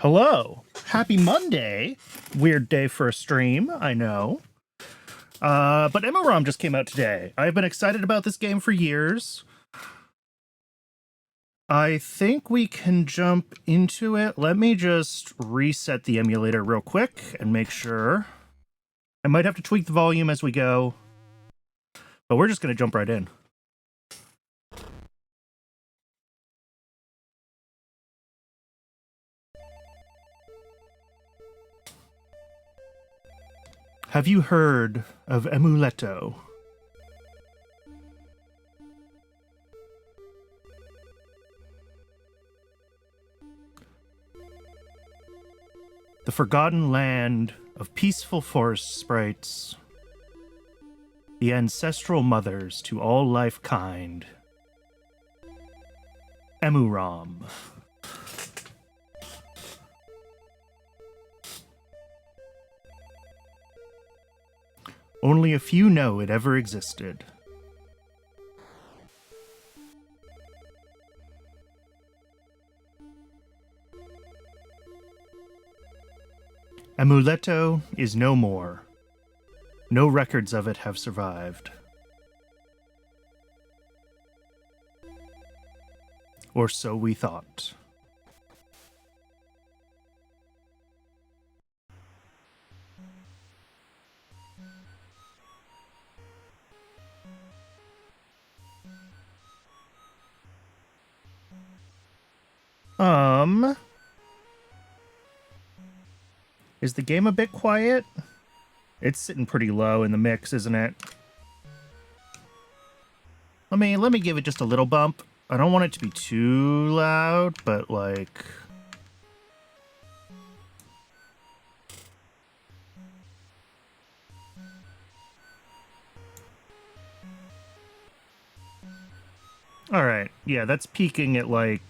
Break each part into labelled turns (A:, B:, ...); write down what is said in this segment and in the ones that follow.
A: Hello. Happy Monday. Weird day for a stream, I know. But EMUUROM just came out today. I've been excited about this game for years. I think we can jump into it. Let me just reset the emulator real quick and make sure. I might have to tweak the volume as we go, but we're just going to jump right in. Have you heard of EMUUROM? The forgotten land of peaceful forest sprites, the ancestral mothers to all life kind. EMUUROM. Only a few know it ever existed. EMUUROM is no more. No records of it have survived. Or so we thought. Is the game a bit quiet? It's sitting pretty low in the mix, isn't it? Let me give it just a little bump. I don't want it to be too loud, but like... Alright, yeah, that's peaking at like...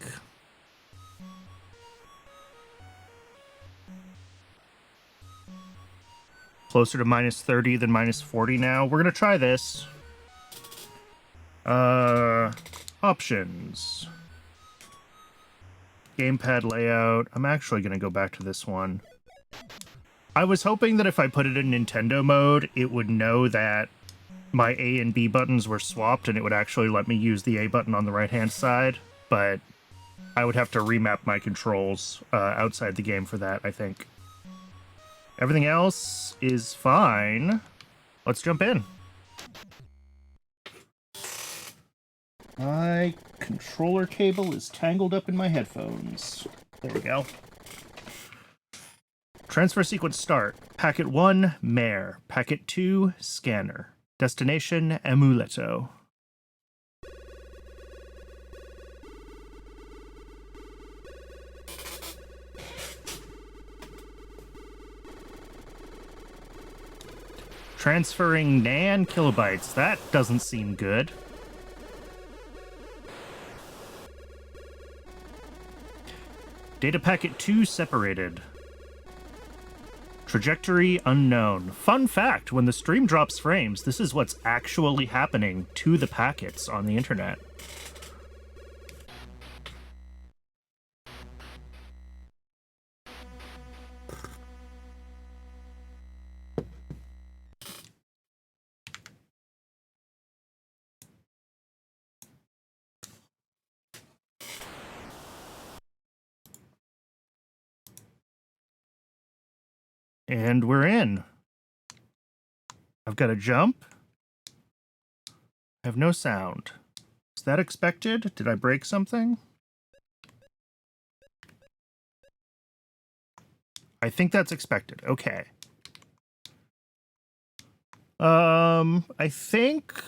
A: closer to minus 30 than minus 40 now. We're gonna try this. Options. Gamepad layout. I'm actually gonna go back to this one. I was hoping that if I put it in Nintendo mode, it would know that my A and B buttons were swapped and it would actually let me use the A button on the right-hand side, but I would have to remap my controls outside the game for that, I think. Everything else is fine. Let's jump in. My controller cable is tangled up in my headphones. There we go. Transfer sequence start. Packet 1, Mare. Packet 2, Scanner. Destination, EMUUROM. Transferring NAND kilobytes. That doesn't seem good. Data packet 2 separated. Trajectory unknown. Fun fact, when the stream drops frames, this is what's actually happening to the packets on the internet. And we're in. I've got a jump. I have no sound. Is that expected? Did I break something? I think that's expected. Okay. I think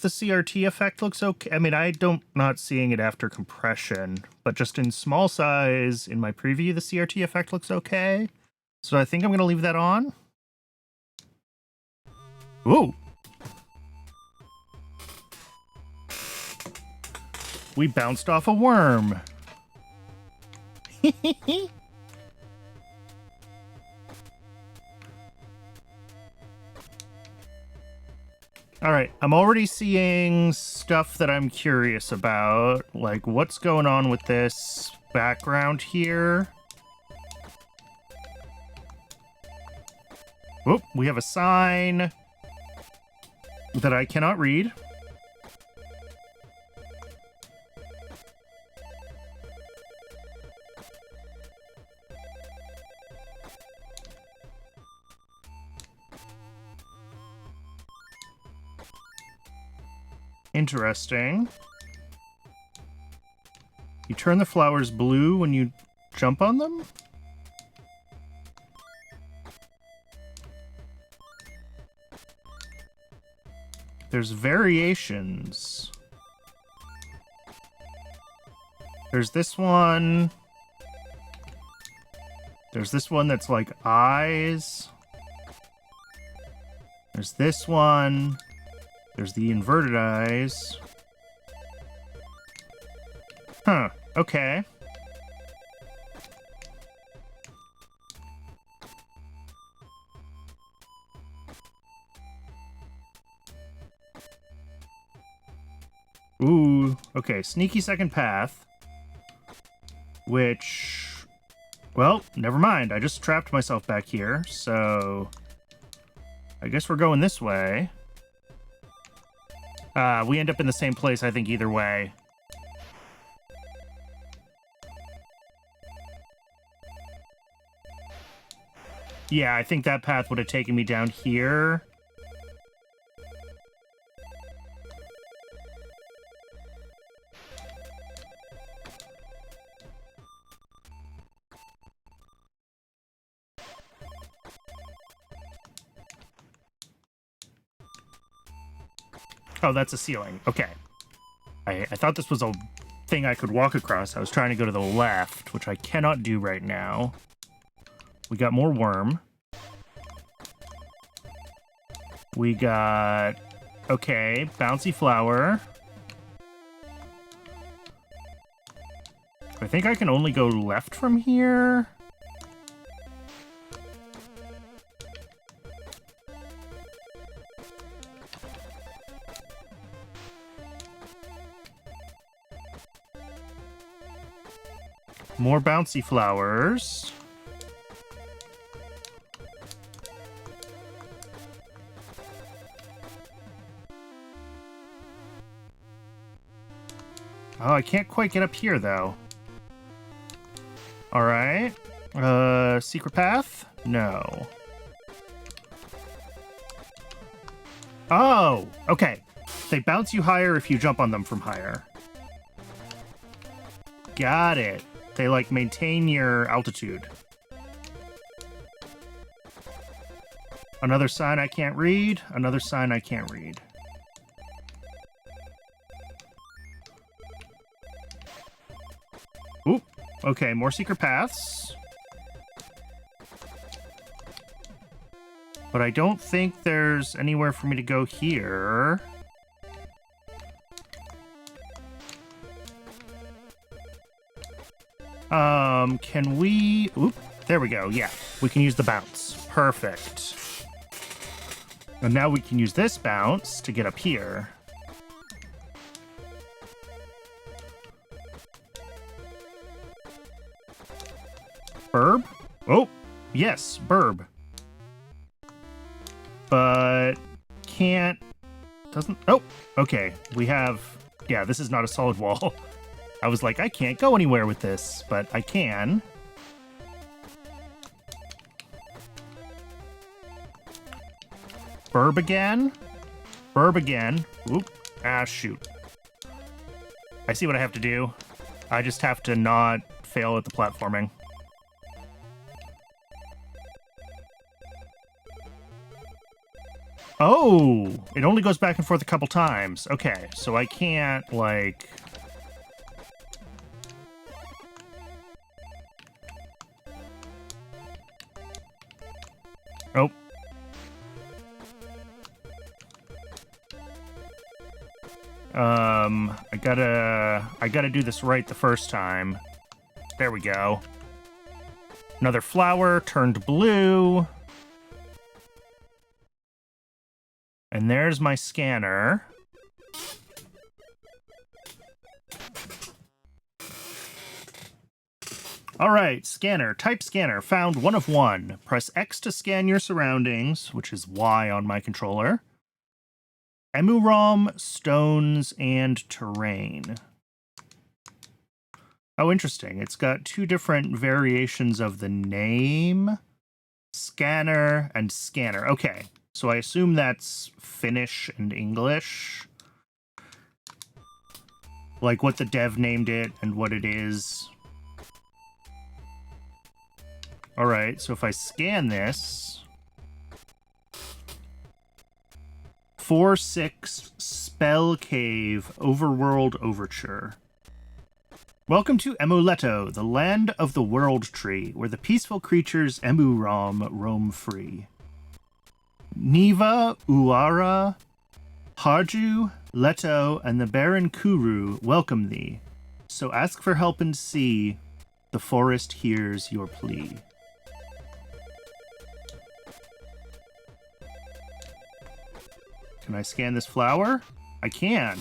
A: the CRT effect looks okay. I mean, not seeing it after compression, but just in small size in my preview, the CRT effect looks okay. So I think I'm going to leave that on. Ooh. We bounced off a worm. All right, I'm already seeing stuff that I'm curious about, like what's going on with this background here. Oh, we have a sign that I cannot read. Interesting. You turn the flowers blue when you jump on them? There's variations. There's this one. There's this one that's like eyes. There's this one. There's the inverted eyes. Huh, okay. Ooh, okay, sneaky second path. Which... Well, never mind. I just trapped myself back here, so... I guess we're going this way. We end up in the same place, I think, either way. Yeah, I think that path would have taken me down here. Oh, that's a ceiling. Okay. I thought this was a thing I could walk across. I was trying to go to the left, which I cannot do right now. We got more worm. We got... Okay, bouncy flower. I think I can only go left from here. More bouncy flowers. Oh, I can't quite get up here, though. Alright. Secret path? No. Oh! Okay. They bounce you higher if you jump on them from higher. Got it. They, like, maintain your altitude. Another sign I can't read. Another sign I can't read. Oop. Okay, more secret paths. But I don't think there's anywhere for me to go here. Can we... Oop, there we go. Yeah, we can use the bounce. Perfect. And now we can use this bounce to get up here. Burb? Oh, yes, burb. But can't... Doesn't... Oh, okay. We have... Yeah, this is not a solid wall. I was like, I can't go anywhere with this, but I can. Burb again. Burb again. Oop. Ah, shoot. I see what I have to do. I just have to not fail at the platforming. Oh! It only goes back and forth a couple times. Okay, so I can't, like... Oh. I gotta do this right the first time. There we go. Another flower turned blue. And there's my scanner. All right, scanner. Type scanner. Found 1 of 1. Press X to scan your surroundings, which is Y on my controller. EMUUROM, stones, and terrain. Oh, interesting. It's got 2 different variations of the name. Scanner and scanner. Okay, so I assume that's Finnish and English. Like what the dev named it and what it is. Alright, so if I scan this... 4-6 Spell Cave Overworld Overture. Welcome to EMUUROM, the land of the World Tree, where the peaceful creatures EMUUROM roam free. Niva, Uara, Harju, Leto, and the Baron Kuru welcome thee. So ask for help and see, the forest hears your plea. Can I scan this flower? I can.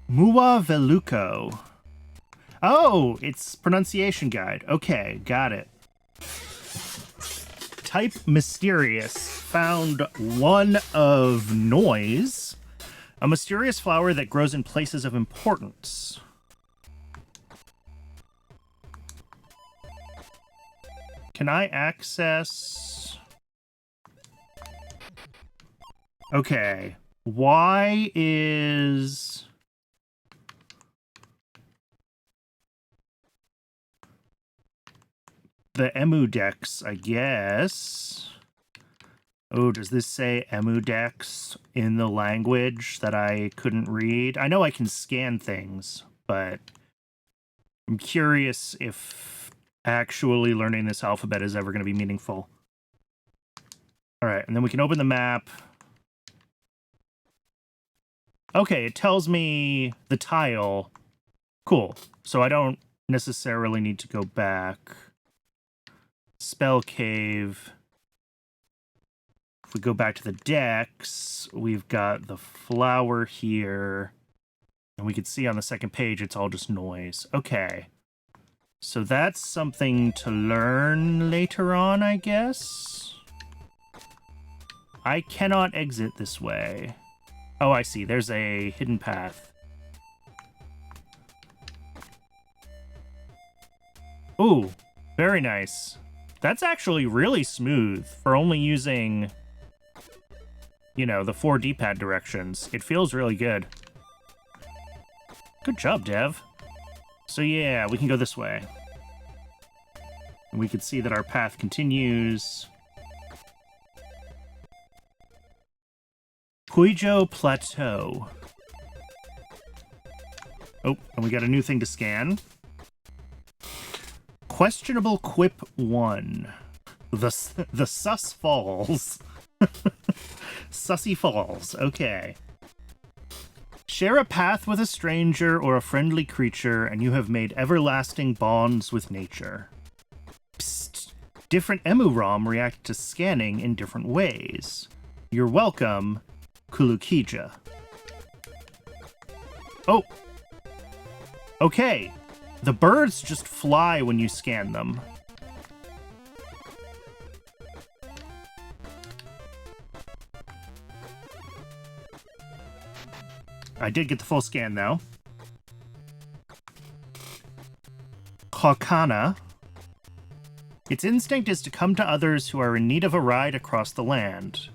A: Mua Veluco. Oh, it's pronunciation guide. Okay, got it. Type mysterious. Found 1 of noise. A mysterious flower that grows in places of importance. Can I access... Okay. Why is... the EMUDEX, I guess. Oh, does this say EMUDEX in the language that I couldn't read? I know I can scan things, but I'm curious if actually learning this alphabet is ever going to be meaningful. All right, and then we can open the map. Okay, it tells me the tile. Cool. So I don't necessarily need to go back. Spell Cave. If we go back to the decks, we've got the flower here. And we can see on the second page, it's all just noise. Okay. So that's something to learn later on, I guess? I cannot exit this way. Oh, I see. There's a hidden path. Ooh, very nice. That's actually really smooth for only using, you know, the 4 D-pad directions. It feels really good. Good job, Dev. So yeah, we can go this way. And we can see that our path continues. Puijo Plateau. Oh, and we got a new thing to scan. Questionable Quip 1. The Sus Falls. Sussy Falls, okay. Share a path with a stranger or a friendly creature, and you have made everlasting bonds with nature. Psst. Different EMUUROM react to scanning in different ways. You're welcome, Kulukija. Oh! Okay. The birds just fly when you scan them. I did get the full scan, though. Kokana. Its instinct is to come to others who are in need of a ride across the land.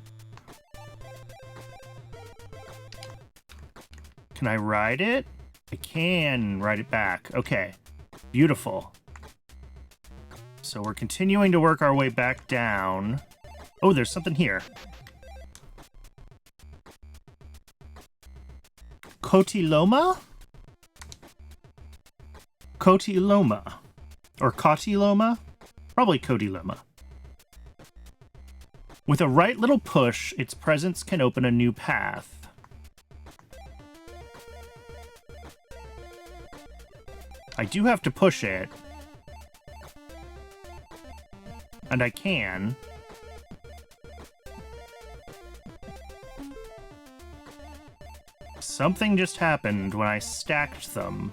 A: Can I ride it? I can ride it back. Okay. Beautiful. So we're continuing to work our way back down. Oh, there's something here. Kotiloma? Kotiloma. Or Kotiloma? Probably Kotiloma. With a right little push, its presence can open a new path. I do have to push it. And I can. Something just happened when I stacked them.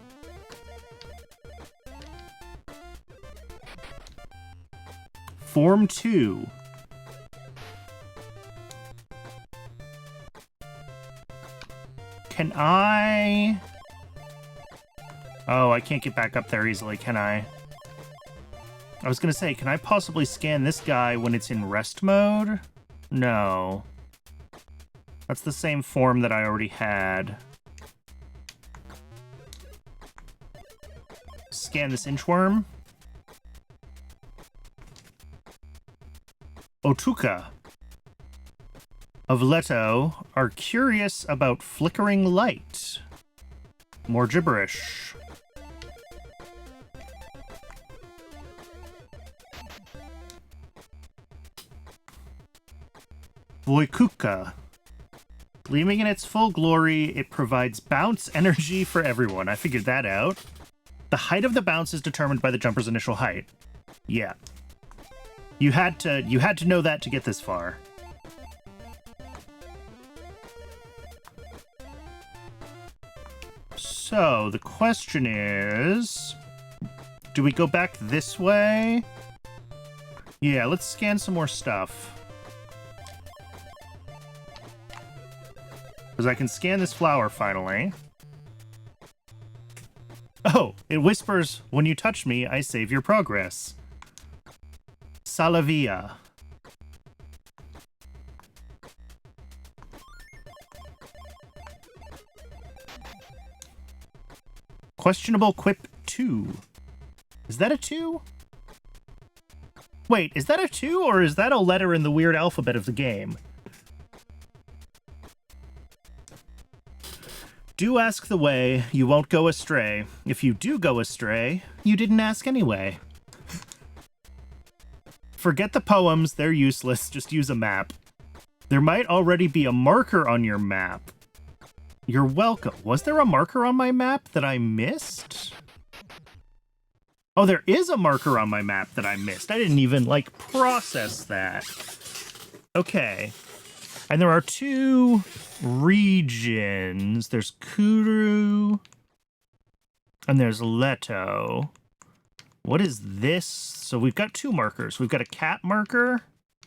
A: Form 2. Can I... Oh, I can't get back up there easily, can I? I was gonna say, can I possibly scan this guy when it's in rest mode? No. That's the same form that I already had. Scan this inchworm. Otuka of Leto are curious about flickering light. More gibberish. Voikuka. Gleaming in its full glory, it provides bounce energy for everyone. I figured that out. The height of the bounce is determined by the jumper's initial height. Yeah. You had to know that to get this far. So, the question is... Do we go back this way? Yeah, let's scan some more stuff. Because I can scan this flower, finally. Oh, it whispers, when you touch me, I save your progress. Salavia. Questionable quip 2. Is that a 2? Wait, is that a 2, or is that a letter in the weird alphabet of the game? Do ask the way, you won't go astray. If you do go astray, you didn't ask anyway. Forget the poems, they're useless, just use a map. There might already be a marker on your map. You're welcome. Was there a marker on my map that I missed? Oh, there is a marker on my map that I missed. I didn't even, like, process that. Okay. And there are 2 regions. There's Kuru, and there's Leto. What is this? So we've got 2 markers. We've got a cat marker,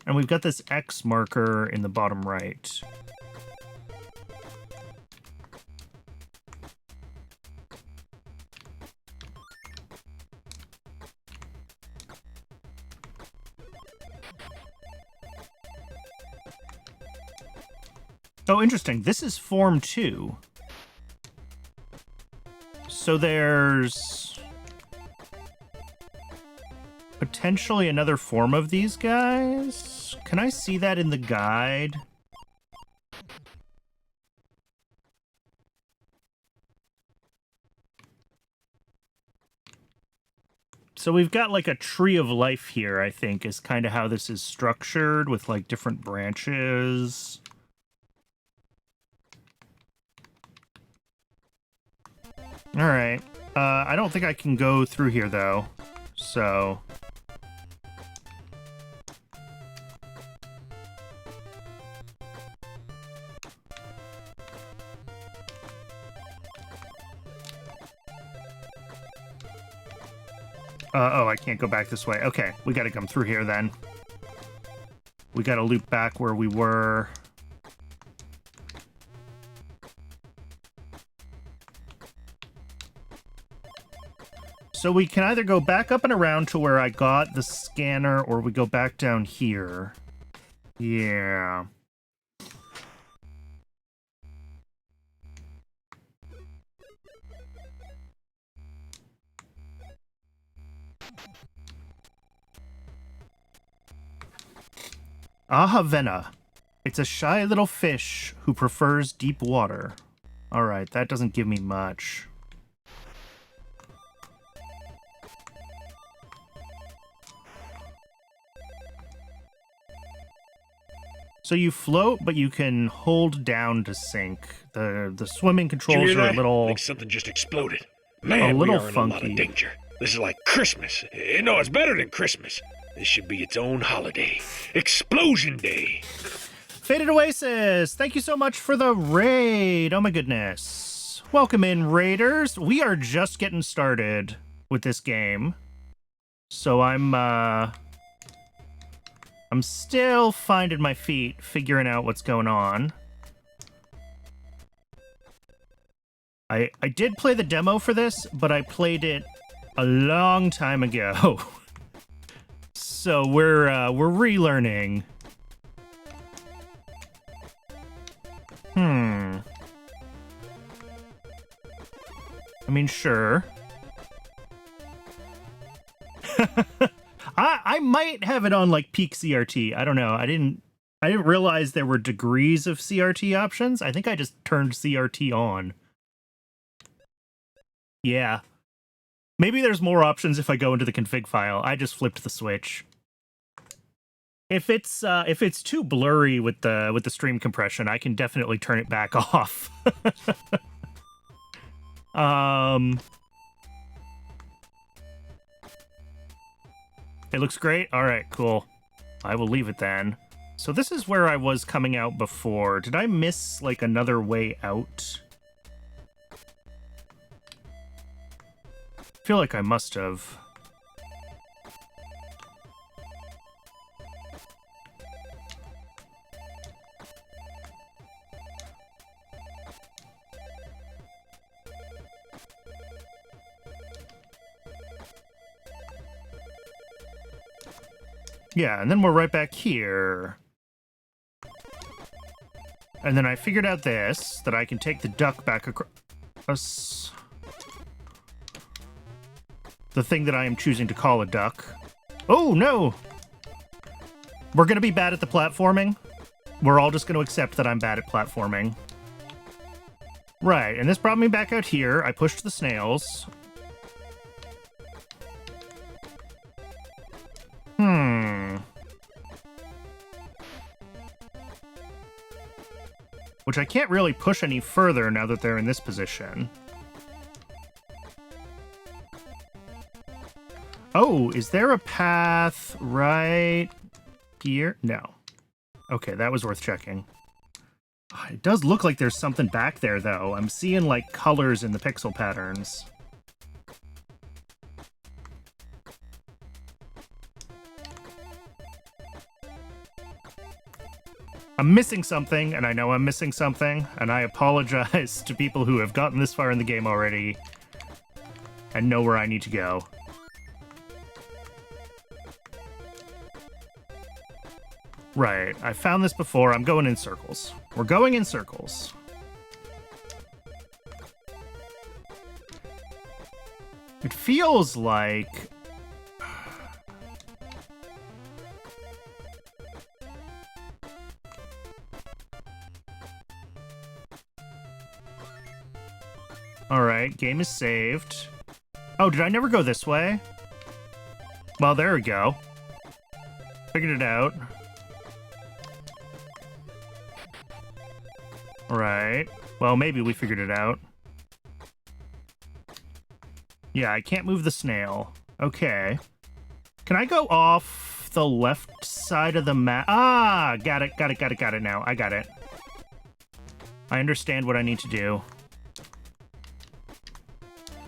A: and we've got this X marker in the bottom right. Oh, interesting. This is Form 2. So there's potentially another form of these guys? Can I see that in the guide? So we've got like a tree of life here, I think, is kind of how this is structured, with like different branches. Alright. I don't think I can go through here, though. So... oh, I can't go back this way. Okay, we gotta come through here, then. We gotta loop back where we were... So we can either go back up and around to where I got the scanner, or we go back down here. Yeah. Ahavena. It's a shy little fish who prefers deep water. Alright, that doesn't give me much. So you float, but you can hold down to sink. The swimming controls are a little...
B: Like something just exploded. Man,
A: a little
B: we are in
A: funky.
B: a lot of danger. This is like Christmas. No, it's better than Christmas. This should be its own holiday. Explosion Day.
A: Faded Oasis, thank you so much for the raid. Oh my goodness. Welcome in, raiders. We are just getting started with this game. So I'm I'm still finding my feet, figuring out what's going on. I did play the demo for this, but I played it a long time ago. So we're relearning. I mean, sure. I might have it on like peak CRT. I don't know. I didn't realize there were degrees of CRT options. I think I just turned CRT on. Yeah. Maybe there's more options if I go into the config file. I just flipped the switch. If it's too blurry with the stream compression, I can definitely turn it back off. It looks great. All right, cool. I will leave it then. So this is where I was coming out before. Did I miss like another way out? I feel like I must have. Yeah, and then we're right back here. And then I figured out this, that I can take the duck back across. The thing that I am choosing to call a duck. Oh, no! We're gonna be bad at the platforming. We're all just gonna accept that I'm bad at platforming. Right, and this brought me back out here. I pushed the snails. Which I can't really push any further now that they're in this position. Oh, is there a path right here? No. Okay, that was worth checking. It does look like there's something back there, though. I'm seeing, like, colors in the pixel patterns. I'm missing something, and I know I'm missing something, and I apologize to people who have gotten this far in the game already and know where I need to go. Right, I found this before. I'm going in circles. We're going in circles. It feels like... Alright, game is saved. Oh, did I never go this way? Well, there we go. Figured it out. Alright. Well, maybe we figured it out. Yeah, I can't move the snail. Okay. Can I go off the left side of the map? Ah! Got it now. I got it. I understand what I need to do.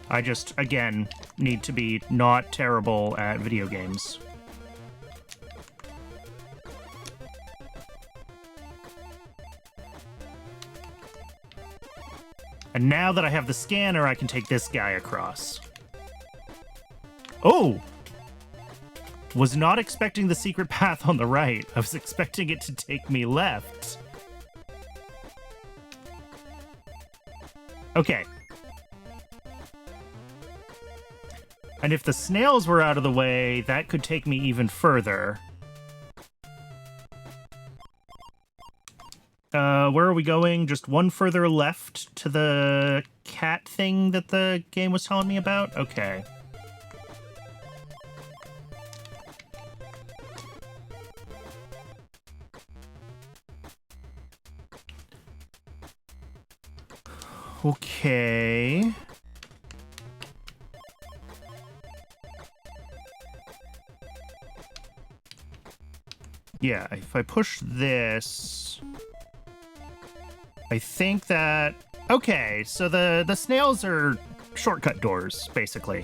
A: I just, again, need to be not terrible at video games. And now that I have the scanner, I can take this guy across. Oh! Was not expecting the secret path on the right. I was expecting it to take me left. Okay. And if the snails were out of the way, that could take me even further. Where are we going? Just one further left to the cat thing that the game was telling me about? Okay. Okay. Yeah, if I push this... I think that... Okay, so the snails are shortcut doors, basically.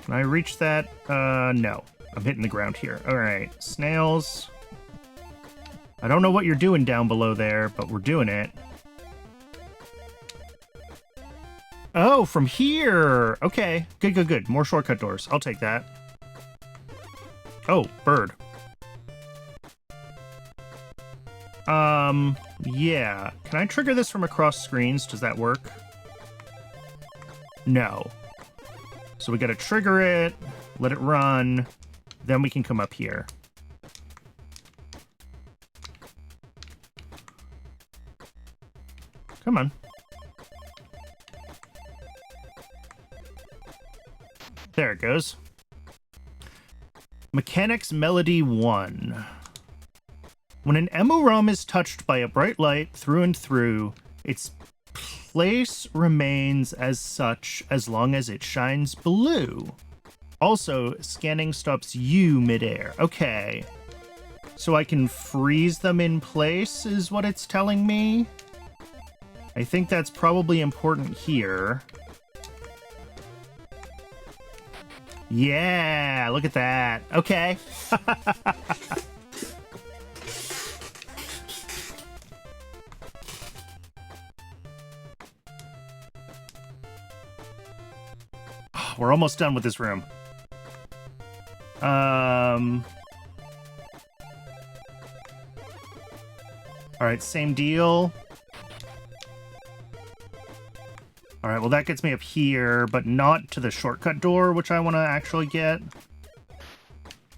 A: Can I reach that? No. I'm hitting the ground here. All right, snails. I don't know what you're doing down below there, but we're doing it. Oh, from here. Okay, good, good, good. More shortcut doors. I'll take that. Oh, bird. Yeah. Can I trigger this from across screens? Does that work? No. So we gotta trigger it, let it run, then we can come up here. Come on. There it goes. Mechanics Melody 1. When an EMUUROM is touched by a bright light through and through, its place remains as such as long as it shines blue. Also, scanning stops you midair. Okay. So I can freeze them in place, is what it's telling me? I think that's probably important here. Yeah, look at that. Okay. We're almost done with this room. Alright, same deal. Alright, well that gets me up here, but not to the shortcut door, which I want to actually get.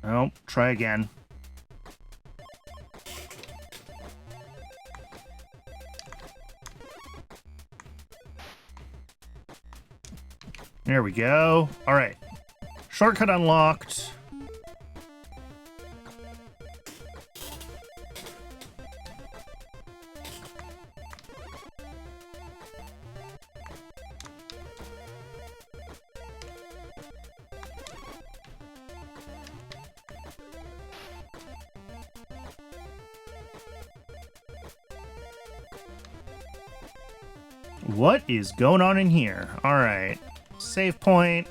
A: Oh, try again. There we go. Alright. Shortcut unlocked. What is going on in here? Alright. Save point.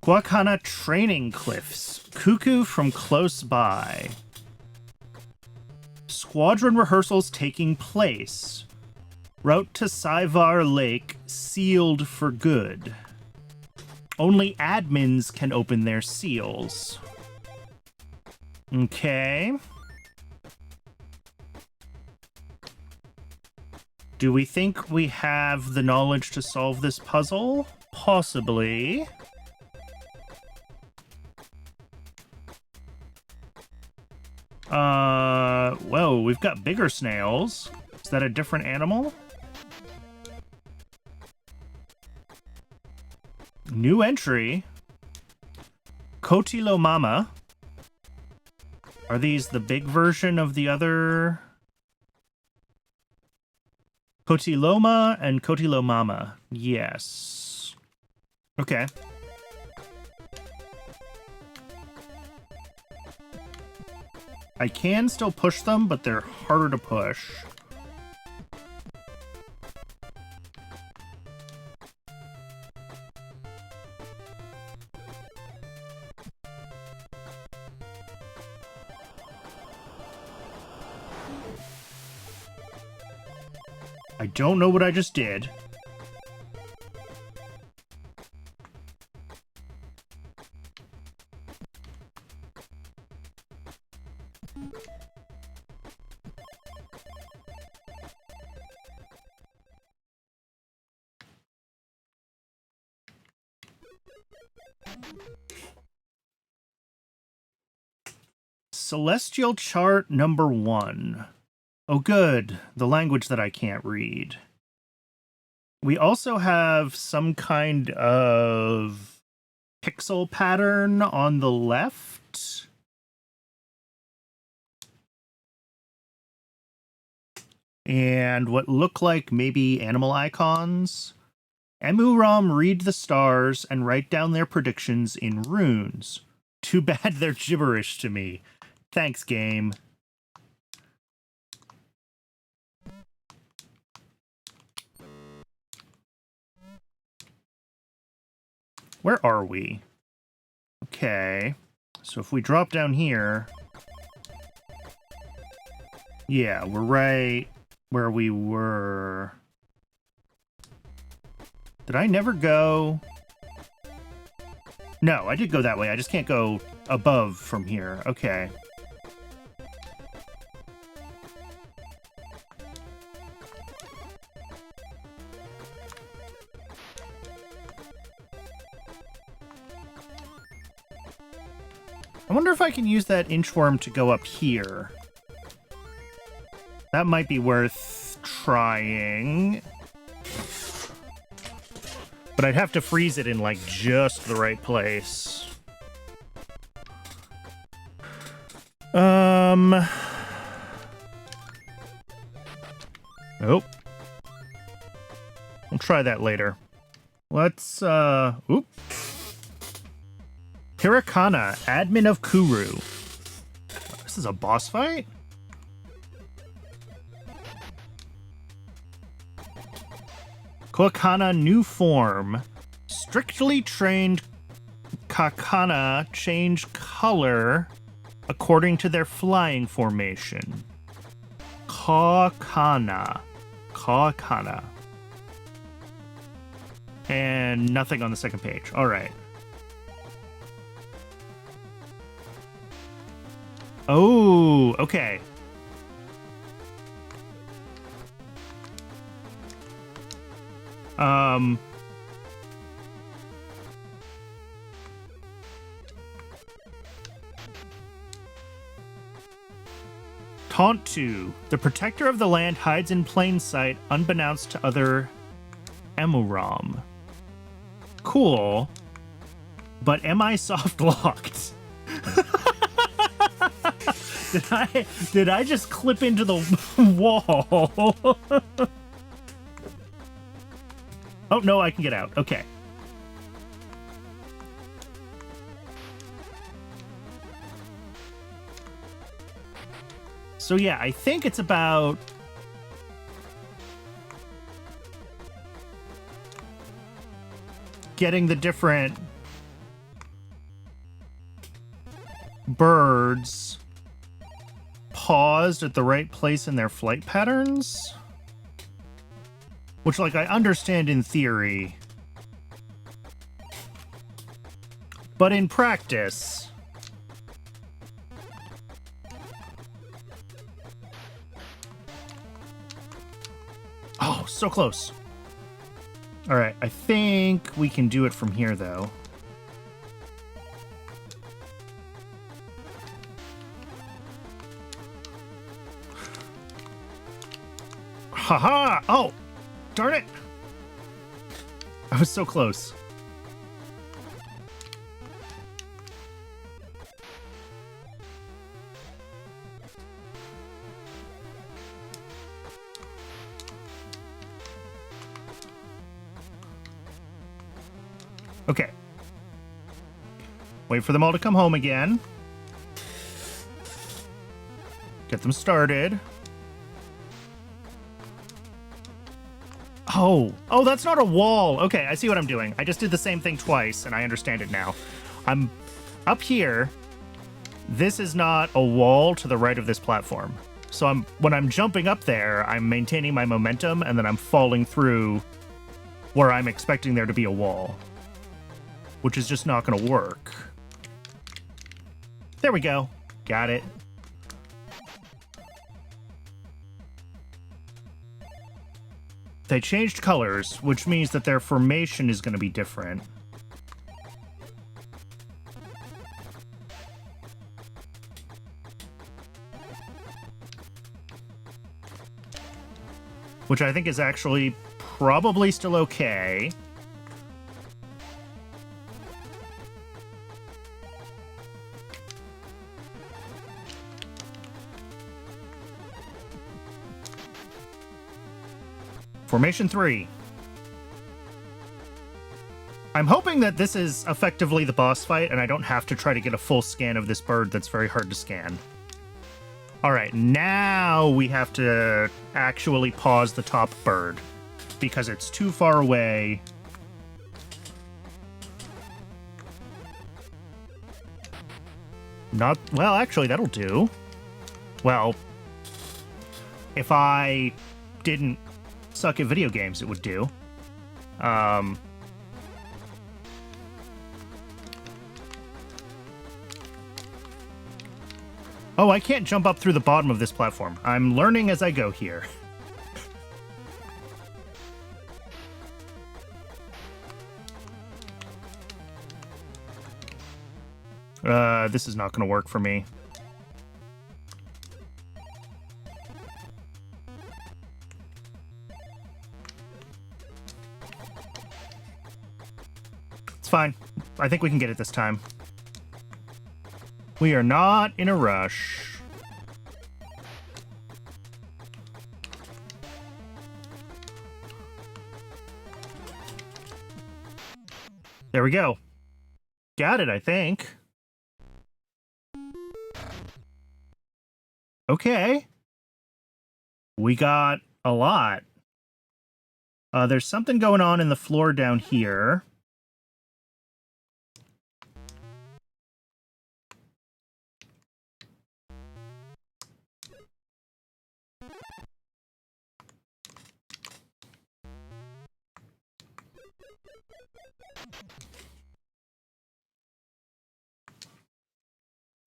A: Guacana Training Cliffs. Cuckoo from close by. Squadron rehearsals taking place. Route to Saivar Lake sealed for good. Only admins can open their seals. Okay. Do we think we have the knowledge to solve this puzzle? Possibly. Whoa, we've got bigger snails. Is that a different animal? New entry. Cotilomama. Are these the big version of the other... Cotiloma and Cotilomama. Yes. Okay. I can still push them, but they're harder to push. I don't know what I just did. Celestial chart number 1. Oh good, the language that I can't read. We also have some kind of pixel pattern on the left. And what look like maybe animal icons. EMUUROM read the stars and write down their predictions in runes. Too bad they're gibberish to me. Thanks, game. Where are we? Okay. So if we drop down here... Yeah, we're right where we were. Did I never go? No, I did go that way. I just can't go above from here. Okay. I wonder if I can use that inchworm to go up here. That might be worth trying. But I'd have to freeze it in, like, just the right place. Nope. We'll try that later. Let's, oop. Hirokana, admin of Kuru. This is a boss fight? Koakana new form. Strictly trained Kakana change color according to their flying formation. Kakana. Kakana. And nothing on the second page. All right. Oh, okay. Tontu, the protector of the land, hides in plain sight, unbeknownst to other EMUUROM. Cool. But am I soft locked? Did I just clip into the wall? Oh, no, I can get out. Okay. So yeah, I think it's about... getting the different birds paused at the right place in their flight patterns. Which, like, I understand in theory. But in practice... Oh, so close. All right, I think we can do it from here, though. Haha! Oh, darn it! I was so close. Okay. Wait for them all to come home again. Get them started. Oh, that's not a wall. Okay, I see what I'm doing. I just did the same thing twice, and I understand it now. I'm up here. This is not a wall to the right of this platform. So when I'm jumping up there, I'm maintaining my momentum, and then I'm falling through where I'm expecting there to be a wall, which is just not going to work. There we go. Got it. They changed colors, which means that their formation is going to be different. Which I think is actually probably still okay. Formation 3. I'm hoping that this is effectively the boss fight, and I don't have to try to get a full scan of this bird that's very hard to scan. Alright, now we have to actually pause the top bird, because it's too far away Not... Well, actually, that'll do. Well, if I didn't suck at video games, it would do. Oh, I can't jump up through the bottom of this platform. I'm learning as I go here. This is not going to work for me. It's fine. I think we can get it this time. We are not in a rush. There we go. Got it, I think. Okay. We got a lot. There's something going on in the floor down here.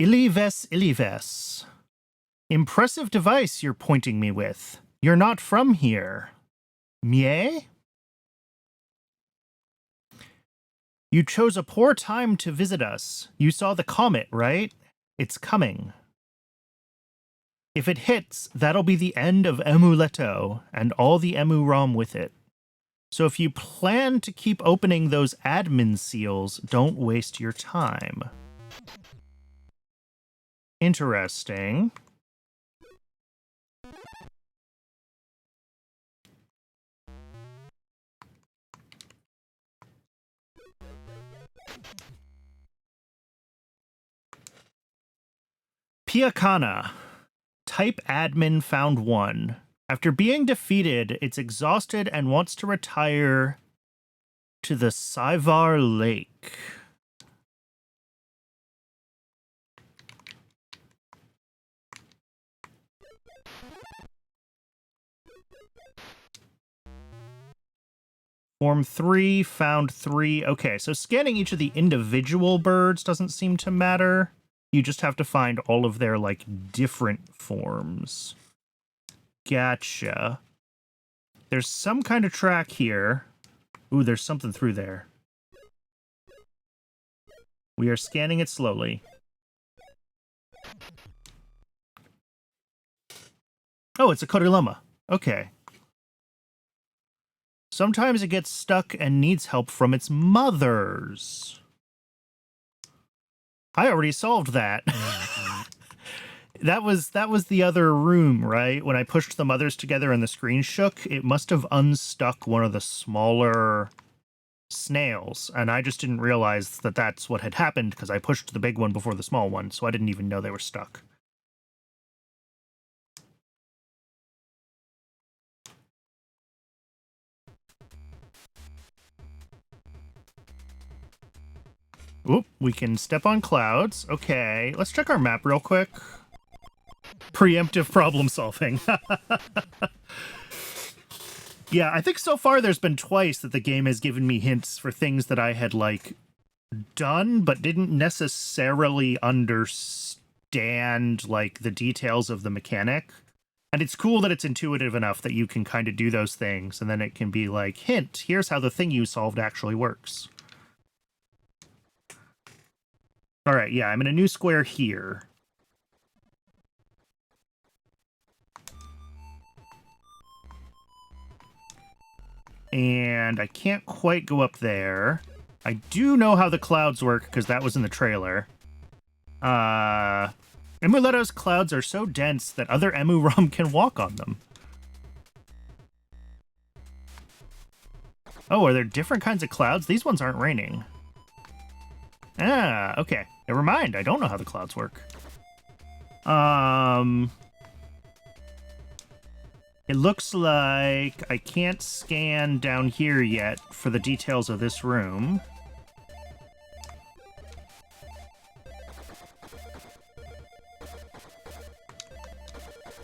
A: Ilives, Ilives. Impressive device you're pointing me with. You're not from here. Mie? You chose a poor time to visit us. You saw the comet, right? It's coming. If it hits, that'll be the end of EMUUROM and all the EMUUROM with it. So if you plan to keep opening those admin seals, don't waste your time. Interesting. Piakana. Type admin found 1. After being defeated, it's exhausted and wants to retire to the Saivar Lake. Form 3, found 3. Okay, so scanning each of the individual birds doesn't seem to matter. You just have to find all of their, like, different forms. Gotcha. There's some kind of track here. Ooh, there's something through there. We are scanning it slowly. Oh, it's a Koriloma. Okay. Sometimes it gets stuck and needs help from its mothers. I already solved that. That was the other room, right? When I pushed the mothers together and the screen shook, it must have unstuck one of the smaller snails, and I just didn't realize that that's what had happened because I pushed the big one before the small one, so I didn't even know they were stuck. Oop, we can step on clouds. Okay, let's check our map real quick. Preemptive problem solving. Yeah, I think so far there's been twice that the game has given me hints for things that I had, like, done, but didn't necessarily understand, like, the details of the mechanic. And it's cool that it's intuitive enough that you can kind of do those things, and then it can be like, hint, here's how the thing you solved actually works. All right, yeah, I'm in a new square here. And I can't quite go up there. I do know how the clouds work, because that was in the trailer. EMUUROM's clouds are so dense that other EMUUROM can walk on them. Oh, are there different kinds of clouds? These ones aren't raining. Ah, okay. Never mind. I don't know how the clouds work. It looks like I can't scan down here yet for the details of this room.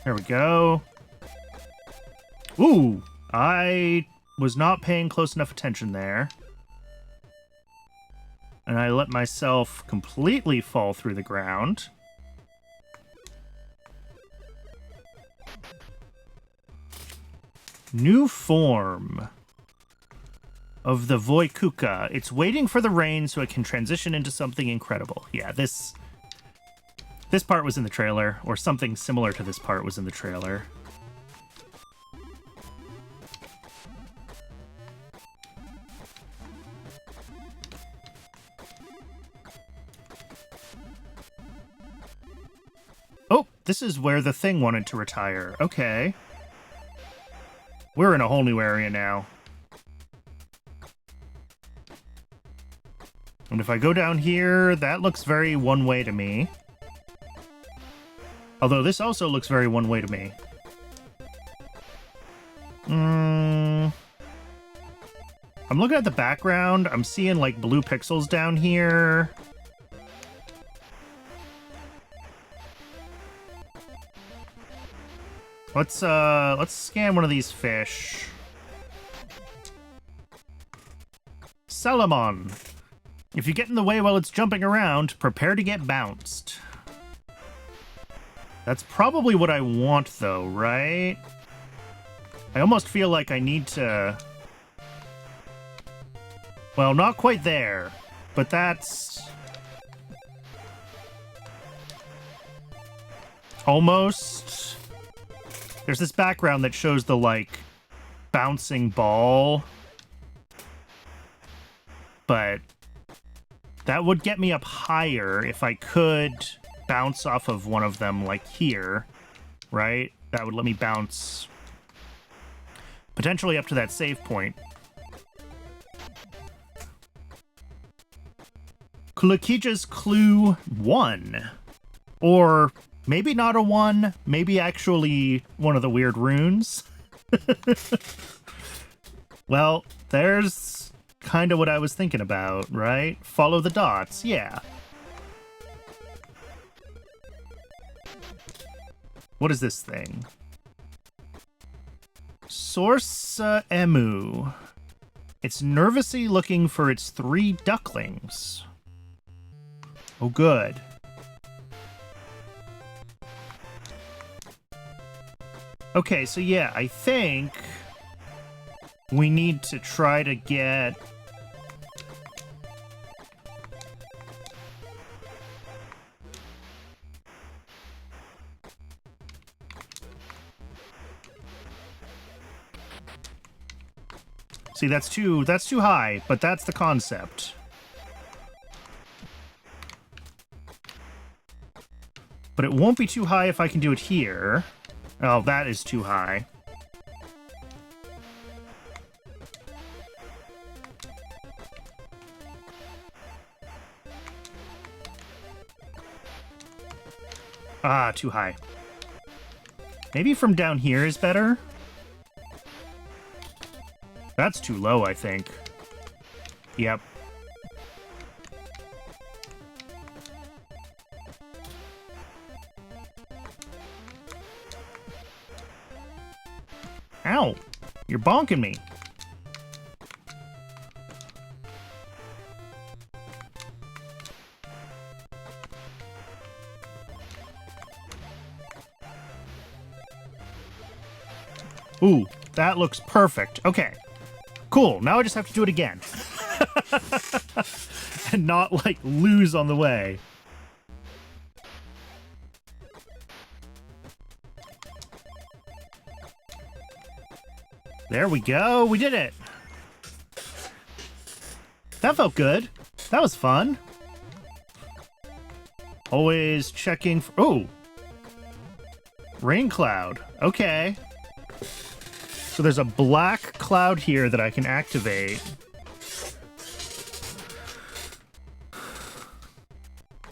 A: There we go. Ooh, I was not paying close enough attention there. And I let myself completely fall through the ground. New form of the Voikuka. It's waiting for the rain so it can transition into something incredible. Yeah, this part was in the trailer, or something similar to this part was in the trailer. Oh, this is where the thing wanted to retire. Okay. We're in a whole new area now. And if I go down here, that looks very one-way to me. Although this also looks very one-way to me. I'm looking at the background. I'm seeing, like, blue pixels down here. Let's scan one of these fish. Salamon. If you get in the way while it's jumping around, prepare to get bounced. That's probably what I want, though, right? I almost feel like I need to... Well, not quite there, but that's... Almost... There's this background that shows the, like, bouncing ball. But that would get me up higher if I could bounce off of one of them, like here, right? That would let me bounce potentially up to that save point. Kulakija's Clue 1. Or maybe not a 1, maybe actually one of the weird runes. Well, there's kind of what I was thinking about, right? Follow the dots, yeah. What is this thing? Source Emu. It's nervously looking for its 3 ducklings. Oh, good. Okay, so yeah, I think we need to try to get... See, that's too high, but that's the concept. But it won't be too high if I can do it here. Oh, that is too high. Ah, too high. Maybe from down here is better? That's too low, I think. Yep. Ow! You're bonking me. Ooh, that looks perfect. Okay. Cool, now I just have to do it again. And not, like, lose on the way. There we go, we did it! That felt good. That was fun. Always checking for... Oh! Rain cloud. Okay. So there's a black cloud here that I can activate.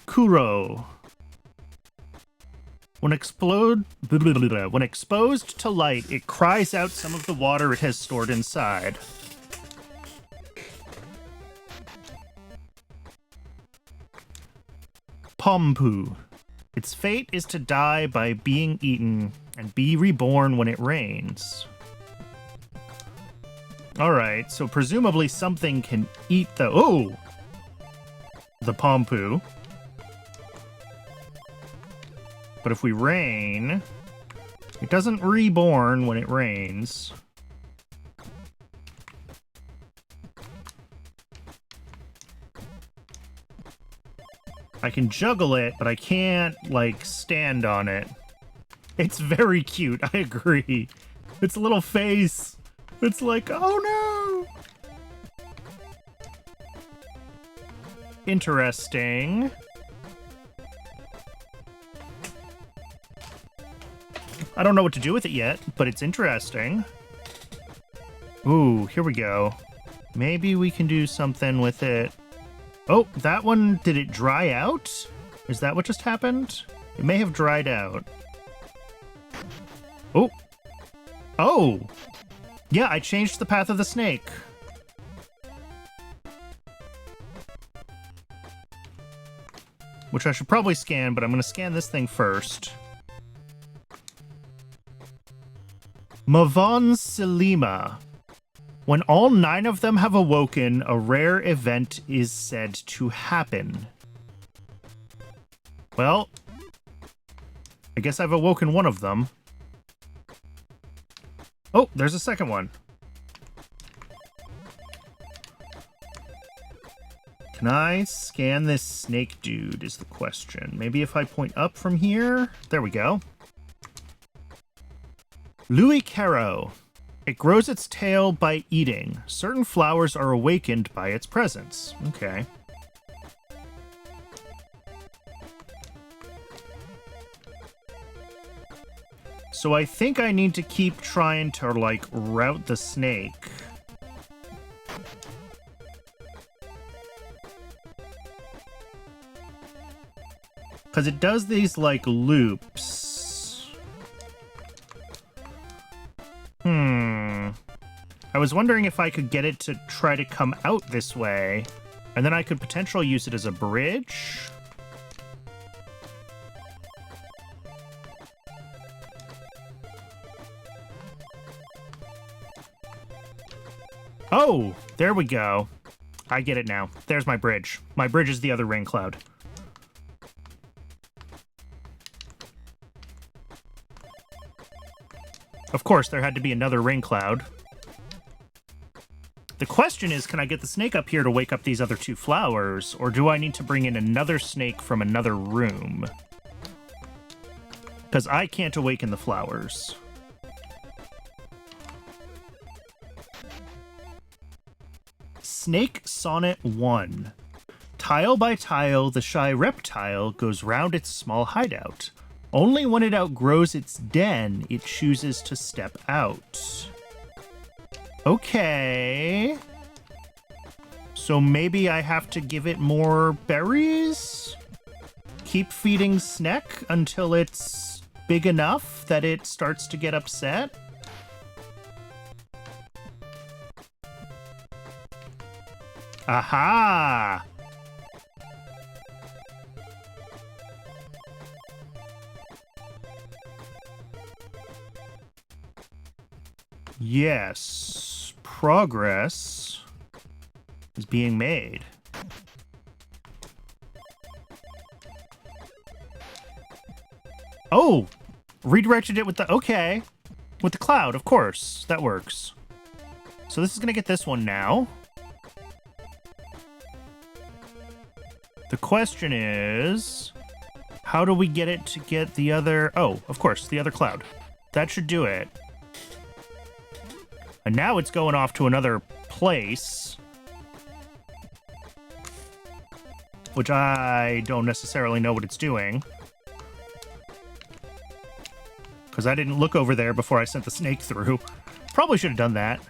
A: Kuro. When exposed to light, it cries out some of the water it has stored inside. Pompu. Its fate is to die by being eaten and be reborn when it rains. Alright, so presumably something can eat the... Oh! The Pompu. But if we rain... It doesn't reborn when it rains. I can juggle it, but I can't, like, stand on it. It's very cute, I agree. Its little face. It's like, oh no! Interesting. I don't know what to do with it yet, but it's interesting. Ooh, here we go. Maybe we can do something with it. Oh, that one, did it dry out? Is that what just happened? It may have dried out. Oh. Oh! Yeah, I changed the path of the snake. Which I should probably scan, but I'm going to scan this thing first. Mavon Selima. When all 9 of them have awoken, a rare event is said to happen. Well, I guess I've awoken one of them. Oh, there's a second one. Can I scan this snake dude is the question. Maybe if I point up from here? There we go. Louis Caro. It grows its tail by eating. Certain flowers are awakened by its presence. Okay. So I think I need to keep trying to, like, route the snake. Because it does these, like, loops. I was wondering if I could get it to try to come out this way, and then I could potentially use it as a bridge. Oh, there we go. I get it now. There's my bridge. My bridge is the other rain cloud. Of course, there had to be another rain cloud. The question is, can I get the snake up here to wake up these other 2 flowers, or do I need to bring in another snake from another room? Because I can't awaken the flowers. Snake Sonnet 1. Tile by tile, the shy reptile goes round its small hideout. Only when it outgrows its den, it chooses to step out. Okay. So maybe I have to give it more berries? Keep feeding Sneck until it's big enough that it starts to get upset? Aha! Yes, progress is being made. Oh, redirected it with the, okay, with the cloud, of course, that works. So this is gonna get this one now. The question is, how do we get it to get the other, oh, of course, the other cloud. That should do it. And now it's going off to another place, which I don't necessarily know what it's doing. Because I didn't look over there before I sent the snake through. Probably should have done that.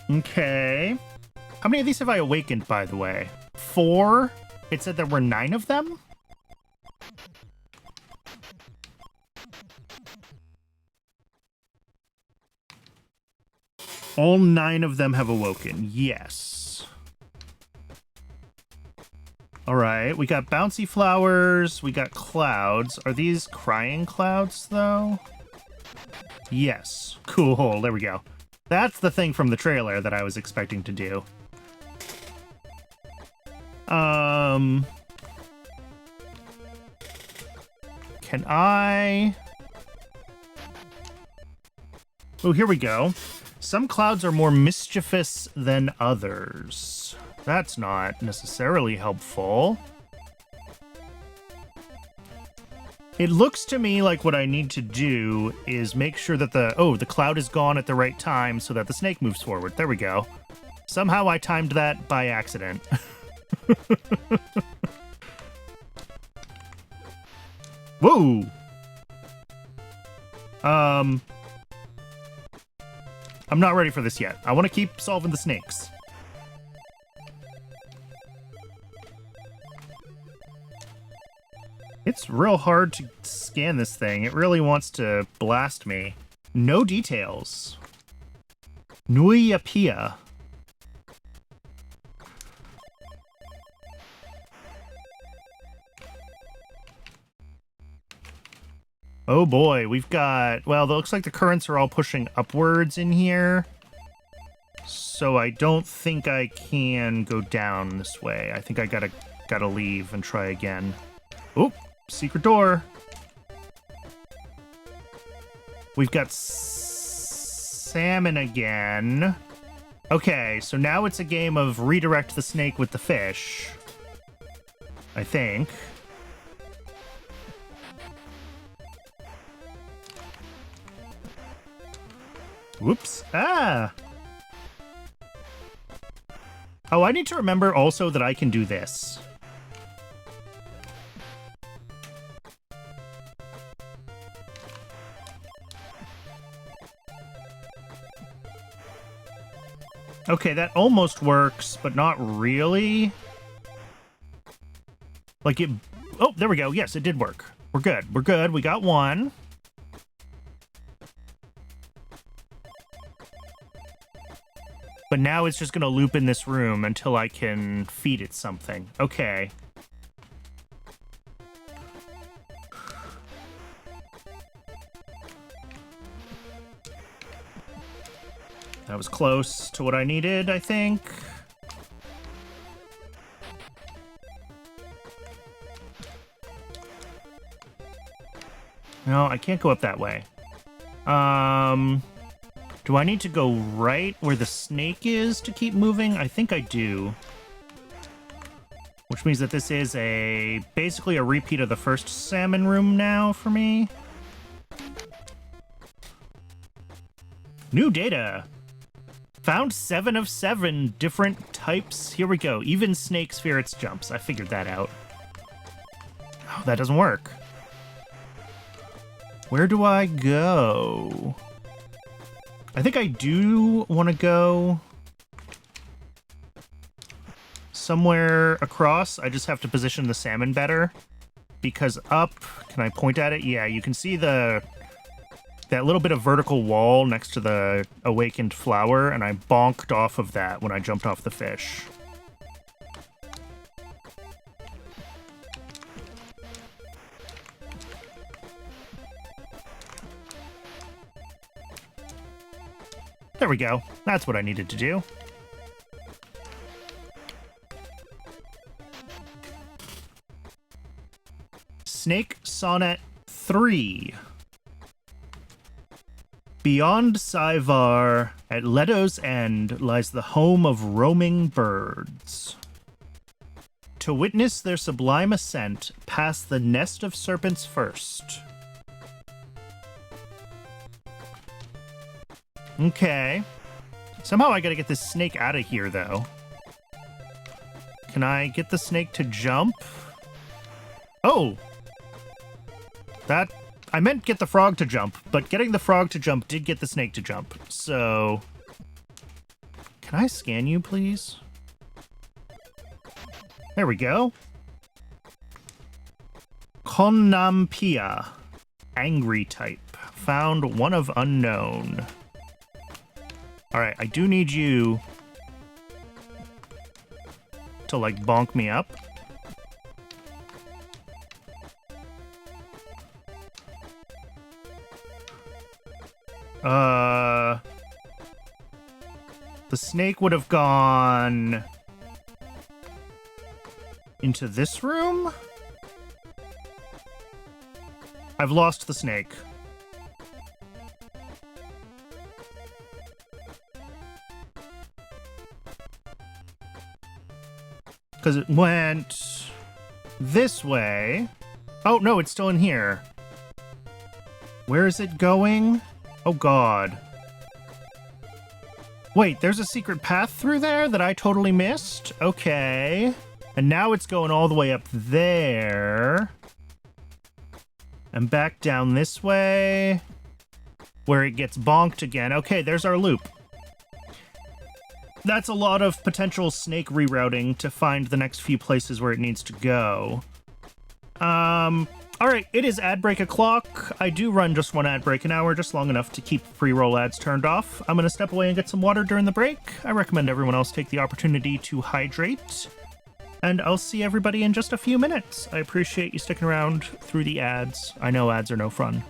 A: Okay. How many of these have I awakened, by the way? 4? It said there were 9 of them? All 9 of them have awoken. Yes. All right, we got bouncy flowers. We got clouds. Are these crying clouds, though? Yes. Cool. There we go. That's the thing from the trailer that I was expecting to do. Can I... Oh, here we go. Some clouds are more mischievous than others. That's not necessarily helpful. It looks to me like what I need to do is make sure that the cloud is gone at the right time so that the snake moves forward. There we go. Somehow I timed that by accident. Whoa! I'm not ready for this yet. I want to keep solving the snakes. It's real hard to scan this thing. It really wants to blast me. No details. Nuiapia. Oh boy, we've got... Well, it looks like the currents are all pushing upwards in here. So I don't think I can go down this way. I think I gotta leave and try again. Oh, secret door. We've got salmon again. Okay, so now it's a game of redirect the snake with the fish. I think. Whoops. Ah! Oh, I need to remember also that I can do this. Okay, that almost works, but not really. Like it... Oh, there we go. Yes, it did work. We're good. We're good. We got one. But now it's just going to loop in this room until I can feed it something. Okay. That was close to what I needed, I think. No, I can't go up that way. Do I need to go right where the snake is to keep moving? I think I do. Which means that this is basically a repeat of the first salmon room now for me. New data. Found 7 of 7 different types. Here we go. Even snake spirits jumps. I figured that out. Oh, that doesn't work. Where do I go? I think I do want to go somewhere across. I just have to position the salmon better. Because up, can I point at it? Yeah, you can see that little bit of vertical wall next to the awakened flower, and I bonked off of that when I jumped off the fish. There we go. That's what I needed to do. Snake Sonnet 3. Beyond Saivar, at Leto's End, lies the home of roaming birds. To witness their sublime ascent, pass the nest of serpents first. Okay. Somehow I gotta get this snake out of here, though. Can I get the snake to jump? Oh! I meant get the frog to jump, but getting the frog to jump did get the snake to jump. So... Can I scan you, please? There we go. Konnampia. Angry type. Found 1 of unknown. All right, I do need you to, like, bonk me up. The snake would have gone into this room? I've lost the snake. Because it went this way. Oh, no, it's still in here. Where is it going? Oh, God. Wait, there's a secret path through there that I totally missed? Okay. And now it's going all the way up there. And back down this way. Where it gets bonked again. Okay, there's our loop. That's a lot of potential snake rerouting to find the next few places where it needs to go. Alright, it is ad break o'clock. I do run just one ad break an hour, just long enough to keep pre-roll ads turned off. I'm gonna step away and get some water during the break. I recommend everyone else take the opportunity to hydrate. And I'll see everybody in just a few minutes. I appreciate you sticking around through the ads. I know ads are no fun.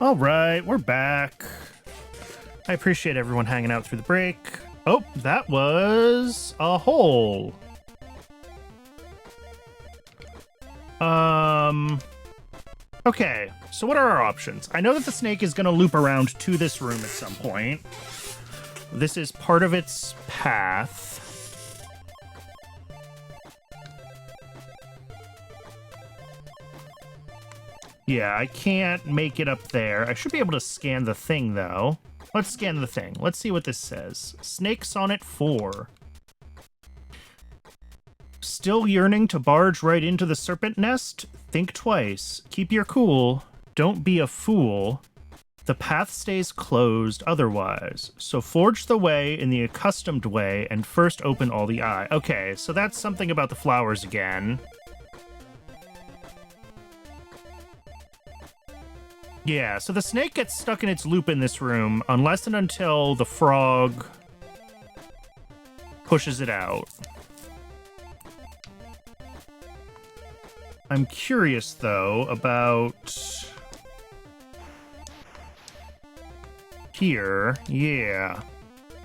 A: All right, we're back. I appreciate everyone hanging out through the break. Oh, that was a hole. Okay, so what are our options? I know that the snake is going to loop around to this room at some point. This is part of its path. Yeah, I can't make it up there. I should be able to scan the thing, though. Let's scan the thing. Let's see what this says. Snake Sonnet 4. Still yearning to barge right into the serpent nest? Think twice. Keep your cool. Don't be a fool. The path stays closed otherwise. So forge the way in the accustomed way and first open all the eye. Okay, so that's something about the flowers again. Yeah, so the snake gets stuck in its loop in this room unless and until the frog pushes it out. I'm curious, though, about here. Yeah.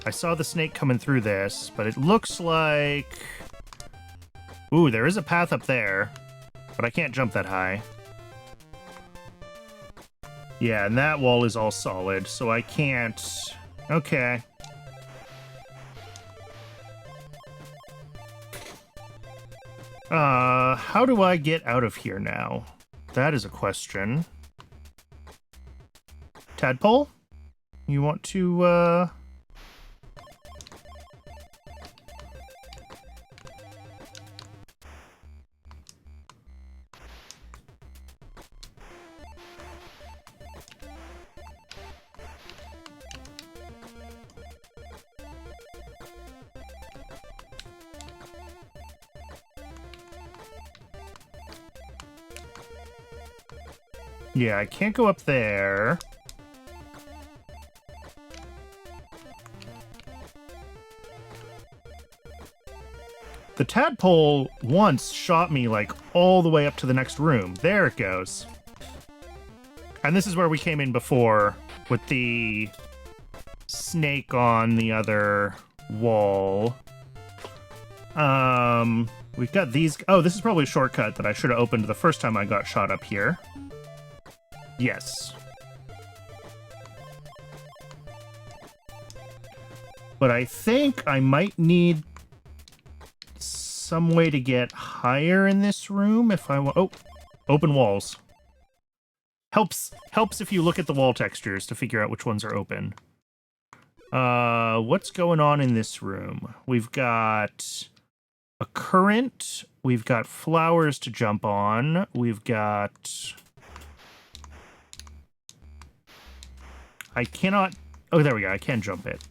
A: I saw the snake coming through this, but it looks like... Ooh, there is a path up there, but I can't jump that high. Yeah, and that wall is all solid, so I can't... Okay. How do I get out of here now? That is a question. Tadpole? You want to, Yeah, I can't go up there. The tadpole once shot me, like, all the way up to the next room. There it goes. And this is where we came in before, with the snake on the other wall. We've got these... Oh, this is probably a shortcut that I should have opened the first time I got shot up here. Yes. But I think I might need some way to get higher in this room if I want... Oh, open walls. Helps if you look at the wall textures to figure out which ones are open. What's going on in this room? We've got a current. We've got flowers to jump on. We've got... I cannot... Oh, there we go. I can jump it.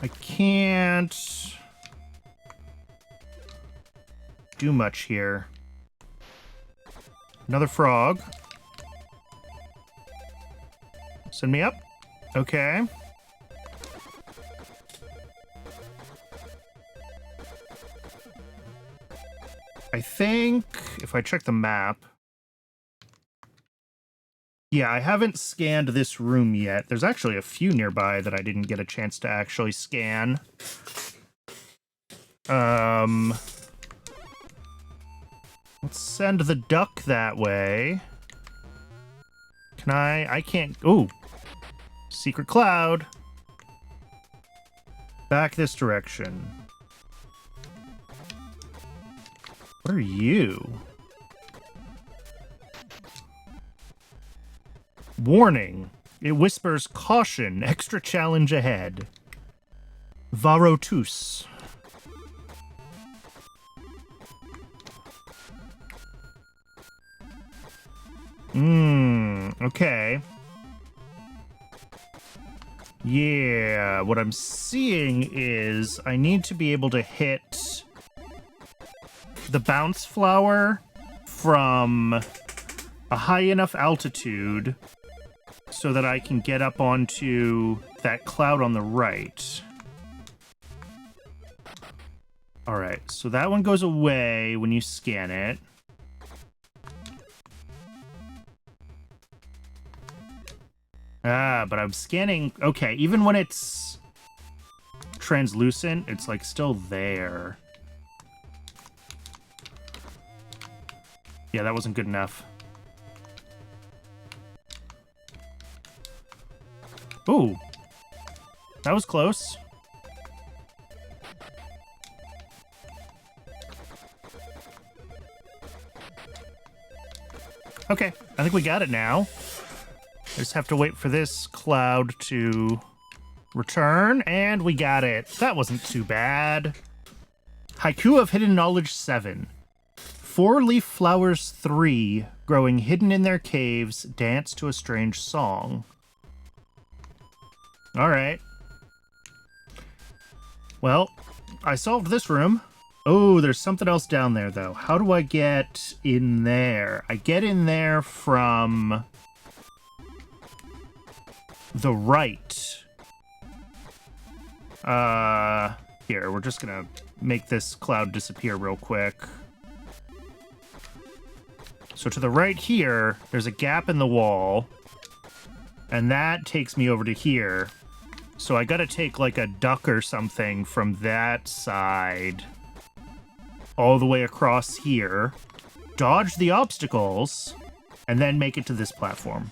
A: I can't do much here. Another frog. Send me up. Okay. I think if I check the map... Yeah, I haven't scanned this room yet. There's actually a few nearby that I didn't get a chance to actually scan. Let's send the duck that way. Can I can't... Ooh. Secret cloud. Back this direction. What are you? Warning. It whispers caution, extra challenge ahead. Varotus. Okay. Yeah, what I'm seeing is I need to be able to hit the bounce flower from a high enough altitude so that I can get up onto that cloud on the right. Alright, so that one goes away when you scan it. Ah, but I'm scanning... Okay, even when it's translucent, it's, like, still there. Yeah, that wasn't good enough. Ooh. That was close. Okay, I think we got it now. I just have to wait for this cloud to return, and we got it. That wasn't too bad. Haiku of Hidden Knowledge 7. 4-leaf flowers 3, growing hidden in their caves, dance to a strange song. Alright. Well, I solved this room. Oh, there's something else down there, though. How do I get in there? I get in there from the right. Here, we're just gonna make this cloud disappear real quick. So to the right here, there's a gap in the wall, and that takes me over to here. So I gotta take, like, a duck or something from that side all the way across here, dodge the obstacles, and then make it to this platform.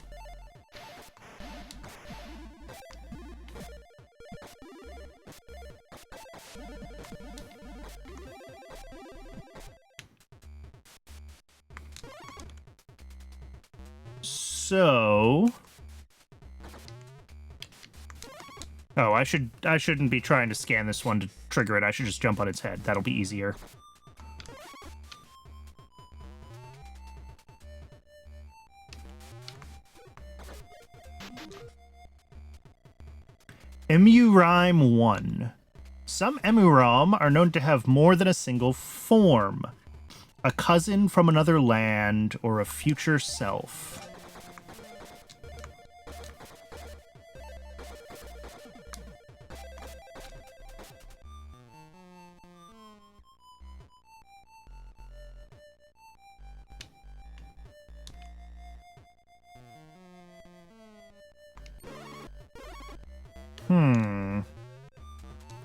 A: So... Oh, I shouldn't be trying to scan this one to trigger it. I should just jump on its head. That'll be easier. EMUUROM 1. Some EMUUROM are known to have more than a single form. A cousin from another land or a future self.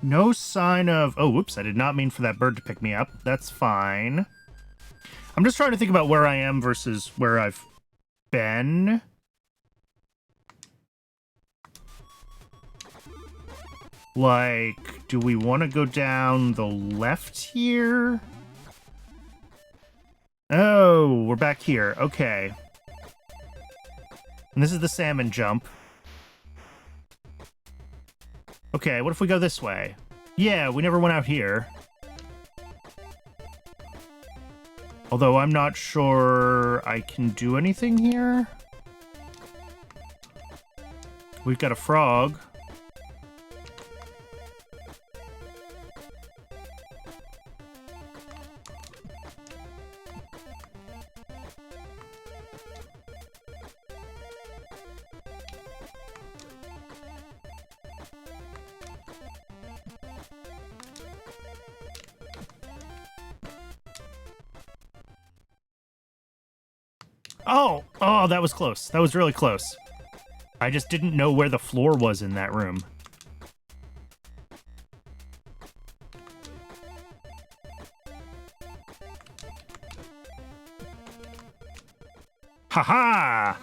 A: No sign of... Oh, whoops, I did not mean for that bird to pick me up. That's fine. I'm just trying to think about where I am versus where I've been. Like, do we want to go down the left here? Oh, we're back here. Okay. And this is the salmon jump. Okay, what if we go this way? Yeah, we never went out here. Although I'm not sure I can do anything here. We've got a frog. Oh, that was close. That was really close. I just didn't know where the floor was in that room. Ha-ha!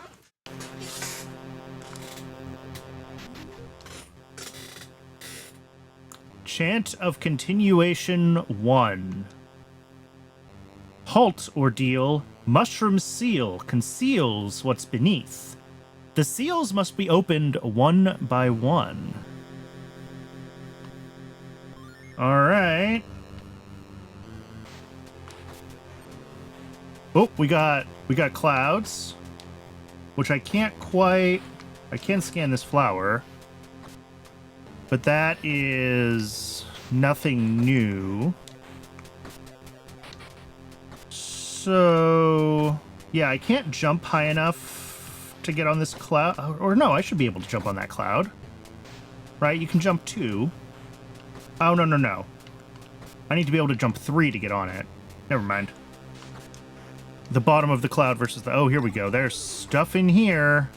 A: Chant of Continuation 1. Halt, ordeal. Mushroom seal conceals what's beneath. The seals must be opened one by one. Alright. Oh, we got clouds. Which I can't scan this flower. But that is nothing new. So, yeah, I can't jump high enough to get on this cloud. Or no, I should be able to jump on that cloud. Right? You can jump 2. Oh, no, no, no. I need to be able to jump 3 to get on it. Never mind. The bottom of the cloud versus the... Oh, here we go. There's stuff in here.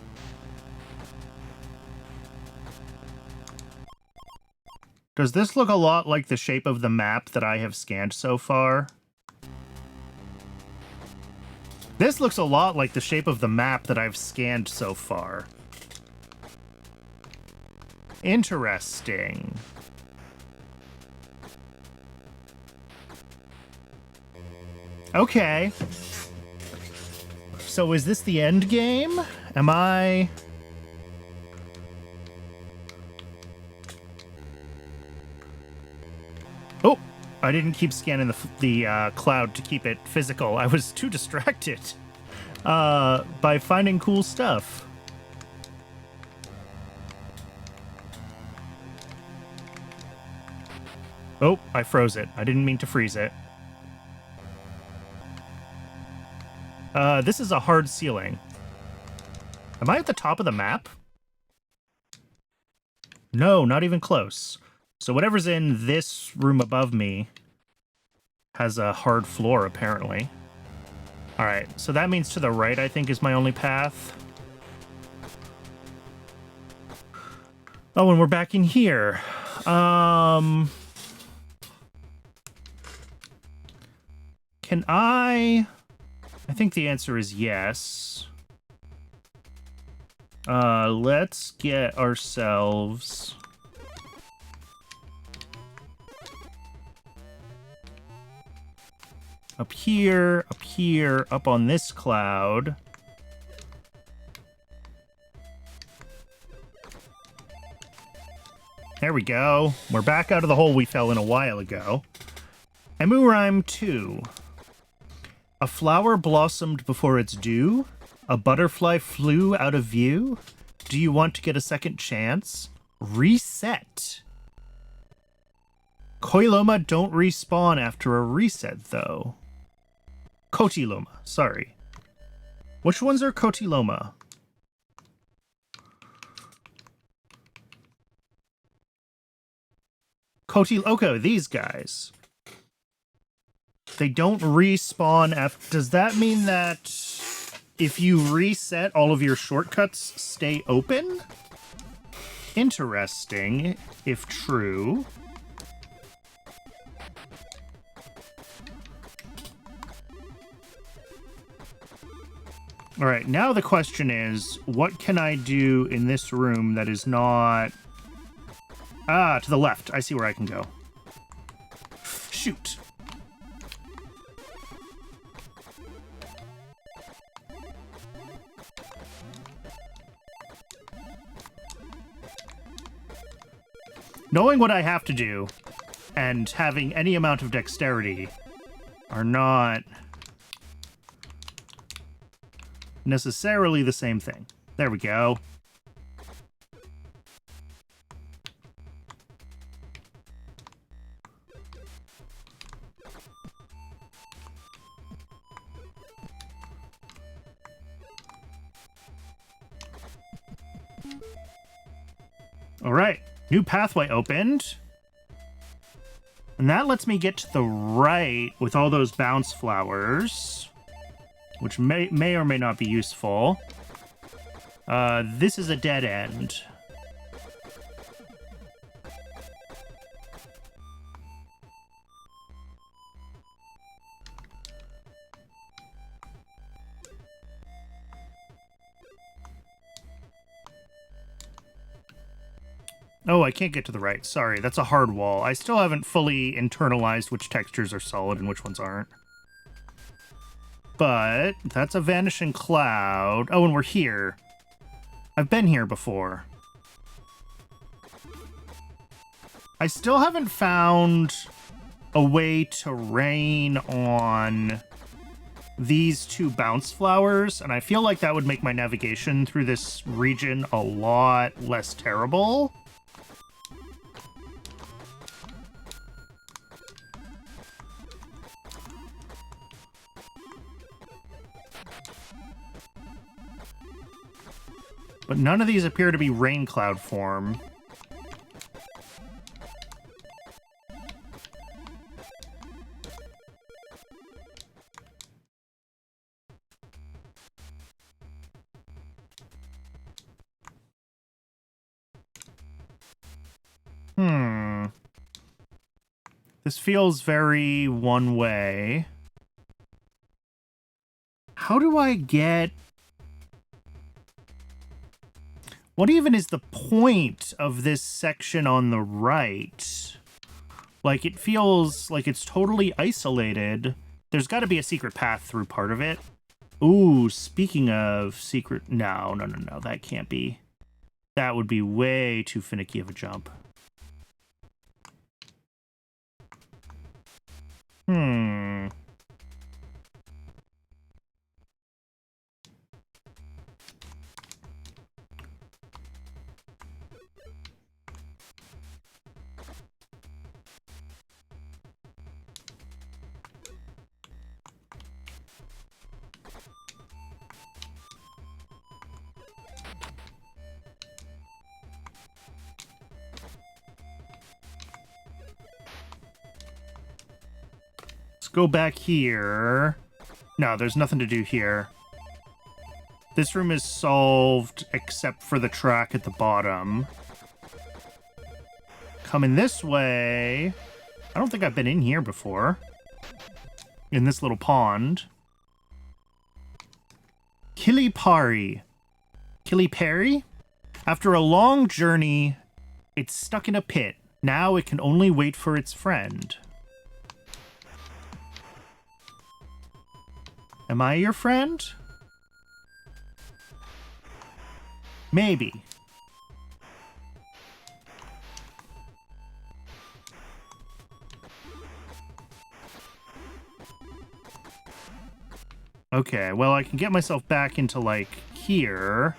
A: Does this look a lot like the shape of the map that I have scanned so far? This looks a lot like the shape of the map that I've scanned so far. Interesting. Okay. So is this the end game? Am I... Oh, I didn't keep scanning the cloud to keep it physical. I was too distracted by finding cool stuff. Oh, I froze it. I didn't mean to freeze it. This is a hard ceiling. Am I at the top of the map? No, not even close. So whatever's in this room above me has a hard floor, apparently. All right, so that means to the right, I think, is my only path. Oh, and we're back in here. Can I think the answer is yes. Let's get ourselves... up here, up on this cloud. There we go. We're back out of the hole we fell in a while ago. EMUUROM 2. A flower blossomed before its due. A butterfly flew out of view. Do you want to get a second chance? Reset. Koiloma don't respawn after a reset, though. Kotiloma, sorry. Which ones are Kotiloma? Okay, these guys. They don't respawn after... Does that mean that if you reset, all of your shortcuts stay open? Interesting, if true. All right, now the question is, what can I do in this room that is not... Ah, to the left. I see where I can go. Shoot. Knowing what I have to do and having any amount of dexterity are not necessarily the same thing. There we go. All right, new pathway opened. And that lets me get to the right with all those bounce flowers, which may or may not be useful. This is a dead end. Oh, I can't get to the right. Sorry, that's a hard wall. I still haven't fully internalized which textures are solid and which ones aren't. But that's a vanishing cloud. Oh, and we're here. I've been here before. I still haven't found a way to rain on these two bounce flowers, and I feel like that would make my navigation through this region a lot less terrible. But none of these appear to be rain cloud form. This feels very one way. How do I get... What even is the point of this section on the right? Like, it feels like it's totally isolated. There's got to be a secret path through part of it. Ooh, speaking of secret... No, that can't be. That would be way too finicky of a jump. Go back here. No, there's nothing to do here. This room is solved except for the track at the bottom. Coming this way. I don't think I've been in here before. In this little pond. Kilipari. Kilipari? After a long journey, it's stuck in a pit. Now it can only wait for its friend. Am I your friend? Maybe. Okay, well, I can get myself back into, like, here.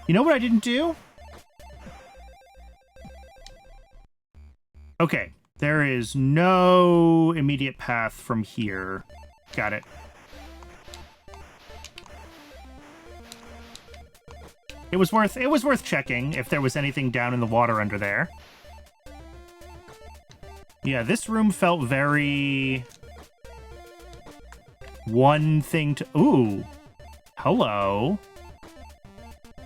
A: You know what I didn't do? Okay, there is no immediate path from here. Got it. It was worth checking if there was anything down in the water under there. Yeah, this room felt very... one thing to... Ooh. Hello.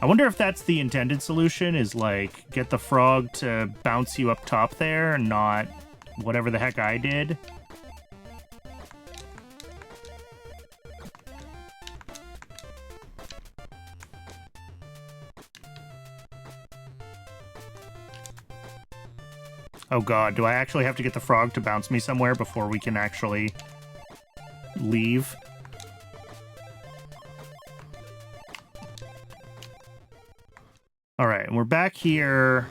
A: I wonder if that's the intended solution, is, like, get the frog to bounce you up top there and not whatever the heck I did. Oh god, do I actually have to get the frog to bounce me somewhere before we can actually leave? Alright, and we're back here.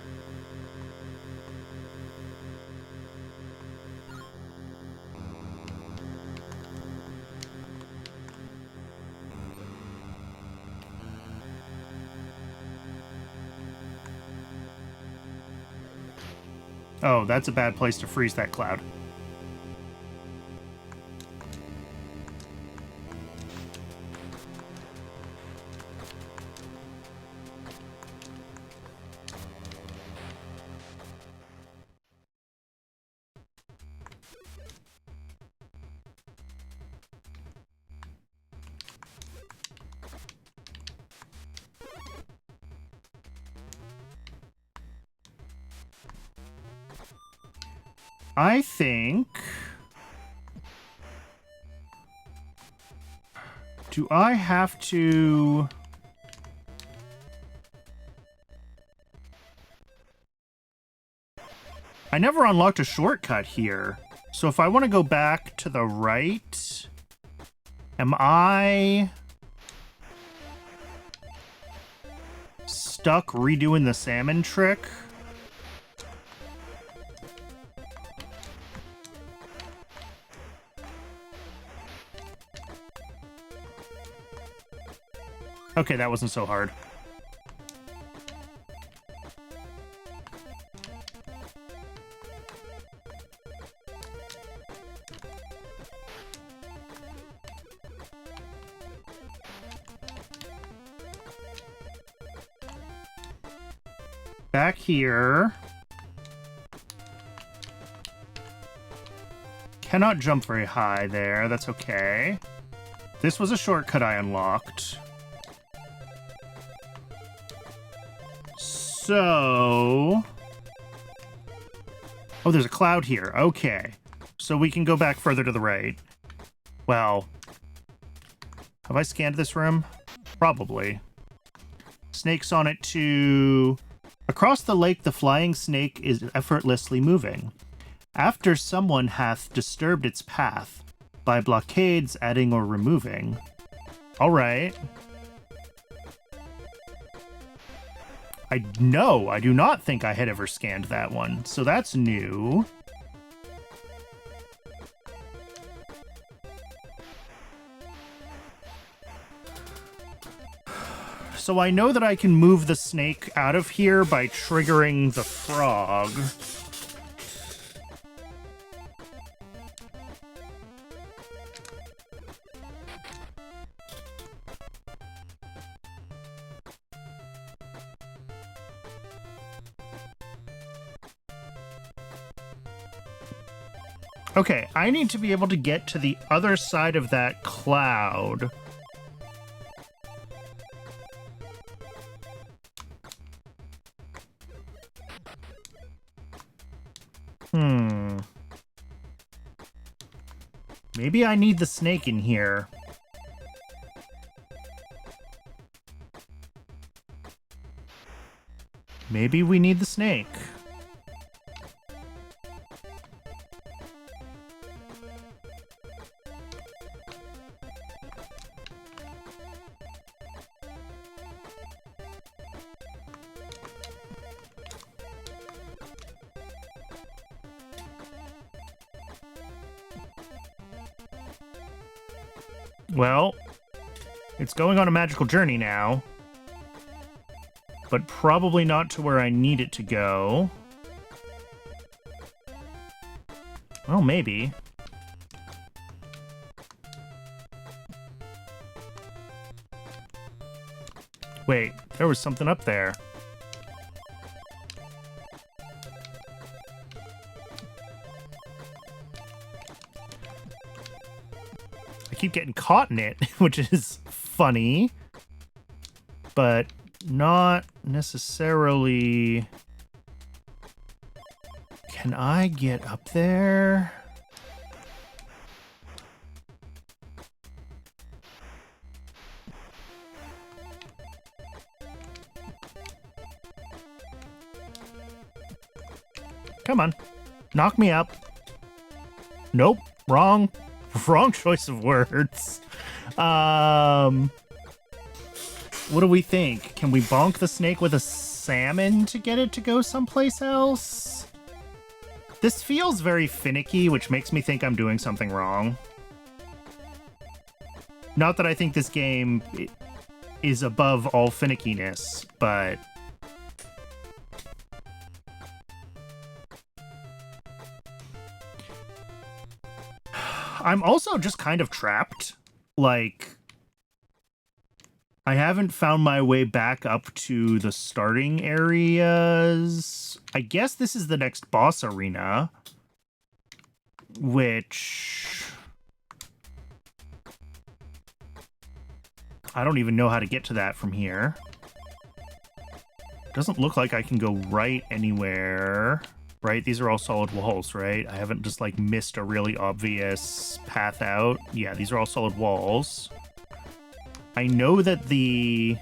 A: Oh, that's a bad place to freeze that cloud. I think... Do I have to... I never unlocked a shortcut here. So if I want to go back to the right... Am I... stuck redoing the salmon trick? Okay, that wasn't so hard. Back here. Cannot jump very high there. That's okay. This was a shortcut I unlocked. So... Oh, there's a cloud here. Okay. So we can go back further to the right. Well... Have I scanned this room? Probably. Snakes on it to... Across the lake, the flying snake is effortlessly moving. After someone hath disturbed its path by blockades adding or removing. All right. I do not think I had ever scanned that one, so that's new. So I know that I can move the snake out of here by triggering the frog. Okay, I need to be able to get to the other side of that cloud. Maybe I need the snake in here. Maybe we need the snake. Well, it's going on a magical journey now, but probably not to where I need it to go. Well, maybe. Wait, there was something up there. I keep getting caught in it, which is funny, but not necessarily... Can I get up there? Come on. Knock me up. Nope. Wrong. Wrong choice of words. What do we think? Can we bonk the snake with a salmon to get it to go someplace else? This feels very finicky, which makes me think I'm doing something wrong. Not that I think this game is above all finickiness, but... I'm also just kind of trapped. Like, I haven't found my way back up to the starting areas. I guess this is the next boss arena, which... I don't even know how to get to that from here. Doesn't look like I can go right anywhere. Right? These are all solid walls, right? I haven't just, like, missed a really obvious path out. Yeah, these are all solid walls. I know that the...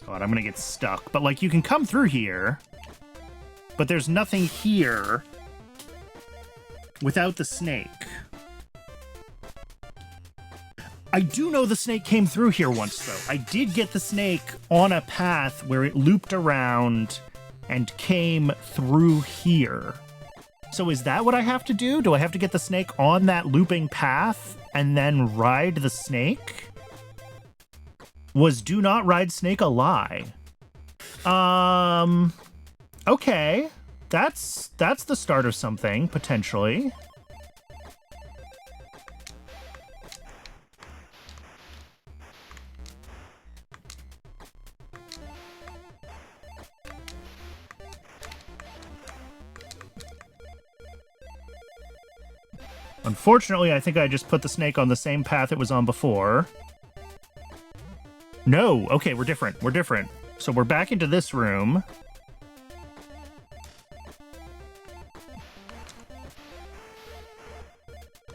A: God, I'm gonna get stuck. But, like, you can come through here, but there's nothing here without the snake. I do know the snake came through here once, though. I did get the snake on a path where it looped around and came through here. So is that what I have to do? Do I have to get the snake on that looping path and then ride the snake? Was do not ride snake a lie? Okay. That's the start of something, potentially. Unfortunately, I think I just put the snake on the same path it was on before. No, okay, we're different. We're different. So we're back into this room.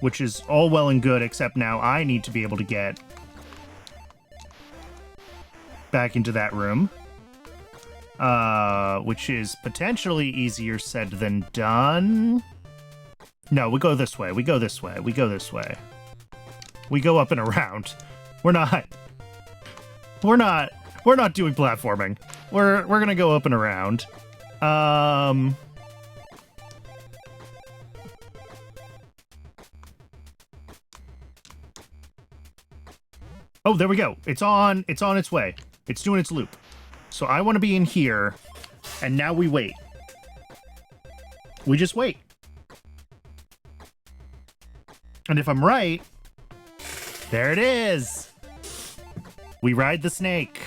A: Which is all well and good, except now I need to be able to get back into that room. Which is potentially easier said than done. No, we go this way. We go this way. We go this way. We go up and around. We're not doing platforming. We're gonna go up and around. Oh, there we go. It's on its way. It's doing its loop. So I want to be in here, and now we wait. We just wait. And if I'm right, there it is. We ride the snake.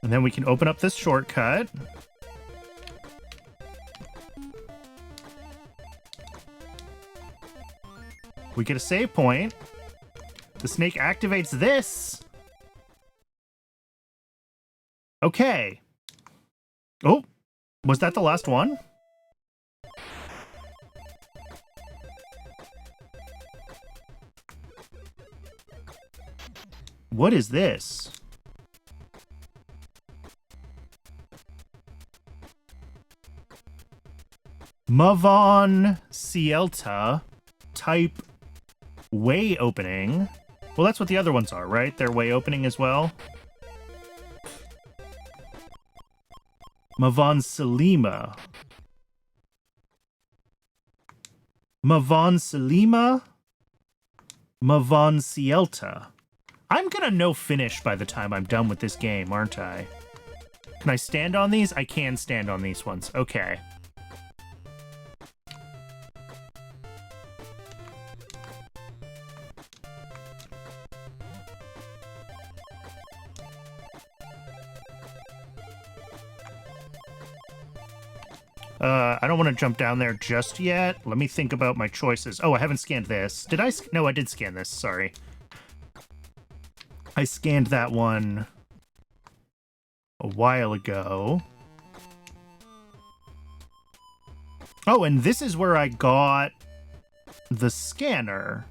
A: And then we can open up this shortcut. We get a save point. The snake activates this. Okay. Oh, was that the last one? What is this? Mavon Cielta type way opening. Well, that's what the other ones are, right? They're way opening as well. Mavon Selima. Mavon Selima. Mavon Cielta. I'm gonna know Finnish by the time I'm done with this game, aren't I? Can I stand on these? I can stand on these ones. Okay. I don't want to jump down there just yet. Let me think about my choices. Oh, I haven't scanned this. Did I? No, I did scan this. Sorry. I scanned that one a while ago. Oh, and this is where I got the scanner.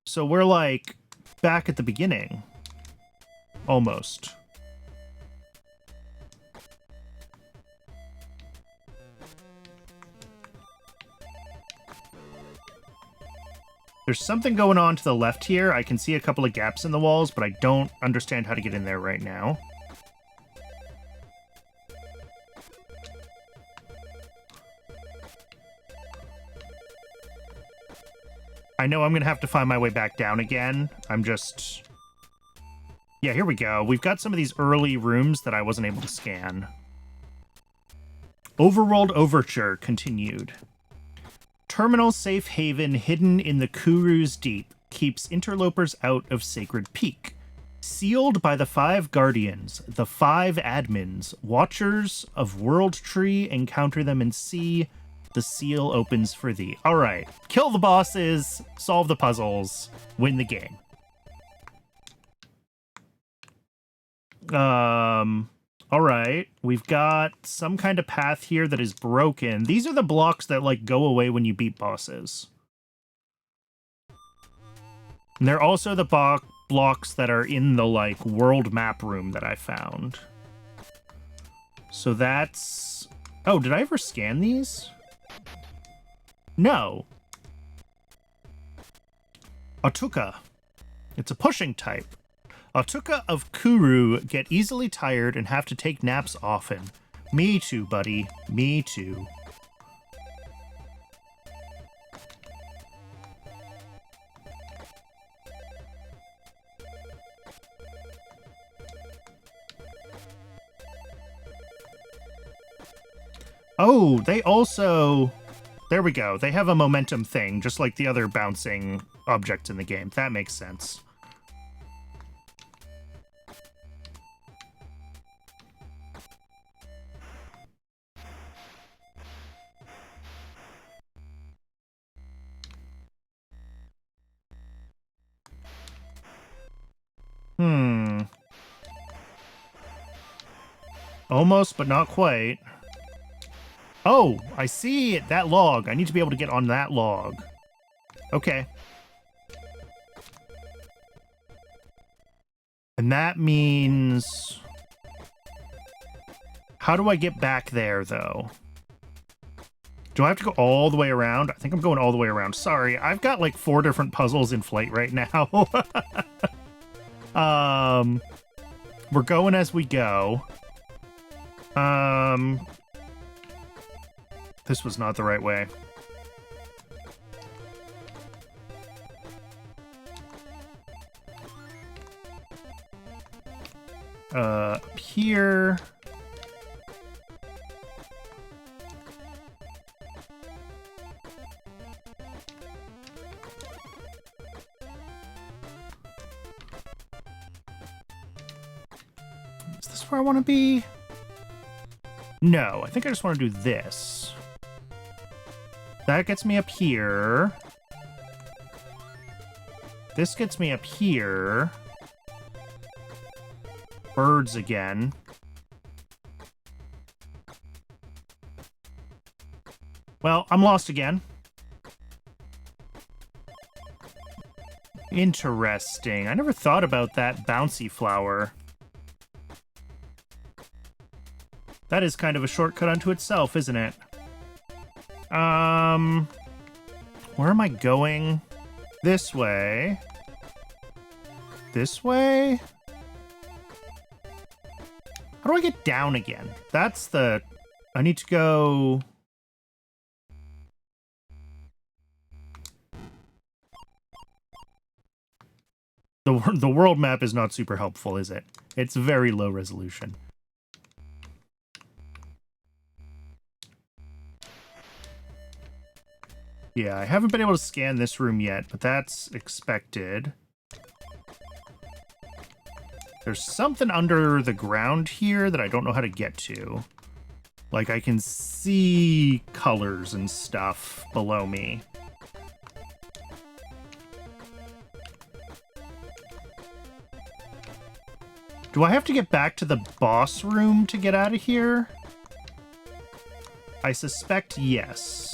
A: So we're like back at the beginning. Almost. There's something going on to the left here. I can see a couple of gaps in the walls, but I don't understand how to get in there right now. I know I'm going to have to find my way back down again. I'm just... Yeah, here we go. We've got some of these early rooms that I wasn't able to scan. Overworld Overture continued. Terminal safe haven hidden in the Kuru's deep keeps interlopers out of Sacred Peak. Sealed by the 5 guardians, the 5 admins, watchers of World Tree encounter them and see the seal opens for thee. All right, kill the bosses, solve the puzzles, win the game. All right, we've got some kind of path here that is broken. These are the blocks that, like, go away when you beat bosses. And they're also the blocks that are in the, like, world map room that I found. So that's... Oh, did I ever scan these? No. Atuka. It's a pushing type. Atuka of Kuru get easily tired and have to take naps often. Me too, buddy. Me too. Oh, they also... There we go. They have a momentum thing, just like the other bouncing objects in the game. That makes sense. Almost, but not quite. Oh, I see it. That log. I need to be able to get on that log. Okay. And that means... How do I get back there, though? Do I have to go all the way around? I think I'm going all the way around. Sorry, I've got like 4 different puzzles in flight right now. We're going as we go. This was not the right way. Up here. Is this where I want to be? No, I think I just want to do this. That gets me up here. This gets me up here. Birds again. Well, I'm lost again. Interesting. I never thought about that bouncy flower. That is kind of a shortcut unto itself, isn't it? Where am I going? This way. This way? How do I get down again? That's the... I need to go... The world map is not super helpful, is it? It's very low resolution. Yeah, I haven't been able to scan this room yet, but that's expected. There's something under the ground here that I don't know how to get to. Like, I can see colors and stuff below me. Do I have to get back to the boss room to get out of here? I suspect yes.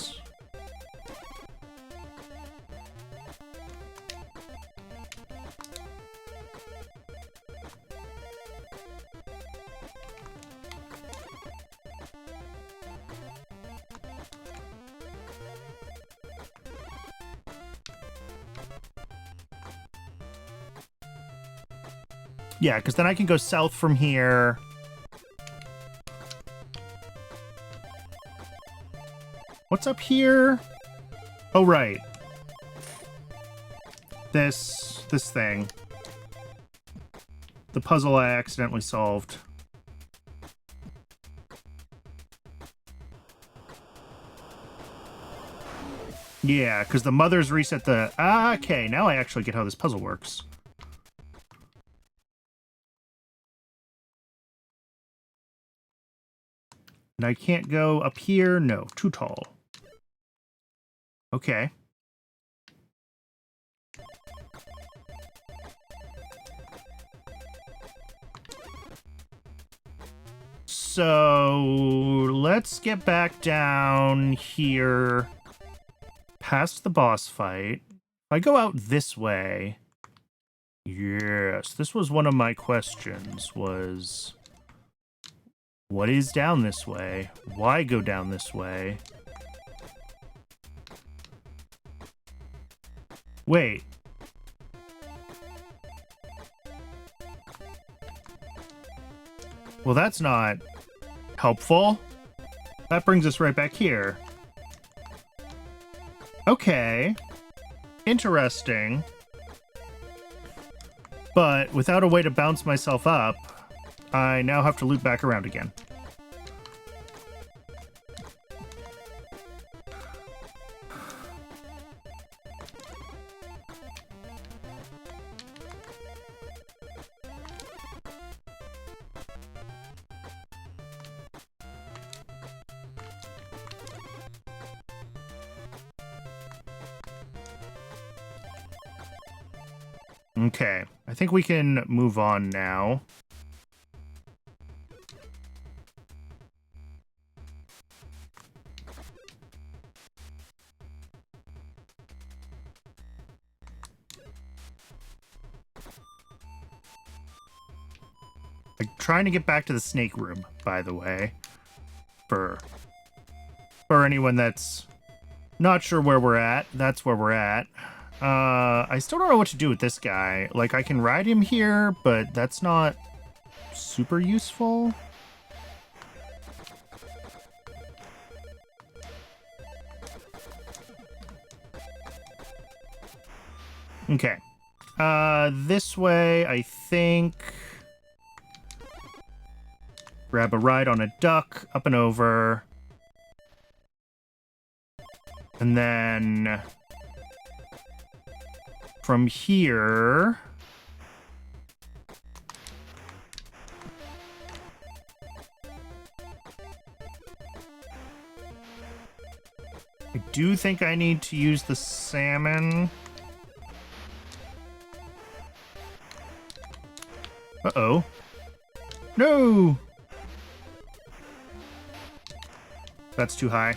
A: Yeah, because then I can go south from here. What's up here? Oh, right. This thing. The puzzle I accidentally solved. Yeah, because the mothers reset the... Okay, now I actually get how this puzzle works. And I can't go up here? No, too tall. Okay. So let's get back down here past the boss fight. If I go out this way... Yes, this was one of my questions, was... What is down this way? Why go down this way? Wait. Well, that's not helpful. That brings us right back here. Okay. Interesting. But without a way to bounce myself up, I now have to loop back around again. Okay, I think we can move on now. I'm trying to get back to the snake room, by the way. For anyone that's not sure where we're at, that's where we're at. I still don't know what to do with this guy. Like, I can ride him here, but that's not super useful. Okay. This way, I think. Grab a ride on a duck, up and over. And then from here, I do think I need to use the salmon. Uh-oh. No! That's too high.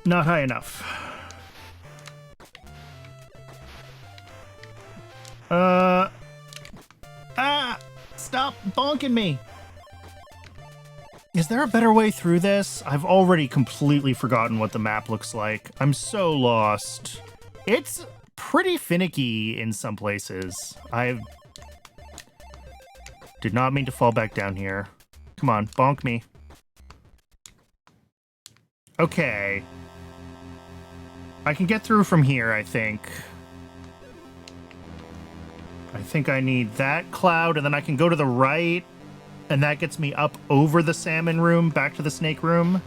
A: Not high enough. Stop bonking me. Is there a better way through this? I've already completely forgotten what the map looks like. I'm so lost. It's pretty finicky in some places. I did not mean to fall back down here. Come on, bonk me. Okay. I can get through from here, I think. I think I need that cloud, and then I can go to the right, and that gets me up over the salmon room, back to the snake room.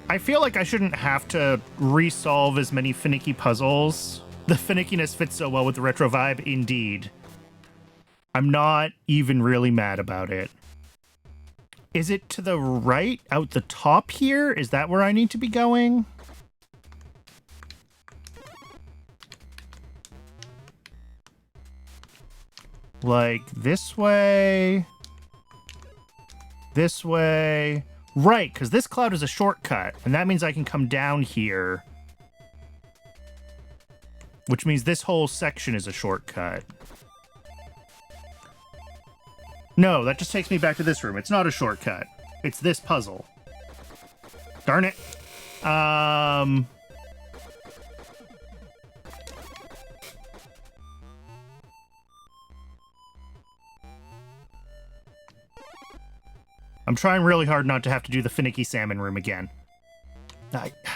A: I feel like I shouldn't have to resolve as many finicky puzzles. The finickiness fits so well with the retro vibe, indeed. I'm not even really mad about it. Is it to the right, out the top here? Is that where I need to be going? Like, this way? This way? Right, because this cloud is a shortcut, and that means I can come down here. Which means this whole section is a shortcut. No, that just takes me back to this room. It's not a shortcut. It's this puzzle. Darn it. I'm trying really hard not to have to do the finicky salmon room again.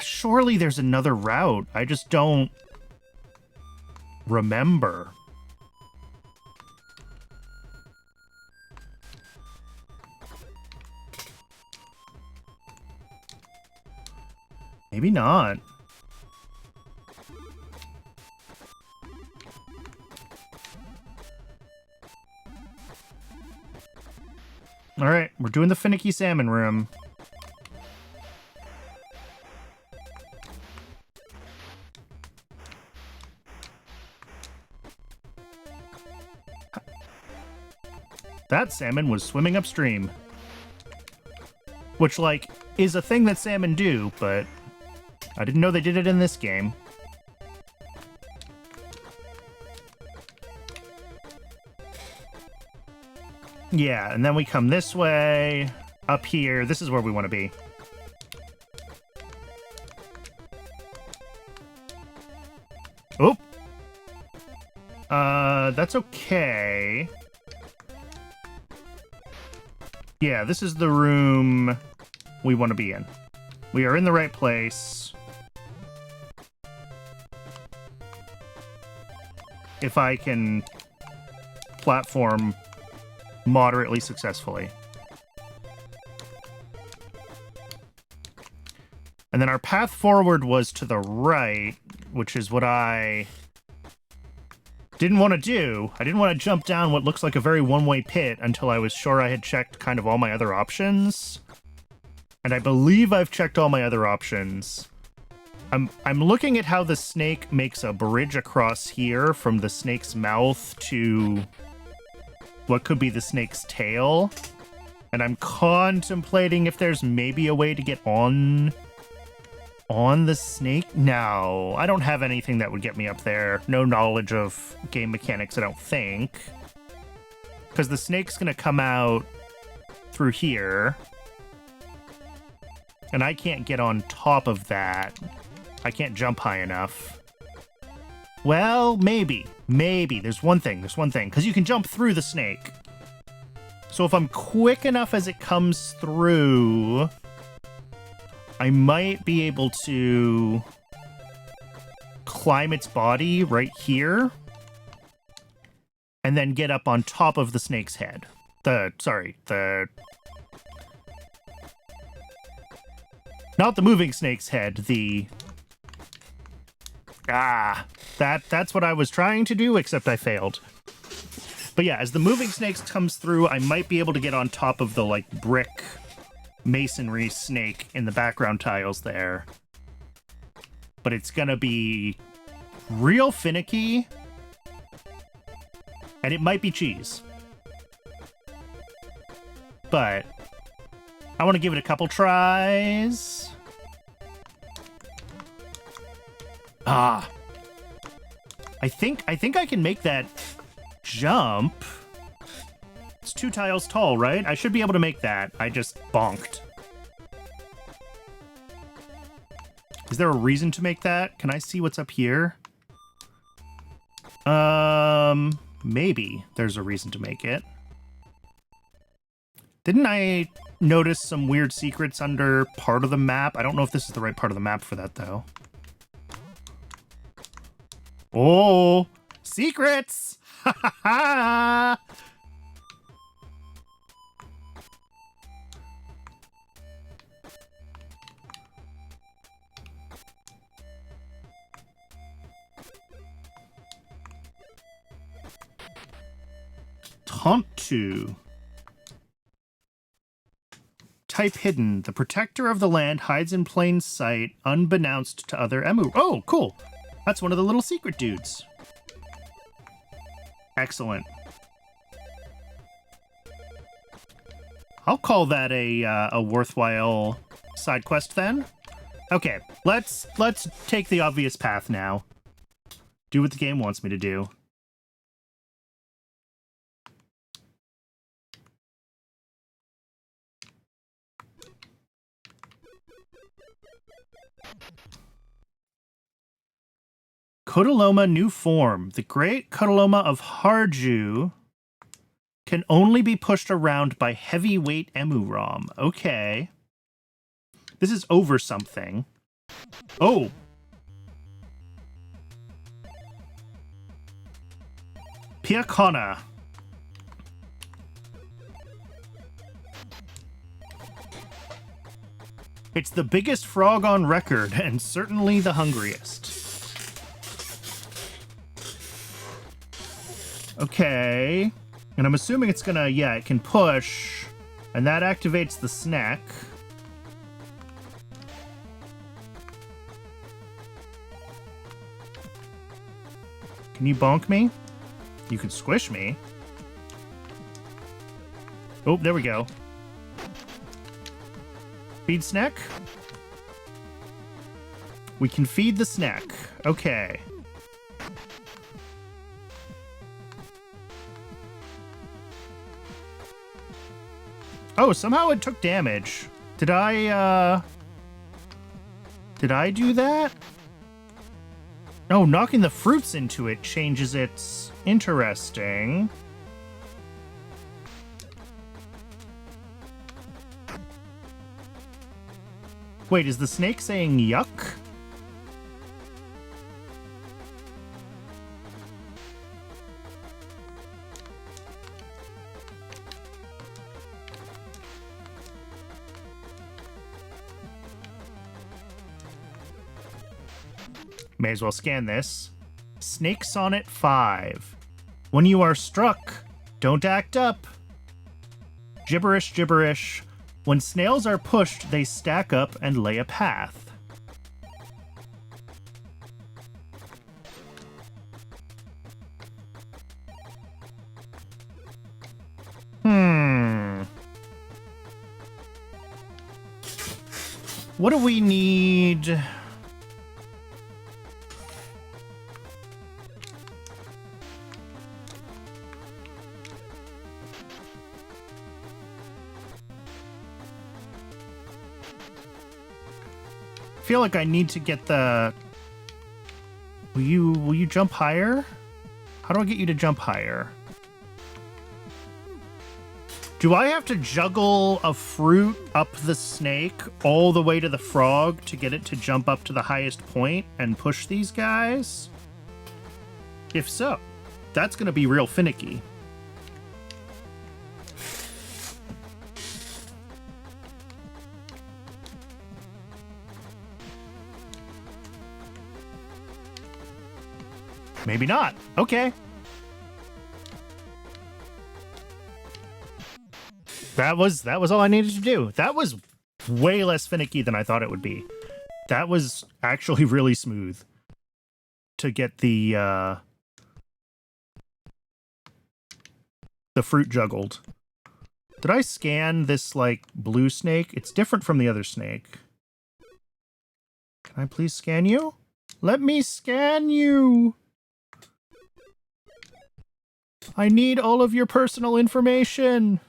A: Surely there's another route. I just don't remember. Maybe not. All right, we're doing the finicky salmon room. That salmon was swimming upstream. Which, like, is a thing that salmon do, but I didn't know they did it in this game. Yeah, and then we come this way, up here. This is where we want to be. Oh! That's okay. Yeah, this is the room we want to be in. We are in the right place. If I can platform moderately successfully. And then our path forward was to the right, which is what I didn't want to do. I didn't want to jump down what looks like a very one-way pit until I was sure I had checked kind of all my other options. And I believe I've checked all my other options. I'm looking at how the snake makes a bridge across here from the snake's mouth to what could be the snake's tail. And I'm contemplating if there's maybe a way to get on the snake? No, I don't have anything that would get me up there. No knowledge of game mechanics, I don't think. Because the snake's going to come out through here. And I can't get on top of that. I can't jump high enough. Well, maybe. Maybe. There's one thing. Because you can jump through the snake. So if I'm quick enough as it comes through, I might be able to climb its body right here and then get up on top of the snake's head. Not the moving snake's head, that's what I was trying to do, except I failed. But yeah, as the moving snakes comes through, I might be able to get on top of the, like, brick masonry snake in the background tiles there. But it's gonna be real finicky. And it might be cheese. But I want to give it a couple tries. I think I can make that jump. It's 2 tiles tall, right? I should be able to make that. I just bonked. Is there a reason to make that? Can I see what's up here? Maybe there's a reason to make it. Didn't I notice some weird secrets under part of the map? I don't know if this is the right part of the map for that, though. Oh, secrets! Ha ha ha! Tontu. Type hidden. The protector of the land hides in plain sight, unbeknownst to other emu. Oh, cool. That's one of the little secret dudes. Excellent. I'll call that a worthwhile side quest then. Okay, let's take the obvious path now. Do what the game wants me to do. Kotaloma new form. The great Kotaloma of Harju can only be pushed around by heavyweight EMUUROM. Okay. This is over something. Oh. Piakona. It's the biggest frog on record, and certainly the hungriest. Okay. And I'm assuming it's gonna, yeah, it can push, and that activates the snack. Can you bonk me? You can squish me. Oh, there we go. Feed snack? We can feed the snack. Okay. Oh, somehow it took damage. Did I do that? Oh, knocking the fruits into it changes its... Interesting. Wait, is the snake saying yuck? May as well scan this. Snake Sonnet 5. When you are struck, don't act up. Gibberish, gibberish. When snails are pushed, they stack up and lay a path. What do we need? I feel like I need to get the... Will you jump higher? How do I get you to jump higher? Do I have to juggle a fruit up the snake all the way to the frog to get it to jump up to the highest point and push these guys? If so, that's going to be real finicky. Maybe not. Okay. That was all I needed to do. That was way less finicky than I thought it would be. That was actually really smooth to get the fruit juggled. Did I scan this, like, blue snake? It's different from the other snake. Can I please scan you? Let me scan you! I need all of your personal information!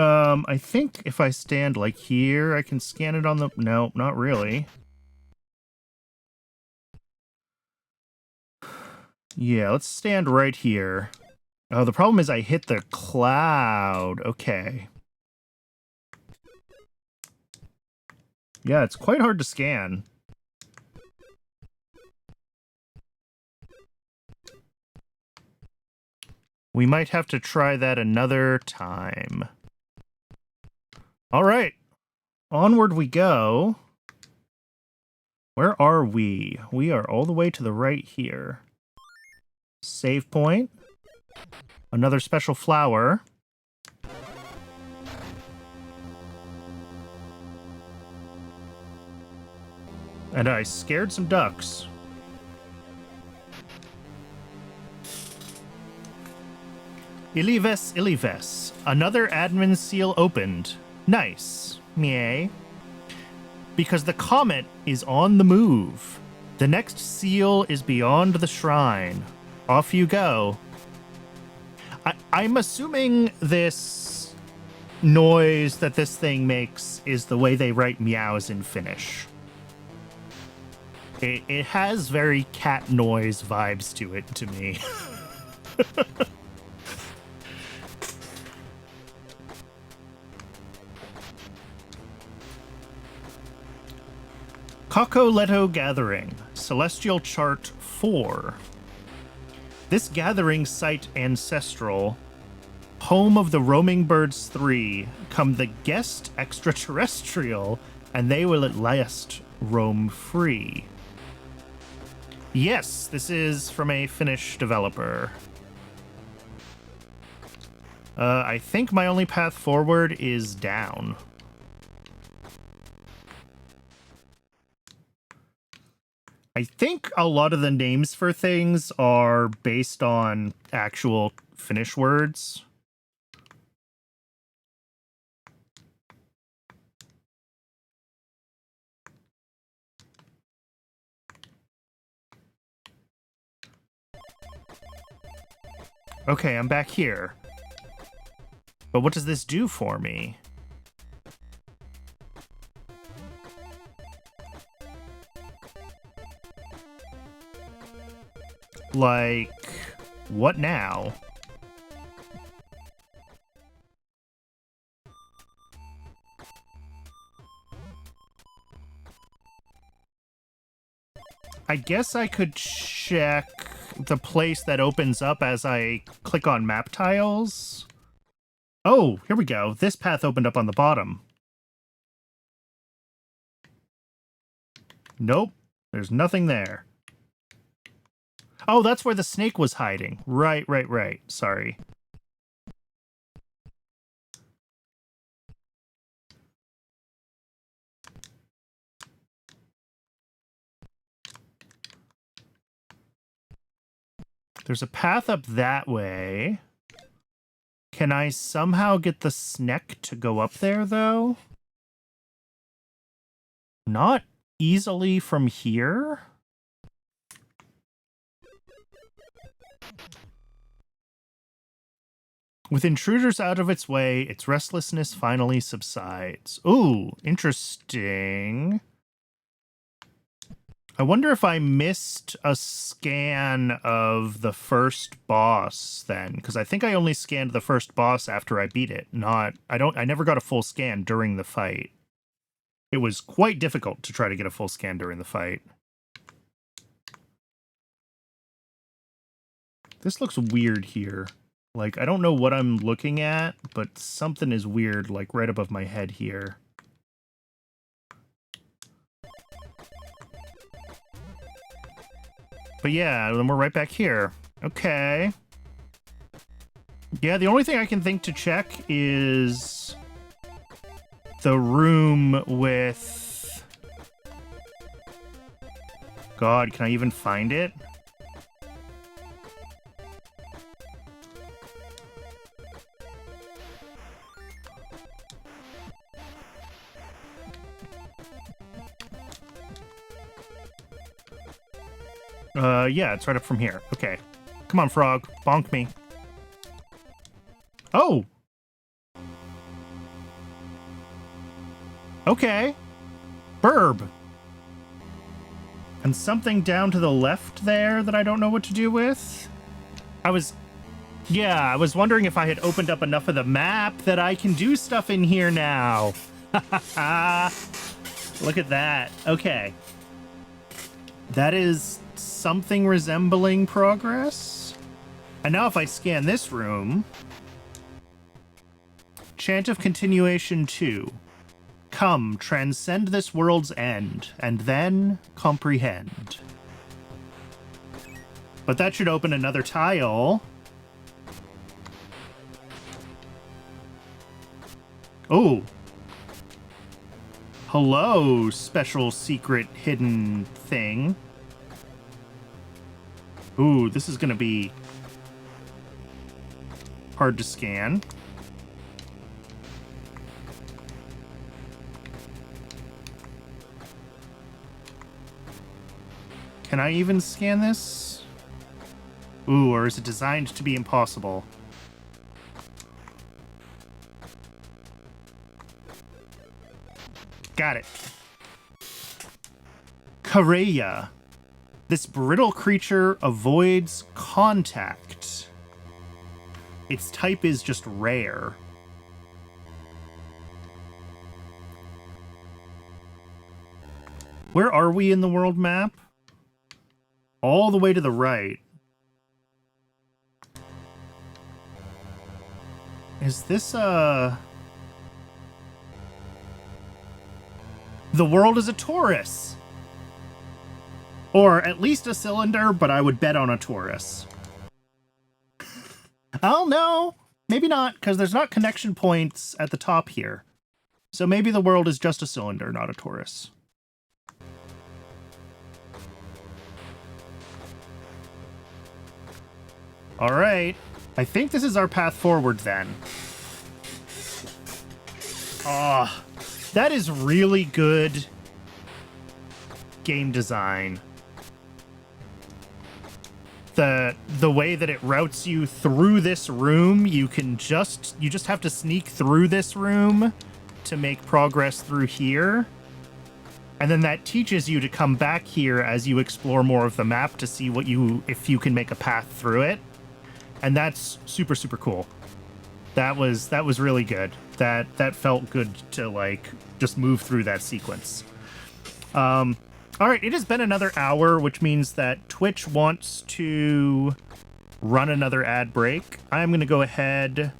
A: I think if I stand, like, here, I can scan it on the... No, not really. Yeah, let's stand right here. Oh, the problem is I hit the cloud. Okay. Yeah, it's quite hard to scan. We might have to try that another time. All right. Onward we go. Where are we? We are all the way to the right here. Save point. Another special flower. And I scared some ducks. Ilives, Ilives. Another admin seal opened. Nice. Meh. Because the comet is on the move. The next seal is beyond the shrine. Off you go. I'm assuming this noise that this thing makes is the way they write meows in Finnish. It has very cat noise vibes to it to me. Kokoleto Gathering, Celestial Chart 4. This gathering site ancestral, home of the roaming birds 3, come the guest extraterrestrial, and they will at last roam free. Yes, this is from a Finnish developer. I think my only path forward is down. I think a lot of the names for things are based on actual Finnish words. Okay, I'm back here. But what does this do for me? Like, what now? I guess I could check the place that opens up as I click on map tiles. Oh, here we go. This path opened up on the bottom. Nope, there's nothing there. Oh, that's where the snake was hiding. Right. Sorry. There's a path up that way. Can I somehow get the snake to go up there, though? Not easily from here? With intruders out of its way, its restlessness finally subsides. Ooh, interesting. I wonder if I missed a scan of the first boss then, because I think I only scanned the first boss after I beat it. I never got a full scan during the fight. It was quite difficult to try to get a full scan during the fight. This looks weird here. Like, I don't know what I'm looking at, but something is weird, like, right above my head here. But yeah, then we're right back here. Okay. Yeah, the only thing I can think to check is the room with... God, can I even find it? Yeah, it's right up from here. Okay. Come on, frog. Bonk me. Oh! Okay. Burb. And something down to the left there that I don't know what to do with? I was wondering if I had opened up enough of the map that I can do stuff in here now. Look at that. Okay. That is something resembling progress. And now if I scan this room... Chant of Continuation 2. Come, transcend this world's end, and then comprehend. But that should open another tile. Oh. Hello, special secret hidden thing. Ooh, this is gonna be hard to scan. Can I even scan this? Ooh, or is it designed to be impossible? Got it. Kareya. This brittle creature avoids contact. Its type is just rare. Where are we in the world map? All the way to the right. Is this The world is a torus. Or at least a cylinder, but I would bet on a torus. Oh no, maybe not, because there's not connection points at the top here. So maybe the world is just a cylinder, not a torus. All right. I think this is our path forward then. Ah, that is really good game design. The way that it routes you through this room, you just have to sneak through this room to make progress through here. And then that teaches you to come back here as you explore more of the map to see if you can make a path through it. And that's super, super cool. That was really good. That felt good to like just move through that sequence. All right, it has been another hour, which means that Twitch wants to run another ad break. I'm going to go ahead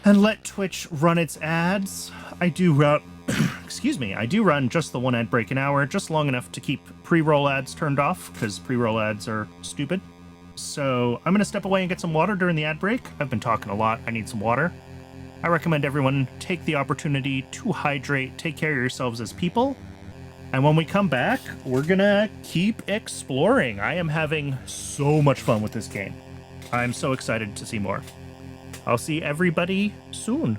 A: and let Twitch run its ads. I do run, excuse me, I do run just the one ad break an hour, just long enough to keep pre-roll ads turned off, because pre-roll ads are stupid. So I'm going to step away and get some water during the ad break. I've been talking a lot. I need some water. I recommend everyone take the opportunity to hydrate, take care of yourselves as people. And when we come back, we're gonna keep exploring. I am having so much fun with this game. I'm so excited to see more. I'll see everybody soon.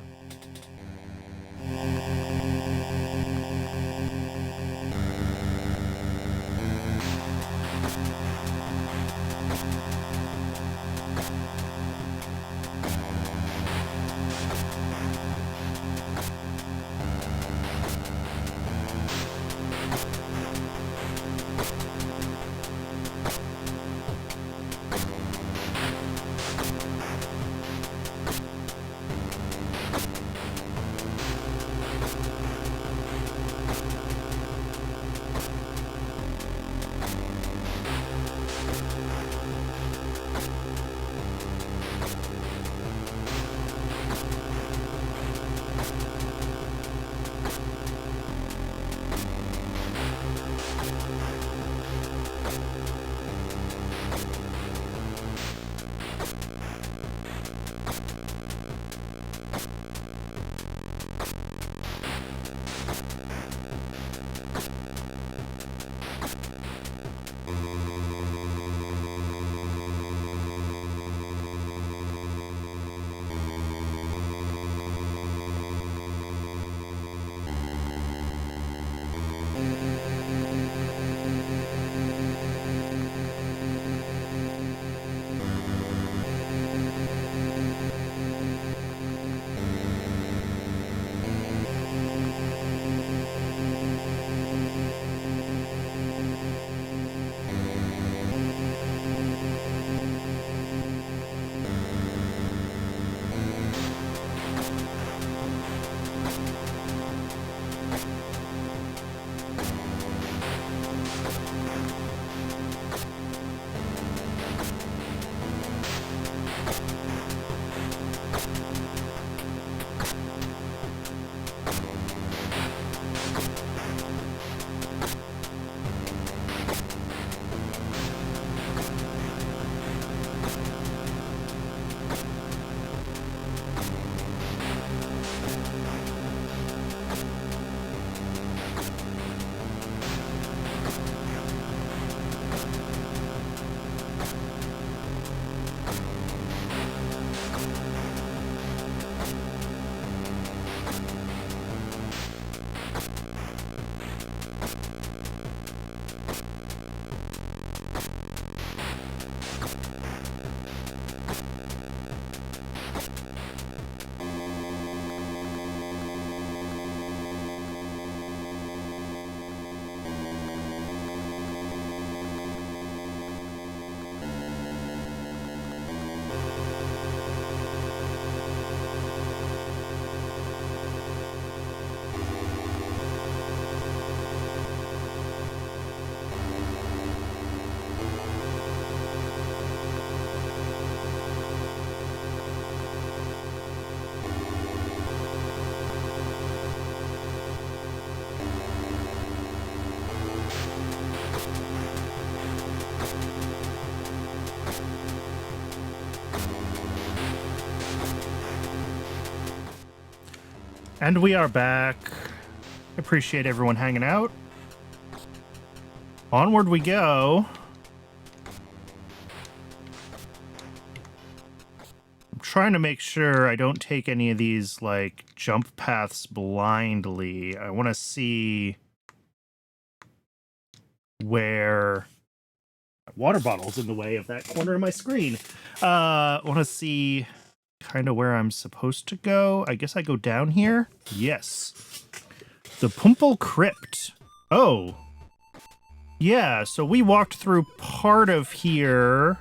A: And we are back. Appreciate everyone hanging out. Onward we go. trying to make sure I don't take any of these, like, jump paths blindly. I want to see where... Water bottle's in the way of that corner of my screen. I want to see kind of where I'm supposed to go. I guess I go down here? Yes. The Pumple Crypt. Oh. Yeah, so we walked through part of here.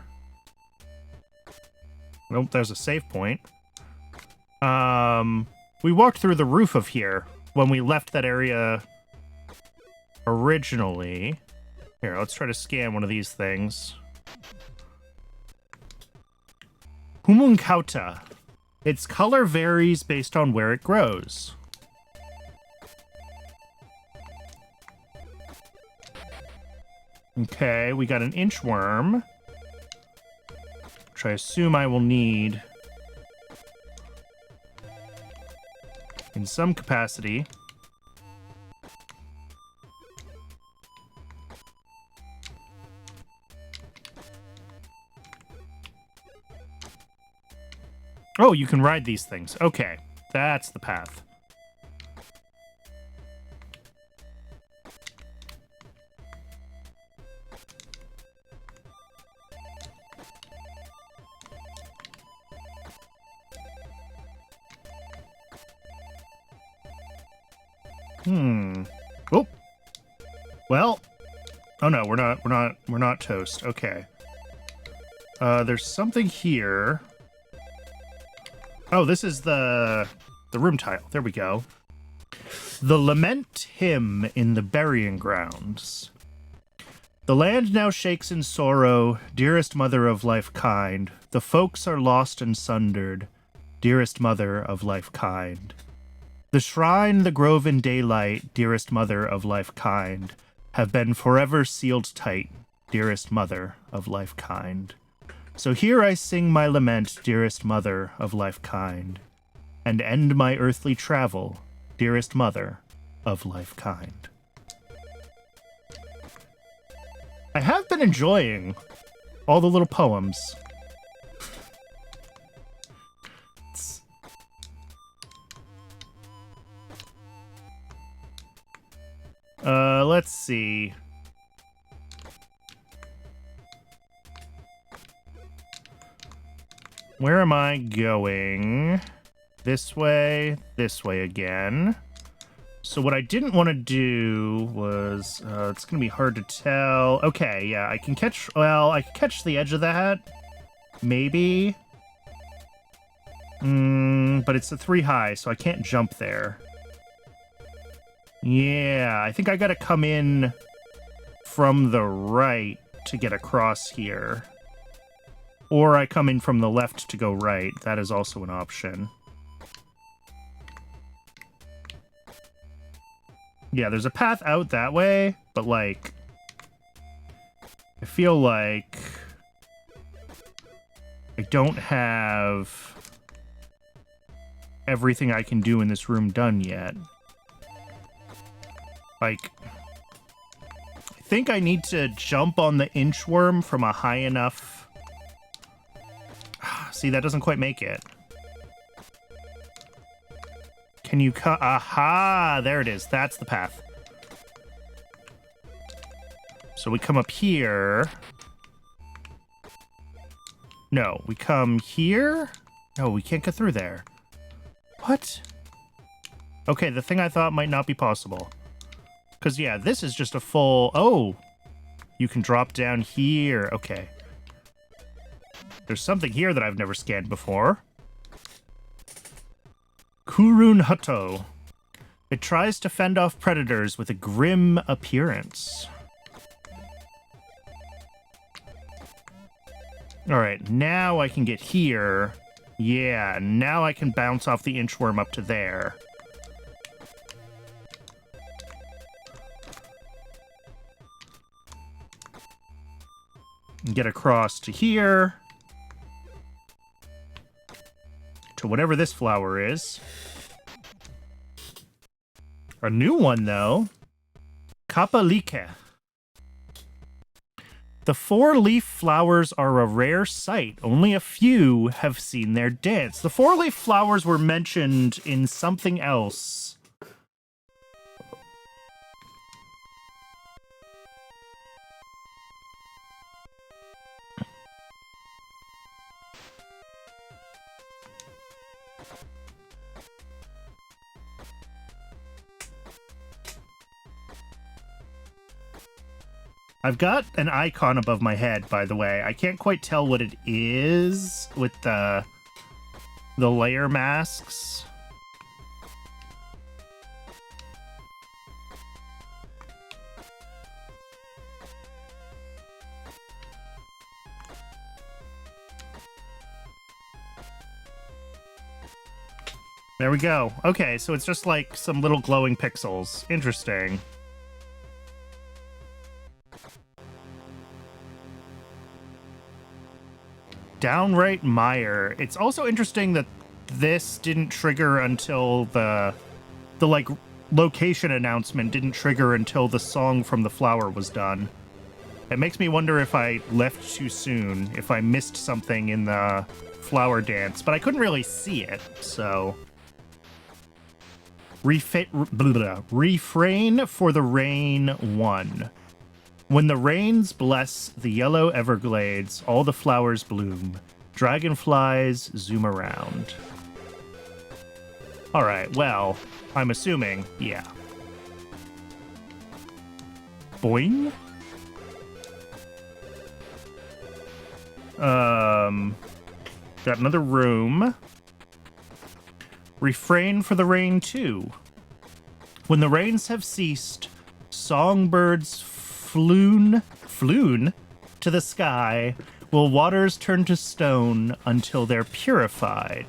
A: Nope, there's a save point. We walked through the roof of here when we left that area originally. Here, let's try to scan one of these things. Humunkauta. Its color varies based on where it grows. Okay, we got an inchworm, which I assume I will need in some capacity. Oh, you can ride these things. Okay, that's the path. Oh. Well. Oh no, we're not toast. Okay. There's something here. Oh, this is the room tile. There we go. The Lament Hymn in the Burying Grounds. The land now shakes in sorrow, dearest mother of life kind. The folks are lost and sundered, dearest mother of life kind. The shrine, the grove in daylight, dearest mother of life kind, have been forever sealed tight, dearest mother of life kind. So here I sing my lament, dearest mother of life kind, and end my earthly travel, dearest mother of life kind. I have been enjoying all the little poems. Let's see. Where am I going? This way again. So what I didn't want to do was, it's going to be hard to tell. Okay, yeah, I can catch the edge of that. Maybe. But it's a 3 high, so I can't jump there. Yeah, I think I gotta come in from the right to get across here. Or I come in from the left to go right. That is also an option. Yeah, there's a path out that way, but, like, I feel like I don't have everything I can do in this room done yet. Like, I think I need to jump on the inchworm from a high enough... See, that doesn't quite make it. Can you cut? Aha! There it is. That's the path. So we come up here. No, we come here? No, we can't get through there. What? Okay, the thing I thought might not be possible. Because, yeah, this is just a full... Oh! You can drop down here. Okay. There's something here that I've never scanned before. Kurun Hutto. It tries to fend off predators with a grim appearance. Alright, now I can get here. Yeah, now I can bounce off the inchworm up to there. And get across to here. To whatever this flower is. A new one, though. Kapalike. The four-leaf flowers are a rare sight. Only a few have seen their dance. The four-leaf flowers were mentioned in something else. I've got an icon above my head, by the way. I can't quite tell what it is with the layer masks. There we go. Okay, so it's just like some little glowing pixels. Interesting. Downright mire. It's also interesting that this didn't trigger until the like location announcement didn't trigger until the song from the flower was done. It makes me wonder if I left too soon, if I missed something in the flower dance, but I couldn't really see it, so... Refrain for the rain 1. When the rains bless the yellow Everglades, all the flowers bloom. Dragonflies zoom around. All right, well, I'm assuming, yeah. Boing? Got another room. Refrain for the rain 2. When the rains have ceased, songbirds floon to the sky, will waters turn to stone until they're purified.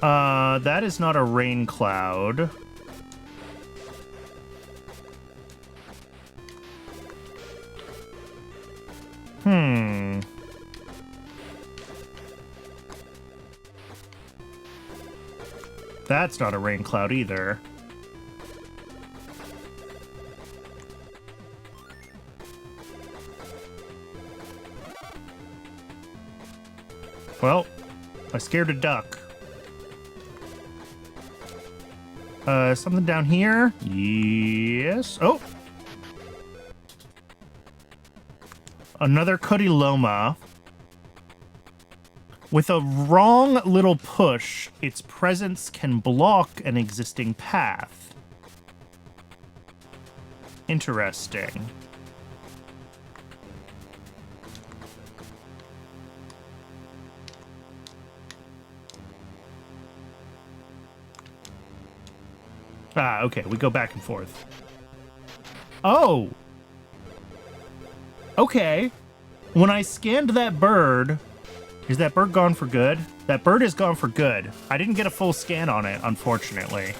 A: That is not a rain cloud. That's not a rain cloud either. Well, I scared a duck. Something down here? Yes. Oh! Another Kodiloma. With a wrong little push, its presence can block an existing path. Interesting. Ah, okay, we go back and forth. Oh! Okay. When I scanned that bird... Is that bird gone for good? That bird is gone for good. I didn't get a full scan on it, unfortunately.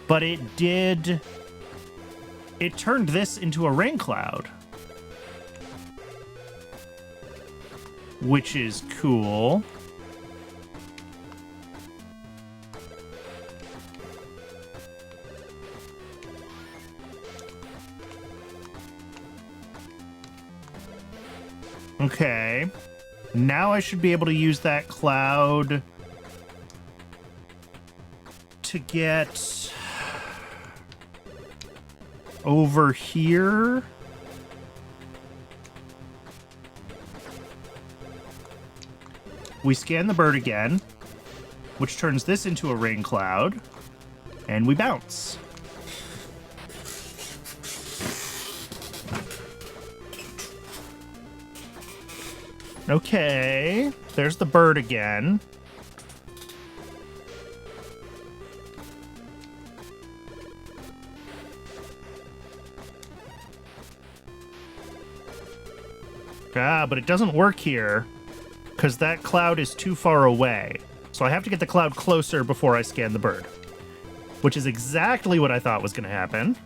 A: But it did... It turned this into a rain cloud. Which is cool. Okay. Now I should be able to use that cloud to get over here. We scan the bird again, which turns this into a rain cloud, and we bounce. Okay, there's the bird again. Ah, but it doesn't work here, because that cloud is too far away. So I have to get the cloud closer before I scan the bird, which is exactly what I thought was going to happen.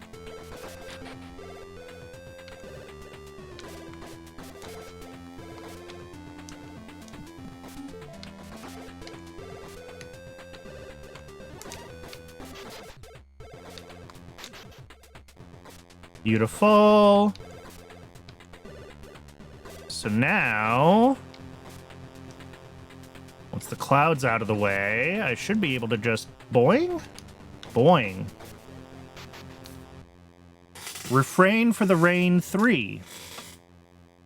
A: Beautiful. So now, once the cloud's out of the way, I should be able to just boing? Boing. Refrain for the rain 3.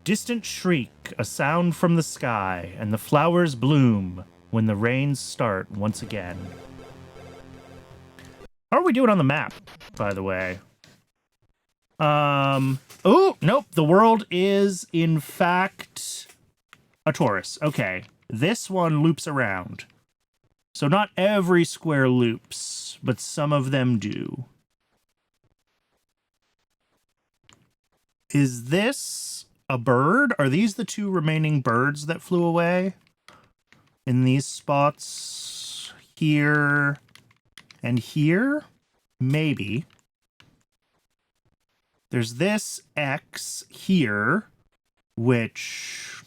A: Distant shriek, a sound from the sky, and the flowers bloom when the rains start once again. How are we doing on the map, by the way? Oh, nope. The world is, in fact, a torus. Okay. This one loops around. So not every square loops, but some of them do. Is this a bird? Are these the 2 remaining birds that flew away? In these spots here and here? Maybe. There's this X here, which...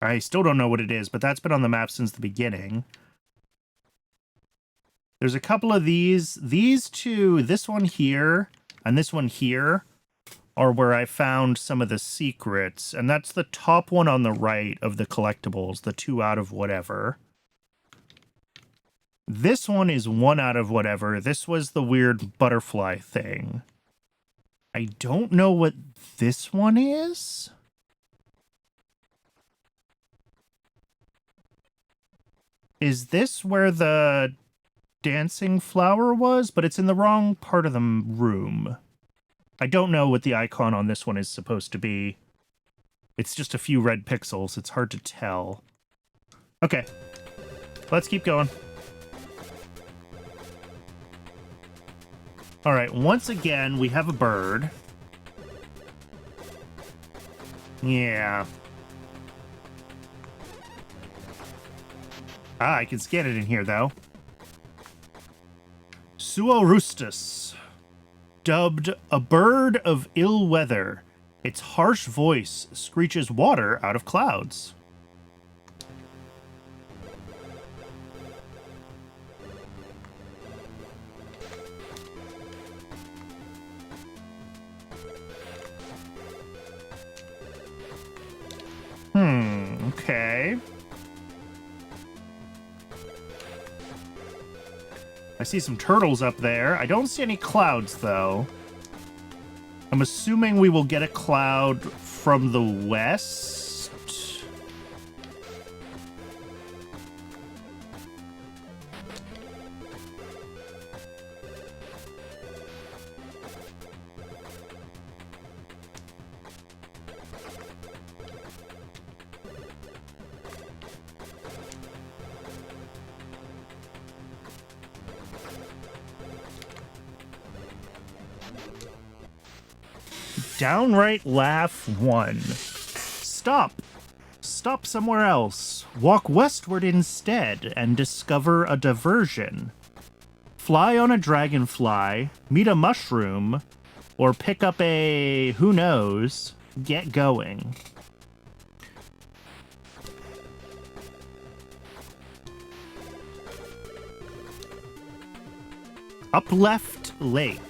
A: I still don't know what it is, but that's been on the map since the beginning. There's a couple of these. These 2, this one here and this one here, are where I found some of the secrets. And that's the top one on the right of the collectibles, the 2 out of whatever. This one is 1 out of whatever. This was the weird butterfly thing. I don't know what this one is. Is this where the dancing flower was? But it's in the wrong part of the room. I don't know what the icon on this one is supposed to be. It's just a few red pixels. It's hard to tell. Okay. Let's keep going. All right. Once again, we have a bird. Yeah. Ah, I can scan it in here, though. Suorustus. Dubbed a bird of ill weather, its harsh voice screeches water out of clouds. Okay. I see some turtles up there. I don't see any clouds, though. I'm assuming we will get a cloud from the west. Downright laugh 1. Stop. Stop somewhere else. Walk westward instead and discover a diversion. Fly on a dragonfly, meet a mushroom, or pick up a, who knows, get going. Up left lake.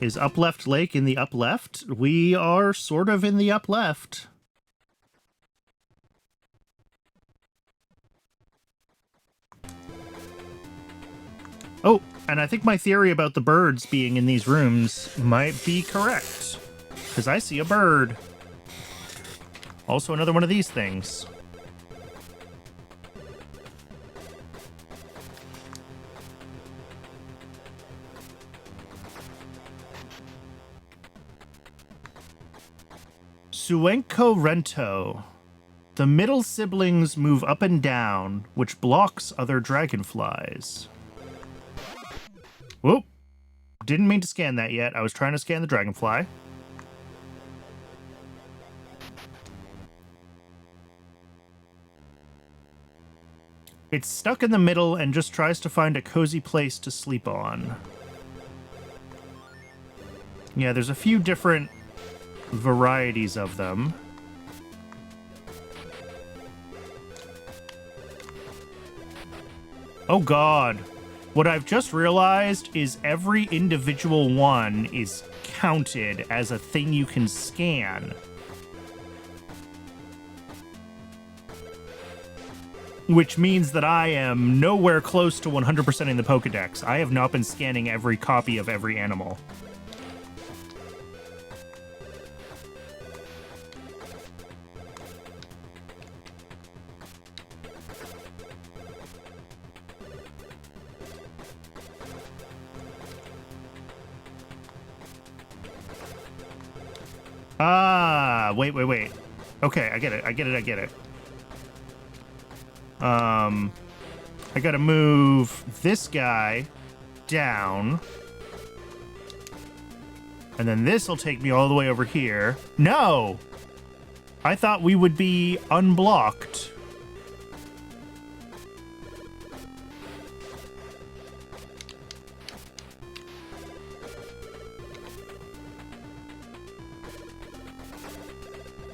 A: Is up left lake in the up left? We are sort of in the up left. Oh, and I think my theory about the birds being in these rooms might be correct. Because I see a bird. Also another one of these things. Suenco Rento. The middle siblings move up and down, which blocks other dragonflies. Whoop. Didn't mean to scan that yet. I was trying to scan the dragonfly. It's stuck in the middle and just tries to find a cozy place to sleep on. Yeah, there's a few different varieties of them. Oh god. What I've just realized is every individual one is counted as a thing you can scan. Which means that I am nowhere close to 100% in the Pokedex. I have not been scanning every copy of every animal. Ah, wait. Okay, I get it. I gotta move this guy down. And then this will take me all the way over here. No! I thought we would be unblocked.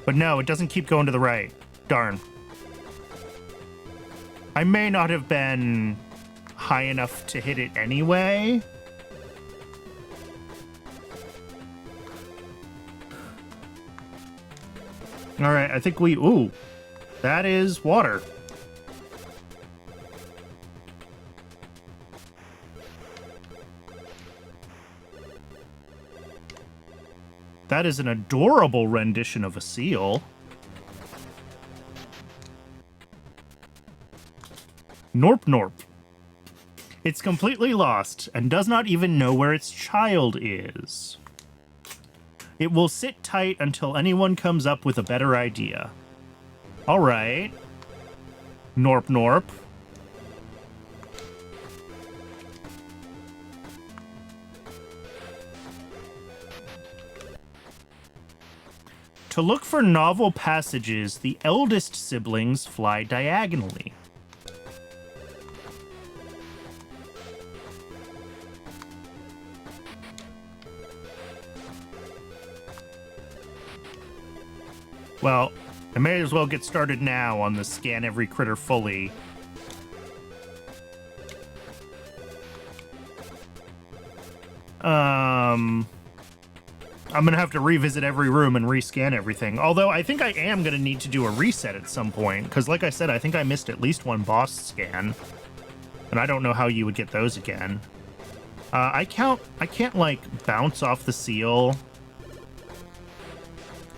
A: But no, it doesn't keep going to the right. Darn. I may not have been high enough to hit it anyway. All right, I think we... Ooh, that is water. That is an adorable rendition of a seal. Norp. It's completely lost and does not even know where its child is. It will sit tight until anyone comes up with a better idea. All right. Norp. To look for novel passages, the eldest siblings fly diagonally. Well, I may as well get started now on the scan every critter fully. I'm gonna have to revisit every room and rescan everything. Although I think I am gonna need to do a reset at some point, because like I said, I think I missed at least one boss scan. And I don't know how you would get those again. I can't like bounce off the seal.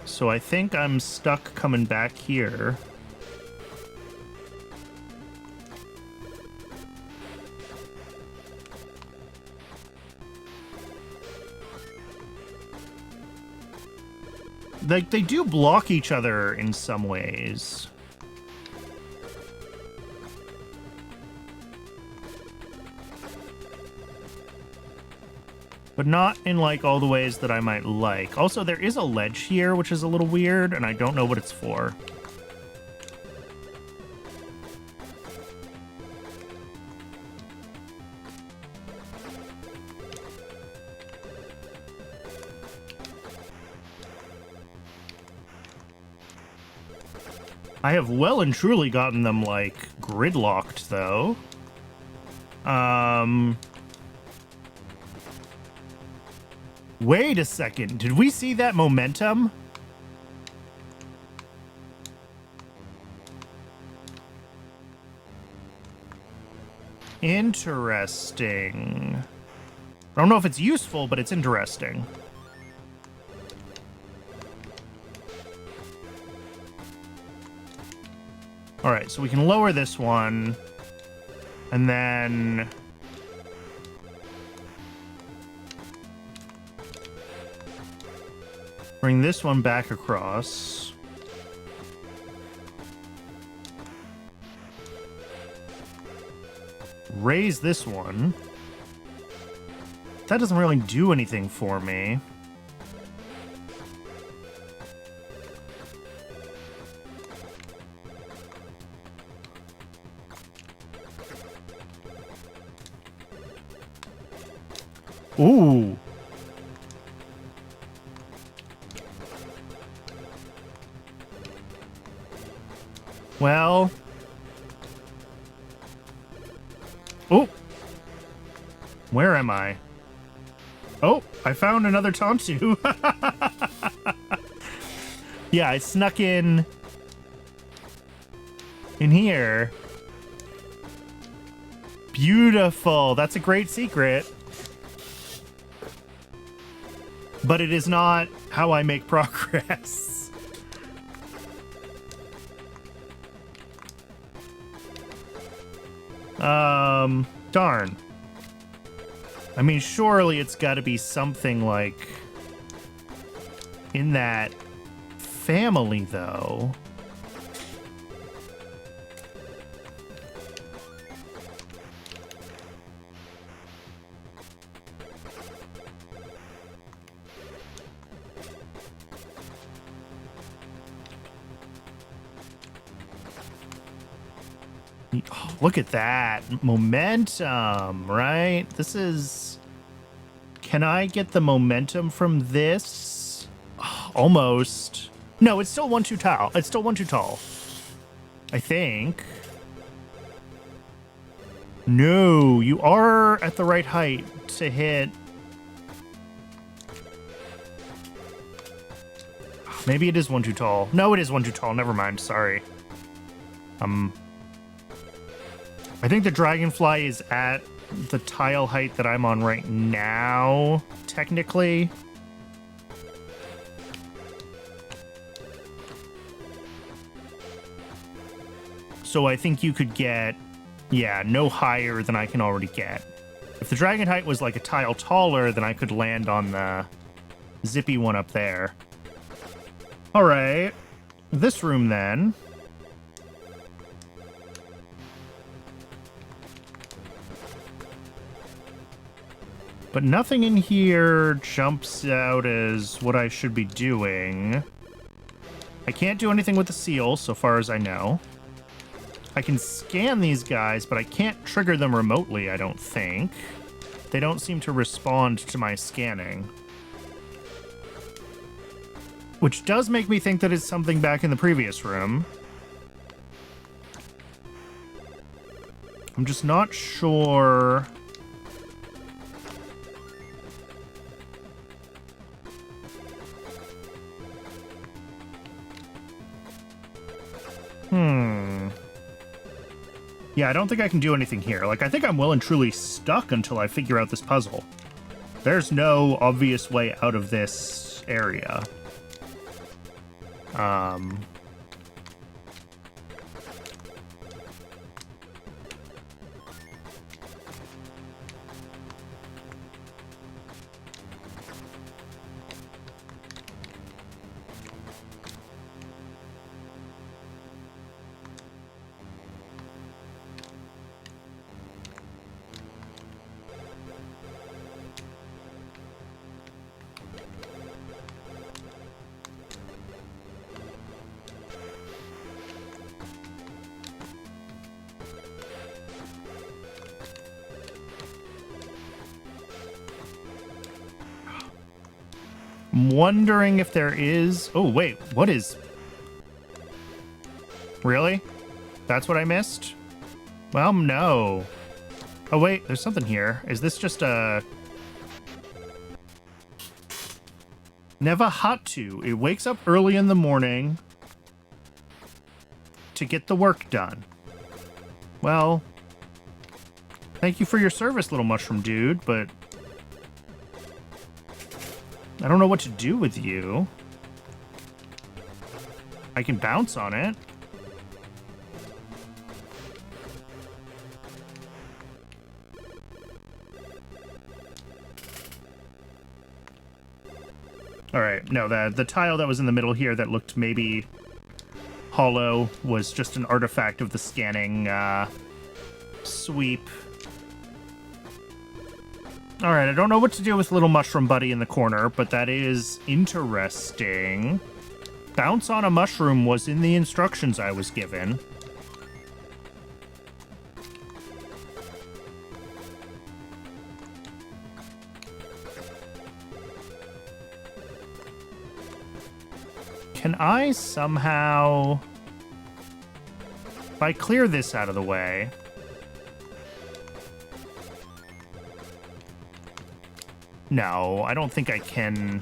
A: So I think I'm stuck coming back here. Like, they do block each other in some ways. But not in, like, all the ways that I might like. Also, there is a ledge here, which is a little weird, and I don't know what it's for. I have well and truly gotten them, like, gridlocked, though. Wait a second. Did we see that momentum? Interesting. I don't know if it's useful, but it's interesting. All right, so we can lower this one, and then... bring this one back across. Raise this one. That doesn't really do anything for me. Ooh. Well, Where am I? Oh, I found another Tontu. Yeah, I snuck in here. Beautiful. That's a great secret. But it is not how I make progress. Darn. I mean, surely it's got to be something like in that family, though. Oh, look at that momentum, right? This is... Can I get the momentum from this? Oh, almost. No, it's still one too tall. It's still one too tall. I think. No, you are at the right height to hit. Maybe it is one too tall. No, it is one too tall. Never mind. Sorry. I think the dragonfly is at the tile height that I'm on right now, technically. So I think you could get, yeah, no higher than I can already get. If the dragon height was like a tile taller, then I could land on the zippy one up there. All right, this room then. But nothing in here jumps out as what I should be doing. I can't do anything with the seal, so far as I know. I can scan these guys, but I can't trigger them remotely, I don't think. They don't seem to respond to my scanning. Which does make me think that it's something back in the previous room. I'm just not sure... Yeah, I don't think I can do anything here. Like, I think I'm well and truly stuck until I figure out this puzzle. There's no obvious way out of this area. I'm wondering if there is... Oh, wait, what is... Really? That's what I missed? Well, no. Oh, wait, there's something here. Is this just a... Never had to. It wakes up early in the morning to get the work done. Well, thank you for your service, little mushroom dude, but... I don't know what to do with you. I can bounce on it. All right, no, the tile that was in the middle here that looked maybe hollow was just an artifact of the scanning sweep. All right, I don't know what to do with little mushroom buddy in the corner, but that is interesting. Bounce on a mushroom was in the instructions I was given. Can I somehow... If I clear this out of the way... No, I don't think I can.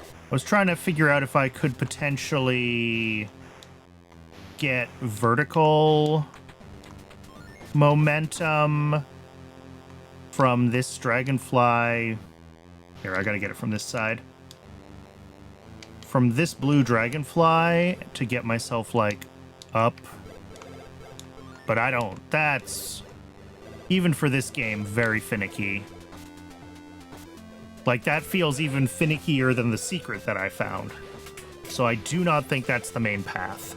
A: I was trying to figure out if I could potentially get vertical momentum from this dragonfly. Here, I gotta get it from this side. From this blue dragonfly to get myself, like, up. But I don't. That's, even for this game, very finicky. Like, that feels even finickier than the secret that I found. So I do not think that's the main path.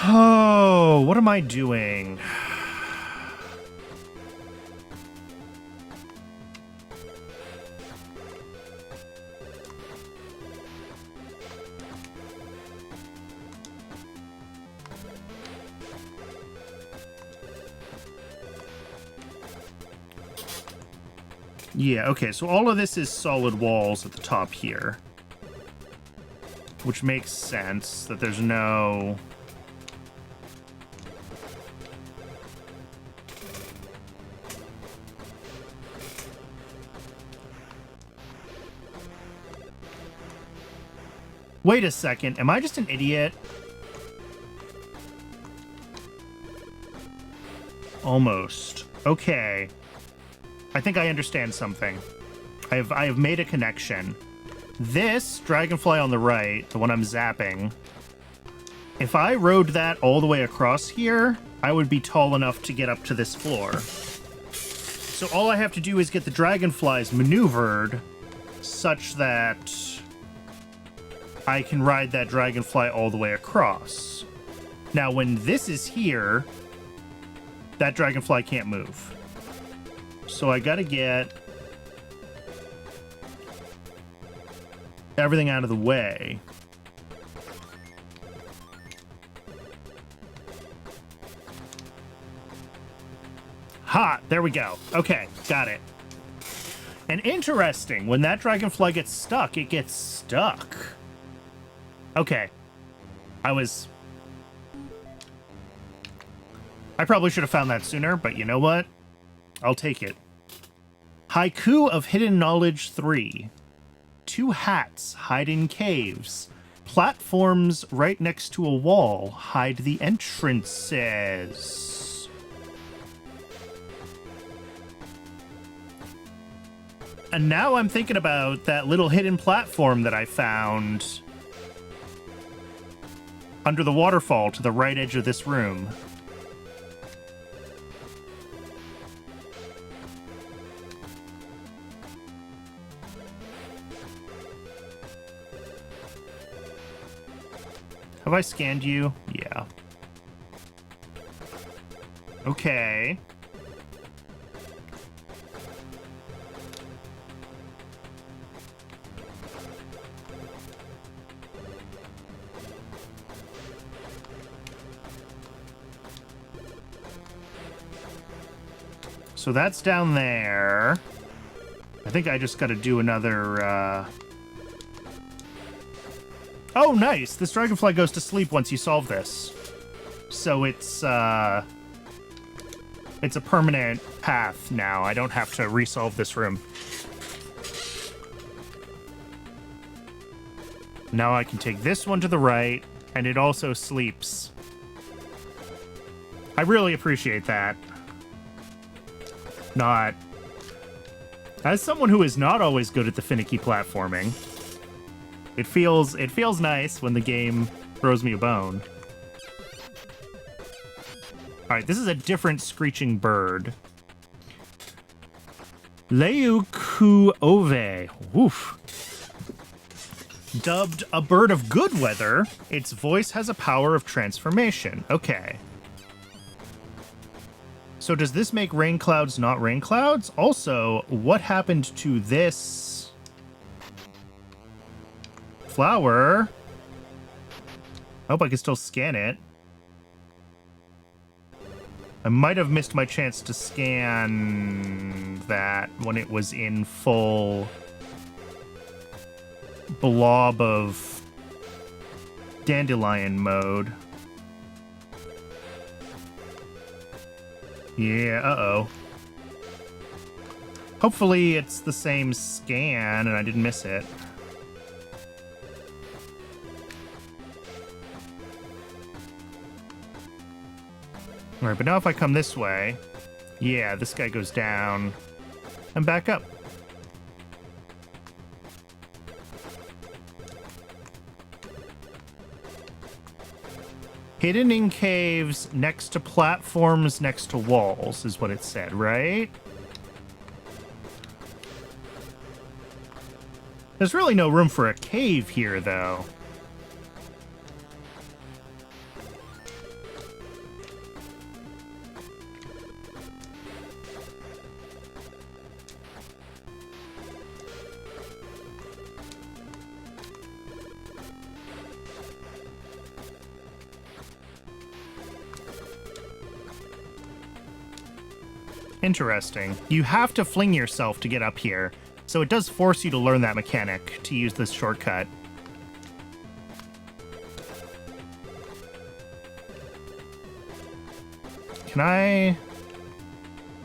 A: Oh, what am I doing? Yeah, okay, so all of this is solid walls at the top here. Which makes sense that there's no... Wait a second, am I just an idiot? Almost. Okay. I think I understand something. I have made a connection. This dragonfly on the right, the one I'm zapping, if I rode that all the way across here, I would be tall enough to get up to this floor. So all I have to do is get the dragonflies maneuvered such that I can ride that dragonfly all the way across. Now, when this is here, that dragonfly can't move. So I gotta get everything out of the way. Ha! There we go. Okay, got it. And interesting, when that dragonfly gets stuck, it gets stuck. Okay. I probably should have found that sooner, but you know what? I'll take it. Haiku of Hidden Knowledge 3. 2 hats hide in caves. Platforms right next to a wall hide the entrances. And now I'm thinking about that little hidden platform that I found under the waterfall to the right edge of this room. Have I scanned you? Yeah. Okay. So that's down there. I think I just got to do another, Oh, nice! This dragonfly goes to sleep once you solve this. So it's a permanent path now. I don't have to resolve this room. Now I can take this one to the right, and it also sleeps. I really appreciate that. Not... As someone who is not always good at the finicky platforming, it feels nice when the game throws me a bone. Alright, this is a different screeching bird. Leuku Ove. Woof. Dubbed a bird of good weather, its voice has a power of transformation. Okay. So does this make rain clouds not rain clouds? Also, what happened to this flower? I hope I can still scan it. I might have missed my chance to scan that when it was in full blob of dandelion mode. Yeah, uh-oh. Hopefully it's the same scan and I didn't miss it. Alright, but now if I come this way, yeah, this guy goes down and back up. Hidden in caves next to platforms next to walls is what it said, right? There's really no room for a cave here, though. Interesting. You have to fling yourself to get up here, so it does force you to learn that mechanic to use this shortcut. Can I...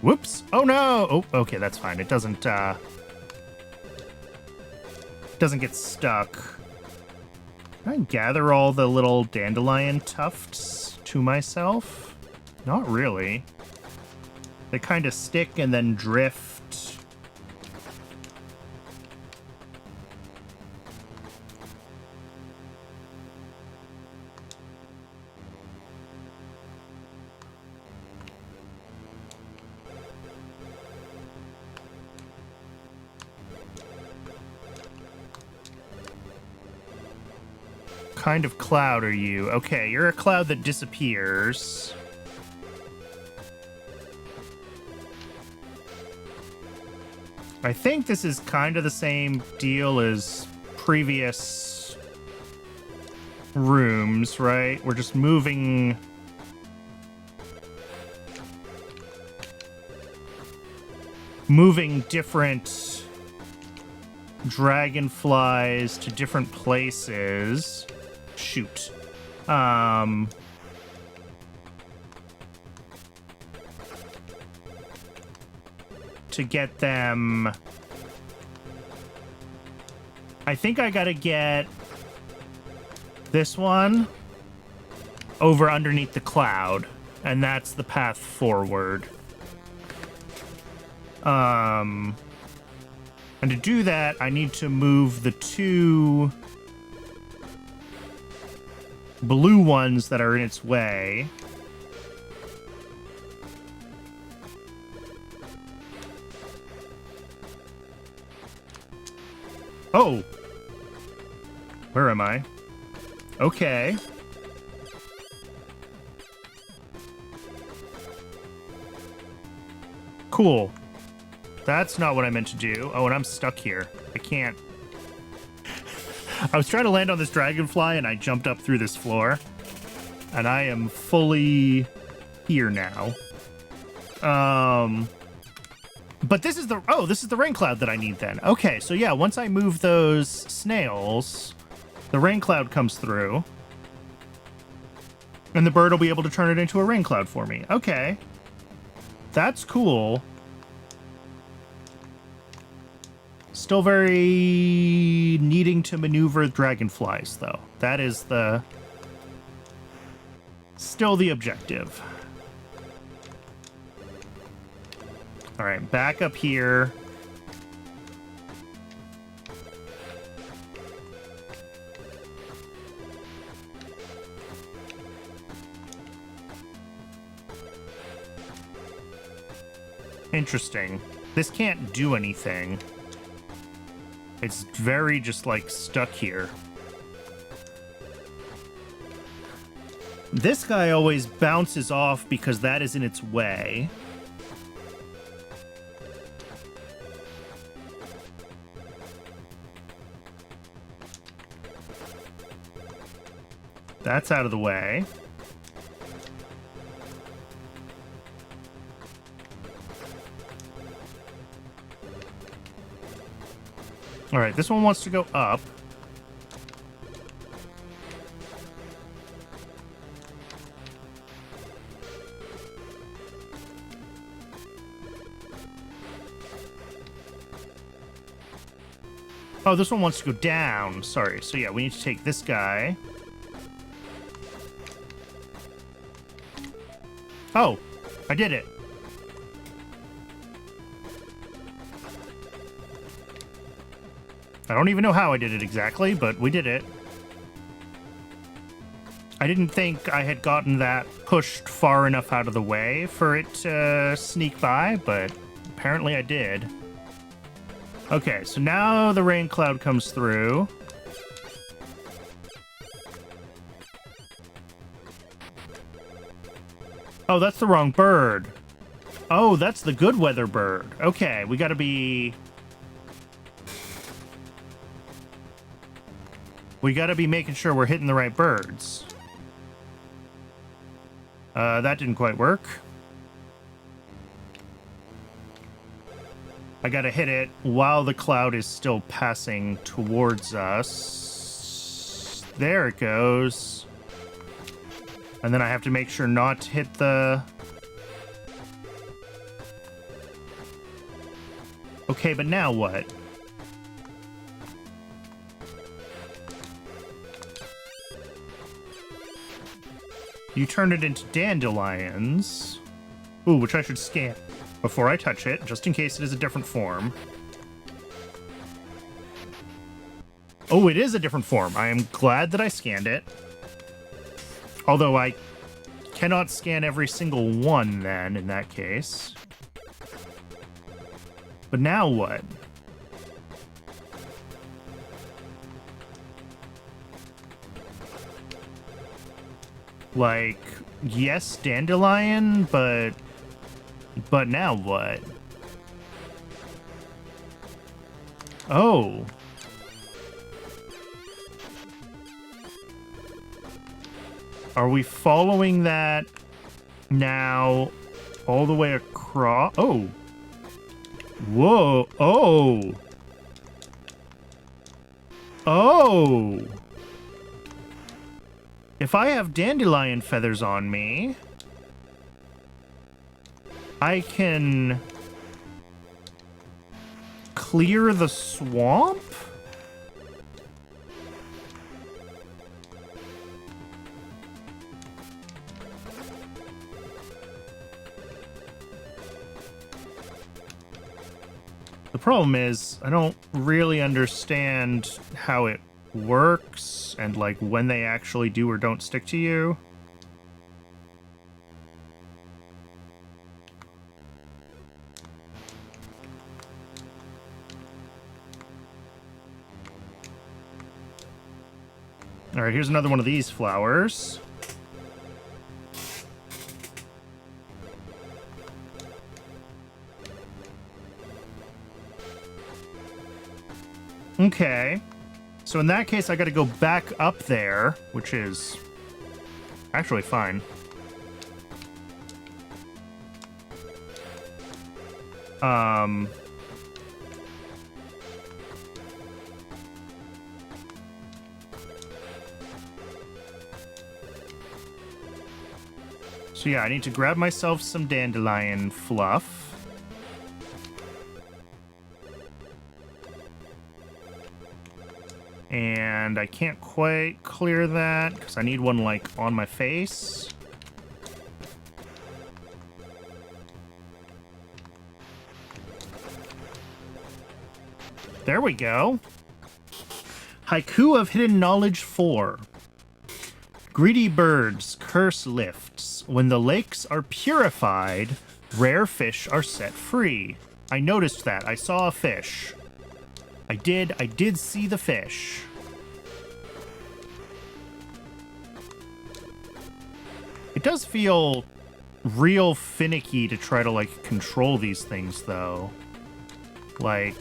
A: Whoops! Oh no! Oh, okay, that's fine. It doesn't get stuck. Can I gather all the little dandelion tufts to myself? Not really. They kind of stick and then drift. Kind of cloud are you? Okay, you're a cloud that disappears. I think this is kind of the same deal as previous rooms, right? We're just moving... moving different dragonflies to different places. Shoot. To get them... I think I gotta get this one over underneath the cloud, and that's the path forward. And to do that, I need to move the two blue ones that are in its way. Oh! Where am I? Okay. Cool. That's not what I meant to do. Oh, and I'm stuck here. I can't... I was trying to land on this dragonfly and I jumped up through this floor. And I am fully here now. But this is the... Oh, this is the rain cloud that I need then. Okay, so yeah, once I move those snails, the rain cloud comes through. And the bird will be able to turn it into a rain cloud for me. Okay. That's cool. Still very needing to maneuver dragonflies, though. That is the... still the objective. All right, back up here. Interesting. This can't do anything. It's very just, like, stuck here. This guy always bounces off because that is in its way. That's out of the way. All right, this one wants to go up. Oh, this one wants to go down. Sorry. So yeah, we need to take this guy. Oh, I did it. I don't even know how I did it exactly, but we did it. I didn't think I had gotten that pushed far enough out of the way for it to sneak by, but apparently I did. Okay, so now the rain cloud comes through. Oh, that's the wrong bird. Oh, that's the good weather bird. Okay, we gotta be... We gotta be making sure we're hitting the right birds. That didn't quite work. I gotta hit it while the cloud is still passing towards us. There it goes. And then I have to make sure not to hit the... Okay, but now what? You turn it into dandelions. Ooh, which I should scan before I touch it, just in case it is a different form. Oh, it is a different form. I am glad that I scanned it. Although I cannot scan every single one then, in that case. But now what? Like, yes, dandelion, but now what? Oh. Are we following that now all the way across? Oh. Whoa. Oh. Oh. If I have dandelion feathers on me, I can clear the swamp? The problem is, I don't really understand how it works and like when they actually do or don't stick to you. All right, here's another one of these flowers. Okay. So in that case, I got to go back up there, which is actually fine. So yeah, I need to grab myself some dandelion fluff. And I can't quite clear that because I need one like on my face. There we go. Haiku of Hidden Knowledge 4. Greedy birds curse lifts. When the lakes are purified, rare fish are set free. I noticed that. I saw a fish. I did see the fish. It does feel real finicky to try to, like, control these things, though. Like...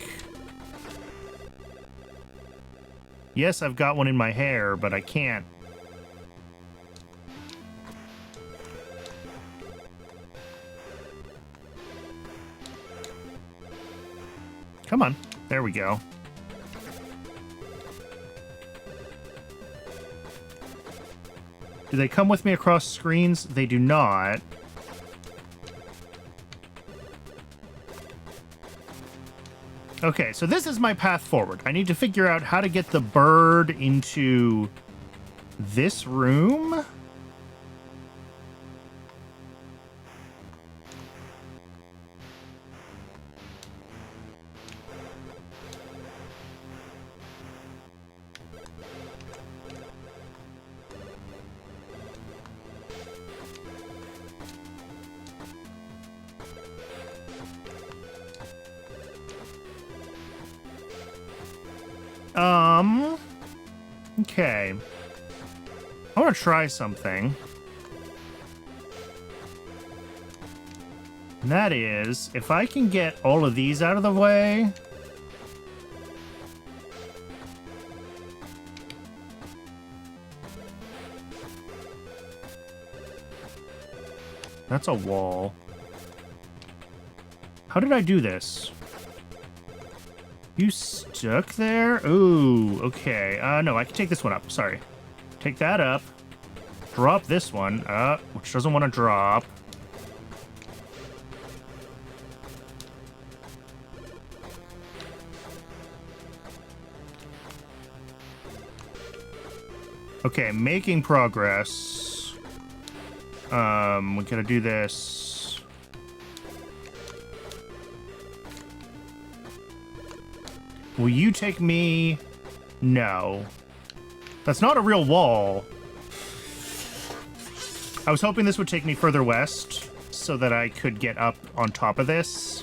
A: Yes, I've got one in my hair, but I can't. Come on. There we go. Do they come with me across screens? They do not. Okay, so this is my path forward. I need to figure out how to get the bird into this room. Okay. I want to try something. And that is, if I can get all of these out of the way... That's a wall. How did I do this? You stuck there? Ooh, okay. No, I can take this one up. Sorry. Take that up. Drop this one up, which doesn't want to drop. Okay, making progress. We gotta do this. Will you take me? No. That's not a real wall. I was hoping this would take me further west so that I could get up on top of this.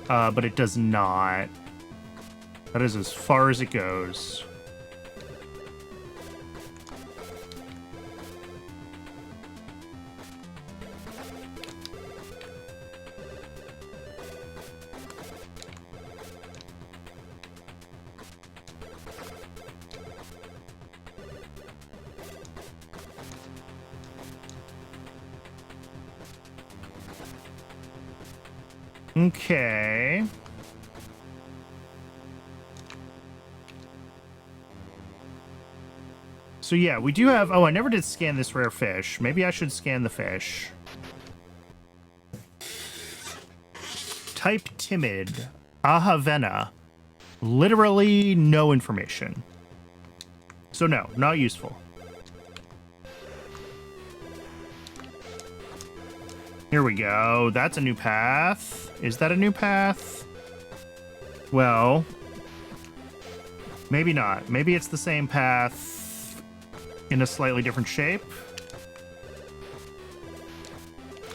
A: But it does not. That is as far as it goes. Okay. So yeah, we do have... Oh, I never did scan this rare fish. Maybe I should scan the fish. Type timid. Ahavena. Literally no information. So no, not useful. Here we go. That's a new path. Is that a new path? Well, maybe not. Maybe it's the same path in a slightly different shape.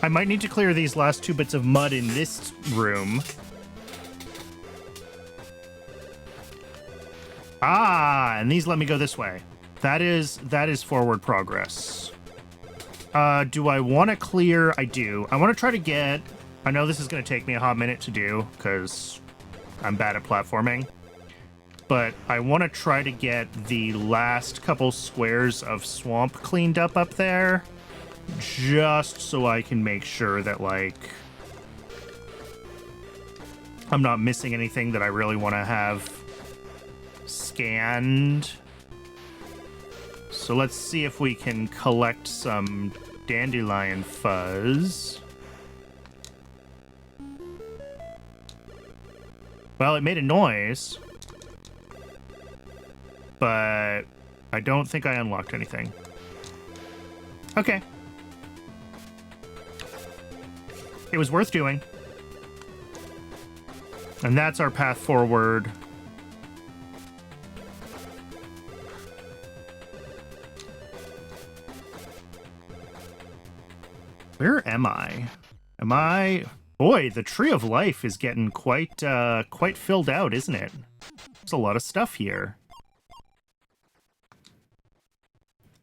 A: I might need to clear these last 2 bits of mud in this room. Ah, and these let me go this way. That is forward progress. Do I want to clear? I do. I want to try to get... I know this is going to take me a hot minute to do, because I'm bad at platforming. But I want to try to get the last couple squares of swamp cleaned up there. Just so I can make sure that, like... I'm not missing anything that I really want to have scanned. So let's see if we can collect some dandelion fuzz. Well, it made a noise. But I don't think I unlocked anything. Okay. It was worth doing. And that's our path forward. Where am I? Am I... Boy, the Tree of Life is getting quite filled out, isn't it? There's a lot of stuff here.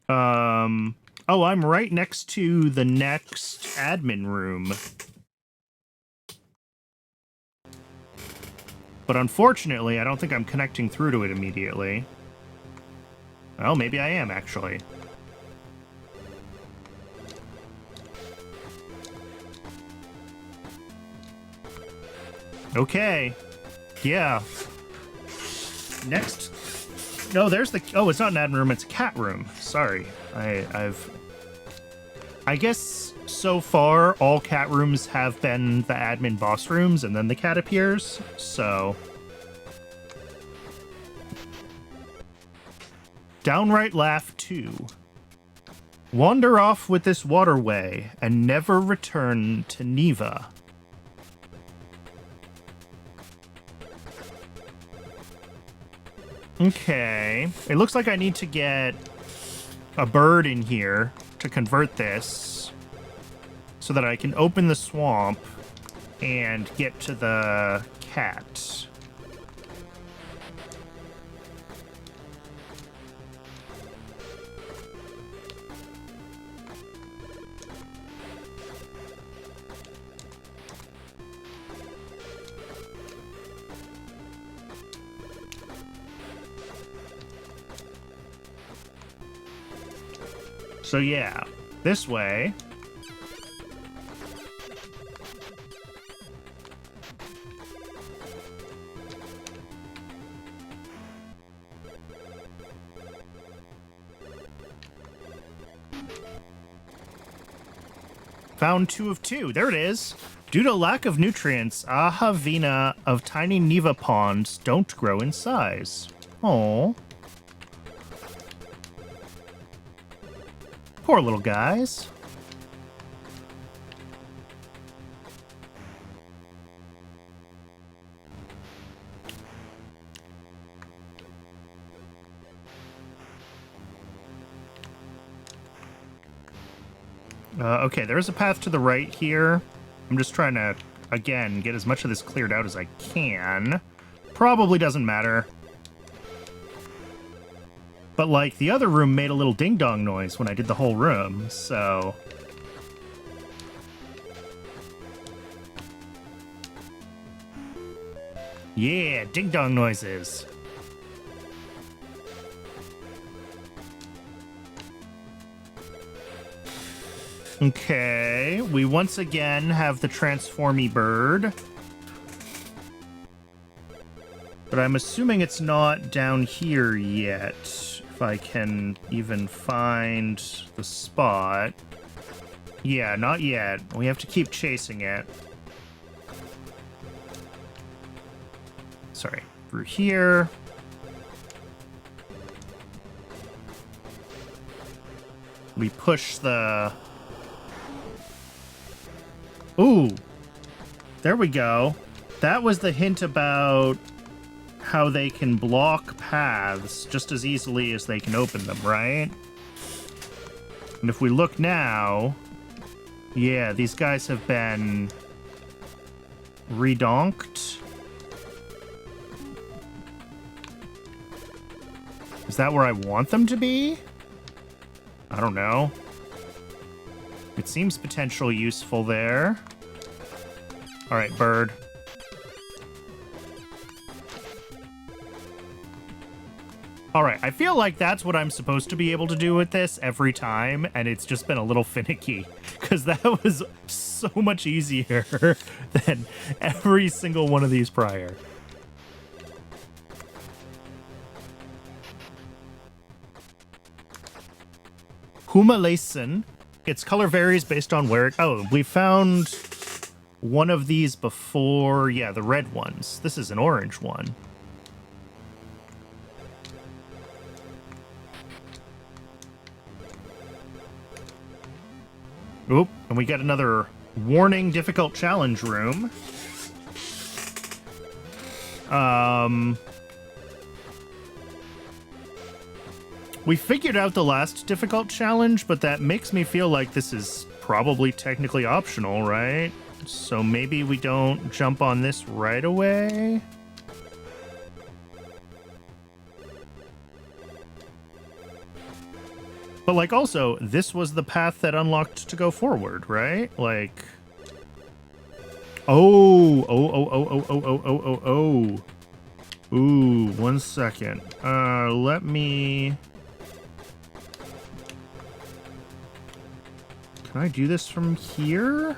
A: Oh, I'm right next to the next admin room. But unfortunately, I don't think I'm connecting through to it immediately. Well, maybe I am, actually. Okay. Yeah. Next. No, there's the... Oh, it's not an admin room, it's a cat room. Sorry. I guess so far, all cat rooms have been the admin boss rooms, and then the cat appears, so... Downright Laugh 2. Wander off with this waterway, and never return to Neva. Okay. It looks like I need to get a bird in here to convert this so that I can open the swamp and get to the cat. So yeah, this way. Found 2 of 2. There it is. Due to lack of nutrients, Ahavina of tiny Neva ponds don't grow in size. Oh. Poor little guys. Okay, there's a path to the right here. I'm just trying to, again, get as much of this cleared out as I can. Probably doesn't matter. But, like, the other room made a little ding-dong noise when I did the whole room, so... Yeah, ding-dong noises. Okay, we once again have the transformy bird. But I'm assuming it's not down here yet. If I can even find the spot. Yeah, not yet. We have to keep chasing it. Sorry, through here. We push the... Ooh! There we go. That was the hint about how they can block paths just as easily as they can open them, right? And if we look now, yeah, these guys have been redonked. Is that where I want them to be? I don't know. It seems potentially useful there. All right, bird. All right, I feel like that's what I'm supposed to be able to do with this every time, and it's just been a little finicky, because that was so much easier than every single one of these prior. Humalaisen. Its color varies based on where it... Oh, we found one of these before. Yeah, the red ones. This is an orange one. Oop, and we get another warning difficult challenge room. We figured out the last difficult challenge, but that makes me feel like this is probably technically optional, right? So maybe we don't jump on this right away? But, like, also, this was the path that unlocked to go forward, right? Like... Oh! Ooh, 1 second. Let me... Can I do this from here?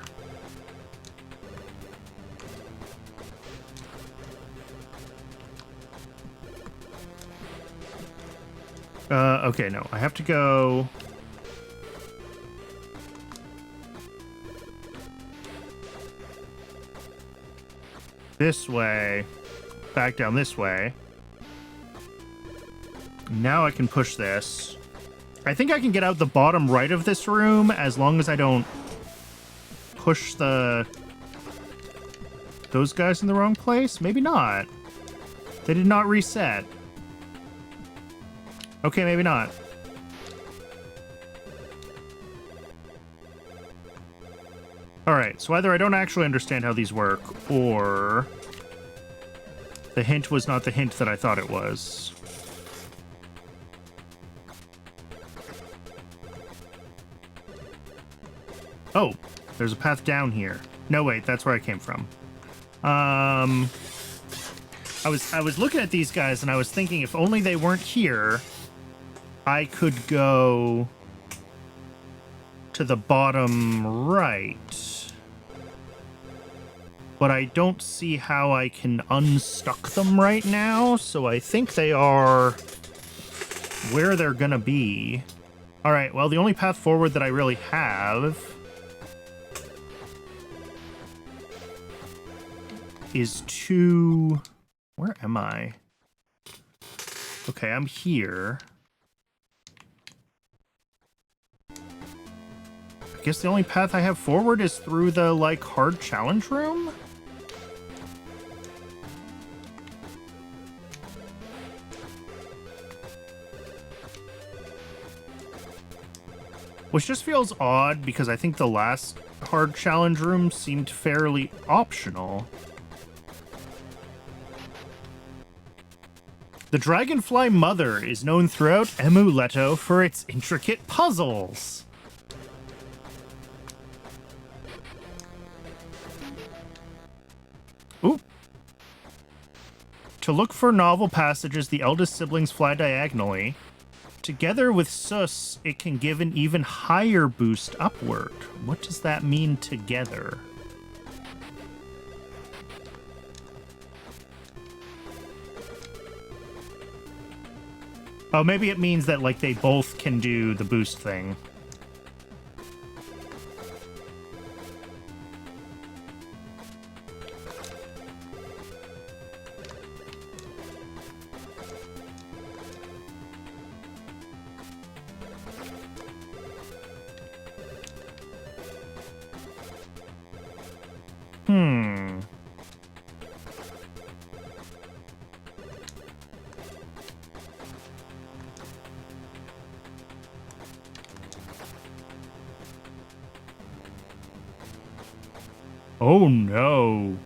A: Okay, no. I have to go... this way, back down this way. Now I can push this. I think I can get out the bottom right of this room as long as I don't push those guys in the wrong place. Maybe not. They did not reset. Okay, maybe not. Alright, so either I don't actually understand how these work, or the hint was not the hint that I thought it was. Oh, there's a path down here. No, wait, that's where I came from. I was looking at these guys and I was thinking if only they weren't here, I could go to the bottom right. But I don't see how I can unstuck them right now, so I think they are where they're gonna be. All right, well, the only path forward that I really have is to... Where am I? Okay, I'm here. I guess the only path I have forward is through the, like, hard challenge room? Which just feels odd because I think the last hard challenge room seemed fairly optional. The Dragonfly Mother is known throughout EMUUROM for its intricate puzzles. Ooh. To look for novel passages, the eldest siblings fly diagonally. Together with Sus, it can give an even higher boost upward. What does that mean, together? Oh, maybe it means that, like, they both can do the boost thing. Oh no.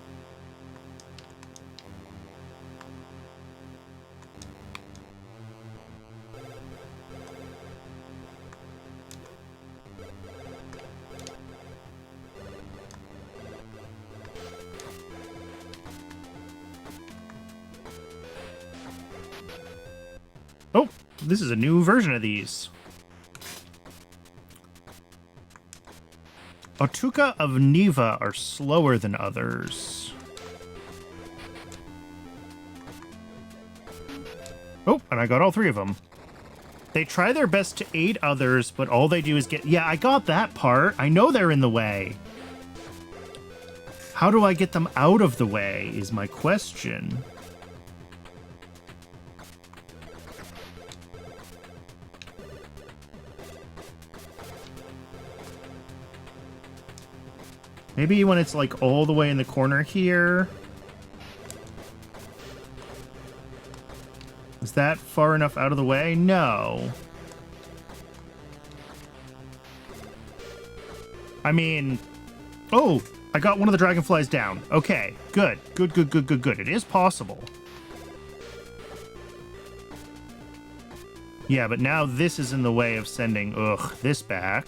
A: Oh, this is a new version of these. Otuka of Neva are slower than others. Oh, and I got all three of them. They try their best to aid others, but all they do is get... Yeah, I got that part. I know they're in the way. How do I get them out of the way is my question. Maybe when it's, like, all the way in the corner here. Is that far enough out of the way? No. I mean... Oh! I got one of the dragonflies down. Okay, good. Good, good, good, good, good. It is possible. Yeah, but now this is in the way of sending, this back.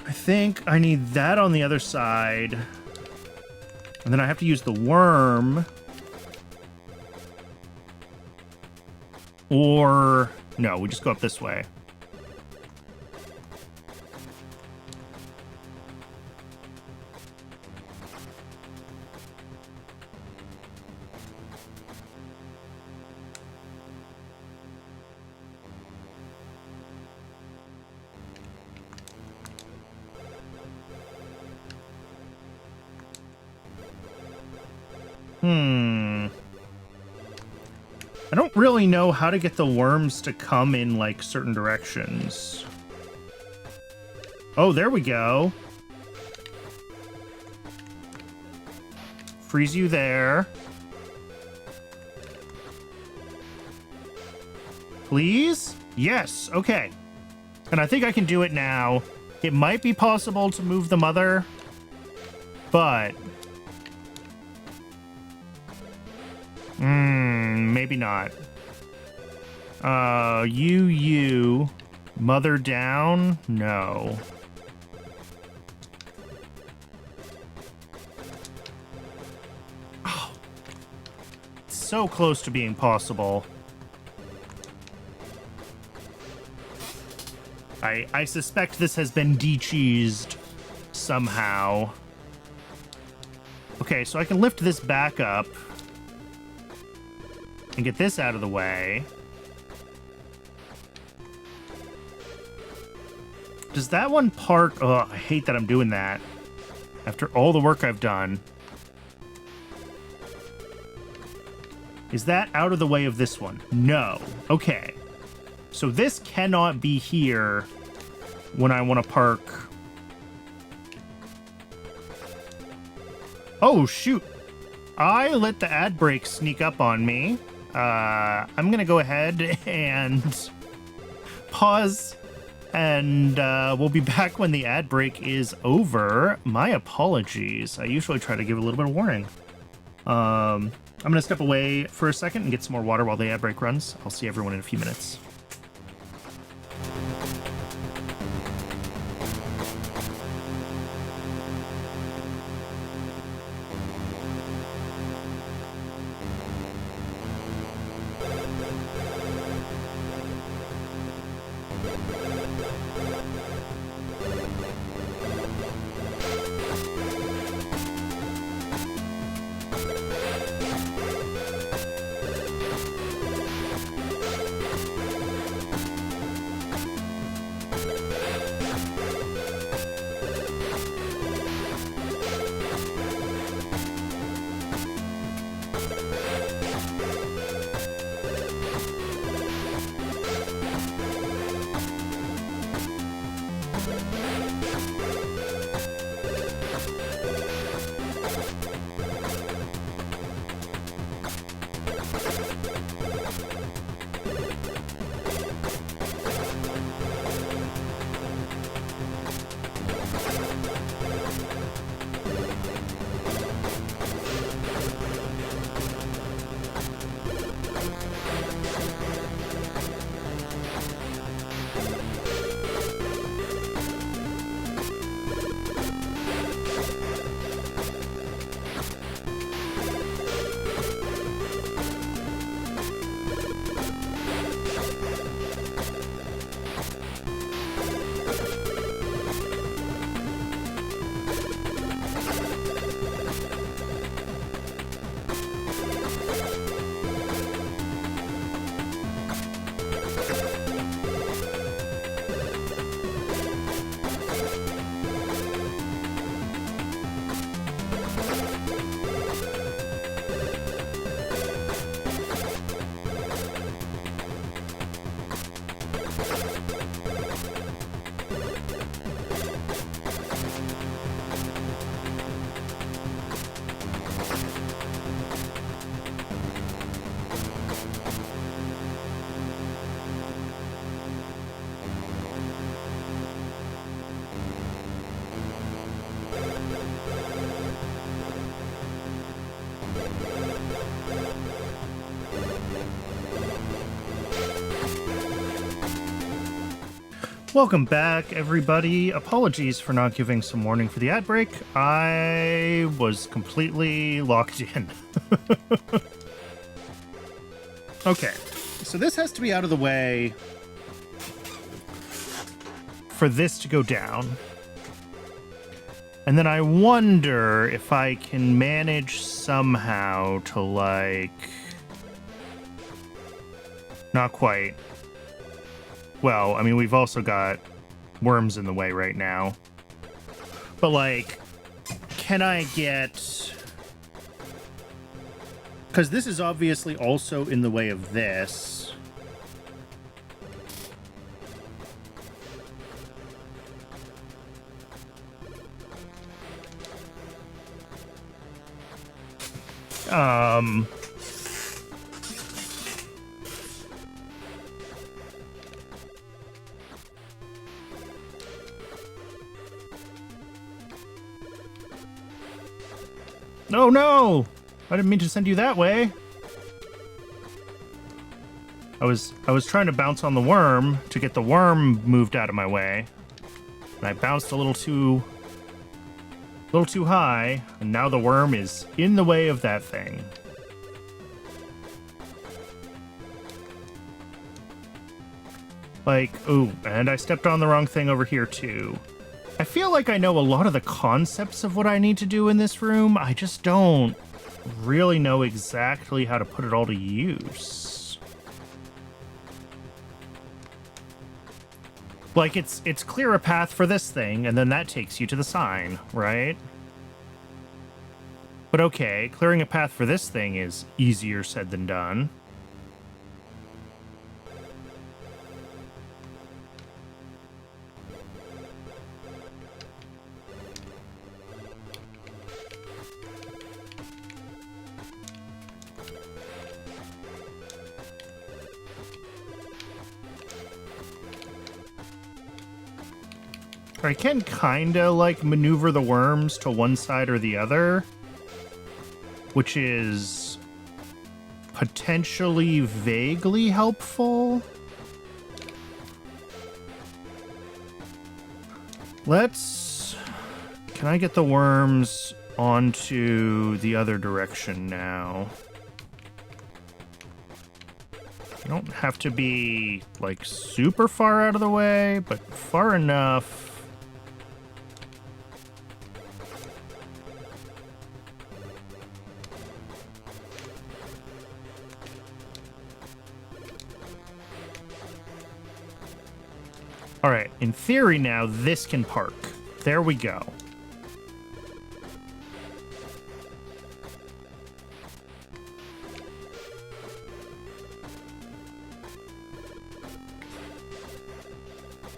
A: I think I need that on the other side. And then I have to use the worm. Or... No, we just go up this way. I don't really know how to get the worms to come in, like, certain directions. Oh, there we go. Freeze you there. Please? Yes, okay. And I think I can do it now. It might be possible to move the mother, but... maybe not. You. Mother down? No. Oh. So close to being possible. I suspect this has been de-cheesed somehow. Okay, so I can lift this back up and get this out of the way. Does that one park? Oh, I hate that I'm doing that. After all the work I've done. Is that out of the way of this one? No. Okay. So this cannot be here when I want to park. Oh, shoot. I let the ad break sneak up on me. I'm going to go ahead and pause, and we'll be back when the ad break is over. My apologies. I usually try to give a little bit of warning. I'm going to step away for a second and get some more water while the ad break runs. I'll see everyone in a few minutes. Welcome back, everybody. Apologies for not giving some warning for the ad break. I was completely locked in. Okay, so this has to be out of the way for this to go down. And then I wonder if I can manage somehow to, like... Not quite. Well, I mean, we've also got worms in the way right now. But, like, can I get Because this is obviously also in the way of this. Oh no! I didn't mean to send you that way. I was trying to bounce on the worm to get the worm moved out of my way. And I bounced a little too high, and now the worm is in the way of that thing. Like, ooh, and I stepped on the wrong thing over here too. I feel like I know a lot of the concepts of what I need to do in this room. I just don't really know exactly how to put it all to use. Like, it's clear a path for this thing, and then that takes you to the sign, right? But okay, clearing a path for this thing is easier said than done. I can kinda, like, maneuver the worms to one side or the other, which is potentially vaguely helpful. Can I get the worms onto the other direction now? You don't have to be, like, super far out of the way, but far enough. All right, in theory now, this can park. There we go.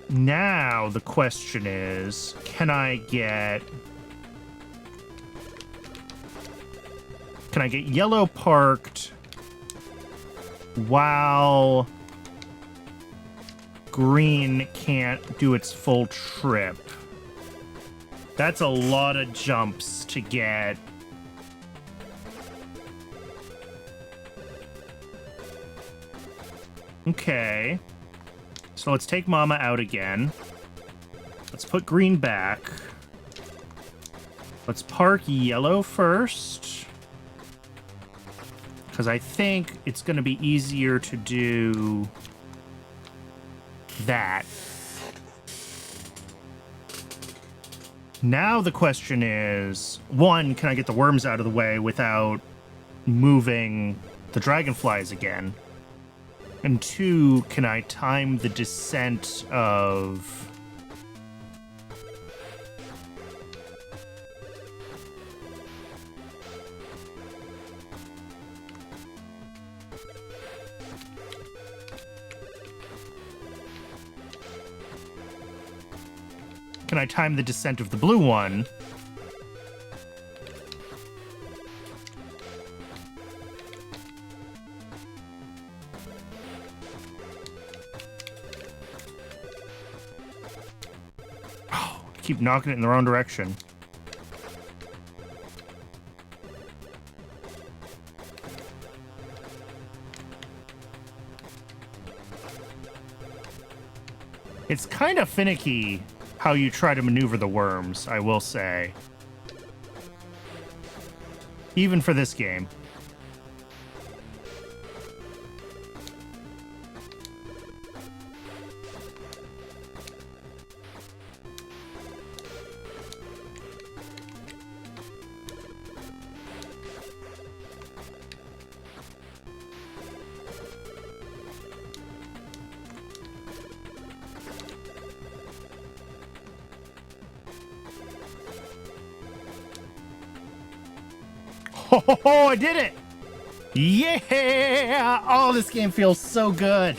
A: Now the question is, can I get yellow parked while green can't do its full trip? That's a lot of jumps to get. Okay. So let's take Mama out again. Let's put green back. Let's park yellow first, because I think it's going to be easier to do that. Now the question is, one, can I get the worms out of the way without moving the dragonflies again? And two, can I time the descent of... Can I time the descent of the blue one? Oh, I keep knocking it in the wrong direction. It's kind of finicky how you try to maneuver the worms, I will say. Even for this game. Oh, I did it! Yeah! Oh, this game feels so good.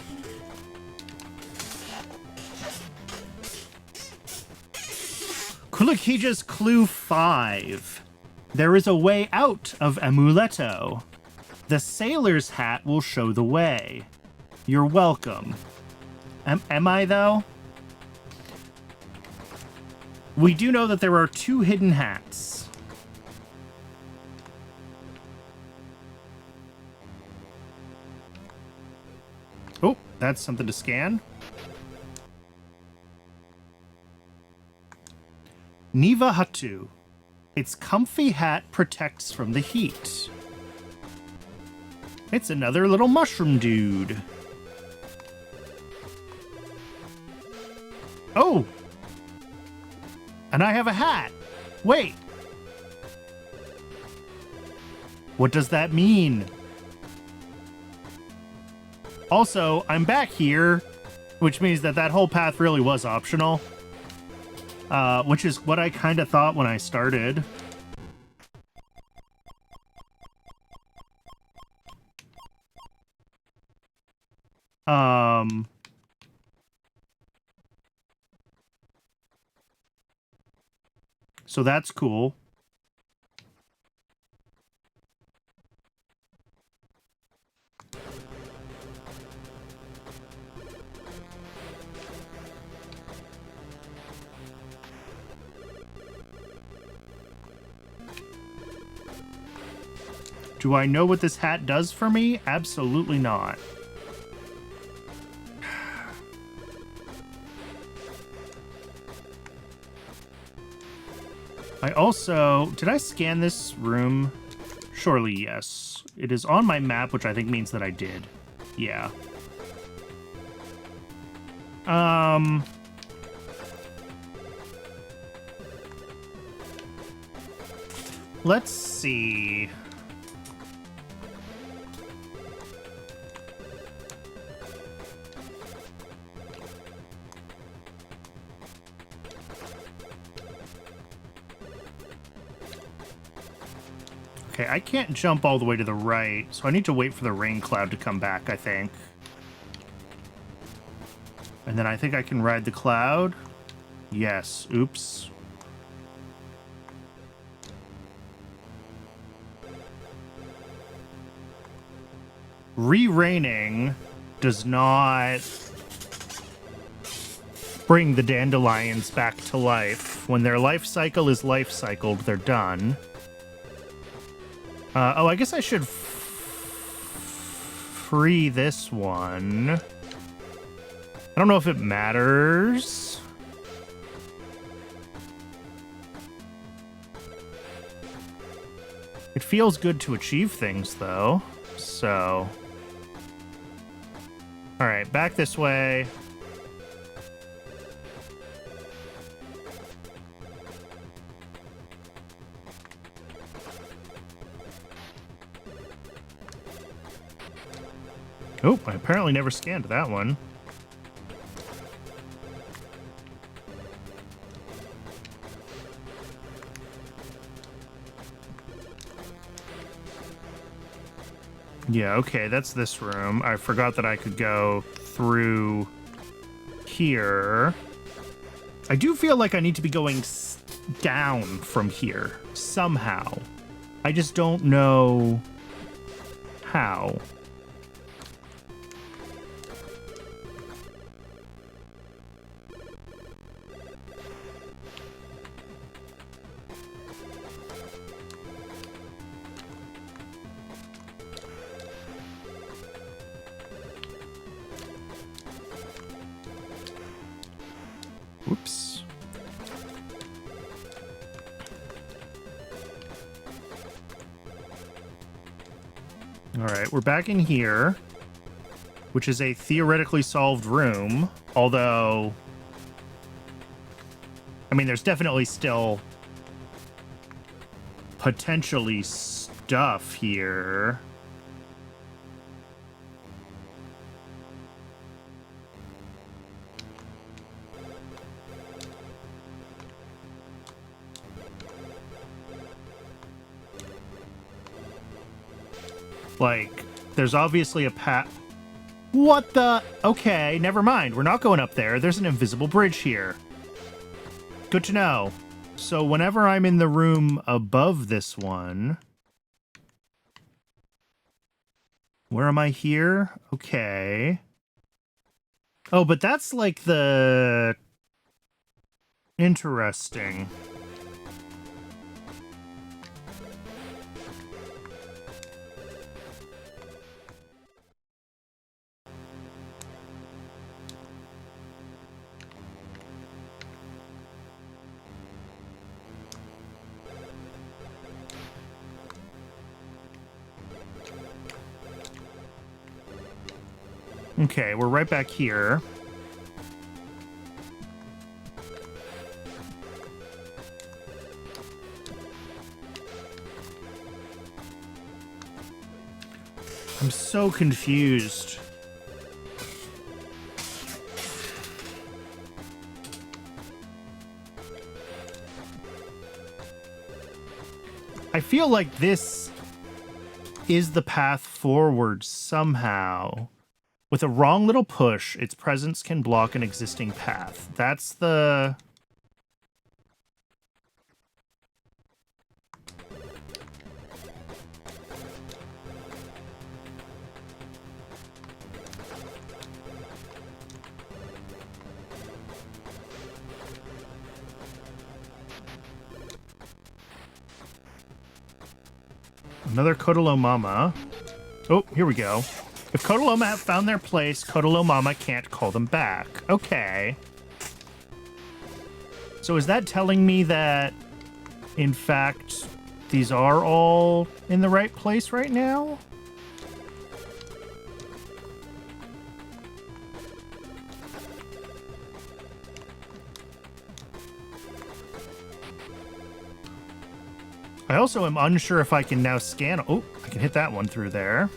A: Kulikija's Clue 5. There is a way out of Amuleto. The sailor's hat will show the way. You're welcome. Am I, though? We do know that there are 2 hidden hats. Oh, that's something to scan. Niva Hatu. Its comfy hat protects from the heat. It's another little mushroom dude. Oh! And I have a hat. Wait. What does that mean? Also, I'm back here, which means that that whole path really was optional. Which is what I kind of thought when I started. So that's cool. Do I know what this hat does for me? Absolutely not. I also... Did I scan this room? Surely, yes. It is on my map, which I think means that I did. Yeah. Let's see... Okay, I can't jump all the way to the right, so I need to wait for the rain cloud to come back, I think. And then I think I can ride the cloud. Yes. Oops. Re-raining does not bring the dandelions back to life. When their life cycle is life cycled, they're done. Oh, I guess I should free this one. I don't know if it matters. It feels good to achieve things, though. So... Alright, back this way. Oh, I apparently never scanned that one. Yeah, okay, that's this room. I forgot that I could go through here. I do feel like I need to be going down from here somehow. I just don't know how. Whoops. All right, we're back in here, which is a theoretically solved room, although, I mean, there's definitely still potentially stuff here. Like, there's obviously a path. What the? Okay, never mind. We're not going up there. There's an invisible bridge here. Good to know. So whenever I'm in the room above this one... Where am I here? Okay. Oh, but that's like the... Interesting. Okay, we're right back here. I'm so confused. I feel like this is the path forward somehow. With a wrong little push, its presence can block an existing path. That's the... Another Kotolo Mama. Oh, here we go. If Kotoloma have found their place, Kotolo Mama can't call them back. Okay. So is that telling me that, in fact, these are all in the right place right now? I also am unsure if I can now scan... Oh, I can hit that one through there.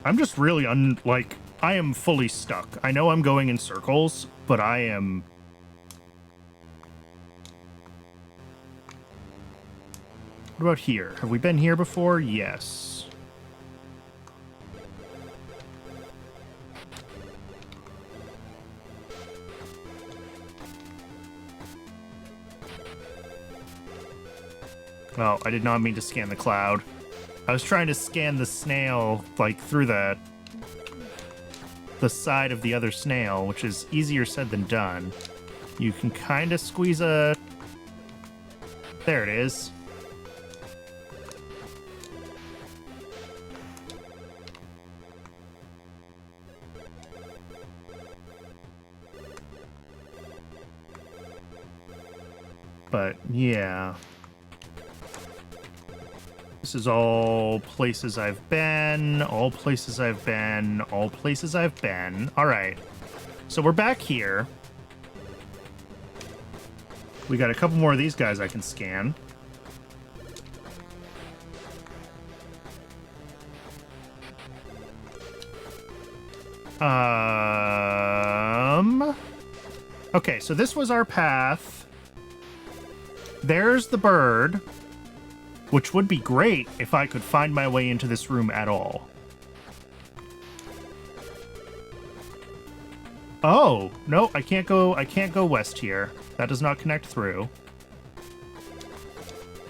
A: I'm just really I am fully stuck. I know I'm going in circles, but I am... What about here? Have we been here before? Yes. Oh, I did not mean to scan the cloud. I was trying to scan the snail, like, through the side of the other snail, which is easier said than done. You can kind of squeeze a... There it is. But, yeah. This is all places I've been, all places I've been, all places I've been. All right. So we're back here. We got a couple more of these guys I can scan. Okay, so this was our path. There's the bird, which would be great if I could find my way into this room at all. Oh, no, I can't go west here. That does not connect through.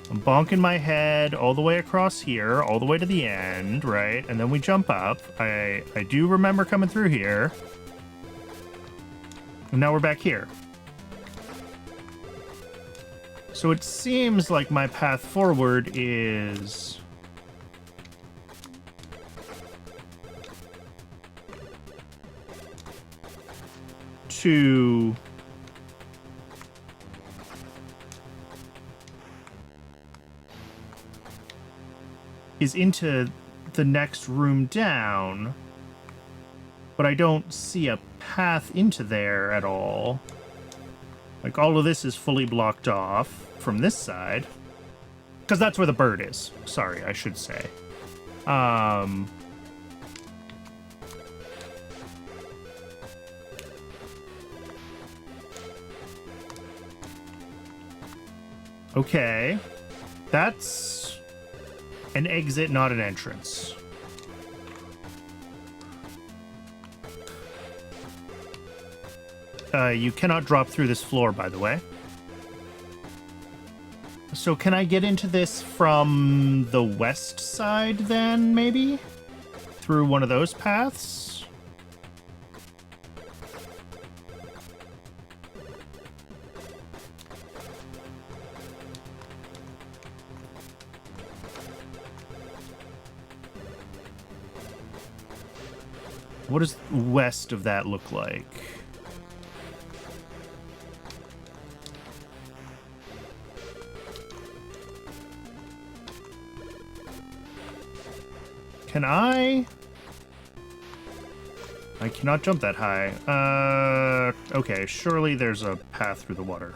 A: I'm bonking my head all the way across here, all the way to the end, right? And then we jump up. I do remember coming through here. And now we're back here. So it seems like my path forward is... to... is into the next room down, but I don't see a path into there at all. Like, all of this is fully blocked off from this side. Because that's where the bird is. Sorry, I should say. Okay. That's an exit, not an entrance. You cannot drop through this floor, by the way. So can I get into this from the west side then, maybe? Through one of those paths? What does west of that look like? Can I cannot jump that high. Okay, surely there's a path through the water.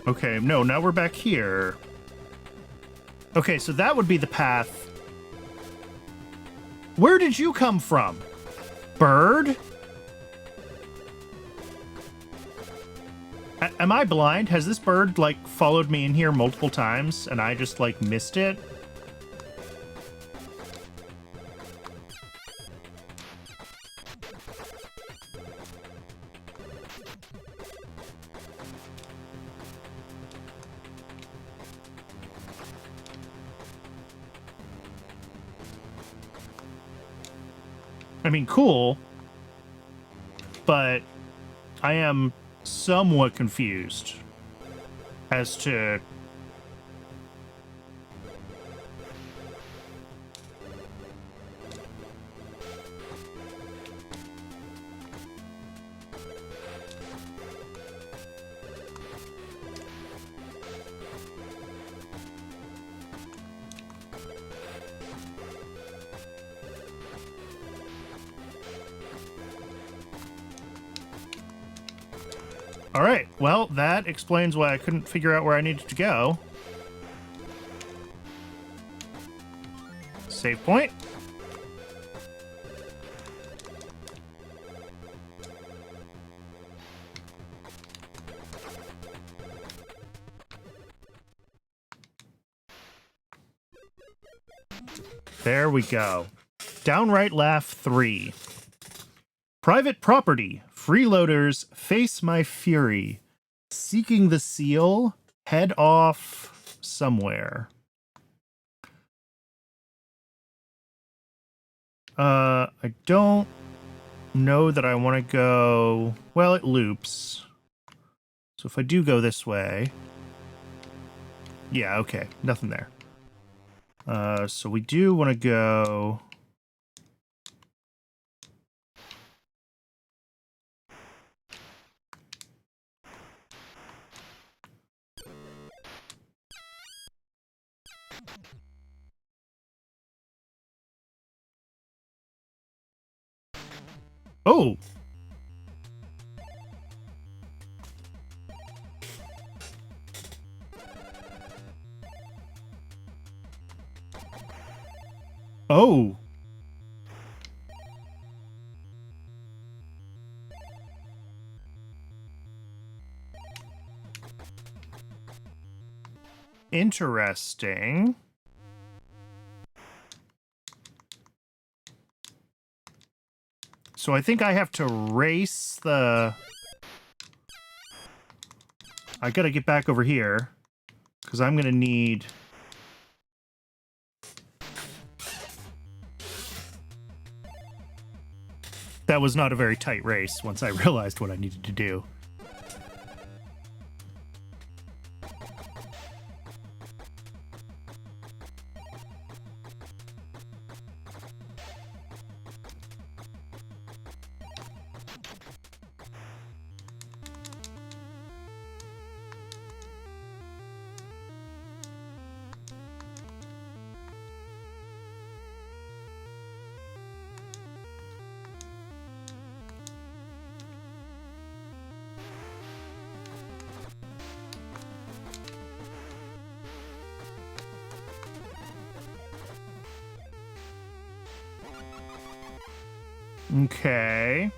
A: Okay, no, now we're back here. Okay, so that would be the path. Where did you come from? Bird? Am I blind? Has this bird, like, followed me in here multiple times and I just, like, missed it? I mean, cool, but I am somewhat confused as to all right, well, that explains why I couldn't figure out where I needed to go. Save point. There we go. Downright Laugh 3. Private property. Freeloaders, face my fury. Seeking the seal, head off somewhere. I don't know that I want to go... Well, it loops. So if I do go this way... Yeah, okay. Nothing there. So we do want to go... Oh! Oh! Interesting. So I think I have to race the... I gotta get back over here, because I'm gonna need... That was not a very tight race once I realized what I needed to do. Okay.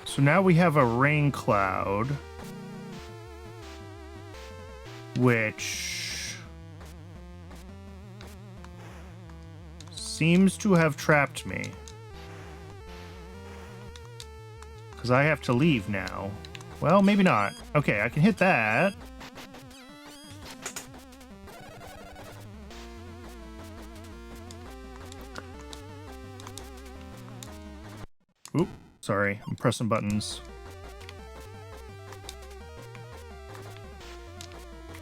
A: So now we have a rain cloud. Which seems to have trapped me. Because I have to leave now. Well, maybe not. Okay, I can hit that. Oop, sorry, I'm pressing buttons.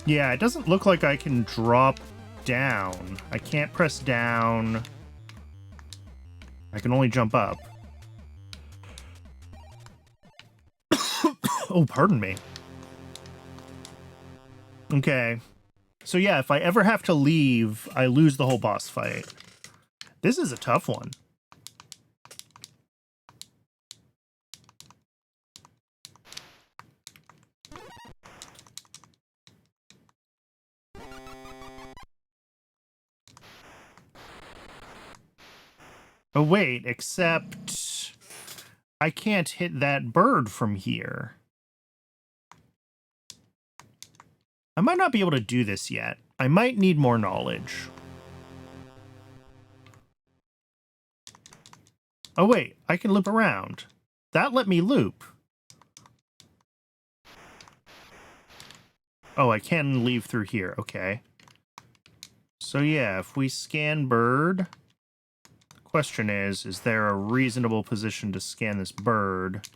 A: Yeah, it doesn't look like I can drop down. I can't press down. I can only jump up. Oh, pardon me. Okay. So yeah, if I ever have to leave, I lose the whole boss fight. This is a tough one. Oh, wait, except I can't hit that bird from here. I might not be able to do this yet. I might need more knowledge. Oh, wait, I can loop around. That let me loop. Oh, I can leave through here. Okay. So yeah, if we scan bird... Question is there a reasonable position to scan this bird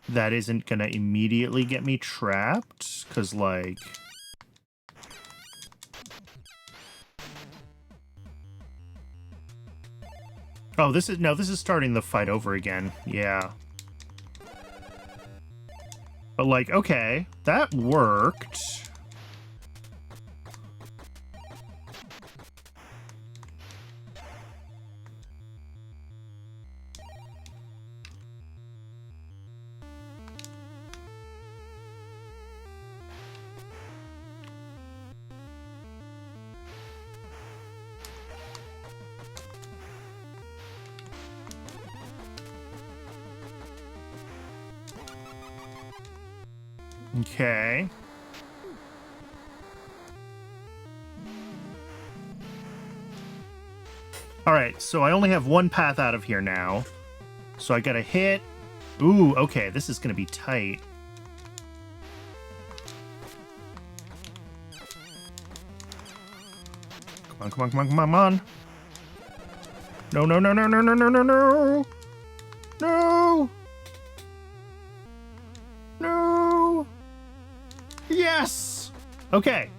A: that isn't gonna immediately get me trapped? Because, like... Oh, this is starting the fight over again. Yeah. But, like, okay, that worked. Okay. Alright, so I only have one path out of here now. So I gotta hit... Ooh, okay, this is gonna be tight. Come on, come on, come on, come on. No, no, no, no, no, no, no, no, no! No! No! Yes! Okay.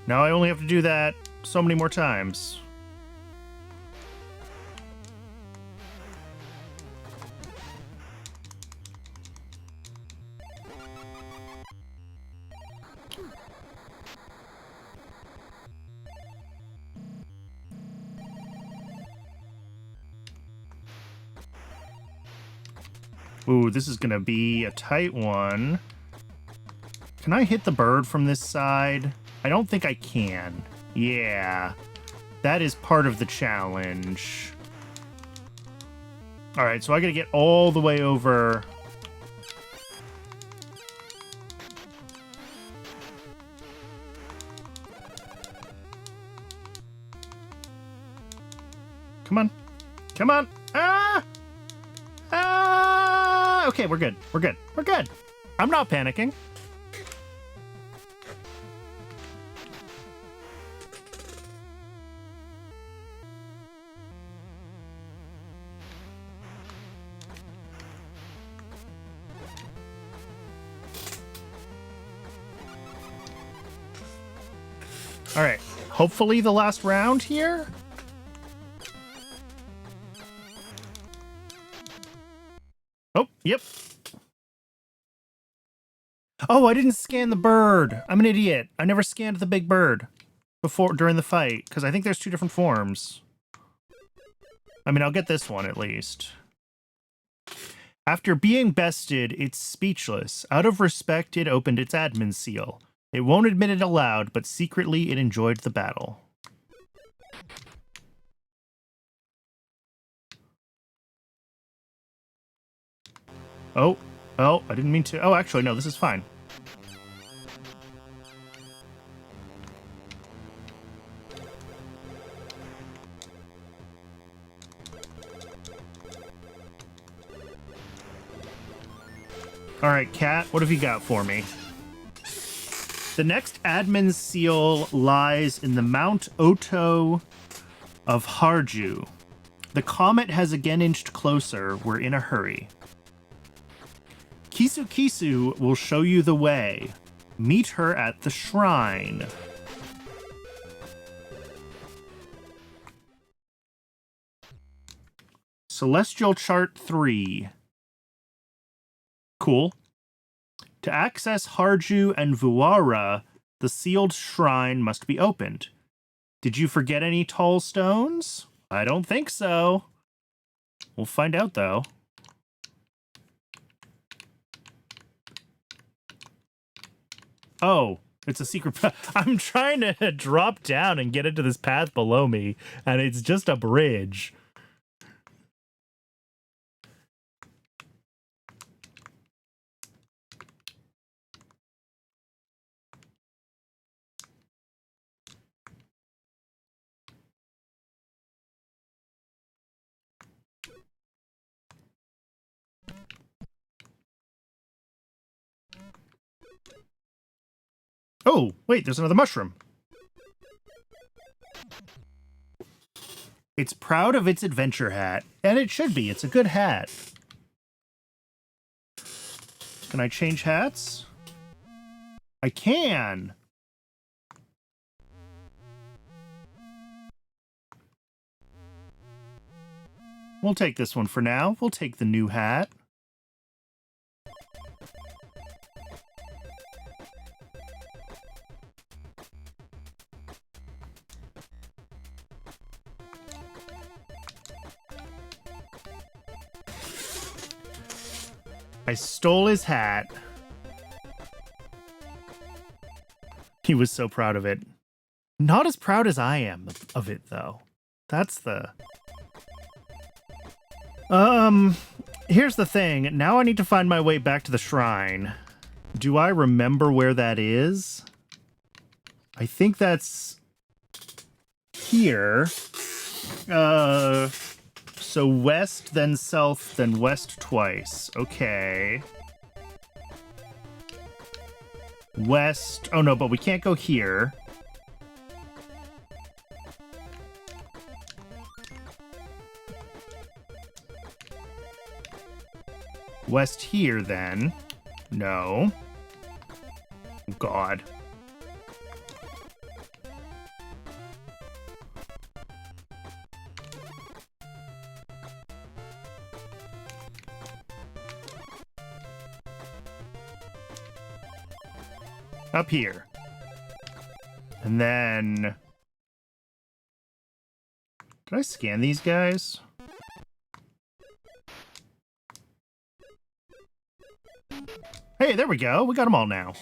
A: Now I only have to do that so many more times. Ooh, this is gonna be a tight one. Can I hit the bird from this side? I don't think I can. Yeah. That is part of the challenge. Alright, so I gotta get all the way over. Come on. Come on. Ah! Ah! Okay, we're good. We're good. We're good. I'm not panicking. All right. Hopefully the last round here. Oh, yep. Oh, I didn't scan the bird. I'm an idiot. I never scanned the big bird before during the fight because I think there's two different forms. I mean, I'll get this one at least. After being bested, it's speechless. Out of respect, it opened its admin seal. It won't admit it aloud, but secretly it enjoyed the battle. Oh, I didn't mean to. Oh, actually, no, this is fine. All right, Cat, what have you got for me? The next admin seal lies in the Mount Oto of Harju. The comet has again inched closer. We're in a hurry. Kisu Kisu will show you the way. Meet her at the shrine. Celestial Chart 3. Cool. To access Harju and Vuara, the sealed shrine must be opened. Did you forget any tall stones? I don't think so. We'll find out, though. Oh, it's a secret path. I'm trying to drop down and get into this path below me, and it's just a bridge. Oh, wait, there's another mushroom. It's proud of its adventure hat, and it should be. It's a good hat. Can I change hats? I can. We'll take this one for now. We'll take the new hat. I stole his hat. He was so proud of it. Not as proud as I am of it, though. That's the... Here's the thing. Now I need to find my way back to the shrine. Do I remember where that is? I think that's... here. So west, then south, then west twice. Okay. West. Oh, no, but we can't go here. West here, then. No. Oh, God. Up here. And then... Can I scan these guys? Hey, there we go. We got them all now.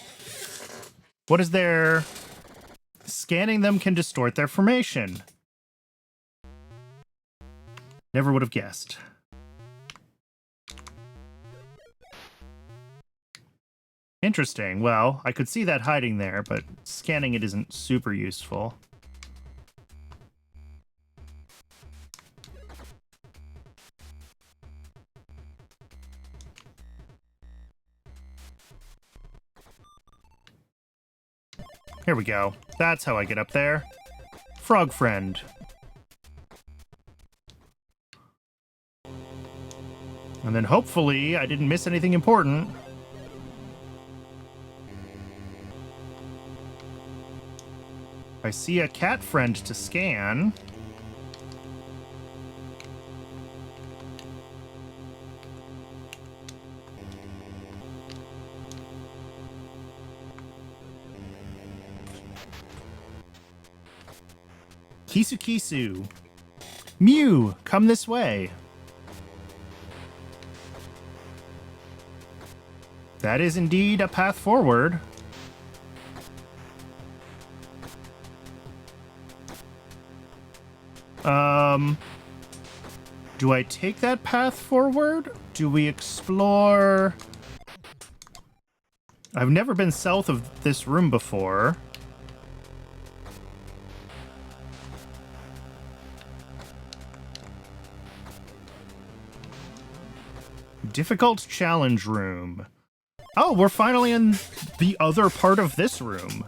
A: What is their... Scanning them can distort their formation. Never would have guessed. Interesting. Well, I could see that hiding there, but scanning it isn't super useful. Here we go. That's how I get up there. Frog friend. And then hopefully I didn't miss anything important. I see a cat friend to scan. Kisu Kisu. Mew, come this way. That is indeed a path forward. Do I take that path forward? Do we explore? I've never been south of this room before. Difficult challenge room. Oh, we're finally in the other part of this room.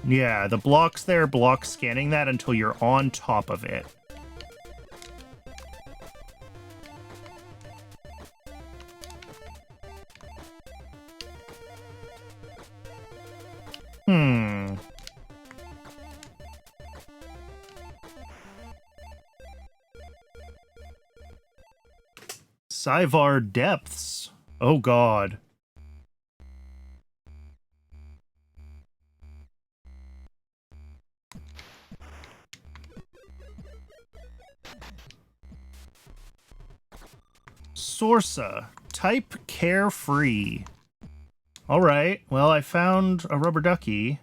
A: Yeah, the blocks there block scanning that until you're on top of it. Cyvar Depths. Oh god. Sorsa. Type carefree. Alright, well, I found a rubber ducky.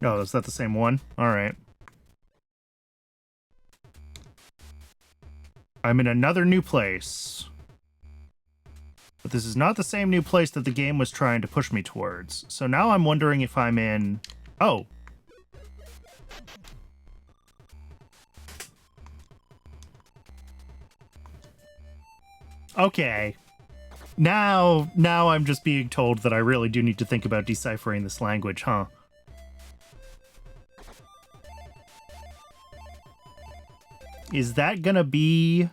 A: Oh, is that the same one? Alright. I'm in another new place. But this is not the same new place that the game was trying to push me towards. So now I'm wondering if I'm in... Oh. Okay. Now I'm just being told that I really do need to think about deciphering this language, huh? Is that gonna be...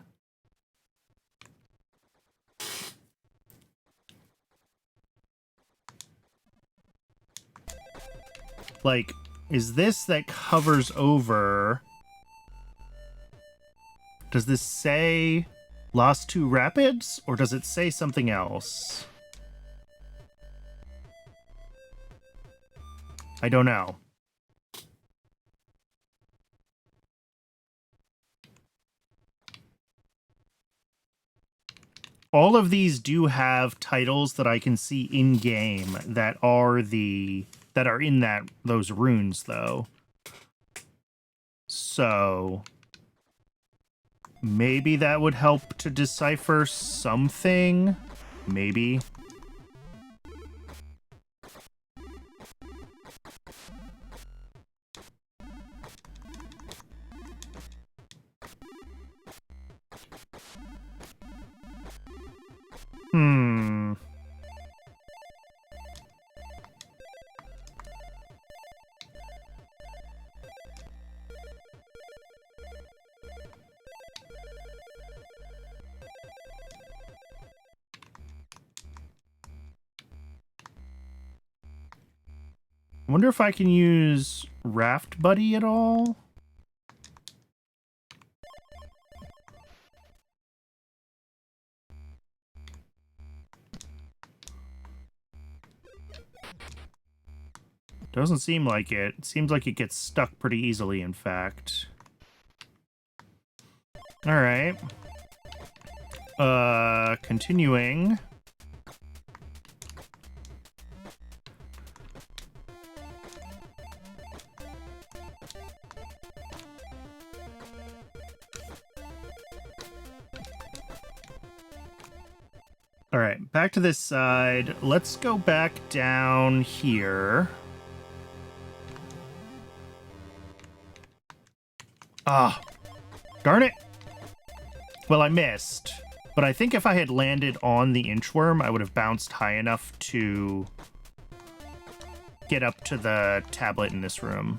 A: Like, is this that covers over... Does this say Last Two Rapids, or does it say something else? I don't know. All of these do have titles that I can see in game that are in those runes though. So maybe that would help to decipher something. Maybe. I wonder if I can use Raft Buddy at all? Doesn't seem like it. It seems like it gets stuck pretty easily, in fact. Alright. Continuing. Alright, back to this side. Let's go back down here. Ah, darn it. Well, I missed. But I think if I had landed on the inchworm, I would have bounced high enough to get up to the tablet in this room.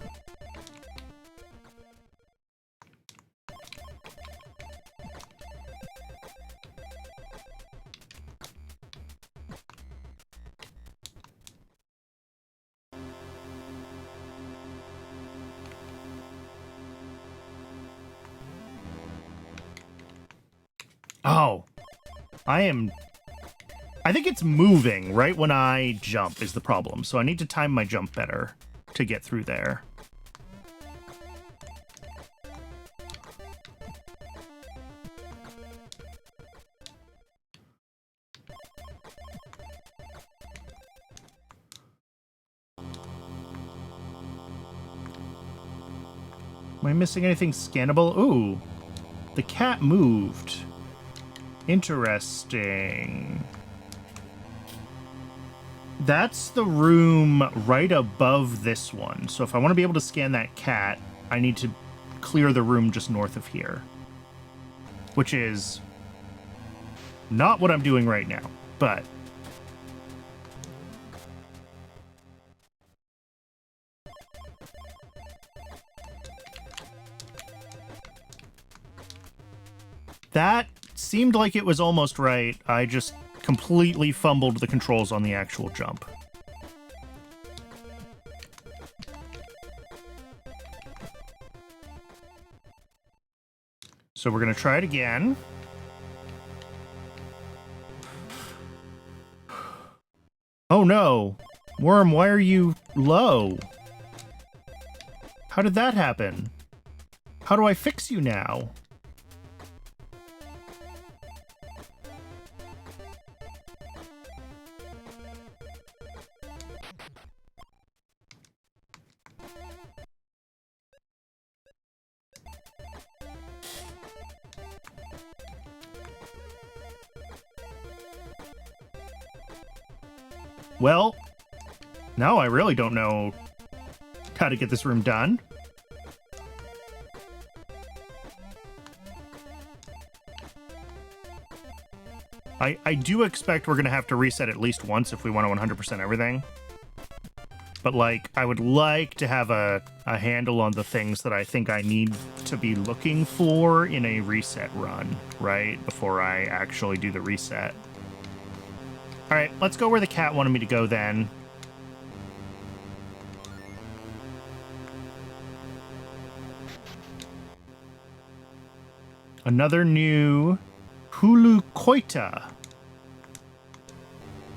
A: Oh, I am I think it's moving right when I jump is the problem, so I need to time my jump better to get through there. Am I missing anything scannable? Ooh, the cat moved. Interesting. That's the room right above this one. So if I want to be able to scan that cat, I need to clear the room just north of here. Which is not what I'm doing right now, but... That seemed like it was almost right. I just completely fumbled the controls on the actual jump. So we're going to try it again. Oh no! Worm, why are you low? How did that happen? How do I fix you now? Well, now I really don't know how to get this room done. I do expect we're going to have to reset at least once if we want to 100% everything. But, like, I would like to have a handle on the things that I think I need to be looking for in a reset run, right? Before I actually do the reset. All right, let's go where the cat wanted me to go then. Another new Hulukoita.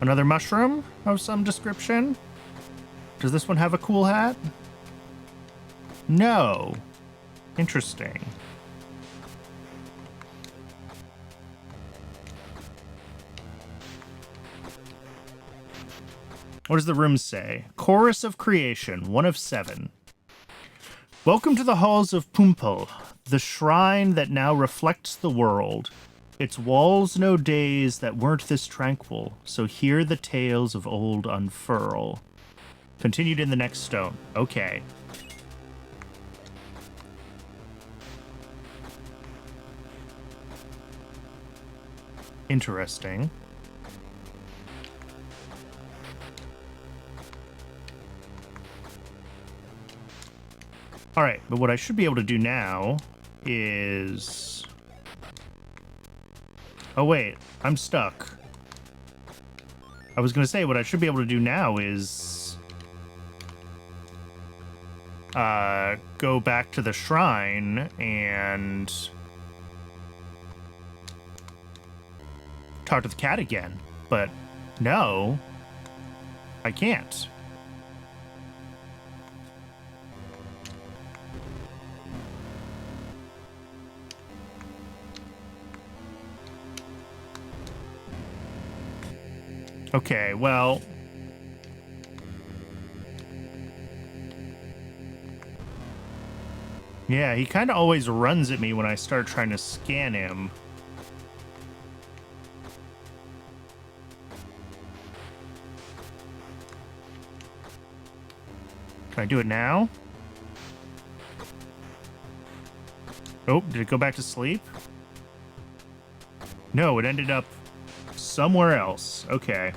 A: Another mushroom of some description. Does this one have a cool hat? No. Interesting. What does the room say? Chorus of Creation, 1 of 7. Welcome to the halls of Pumpel, the shrine that now reflects the world. Its walls know days that weren't this tranquil, so hear the tales of old unfurl. Continued in the next stone. Okay. Interesting. All right, but what I should be able to do now is... Oh, wait, I'm stuck. I was going to say what I should be able to do now is... go back to the shrine and... talk to the cat again. But no, I can't. Okay, well... yeah, he kind of always runs at me when I start trying to scan him. Can I do it now? Oh, did it go back to sleep? No, it ended up somewhere else. Okay.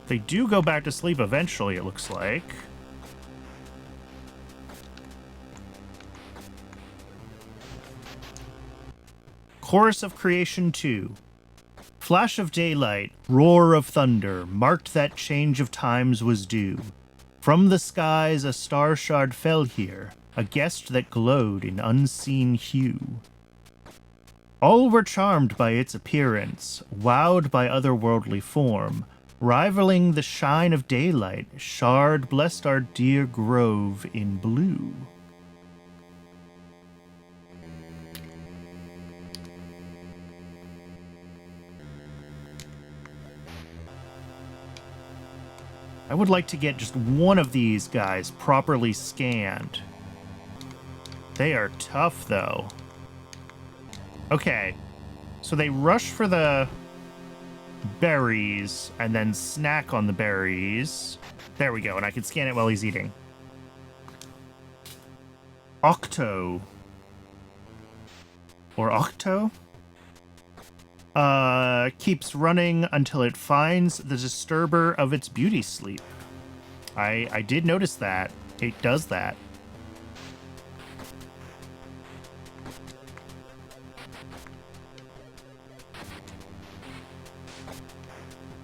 A: They do go back to sleep eventually, it looks like. Chorus of Creation 2. Flash of daylight, roar of thunder, marked that change of times was due. From the skies a star shard fell here, a guest that glowed in unseen hue. All were charmed by its appearance, wowed by otherworldly form, rivaling the shine of daylight. Shard blessed our dear grove in blue. I would like to get just one of these guys properly scanned. They are tough, though. Okay, so they rush for the berries and then snack on the berries. There we go, and I can scan it while he's eating. Octo. Or Octo? Keeps running until it finds the disturber of its beauty sleep. I did notice that. It does that.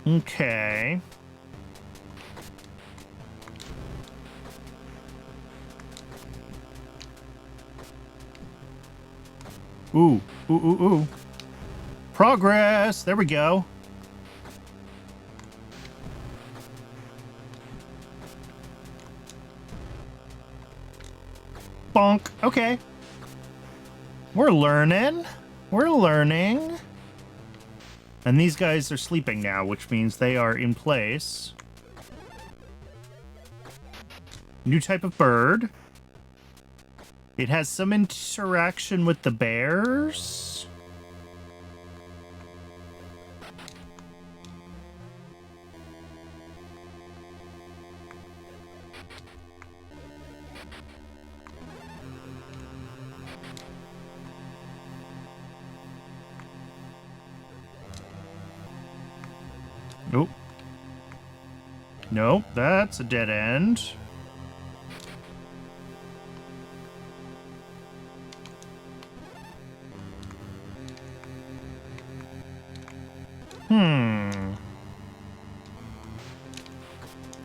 A: Okay. Ooh, ooh, ooh, ooh. Progress! There we go. Bonk. Okay. We're learning. We're learning. And these guys are sleeping now, which means they are in place. New type of bird. It has some interaction with the bears. Nope. Nope, that's a dead end.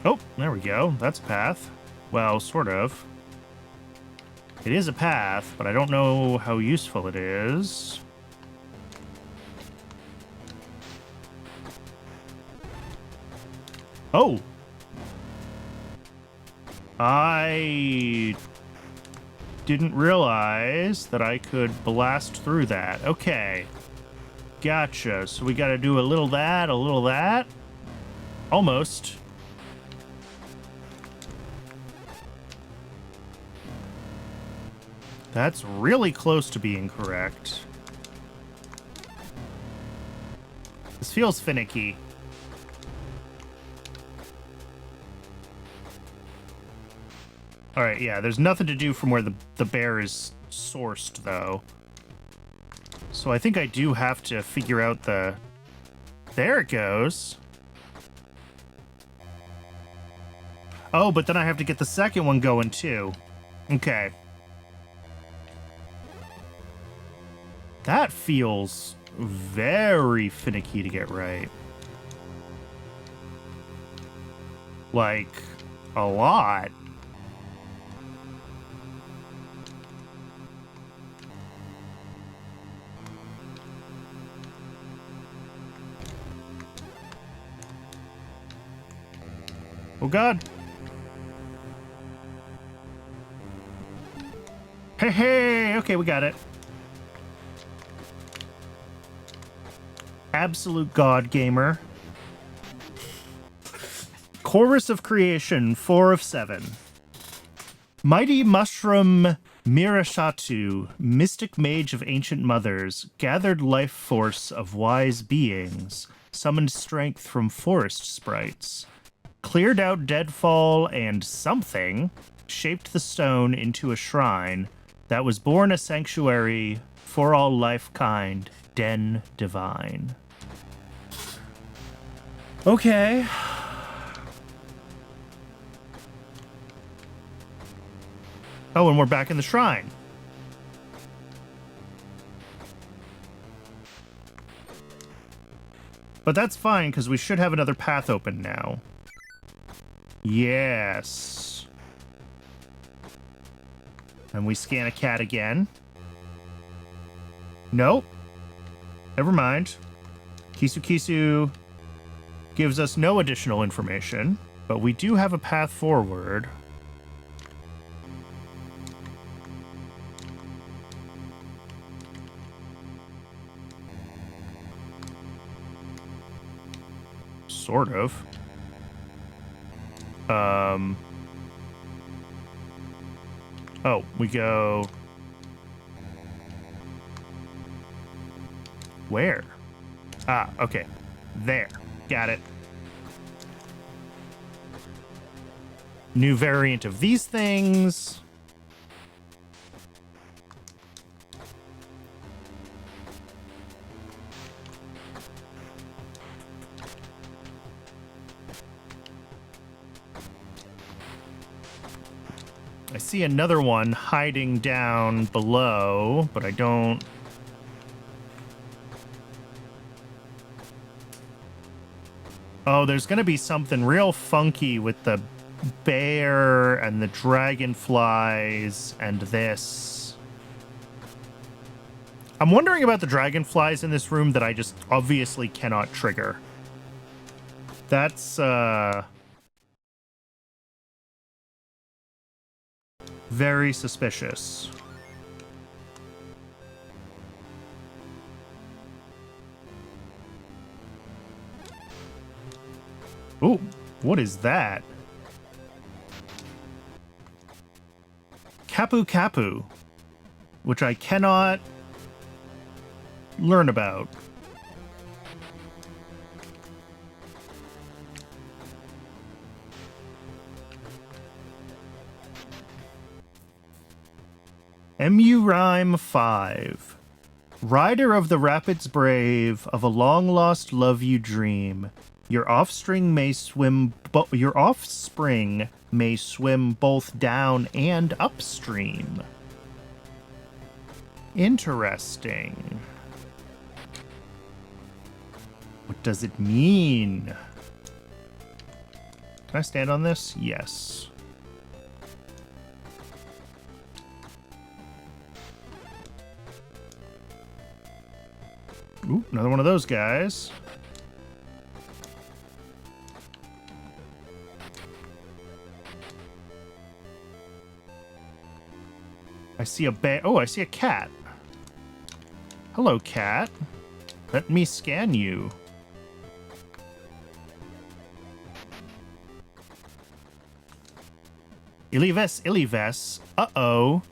A: Oh, there we go. That's a path. Well, sort of. It is a path, but I don't know how useful it is. Oh! I didn't realize that I could blast through that. Okay. Gotcha. So we gotta do a little that, a little that. Almost. That's really close to being correct. This feels finicky. Alright, yeah, there's nothing to do from where the bear is sourced, though. So I think I do have to figure out the... There it goes. Oh, but then I have to get the second one going, too. Okay. That feels very finicky to get right. Like, a lot. Oh, God. Hey, hey! Okay, we got it. Absolute God Gamer. Chorus of Creation, 4 of 7. Mighty Mushroom Mirashatu, mystic mage of ancient mothers, gathered life force of wise beings, summoned strength from forest sprites, cleared out deadfall and something, shaped the stone into a shrine that was born a sanctuary for all life kind, den divine. Okay. Oh, and we're back in the shrine. But that's fine, because we should have another path open now. Yes. And we scan a cat again. Nope. Never mind. Kisu Kisu gives us no additional information, but we do have a path forward. Sort of. Oh, we go... Where? Ah, okay. There. Got it. New variant of these things. I see another one hiding down below, but I don't... Oh, there's gonna be something real funky with the bear and the dragonflies and this. I'm wondering about the dragonflies in this room that I just obviously cannot trigger. That's, very suspicious. Ooh, what is that? Kapu Kapu, which I cannot learn about. EMUUROM 5. Rider of the rapids brave, of a long-lost love you dream. Your offspring may swim both down and upstream. Interesting. What does it mean? Can I stand on this? Yes. Ooh, another one of those guys. I see a bear. Oh, I see a cat. Hello, cat. Let me scan you. Ilives. Uh-oh.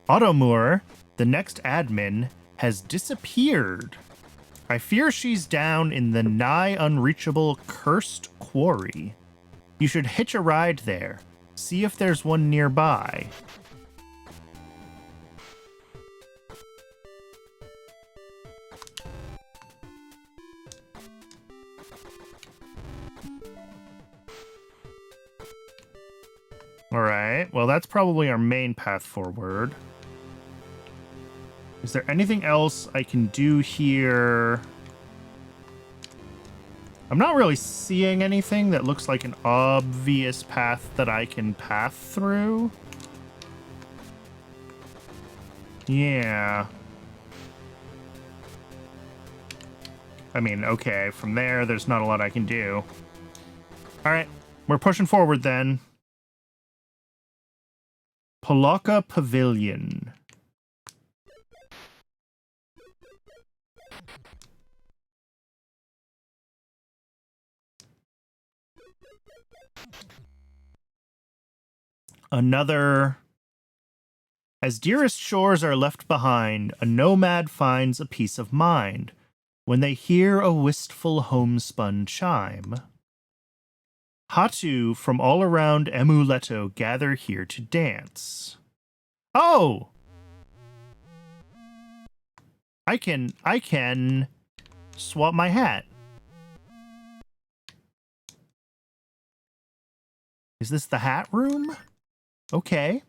A: Automoor, the next admin, has disappeared. I fear she's down in the nigh unreachable cursed quarry. You should hitch a ride there. See if there's one nearby. Alright, well that's probably our main path forward. Is there anything else I can do here? I'm not really seeing anything that looks like an obvious path that I can path through. Yeah. I mean, okay, from there, there's not a lot I can do. Alright, we're pushing forward then. Polaka Pavilion. Another. As dearest shores are left behind, a nomad finds a peace of mind when they hear a wistful homespun chime. Hatu from all around Emuleto gather here to dance. Oh! I can swap my hat. Is this the hat room? Okay.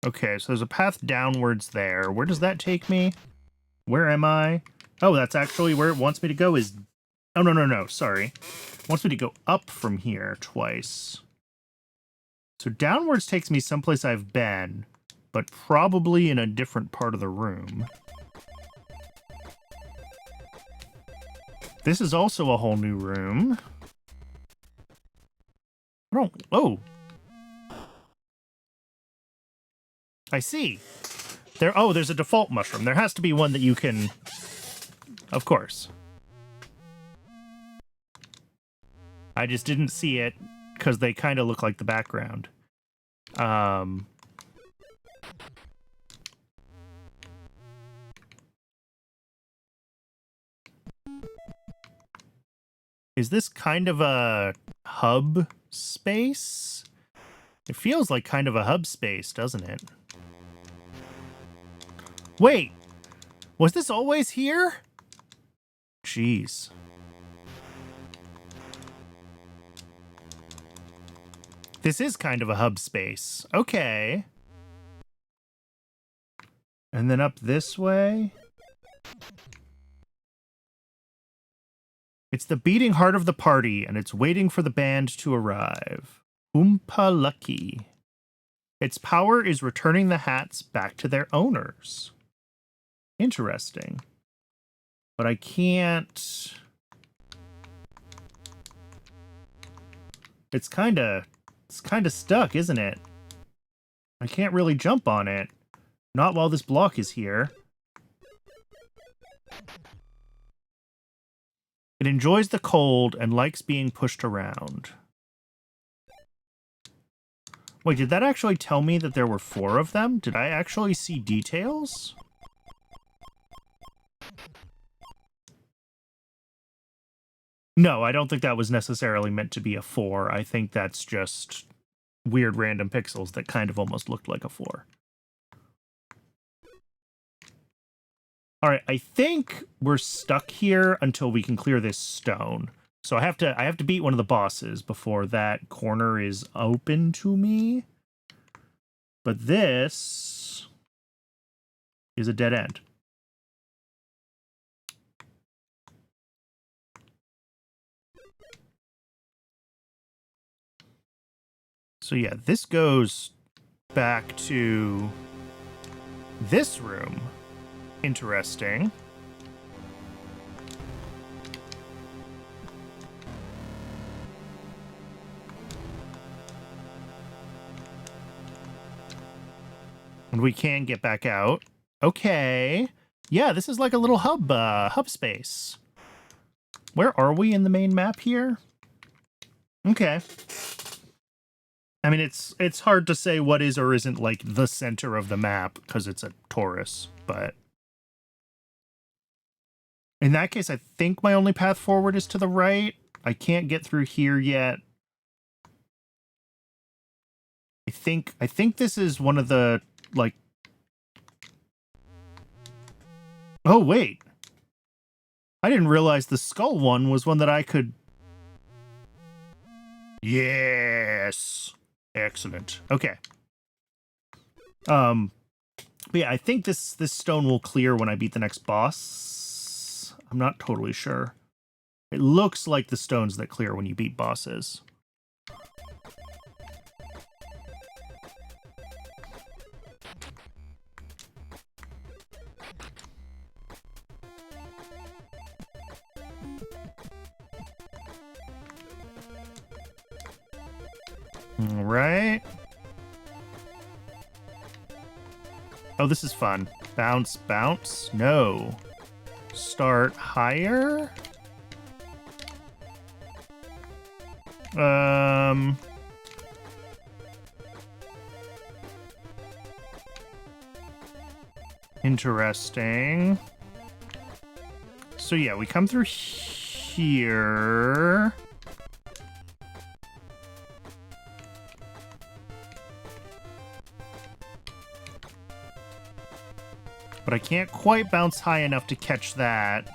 A: Okay, so there's a path downwards there. Where does that take me? Where am I? Oh, that's actually where it wants me to go is... Oh, no, sorry. It wants me to go up from here twice. So downwards takes me someplace I've been, but probably in a different part of the room. This is also a whole new room. Oh! I see. There's a default mushroom. There has to be one that you can... Of course. I just didn't see it because they kind of look like the background. Is this kind of a hub space? It feels like kind of a hub space, doesn't it? Wait! Was this always here? Jeez. This is kind of a hub space. Okay. And then up this way? It's the beating heart of the party, and it's waiting for the band to arrive. Oompa Lucky. Its power is returning the hats back to their owners. Interesting. But I can't... It's kind of stuck, isn't it? I can't really jump on it. Not while this block is here. It enjoys the cold and likes being pushed around. Wait, did that actually tell me that there were 4 of them? Did I actually see details? No, I don't think that was necessarily meant to be a 4. I think that's just weird random pixels that kind of almost looked like a 4. All right, I think we're stuck here until we can clear this stone. So I have to beat one of the bosses before that corner is open to me. But this is a dead end. So yeah, this goes back to this room. Interesting. And we can get back out. Okay. Yeah, this is like a little hub space. Where are we in the main map here? Okay. I mean, it's hard to say what is or isn't like the center of the map because it's a torus, but in that case, I think my only path forward is to the right. I can't get through here yet. I think this is one of the, like... Oh, wait. I didn't realize the skull one was one that I could... Yes! Excellent. Okay. But yeah, I think this stone will clear when I beat the next boss. I'm not totally sure. It looks like the stones that clear when you beat bosses. All right. Oh, this is fun. Bounce, bounce. No. Start higher. Interesting. So yeah, we come through here. But I can't quite bounce high enough to catch that.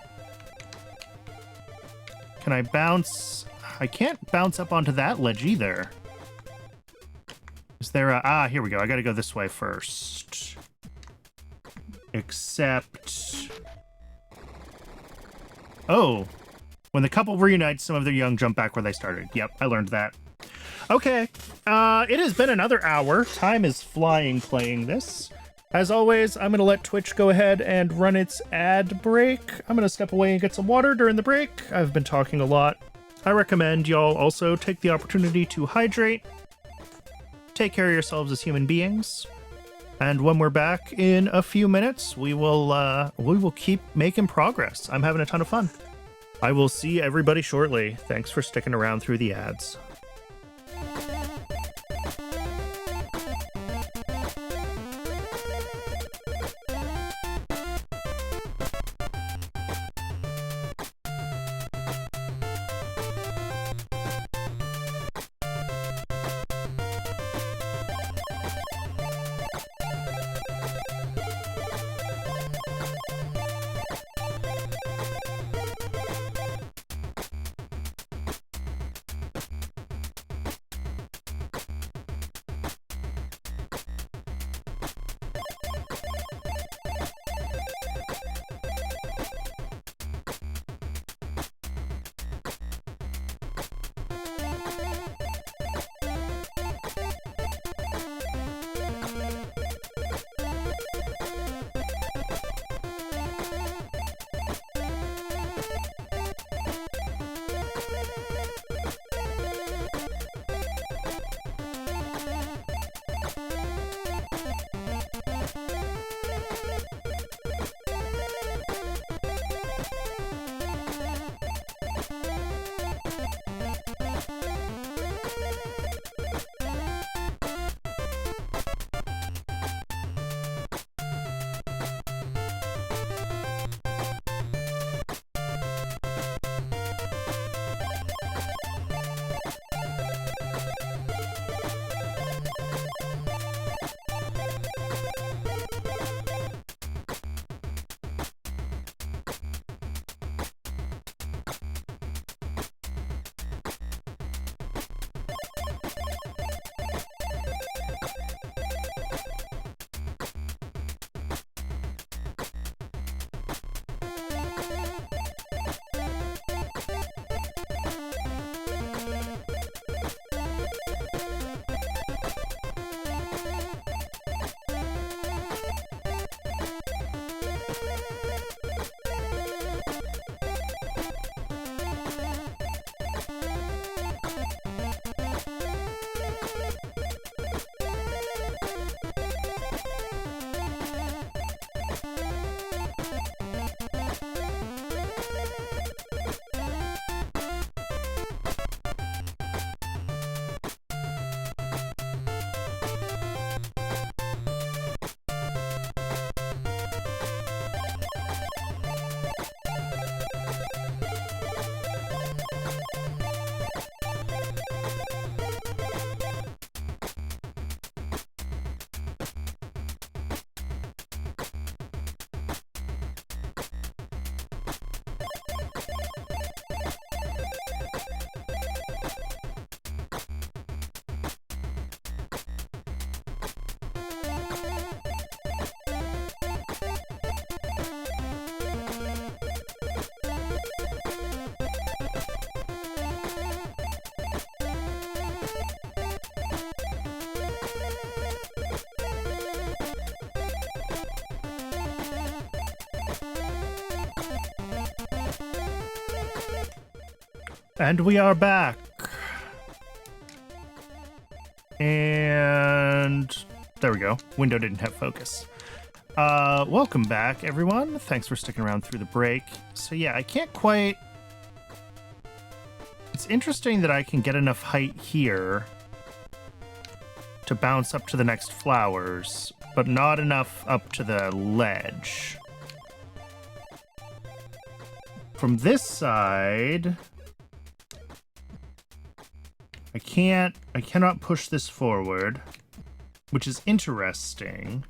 A: Can I bounce? I can't bounce up onto that ledge either. Is there here we go. I gotta go this way first. Except... Oh. When the couple reunites, some of their young jump back where they started. Yep, I learned that. Okay. It has been another hour. Time is flying playing this. As always, I'm going to let Twitch go ahead and run its ad break. I'm going to step away and get some water during the break. I've been talking a lot. I recommend y'all also take the opportunity to hydrate. Take care of yourselves as human beings. And when we're back in a few minutes, we will keep making progress. I'm having a ton of fun. I will see everybody shortly. Thanks for sticking around through the ads. And we are back. And there we go. Window didn't have focus. Welcome back, everyone. Thanks for sticking around through the break. So yeah, I can't quite... It's interesting that I can get enough height here to bounce up to the next flowers, but not enough up to the ledge. From this side... I cannot push this forward, which is interesting.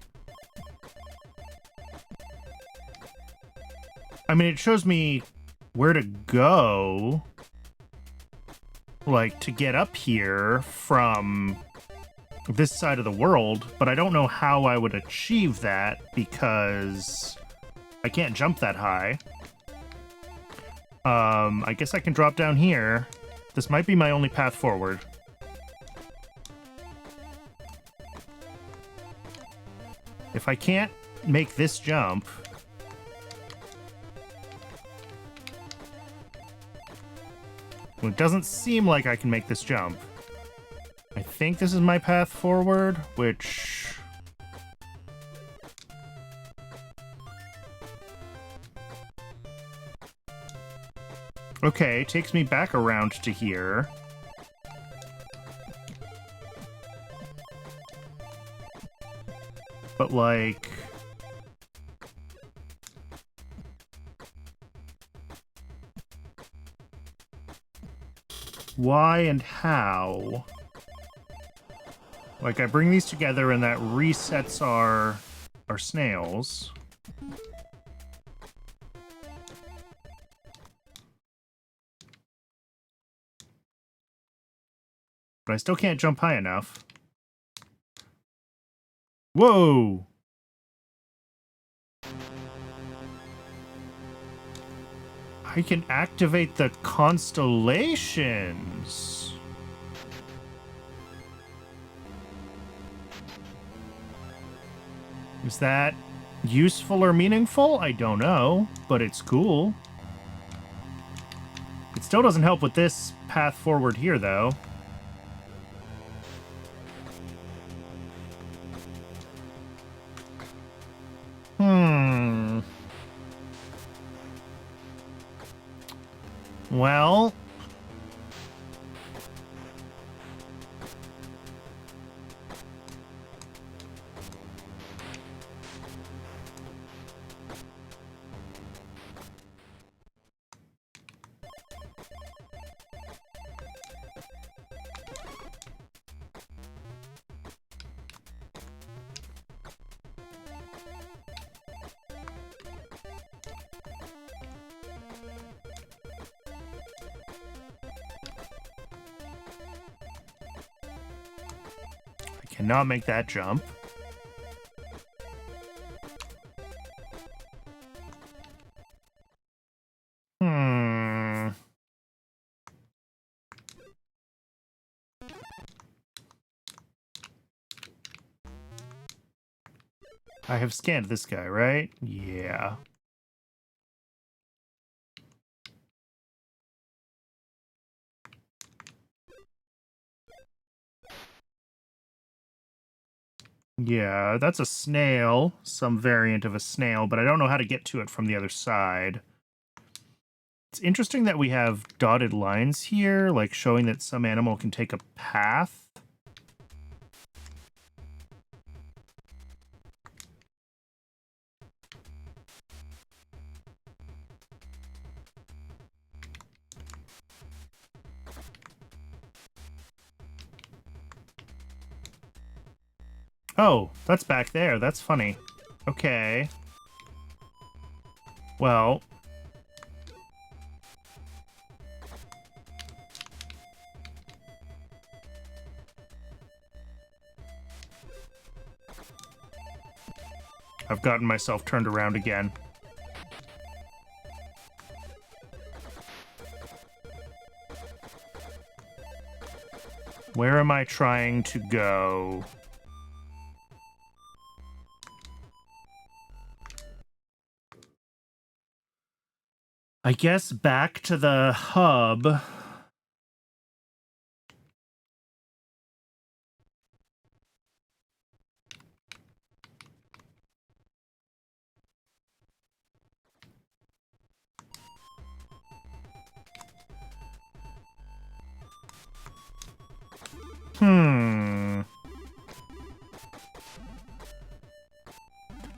A: I mean, it shows me where to go, like, to get up here from this side of the world, but I don't know how I would achieve that because I can't jump that high. I guess I can drop down here. This might be my only path forward. If I can't make this jump... Well, it doesn't seem like I can make this jump. I think this is my path forward, which... Okay, takes me back around to here. But, like... why and how? Like, I bring these together and that resets our snails. But I still can't jump high enough. Whoa! I can activate the constellations. Is that useful or meaningful? I don't know, but it's cool. It still doesn't help with this path forward here, though. Well... cannot make that jump. I have scanned this guy, right? Yeah. Yeah, that's a snail, some variant of a snail, but I don't know how to get to it from the other side. It's interesting that we have dotted lines here, like showing that some animal can take a path. Oh, that's back there. That's funny. Okay. Well. I've gotten myself turned around again. Where am I trying to go? I guess back to the hub.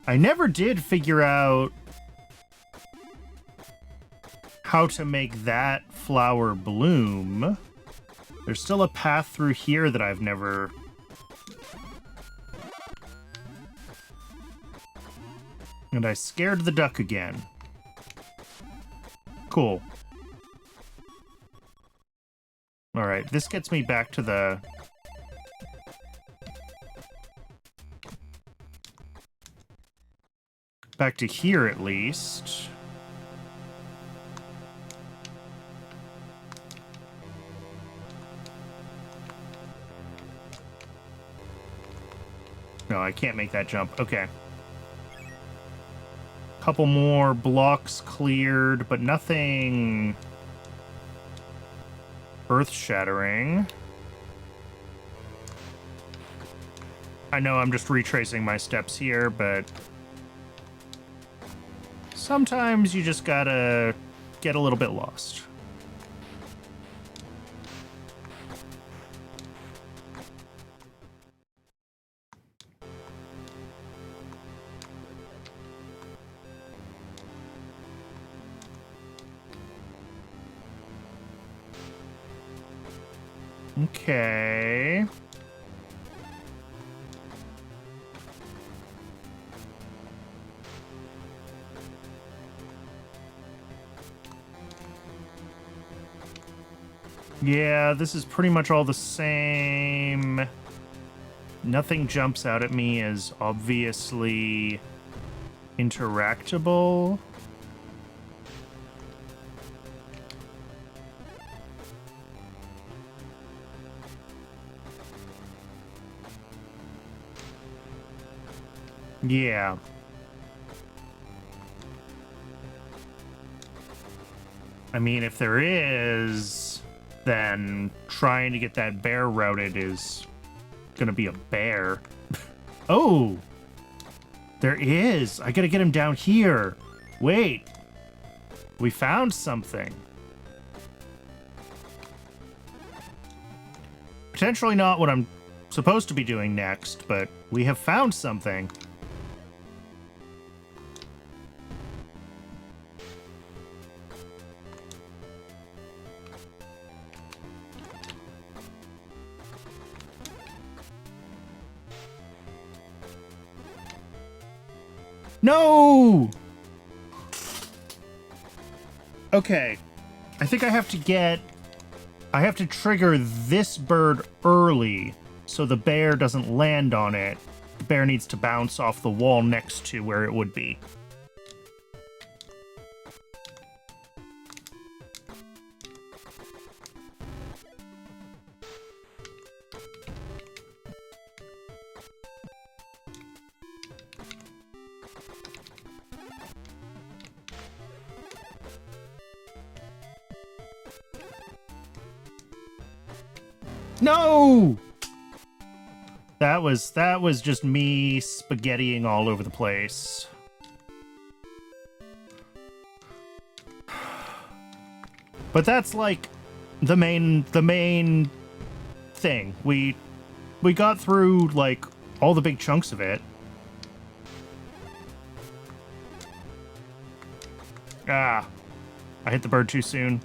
A: I never did figure out how to make that flower bloom. There's still a path through here that I've never... And I scared the duck again. Cool. Alright, this gets me back to the Back to here, at least. No, I can't make that jump. Okay. Couple more blocks cleared, but nothing earth-shattering. I know I'm just retracing my steps here, but sometimes you just gotta get a little bit lost. Okay. Yeah, this is pretty much all the same. Nothing jumps out at me as obviously interactable. Yeah. I mean, if there is, then trying to get that bear routed is gonna be a bear. Oh! There is! I gotta get him down here. Wait. We found something. Potentially not what I'm supposed to be doing next, but we have found something. No! Okay. I think I have to trigger this bird early so the bear doesn't land on it. The bear needs to bounce off the wall next to where it would be. No! That was just me spaghettiing all over the place. But that's like the main thing. We got through like all the big chunks of it. Ah. I hit the bird too soon.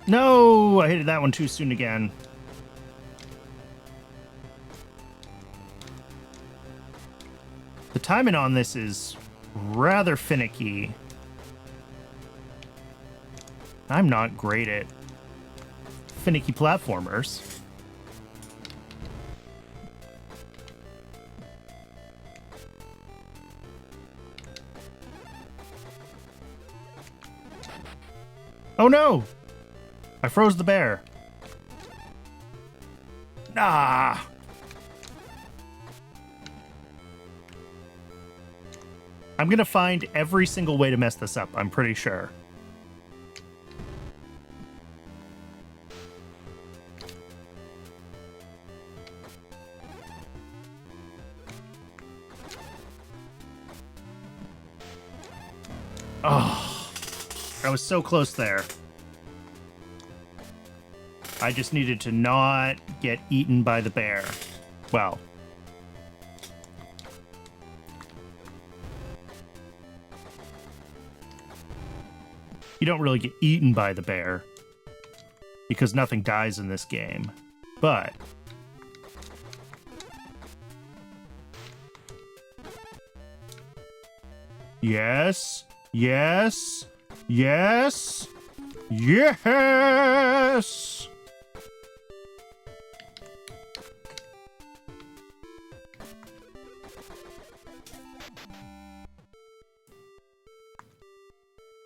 A: No, I hit that one too soon again. The timing on this is rather finicky. I'm not great at finicky platformers. Oh no! I froze the bear. Ah! I'm gonna find every single way to mess this up, I'm pretty sure. Oh, I was so close there. I just needed to not get eaten by the bear. Well. You don't really get eaten by the bear, because nothing dies in this game. But Yes. Yes. Yes. Yes.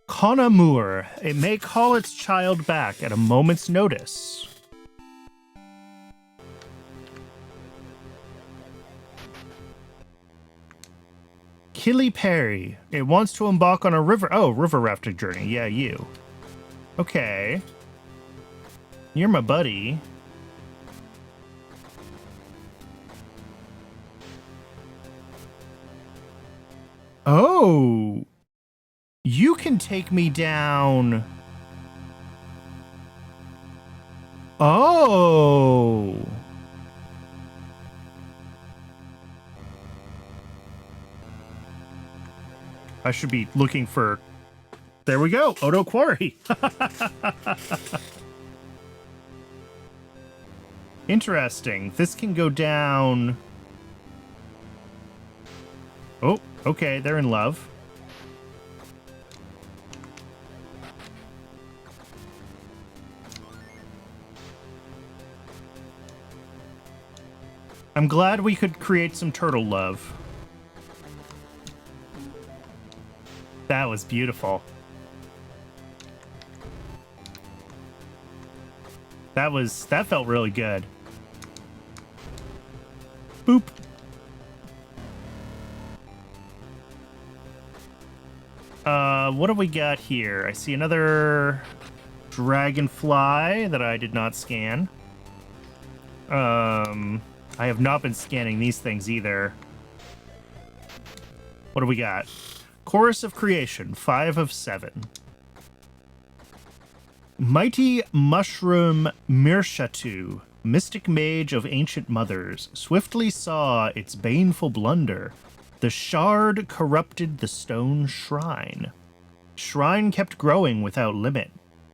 A: Conamur. It may call its child back at a moment's notice. Killy Perry. It wants to embark on a river rafting journey. Yeah, you. Okay. You're my buddy. Oh. You can take me down. Oh. I should be looking for... There we go. Odo Quarry. Interesting. This can go down... Oh, okay. They're in love. I'm glad we could create some turtle love. That was beautiful. That felt really good. Boop. What do we got here? I see another dragonfly that I did not scan. I have not been scanning these things either. What do we got? Chorus of Creation, 5 of 7. Mighty Mushroom Mirshatu, mystic mage of ancient mothers, swiftly saw its baneful blunder. The shard corrupted the stone shrine. Shrine kept growing without limit,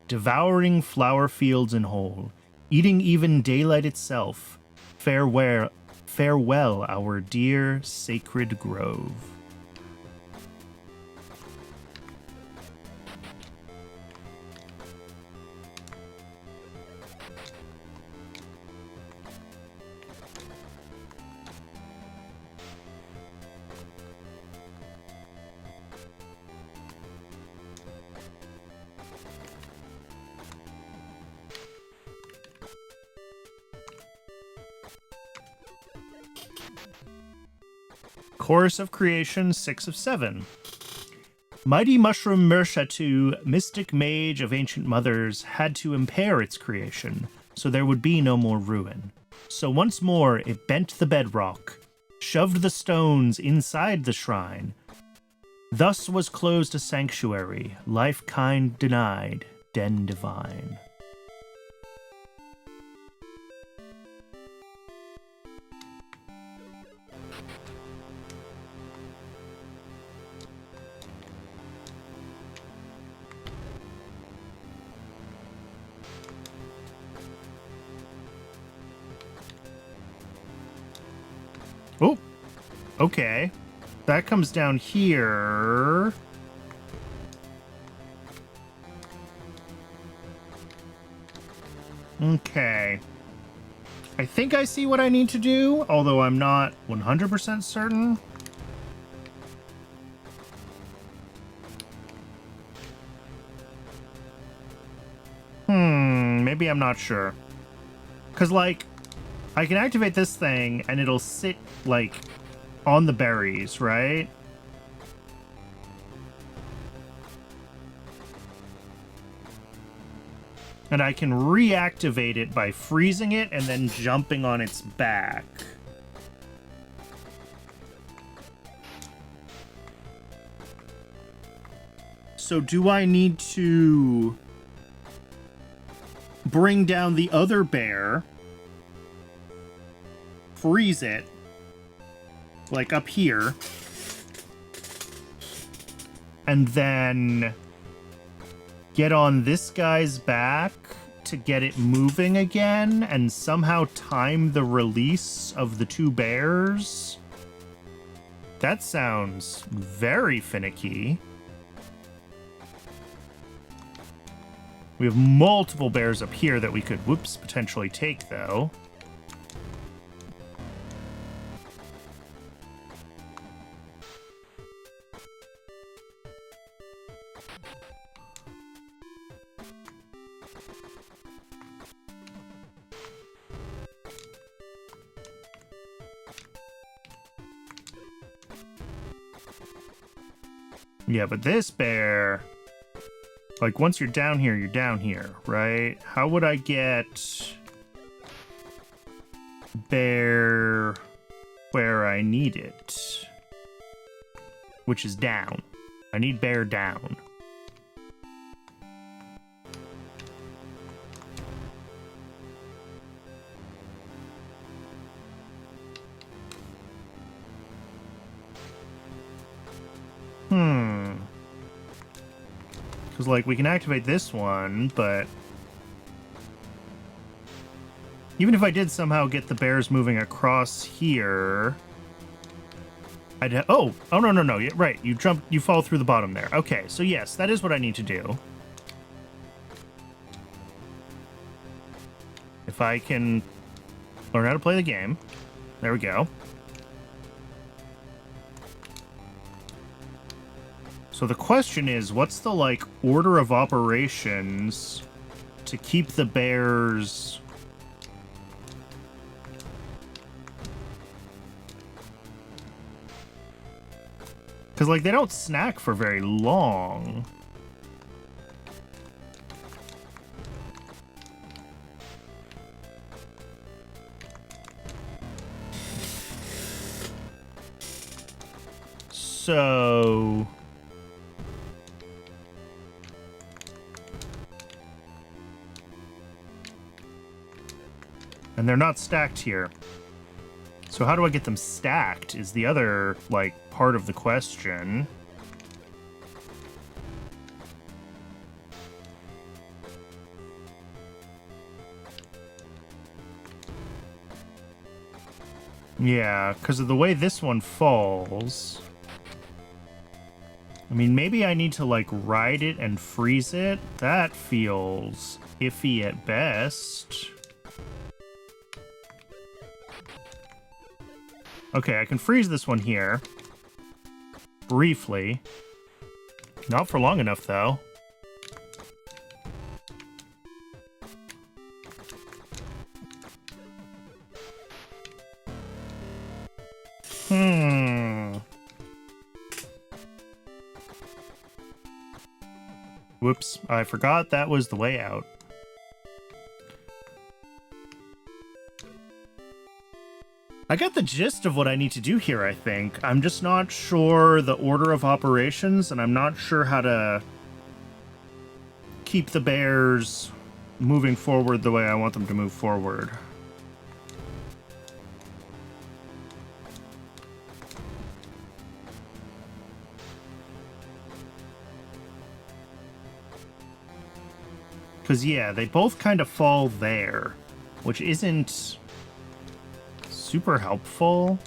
A: devouring flower fields and whole, eating even daylight itself. Farewell, our dear sacred grove. Chorus of Creation, 6 of 7. Mighty Mushroom Mirshatu, mystic mage of ancient mothers, had to impair its creation, so there would be no more ruin. So once more it bent the bedrock, shoved the stones inside the shrine. Thus was closed a sanctuary, life kind denied, den divine. Oh, okay. That comes down here. Okay. I think I see what I need to do, although I'm not 100% certain. Maybe I'm not sure. Because, like, I can activate this thing, and it'll sit, like, on the berries, right? And I can reactivate it by freezing it and then jumping on its back. So do I need to bring down the other bear, freeze it, like up here, and then get on this guy's back to get it moving again and somehow time the release of the two bears? That sounds very finicky. We have multiple bears up here that we could, whoops, potentially take, though. Yeah, but this bear... Like, once you're down here, right? How would I get... bear... where I need it? Which is down. I need bear down. Because, like, we can activate this one, but... Even if I did somehow get the bears moving across here... I'd oh, no. Yeah, right, you fall through the bottom there. Okay, so yes, that is what I need to do. If I can learn how to play the game. There we go. So the question is, what's the, like, order of operations to keep the bears... Because, like, they don't snack for very long. So... And they're not stacked here. So how do I get them stacked is the other, like, part of the question. Yeah, because of the way this one falls. I mean, maybe I need to, like, ride it and freeze it. That feels iffy at best. Okay, I can freeze this one here. Briefly. Not for long enough, though. Whoops, I forgot that was the way out. I got the gist of what I need to do here, I think. I'm just not sure the order of operations, and I'm not sure how to keep the bears moving forward the way I want them to move forward. Because, yeah, they both kind of fall there, which isn't super helpful.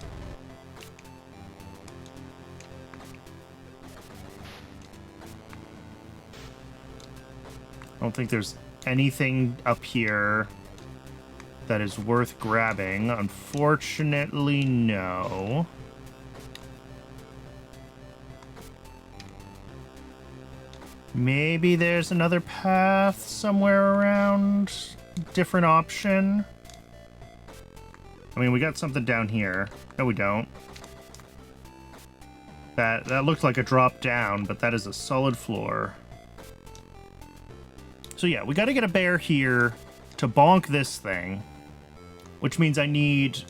A: I don't think there's anything up here that is worth grabbing. Unfortunately, no. Maybe there's another path somewhere around. Different option. I mean, we got something down here. No, we don't. That looked like a drop down, but that is a solid floor. So yeah, we got to get a bear here to bonk this thing, which means I need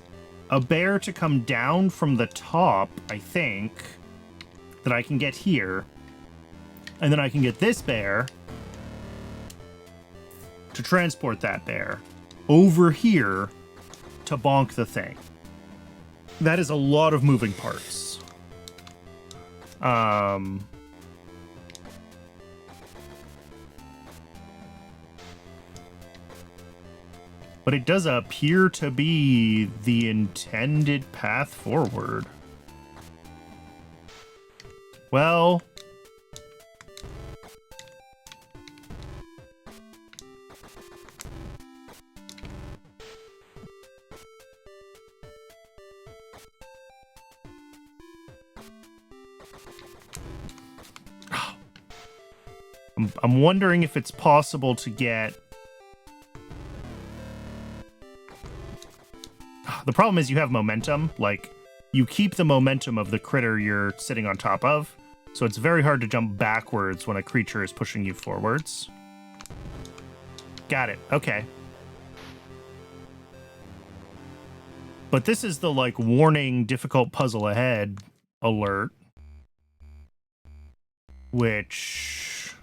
A: a bear to come down from the top, I think, that I can get here. And then I can get this bear to transport that bear over here to bonk the thing. That is a lot of moving parts. But it does appear to be the intended path forward. Well... I'm wondering if it's possible to get... The problem is you have momentum. Like, you keep the momentum of the critter you're sitting on top of, so it's very hard to jump backwards when a creature is pushing you forwards. Got it. Okay. But this is the, like, warning difficult puzzle ahead alert, which...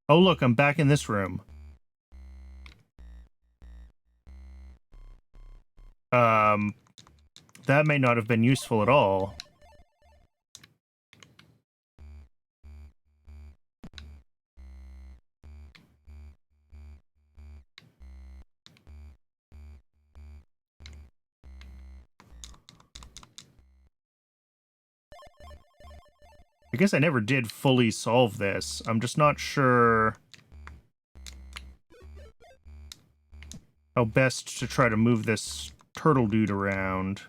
A: Oh, look, I'm back in this room. That may not have been useful at all. I guess I never did fully solve this. I'm just not sure how best to try to move this turtle dude around.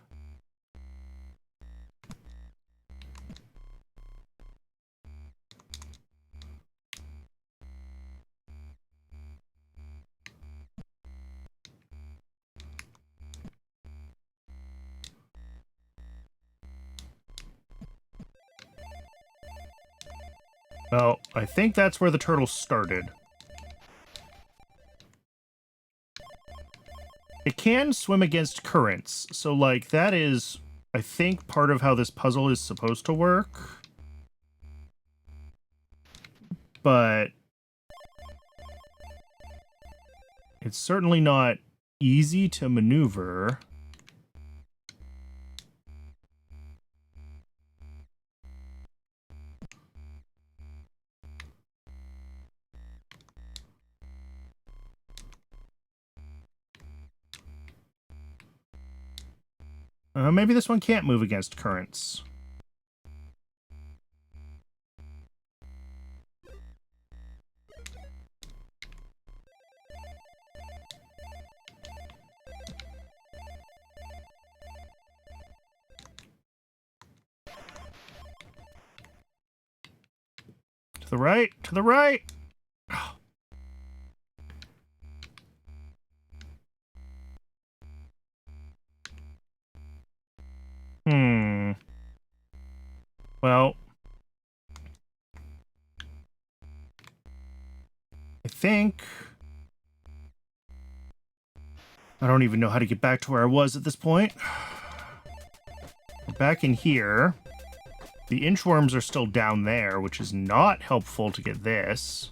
A: Well, I think that's where the turtle started. It can swim against currents, so, like, that is, I think, part of how this puzzle is supposed to work. But it's certainly not easy to maneuver. Maybe this one can't move against currents. To the right, to the right! Well, I think... I don't even know how to get back to where I was at this point. We're back in here. The inchworms are still down there, which is not helpful to get this.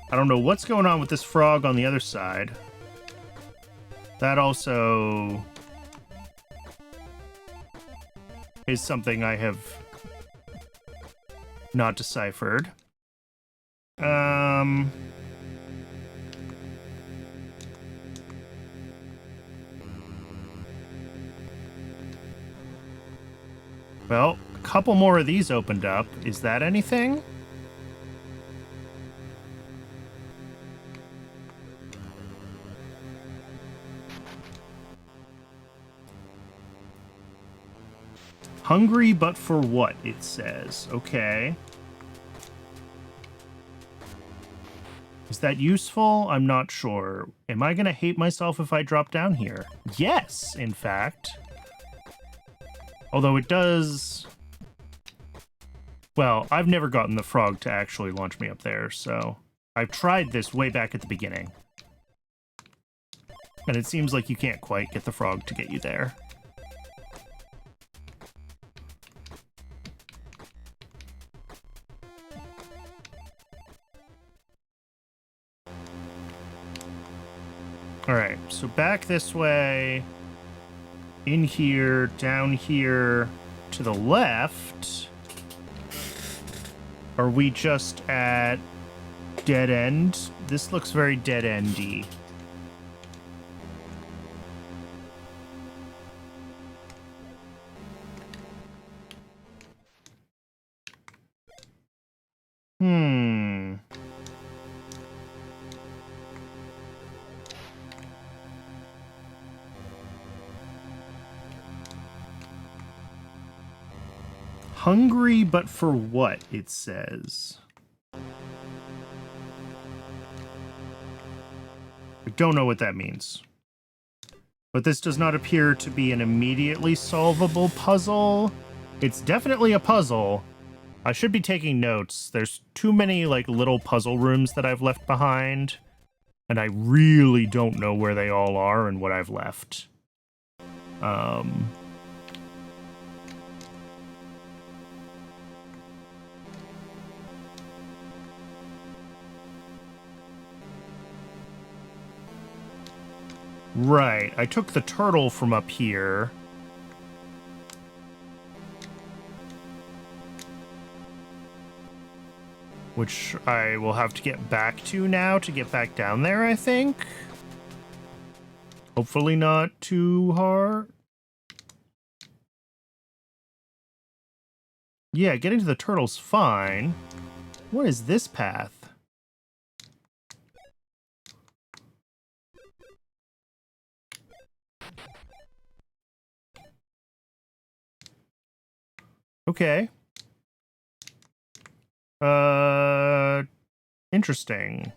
A: I don't know what's going on with this frog on the other side. That also is something I have not deciphered. Well, a couple more of these opened up. Is that anything? Hungry, but for what, it says. Okay. Is that useful? I'm not sure. Am I gonna hate myself if I drop down here? Yes, in fact. Although it does... Well, I've never gotten the frog to actually launch me up there, so... I've tried this way back at the beginning. And it seems like you can't quite get the frog to get you there. Alright, so back this way, in here, down here, to the left. Are we just at dead end? This looks very dead endy. Hungry, but for what, it says. I don't know what that means. But this does not appear to be an immediately solvable puzzle. It's definitely a puzzle. I should be taking notes. There's too many, like, little puzzle rooms that I've left behind. And I really don't know where they all are and what I've left. Right, I took the turtle from up here. Which I will have to get back to now to get back down there, I think. Hopefully not too hard. Yeah, getting to the turtle's fine. What is this path? Okay. Interesting.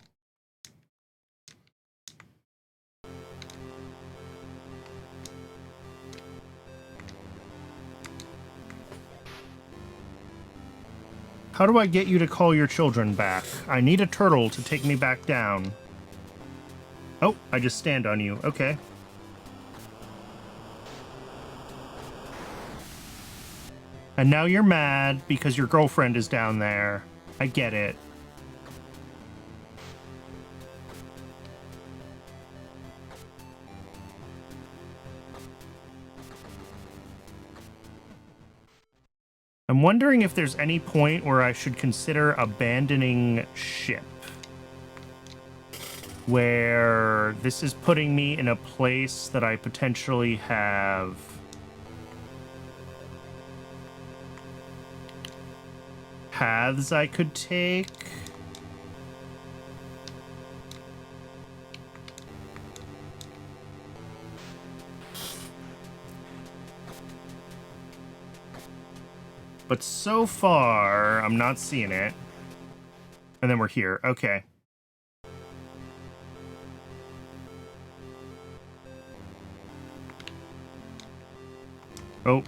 A: How do I get you to call your children back? I need a turtle to take me back down. Oh, I just stand on you. Okay. And now you're mad because your girlfriend is down there. I get it. I'm wondering if there's any point where I should consider abandoning ship. Where this is putting me in a place that I potentially have paths I could take. But so far, I'm not seeing it. And then we're here. Okay. Oh,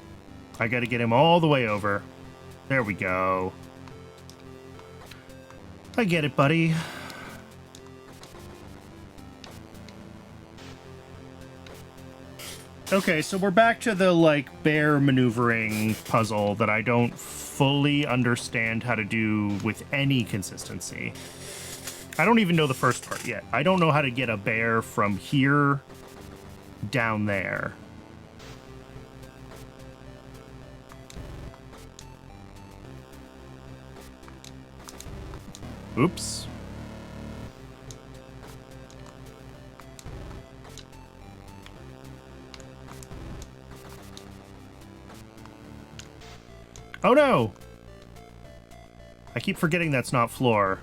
A: I gotta get him all the way over. There we go. I get it, buddy. Okay, so we're back to the, like, bear maneuvering puzzle that I don't fully understand how to do with any consistency. I don't even know the first part yet. I don't know how to get a bear from here down there. Oops. Oh no! I keep forgetting that's not floor.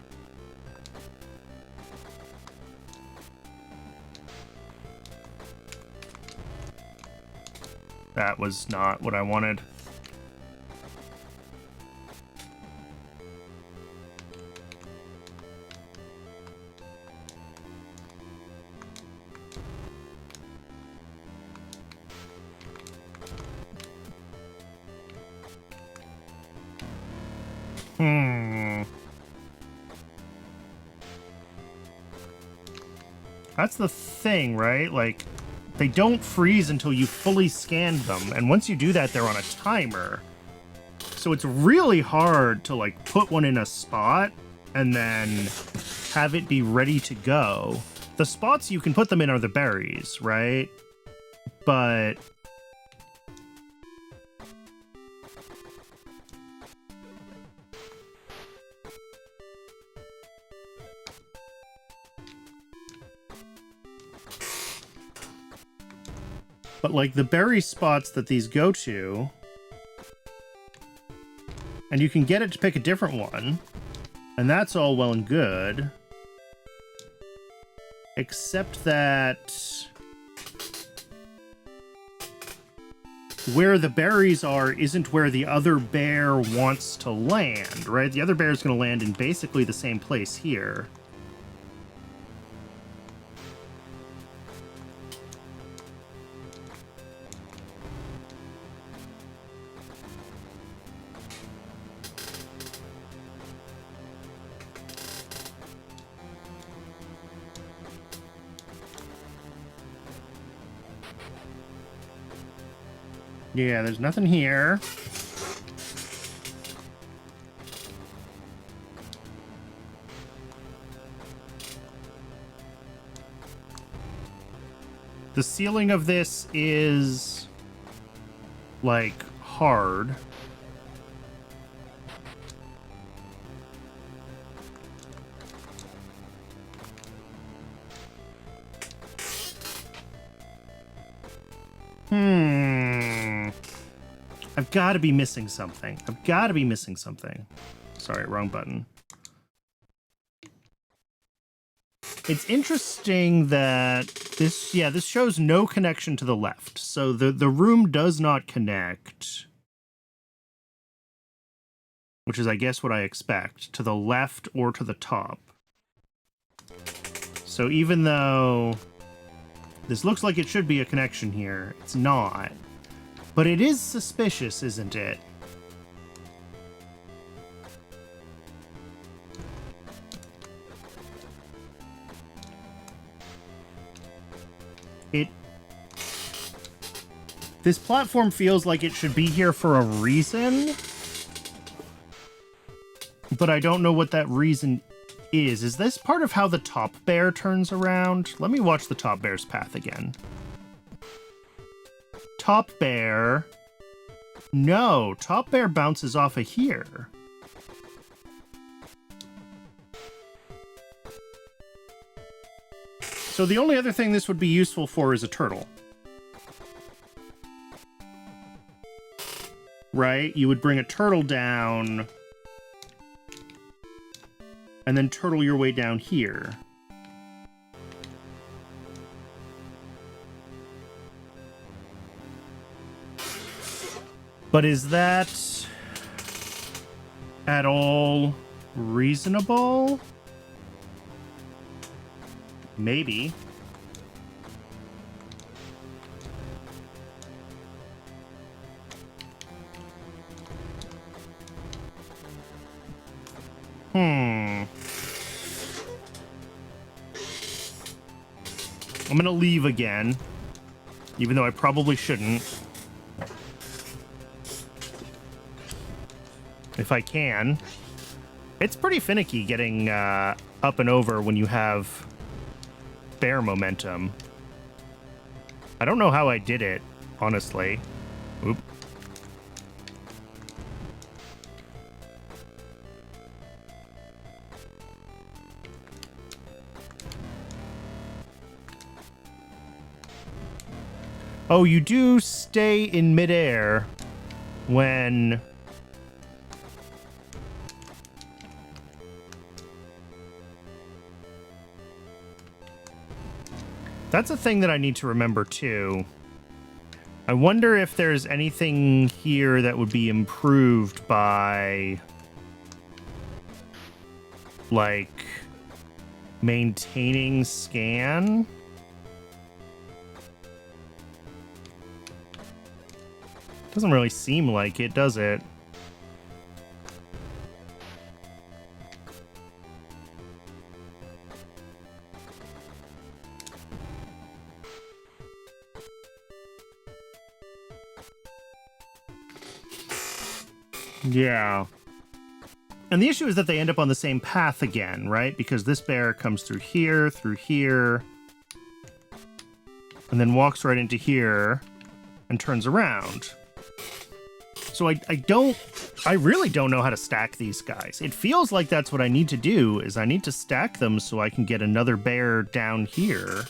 A: That was not what I wanted. That's the thing, right? Like, they don't freeze until you fully scanned them, and once you do that, they're on a timer. So it's really hard to, like, put one in a spot and then have it be ready to go. The spots you can put them in are the berries, right? But But, like, the berry spots that these go to... And you can get it to pick a different one. And that's all well and good. Except that... where the berries are isn't where the other bear wants to land, right? The other bear is going to land in basically the same place here. Yeah, there's nothing here. The ceiling of this is, like, hard. I've got to be missing something. I've got to be missing something. Sorry, wrong button. It's interesting that this shows no connection to the left. So the room does not connect, which is, I guess, what I expect, to the left or to the top. So even though this looks like it should be a connection here, it's not. But it is suspicious, isn't it? This platform feels like it should be here for a reason, but I don't know what that reason is. Is this part of how the top bear turns around? Let me watch the top bear's path again. Top bear. No, top bear bounces off of here. So the only other thing this would be useful for is a turtle. Right? You would bring a turtle down and then turtle your way down here. But is that at all reasonable? Maybe. I'm gonna leave again, even though I probably shouldn't. If I can. It's pretty finicky getting up and over when you have bear momentum. I don't know how I did it, honestly. Oop. Oh, you do stay in midair when... That's a thing that I need to remember, too. I wonder if there's anything here that would be improved by... like... maintaining scan? Doesn't really seem like it, does it? Yeah. And the issue is that they end up on the same path again, right? Because this bear comes through here, and then walks right into here and turns around. So I really don't know how to stack these guys. It feels like that's what I need to do, is I need to stack them so I can get another bear down here.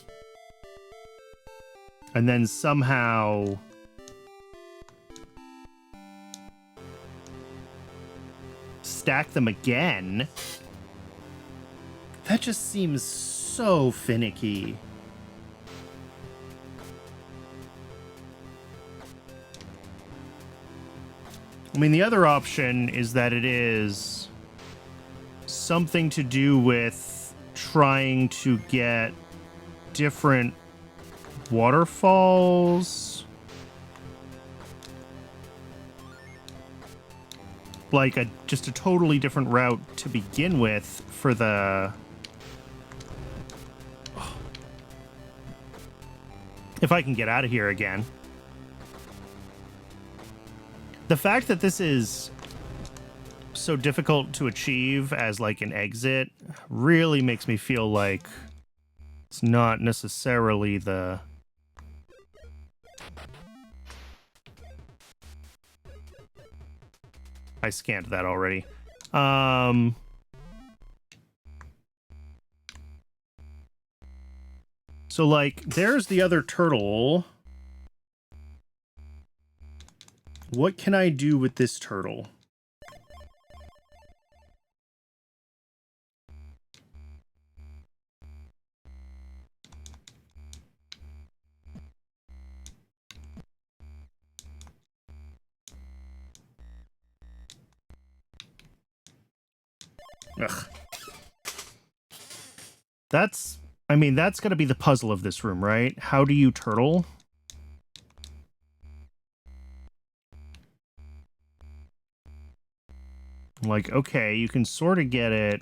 A: and then somehow stack them again. That just seems so finicky. I mean, the other option is that it is something to do with trying to get different waterfalls. Like just a totally different route to begin with for the... If I can get out of here again. The fact that this is so difficult to achieve as like an exit really makes me feel like it's not necessarily the... I scanned that already. So like, there's the other turtle. What can I do with this turtle? Ugh. That's, I mean, that's gotta be the puzzle of this room, right? How do you turtle? Like, okay, you can sort of get it.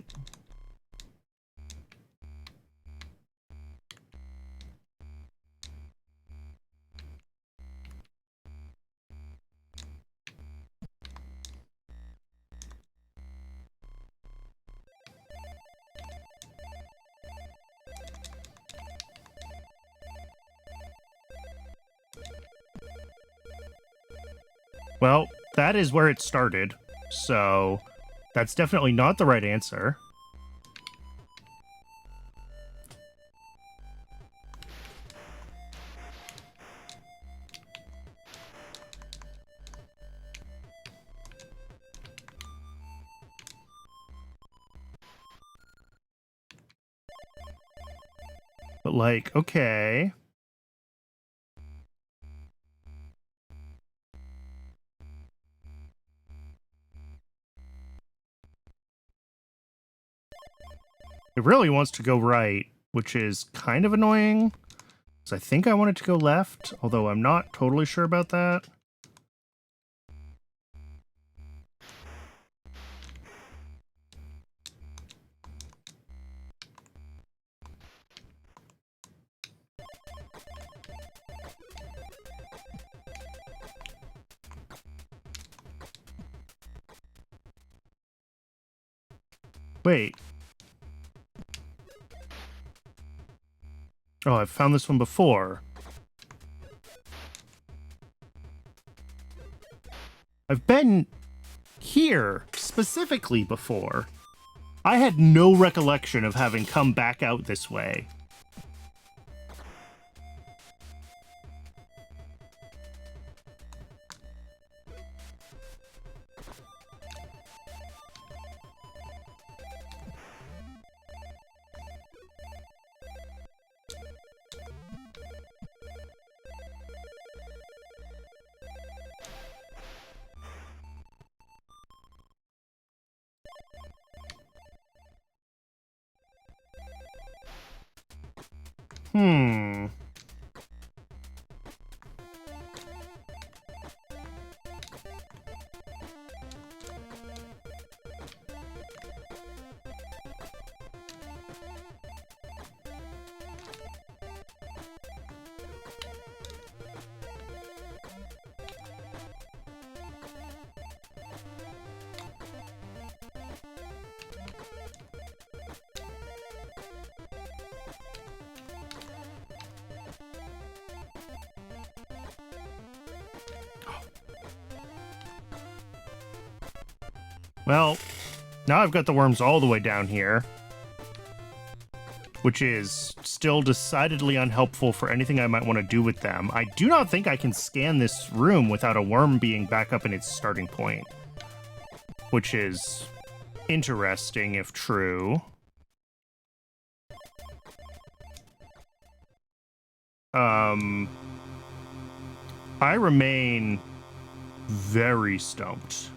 A: Well, that is where it started, so that's definitely not the right answer. But like, okay. It really wants to go right, which is kind of annoying. So I think I want it to go left, although I'm not totally sure about that. Wait. Oh, I've found this one before. I've been here specifically before. I had no recollection of having come back out this way. Hmm. Well, now I've got the worms all the way down here. which is still decidedly unhelpful for anything I might want to do with them. I do not think I can scan this room without a worm being back up in its starting point, which is interesting if true. I remain very stumped.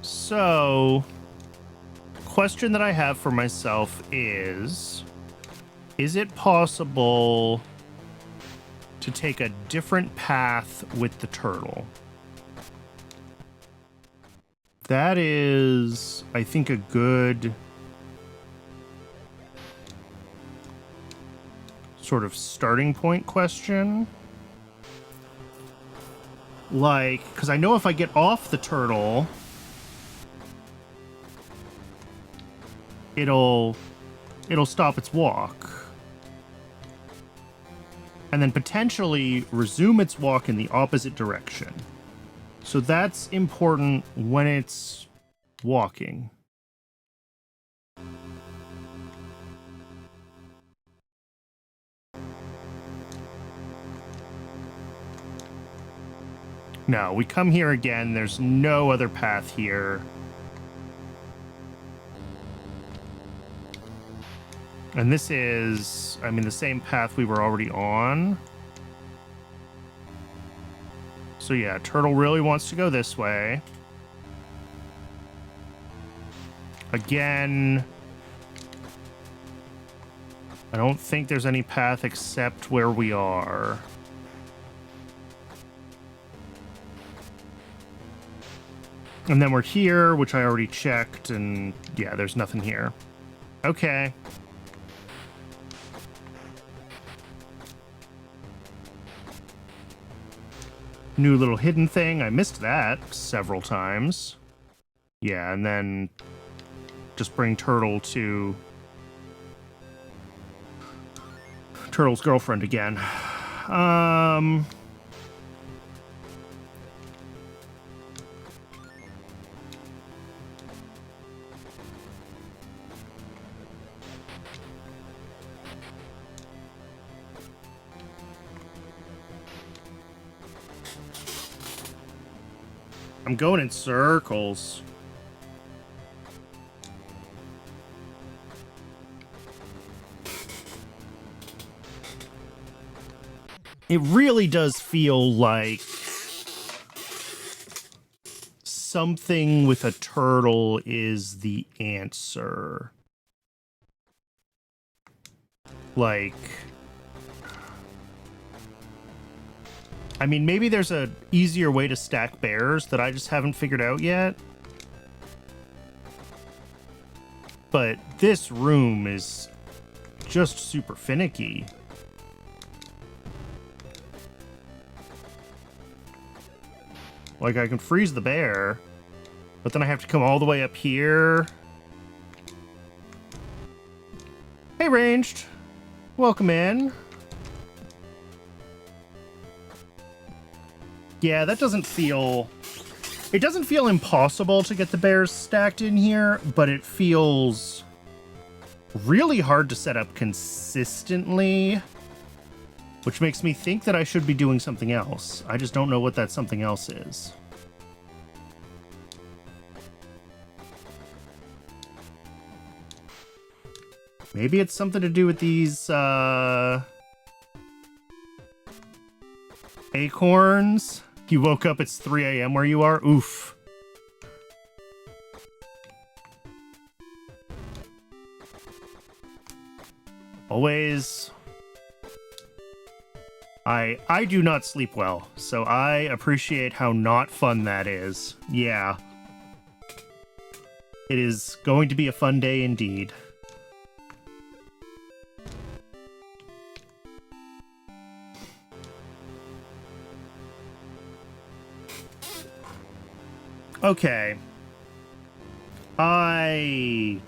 A: So, question that I have for myself is it possible to take a different path with the turtle? That is, I think, a good sort of starting point question. Like, because I know if I get off the turtle, it'll stop its walk. And then potentially resume its walk in the opposite direction. So that's important when it's walking. No, we come here again. There's no other path here. And this is, I mean, the same path we were already on. So yeah, turtle really wants to go this way. Again, I don't think there's any path except where we are. And then we're here, which I already checked, and yeah, there's nothing here. Okay. New little hidden thing. I missed that several times. Yeah, and then just bring Turtle to Turtle's girlfriend again. I'm going in circles. It really does feel like something with a turtle is the answer. Like, I mean, maybe there's a easier way to stack bears that I just haven't figured out yet. But this room is just super finicky. Like, I can freeze the bear, but then I have to come all the way up here. Hey, Ranged. Welcome in. Yeah, that doesn't feel... It doesn't feel impossible to get the bears stacked in here, but it feels really hard to set up consistently, which makes me think that I should be doing something else. I just don't know what that something else is. Maybe it's something to do with these, acorns? You woke up, it's 3 a.m. where you are? Oof. Always... I do not sleep well, so I appreciate how not fun that is. Yeah. It is going to be a fun day indeed. Okay. I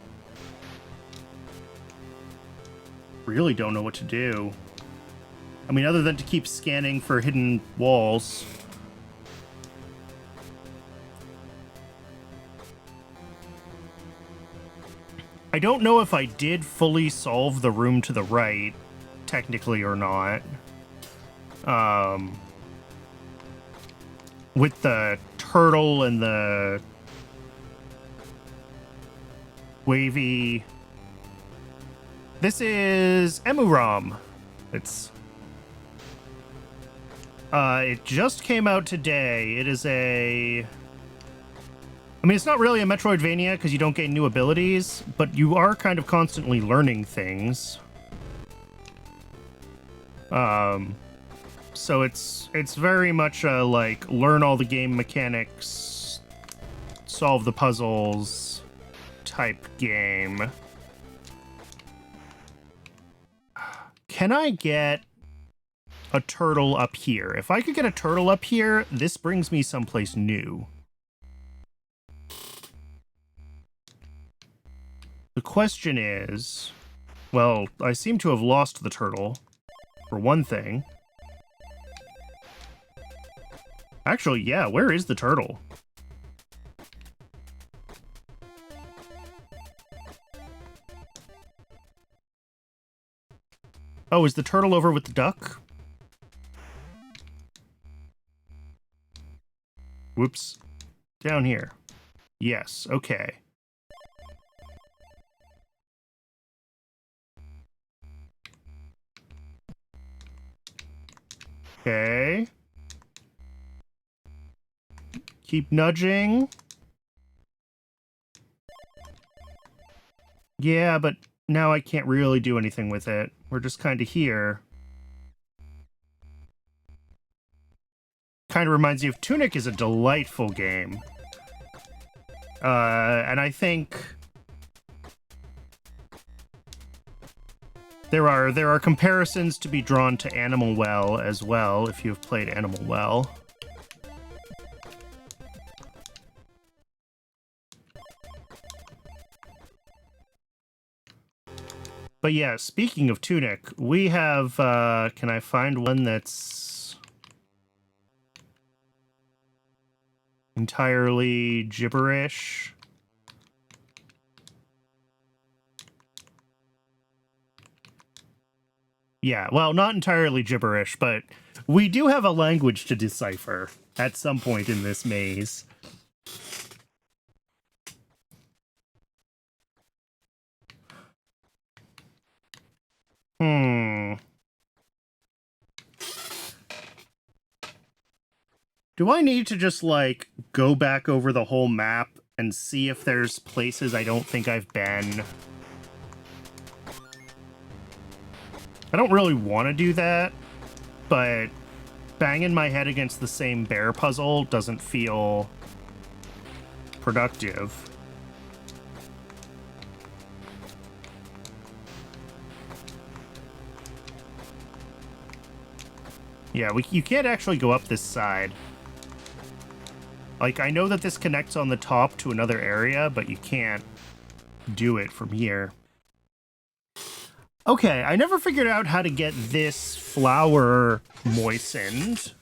A: really don't know what to do. I mean, other than to keep scanning for hidden walls. I don't know if I did fully solve the room to the right, technically or not. With the turtle and the wavy. This is EMUUROM. It just came out today. It is a... I mean, it's not really a Metroidvania because you don't gain new abilities, but you are kind of constantly learning things. So it's very much a, like, learn all the game mechanics, solve the puzzles type game. Can I get a turtle up here? If I could get a turtle up here, this brings me someplace new. The question is, well, I seem to have lost the turtle, for one thing. Actually, yeah, where is the turtle? Oh, is the turtle over with the duck? Whoops. Down here. Yes, okay. Okay. Keep nudging. Yeah, but now I can't really do anything with it. We're just kind of here. Kind of reminds me of Tunic is a delightful game. And I think there are comparisons to be drawn to Animal Well as well, if you've played Animal Well. But yeah, speaking of Tunic, we have, can I find one that's entirely gibberish? Yeah, well, not entirely gibberish, but we do have a language to decipher at some point in this maze. Do I need to just, like, go back over the whole map and see if there's places I don't think I've been? I don't really want to do that, but banging my head against the same bear puzzle doesn't feel productive. Yeah, you can't actually go up this side. Like, I know that this connects on the top to another area, but you can't do it from here. Okay, I never figured out how to get this flower moistened.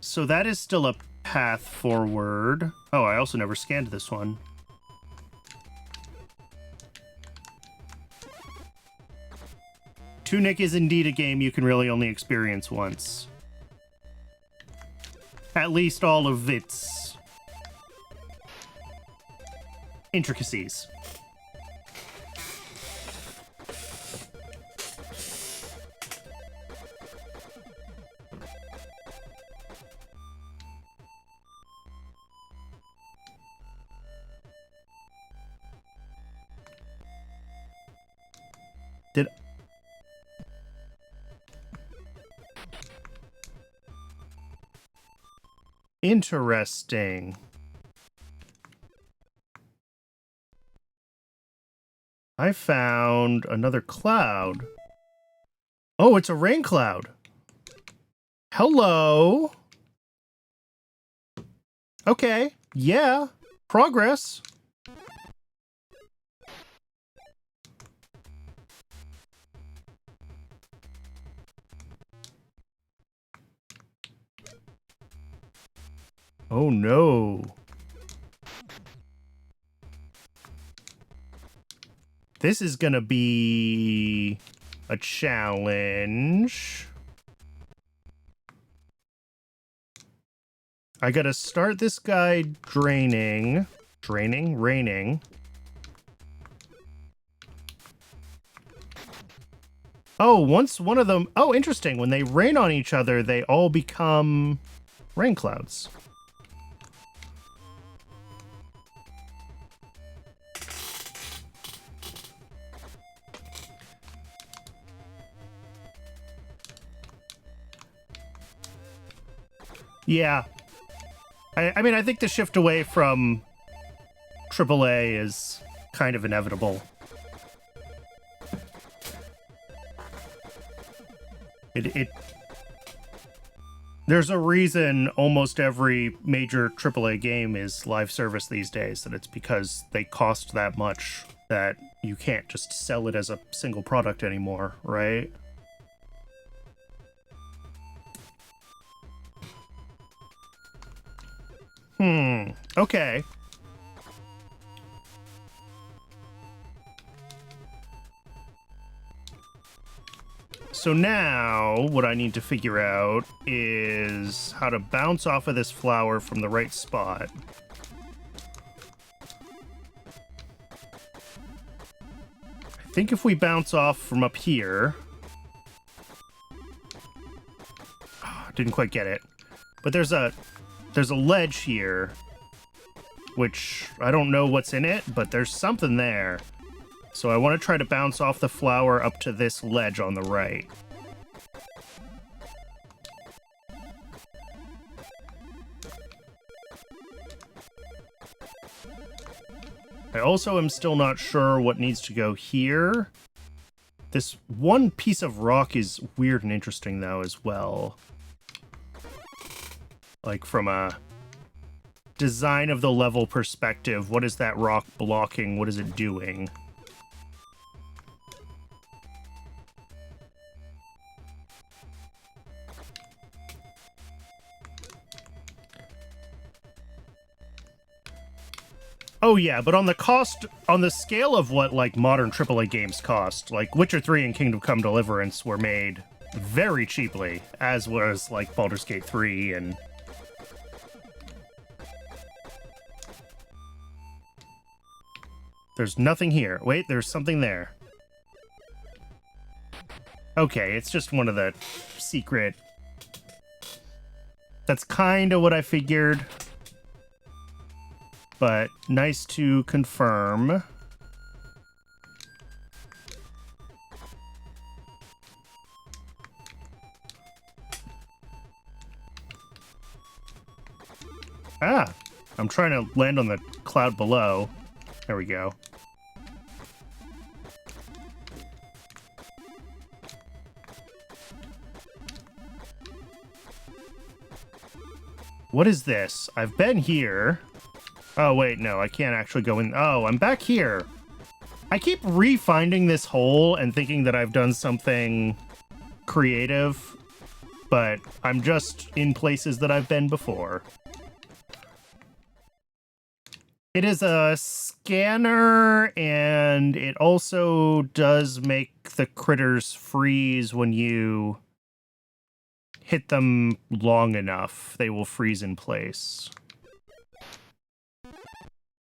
A: So that is still a path forward. Oh, I also never scanned this one. Tunic is indeed a game you can really only experience once. At least all of its intricacies. Did... Interesting. I found another cloud. Oh, it's a rain cloud. Hello. Okay. Yeah. Progress. Oh no. This is gonna be a challenge. I gotta start this guy raining. Oh, once one of them... Oh, interesting. When they rain on each other, they all become rain clouds. Yeah. I mean, I think the shift away from AAA is kind of inevitable. There's a reason almost every major AAA game is live service these days, and it's because they cost that much that you can't just sell it as a single product anymore, right? Okay. So now, what I need to figure out is how to bounce off of this flower from the right spot. I think if we bounce off from up here... didn't quite get it. But there's a ledge here, which I don't know what's in it, but there's something there. So I want to try to bounce off the flower up to this ledge on the right. I also am still not sure what needs to go here. This one piece of rock is weird and interesting, though, as well. Like, from a design of the level perspective, what is that rock blocking? What is it doing? Oh yeah, but on the scale of what, like, modern AAA games cost, like, Witcher 3 and Kingdom Come Deliverance were made very cheaply, as was, like, Baldur's Gate 3 and... There's nothing here. Wait, there's something there. Okay, it's just one of the secret... That's kind of what I figured. But nice to confirm. Ah, I'm trying to land on the cloud below. There we go. What is this? I've been here. Oh, wait, no, I can't actually go in. Oh, I'm back here. I keep re-finding this hole and thinking that I've done something creative, but I'm just in places that I've been before. It is a scanner, and it also does make the critters freeze when you hit them long enough. They will freeze in place.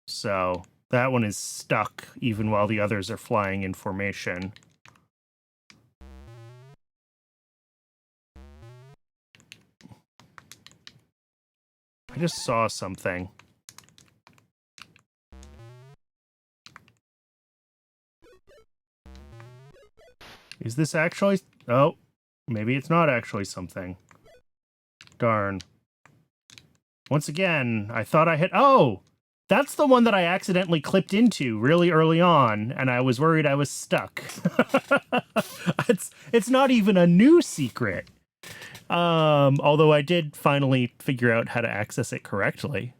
A: So that one is stuck even while the others are flying in formation. I just saw something. Is this actually... Oh, maybe it's not actually something. Darn. Once again, I thought I hit... Oh! That's the one that I accidentally clipped into really early on, and I was worried I was stuck. It's not even a new secret. Although I did finally figure out how to access it correctly.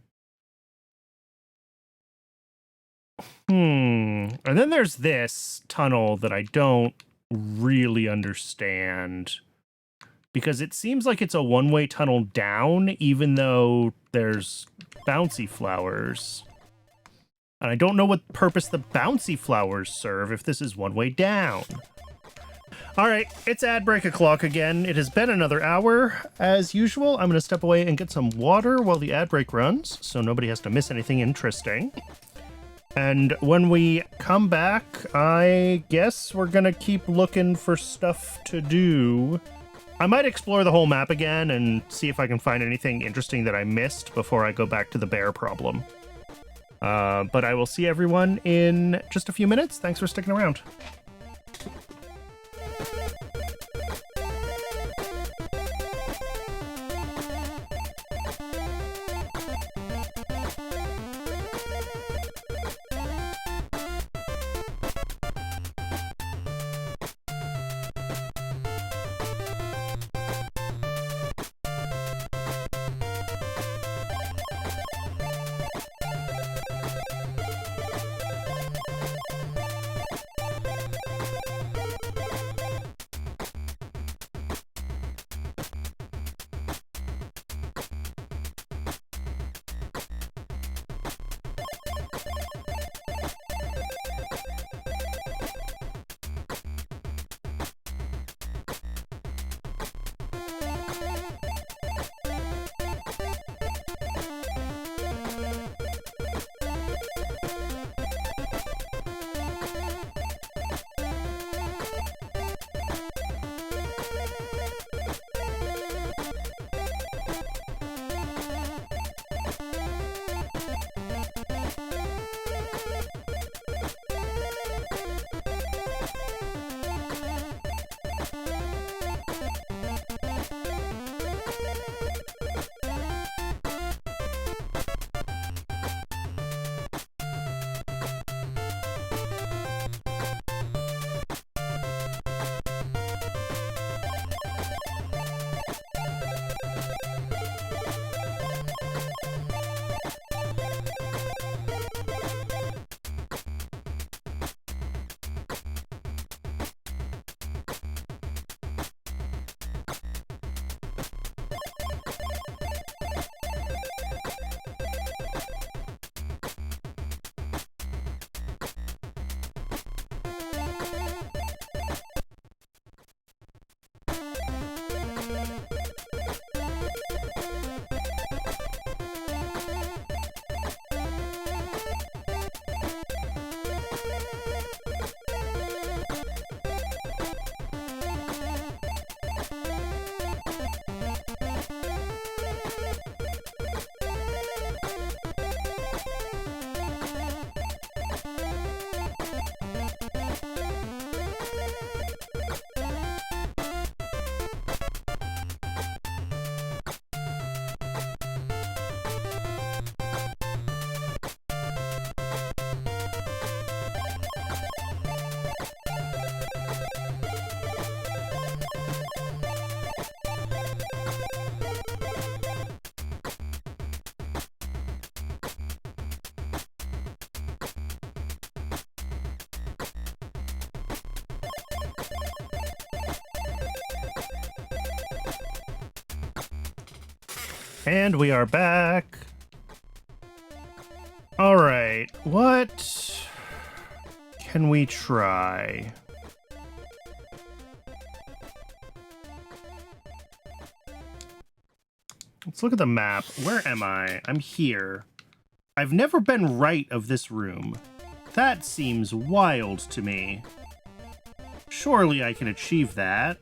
A: And then there's this tunnel that I don't really understand, because it seems like it's a one-way tunnel down, even though there's bouncy flowers. And I don't know what purpose the bouncy flowers serve if this is one way down. All right, it's ad break o'clock again. It has been another hour. As usual, I'm going to step away and get some water while the ad break runs, so nobody has to miss anything interesting. And when we come back, I guess we're going to keep looking for stuff to do. I might explore the whole map again and see if I can find anything interesting that I missed before I go back to the bear problem. But I will see everyone in just a few minutes. Thanks for sticking around. And we are back. All right, what can we try? Let's look at the map. Where am I? I'm here. I've never been right of this room. That seems wild to me. Surely I can achieve that.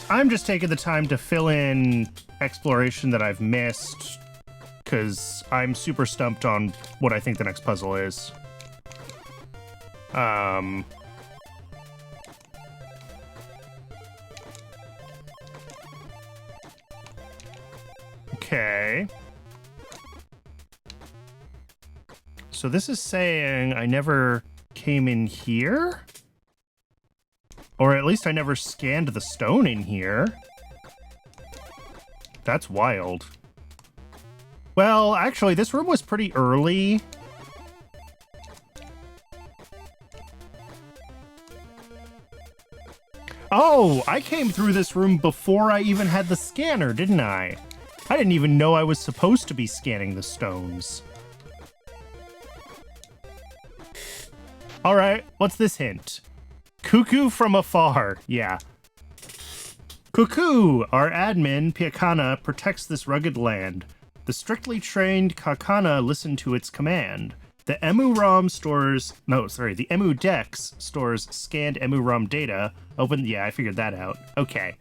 A: I'm just taking the time to fill in exploration that I've missed, because I'm super stumped on what I think the next puzzle is. Okay. So this is saying I never came in here? Or at least I never scanned the stone in here. That's wild. Well, actually, this room was pretty early. Oh, I came through this room before I even had the scanner, didn't I? I didn't even know I was supposed to be scanning the stones. All right, what's this hint? Cuckoo from afar. Yeah. Cuckoo, our admin, Piakana, protects this rugged land. The strictly trained Kakana listen to its command. The EMUUROM stores... No, sorry. The EMU-DEX stores scanned EMUUROM data. Open... Yeah, I figured that out. Okay.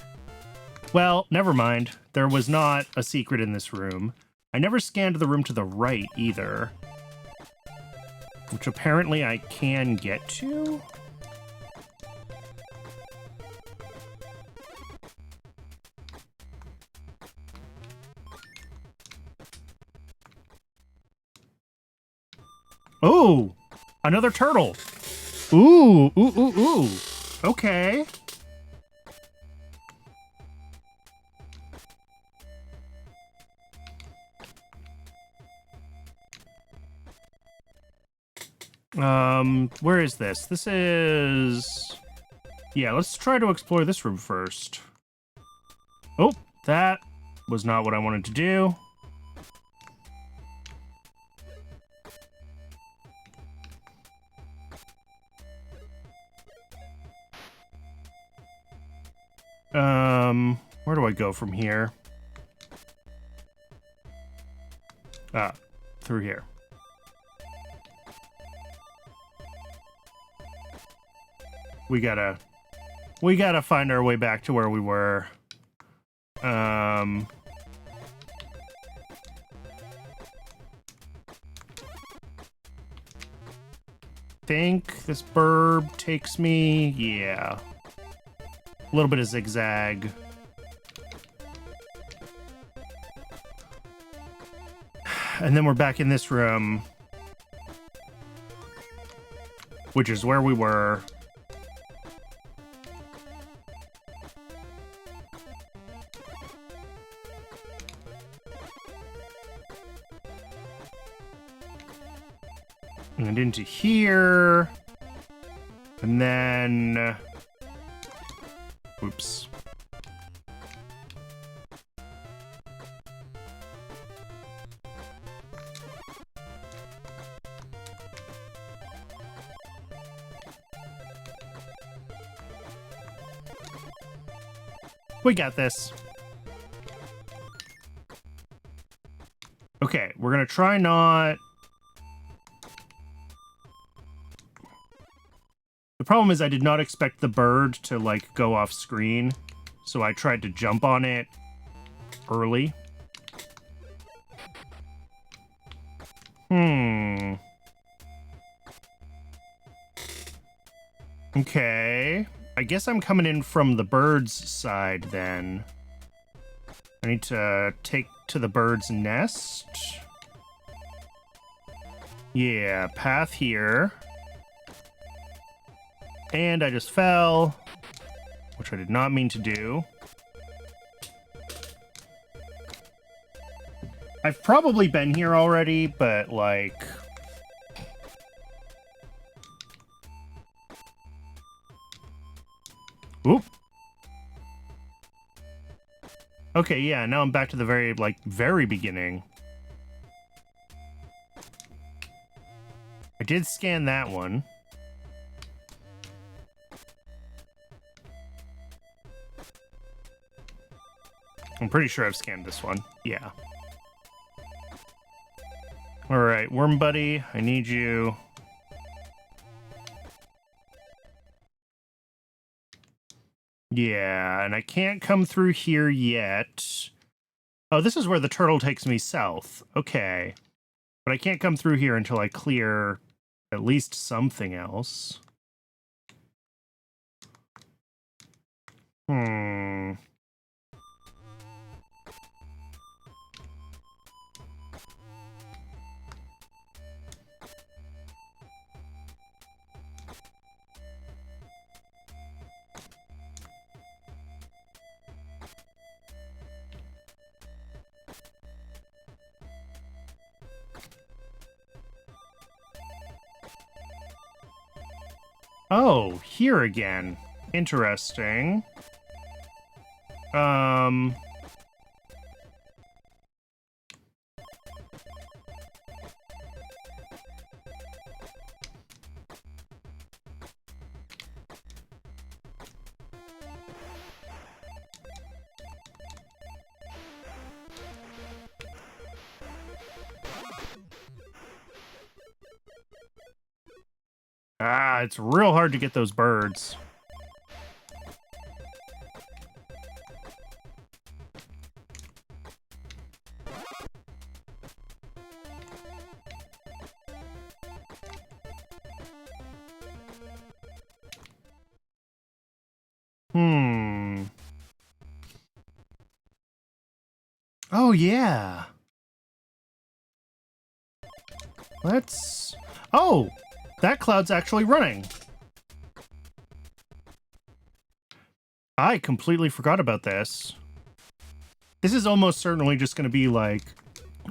A: Well, never mind. There was not a secret in this room. I never scanned the room to the right, either. Which apparently I can get to? Oh! Another turtle! Ooh! Ooh, ooh, ooh! Okay. Where is this? This is... Yeah, let's try to explore this room first. Oh, that was not what I wanted to do. Where do I go from here? Ah, through here. We gotta find our way back to where we were. Think this burb takes me, yeah. A little bit of zigzag. And then we're back in this room, which is where we were. And into here. And then... Oops. We got this. Okay, we're gonna try not... The problem is I did not expect the bird to, like, go off screen, so I tried to jump on it early. Okay. I guess I'm coming in from the bird's side, then. I need to take to the bird's nest. Yeah, path here. And I just fell, which I did not mean to do. I've probably been here already, but, like... Oop. Okay, yeah, now I'm back to the very beginning. I did scan that one. I'm pretty sure I've scanned this one. Yeah. Alright, Worm Buddy, I need you. Yeah, and I can't come through here yet. Oh, this is where the turtle takes me south. Okay. But I can't come through here until I clear at least something else. Oh, here again. Interesting. Ah, it's real hard to get those birds. Oh, yeah. Let's... Oh! That cloud's actually running. I completely forgot about this. This is almost certainly just going to be like,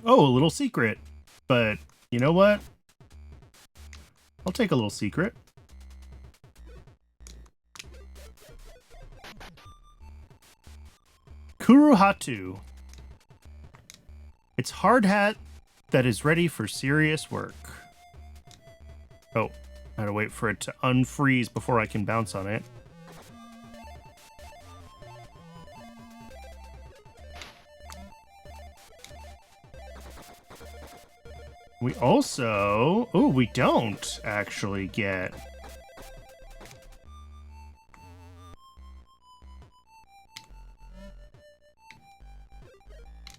A: oh, a little secret. But you know what? I'll take a little secret. Kuruhatu. It's hard hat that is ready for serious work. Oh, I gotta wait for it to unfreeze before I can bounce on it. We also... Oh, we don't actually get...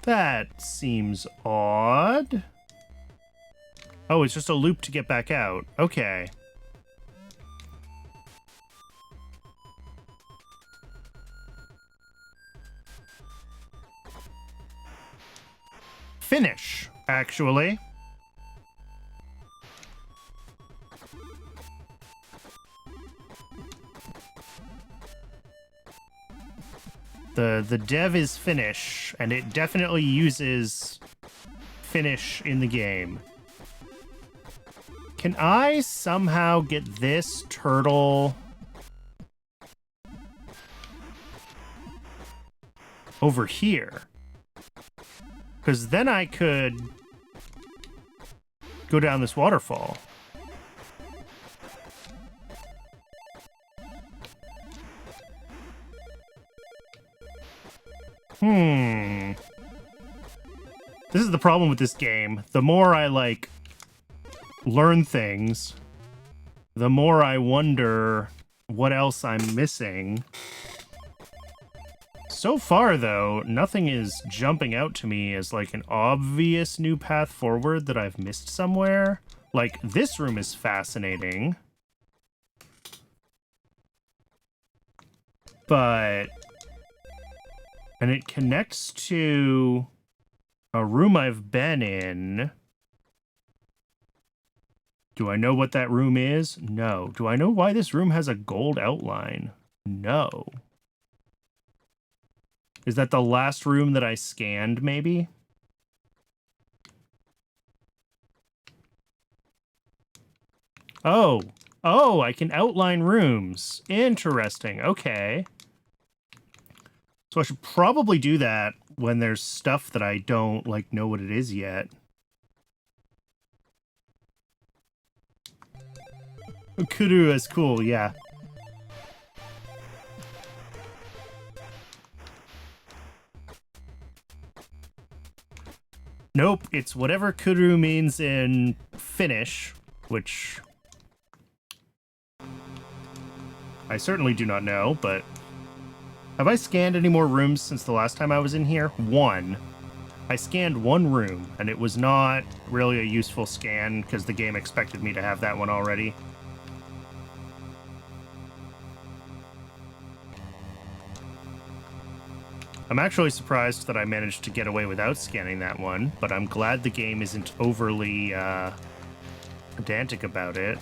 A: That seems odd. Oh, it's just a loop to get back out. Okay. Finish, actually. The dev is finish, and it definitely uses finish in the game. Can I somehow get this turtle over here? Because then I could go down this waterfall. This is the problem with this game. The more I, like, learn things, the more I wonder what else I'm missing. So far, though, nothing is jumping out to me as, like, an obvious new path forward that I've missed somewhere. Like, this room is fascinating. But... And it connects to a room I've been in. Do I know what that room is? No. Do I know why this room has a gold outline? No. Is that the last room that I scanned, maybe? Oh. Oh, I can outline rooms. Interesting. Okay. So I should probably do that when there's stuff that I don't, like, know what it is yet. Kuru is cool, yeah. Nope, it's whatever Kuru means in Finnish, which I certainly do not know, but... Have I scanned any more rooms since the last time I was in here? One. I scanned one room, and it was not really a useful scan, because the game expected me to have that one already. I'm actually surprised that I managed to get away without scanning that one, but I'm glad the game isn't overly pedantic about it.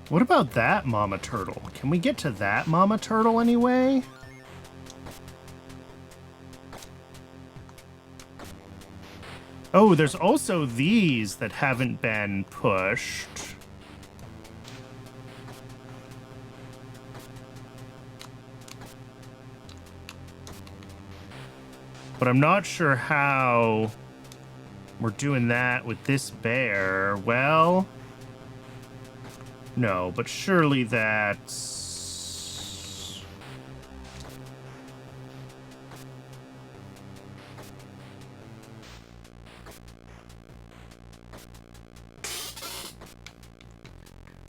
A: What about that mama turtle? Can we get to that mama turtle anyway? Oh, there's also these that haven't been pushed. But I'm not sure how we're doing that with this bear. Well, no, but surely that's...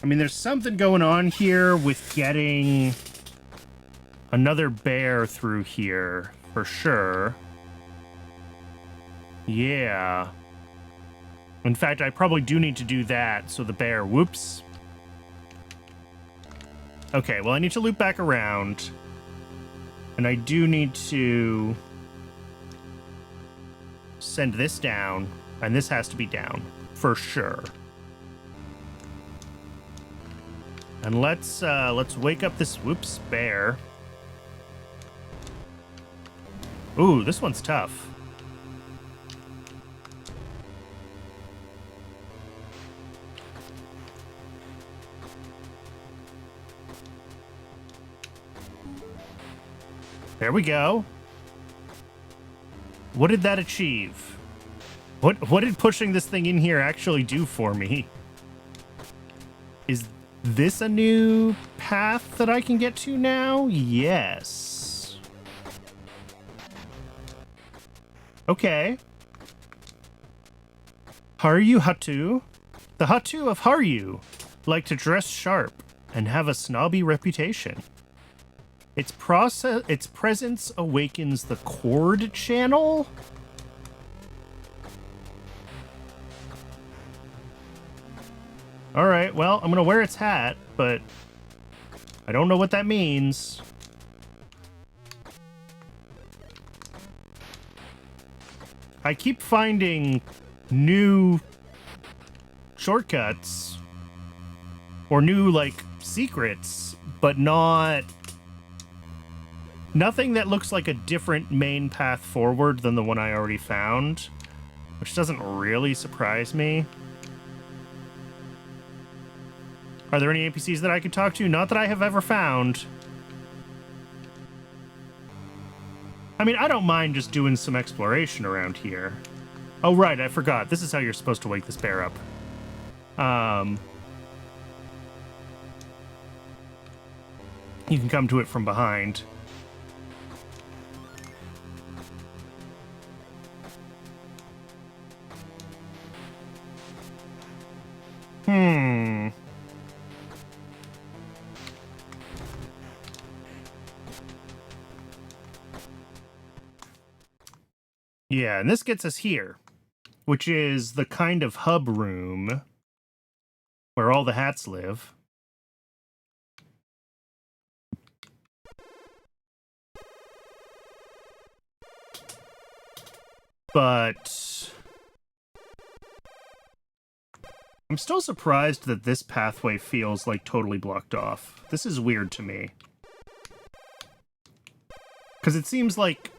A: I mean, there's something going on here with getting another bear through here, for sure. Yeah. In fact, I probably do need to do that, so the bear... Whoops. Okay, well, I need to loop back around. And I do need to send this down, and this has to be down, for sure. And let's wake up this, whoops, bear. Ooh, this one's tough. There we go. What did that achieve? What did pushing this thing in here actually do for me? Is this a new path that I can get to now? Yes. Okay. Haryu Hatu? The Hatu of Haryu like to dress sharp and have a snobby reputation. Its presence awakens the chord channel? Alright, well, I'm gonna wear its hat, but I don't know what that means. I keep finding new shortcuts or new, like, secrets, but nothing that looks like a different main path forward than the one I already found, which doesn't really surprise me. Are there any NPCs that I could talk to? Not that I have ever found. I mean, I don't mind just doing some exploration around here. Oh, right, I forgot. This is how you're supposed to wake this bear up. You can come to it from behind. Yeah, and this gets us here, which is the kind of hub room where all the hats live. But I'm still surprised that this pathway feels like totally blocked off. This is weird to me. Because it seems like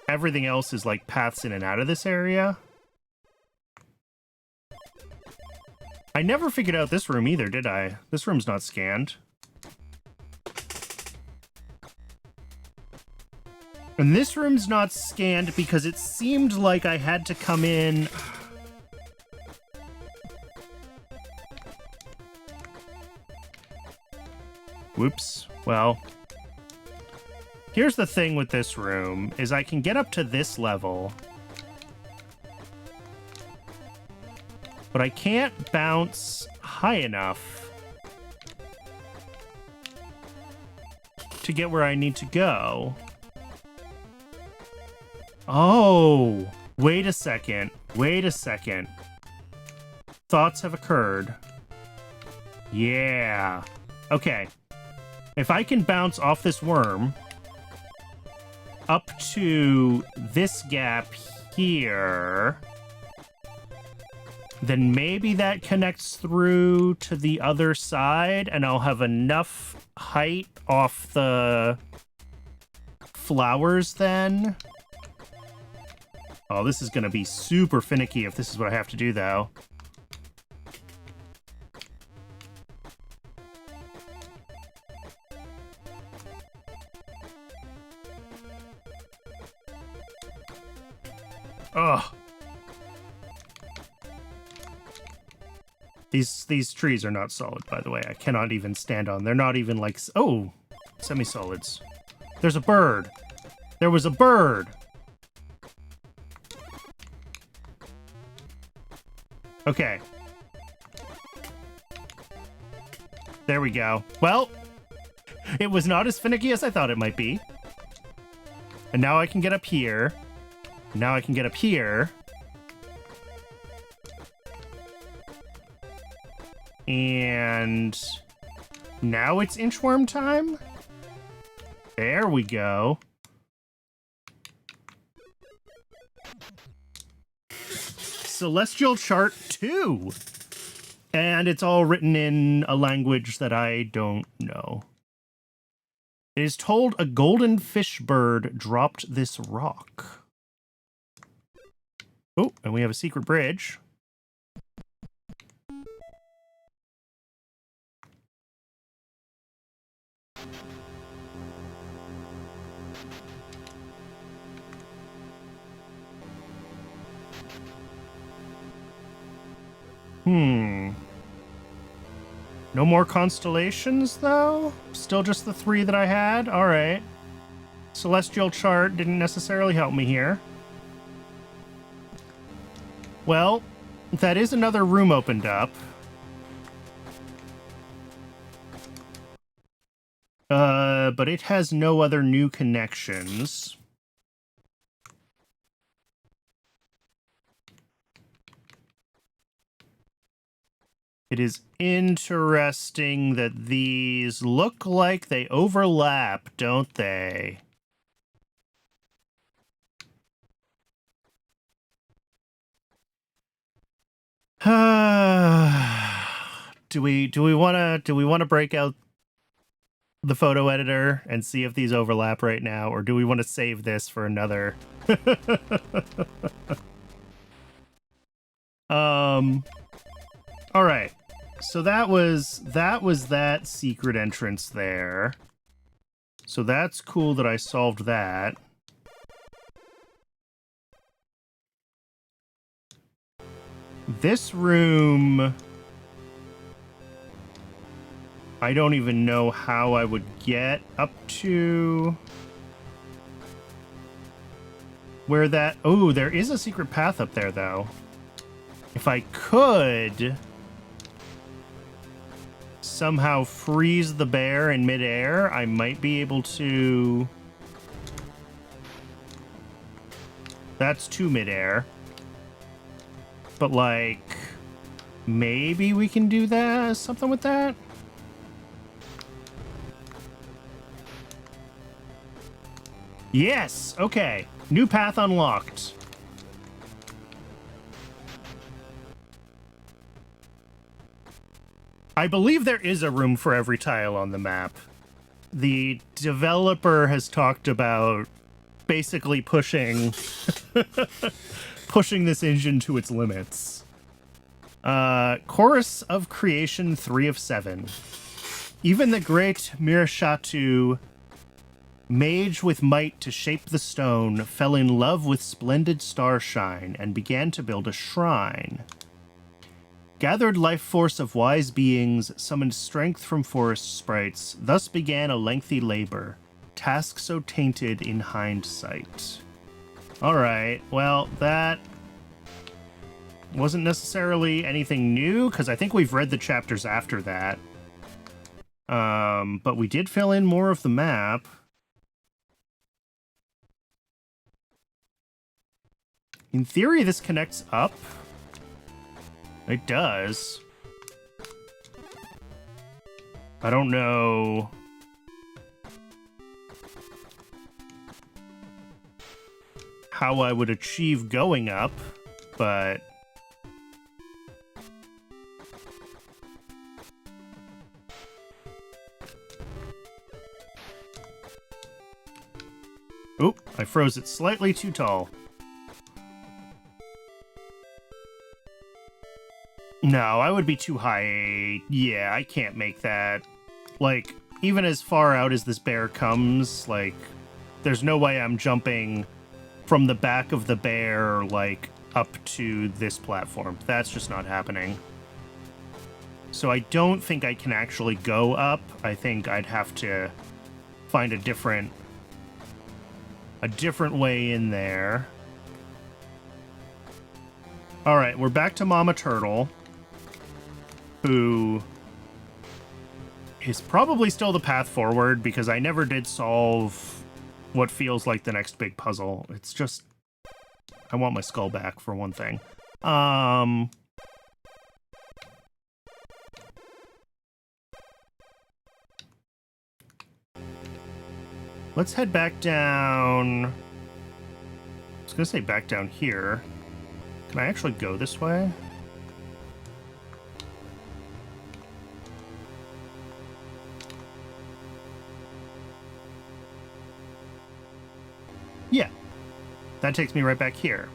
A: everything else is like paths in and out of this area. I never figured out this room either, did I? This room's not scanned. And this room's not scanned because it seemed like I had to come in... Whoops. Well... Here's the thing with this room, is I can get up to this level, but I can't bounce high enough to get where I need to go. Oh, wait a second. Wait a second. Thoughts have occurred. Yeah. Okay. If I can bounce off this worm up to this gap here, then maybe that connects through to the other side, and I'll have enough height off the flowers then Oh, this is going to be super finicky if this is what I have to do, though. Ugh. These trees are not solid, by the way. I cannot even stand on. They're not even like... Oh! Semi-solids. There's a bird! There was a bird! Okay. There we go. Well, it was not as finicky as I thought it might be. And now I can get up here. Now I can get up here. And now it's inchworm time? There we go. Celestial Chart 2. And it's all written in a language that I don't know. It is told a golden fish bird dropped this rock. Oh, and we have a secret bridge. No more constellations, though? Still just the 3 that I had? Alright. Celestial Chart didn't necessarily help me here. Well, that is another room opened up. But it has no other new connections. It is interesting that these look like they overlap, don't they? Do we want to break out the photo editor and see if these overlap right now, or do we want to save this for another? All right. So that was that secret entrance there. So that's cool that I solved that. This room, I don't even know how I would get up to where that... Oh, there is a secret path up there, though. If I could somehow freeze the bear in midair, I might be able to... That's to midair. But, like, maybe we can do that, something with that? Yes! Okay. New path unlocked. I believe there is a room for every tile on the map. The developer has talked about basically pushing pushing this engine to its limits. Chorus of Creation 3 of 7. Even the great Mirashatu, mage with might to shape the stone, fell in love with splendid starshine and began to build a shrine. Gathered life force of wise beings, summoned strength from forest sprites, thus began a lengthy labor, task so tainted in hindsight. Alright, well, that wasn't necessarily anything new, because I think we've read the chapters after that. But we did fill in more of the map. In theory, this connects up. It does. I don't know. How I would achieve going up, but... Oop, I froze it slightly too tall. No, I would be too high. Yeah, I can't make that. Like, even as far out as this bear comes, like, there's no way I'm jumping from the back of the bear, like, up to this platform. That's just not happening. So I don't think I can actually go up. I think I'd have to find a different way in there. All right, we're back to Mama Turtle, who is probably still the path forward because I never did solve what feels like the next big puzzle. It's just, I want my skull back for one thing. Let's head back down. I was gonna say back down here. Can I actually go this way? Yeah. That takes me right back here.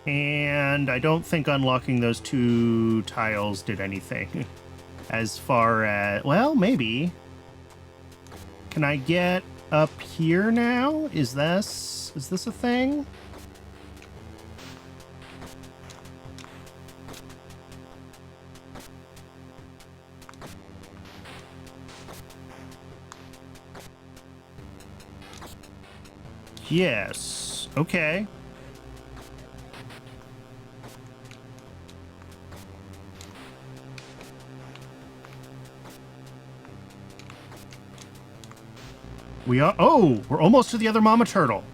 A: And I don't think unlocking those 2 tiles did anything. As far as... Well, maybe. Can I get up here now? Is this a thing? Yes. Okay. We are... Oh, we're almost to the other Mama Turtle.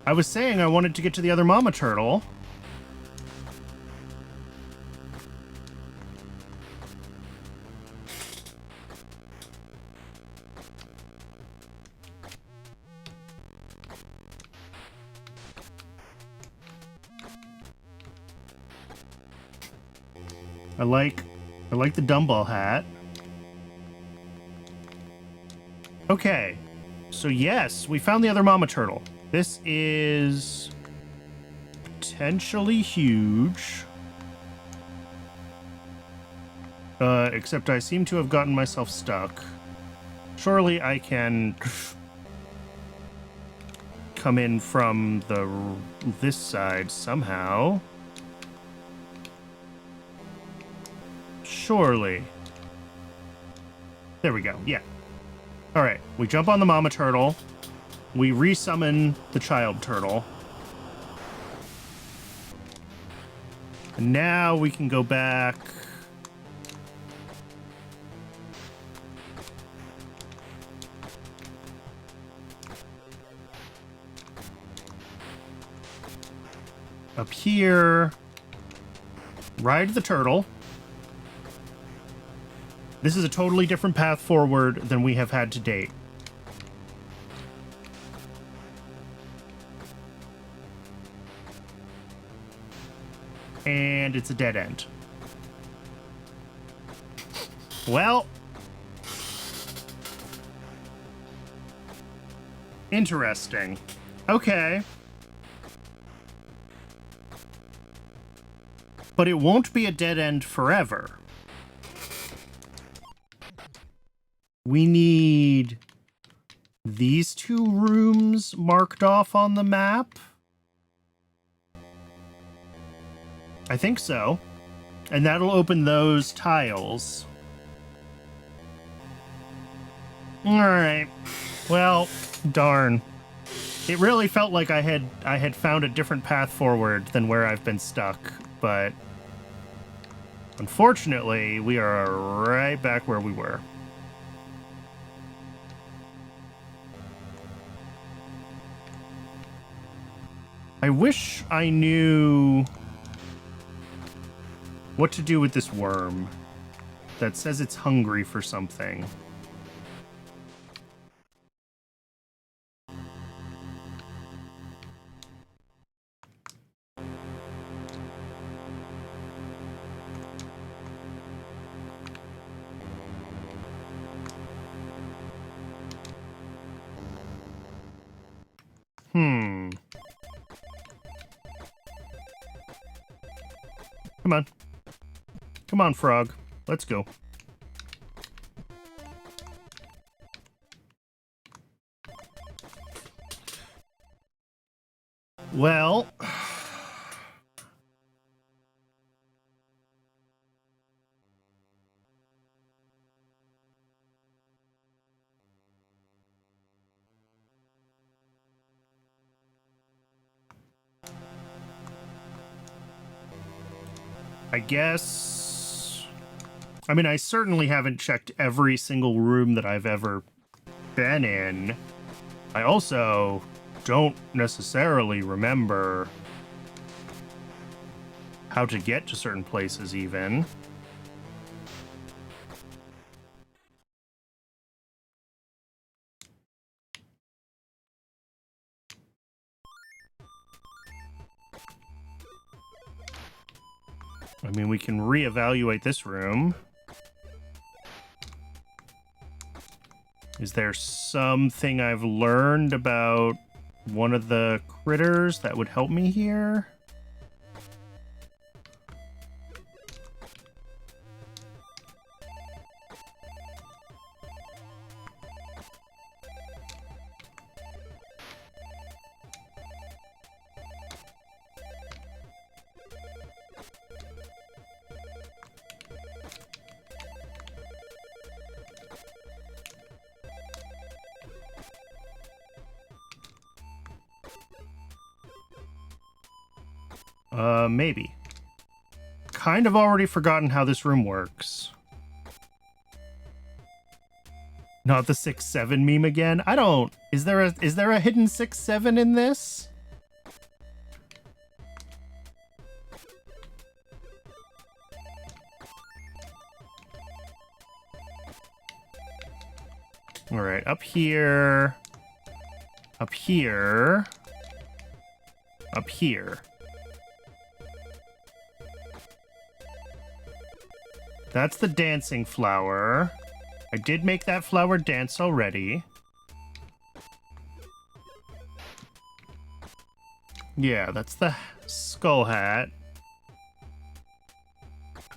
A: I was saying I wanted to get to the other Mama Turtle. I like the dumbbell hat. Okay, so yes, we found the other Mama Turtle. This is potentially huge. Except I seem to have gotten myself stuck. Surely I can come in from this side somehow. Surely. There we go, yeah. Alright, we jump on the Mama Turtle. We resummon the Child Turtle. And now we can go back. Up here. Ride the turtle. This is a totally different path forward than we have had to date. And it's a dead end. Well. Interesting. Okay. But it won't be a dead end forever. We need these 2 rooms marked off on the map. I think so. And that'll open those tiles. Alright. Well, darn. It really felt like I had found a different path forward than where I've been stuck, but unfortunately, we are right back where we were. I wish I knew what to do with this worm that says it's hungry for something. Come on. Come on, frog. Let's go. Well... I guess... I mean, I certainly haven't checked every single room that I've ever been in. I also don't necessarily remember how to get to certain places, even. I mean, we can reevaluate this room. Is there something I've learned about one of the critters that would help me here? Maybe. Kind of already forgotten how this room works. Not the 6-7 meme again? I don't... Is there a hidden 6-7 in this? Alright, up here. Up here. Up here. That's the dancing flower. I did make that flower dance already. Yeah, that's the skull hat.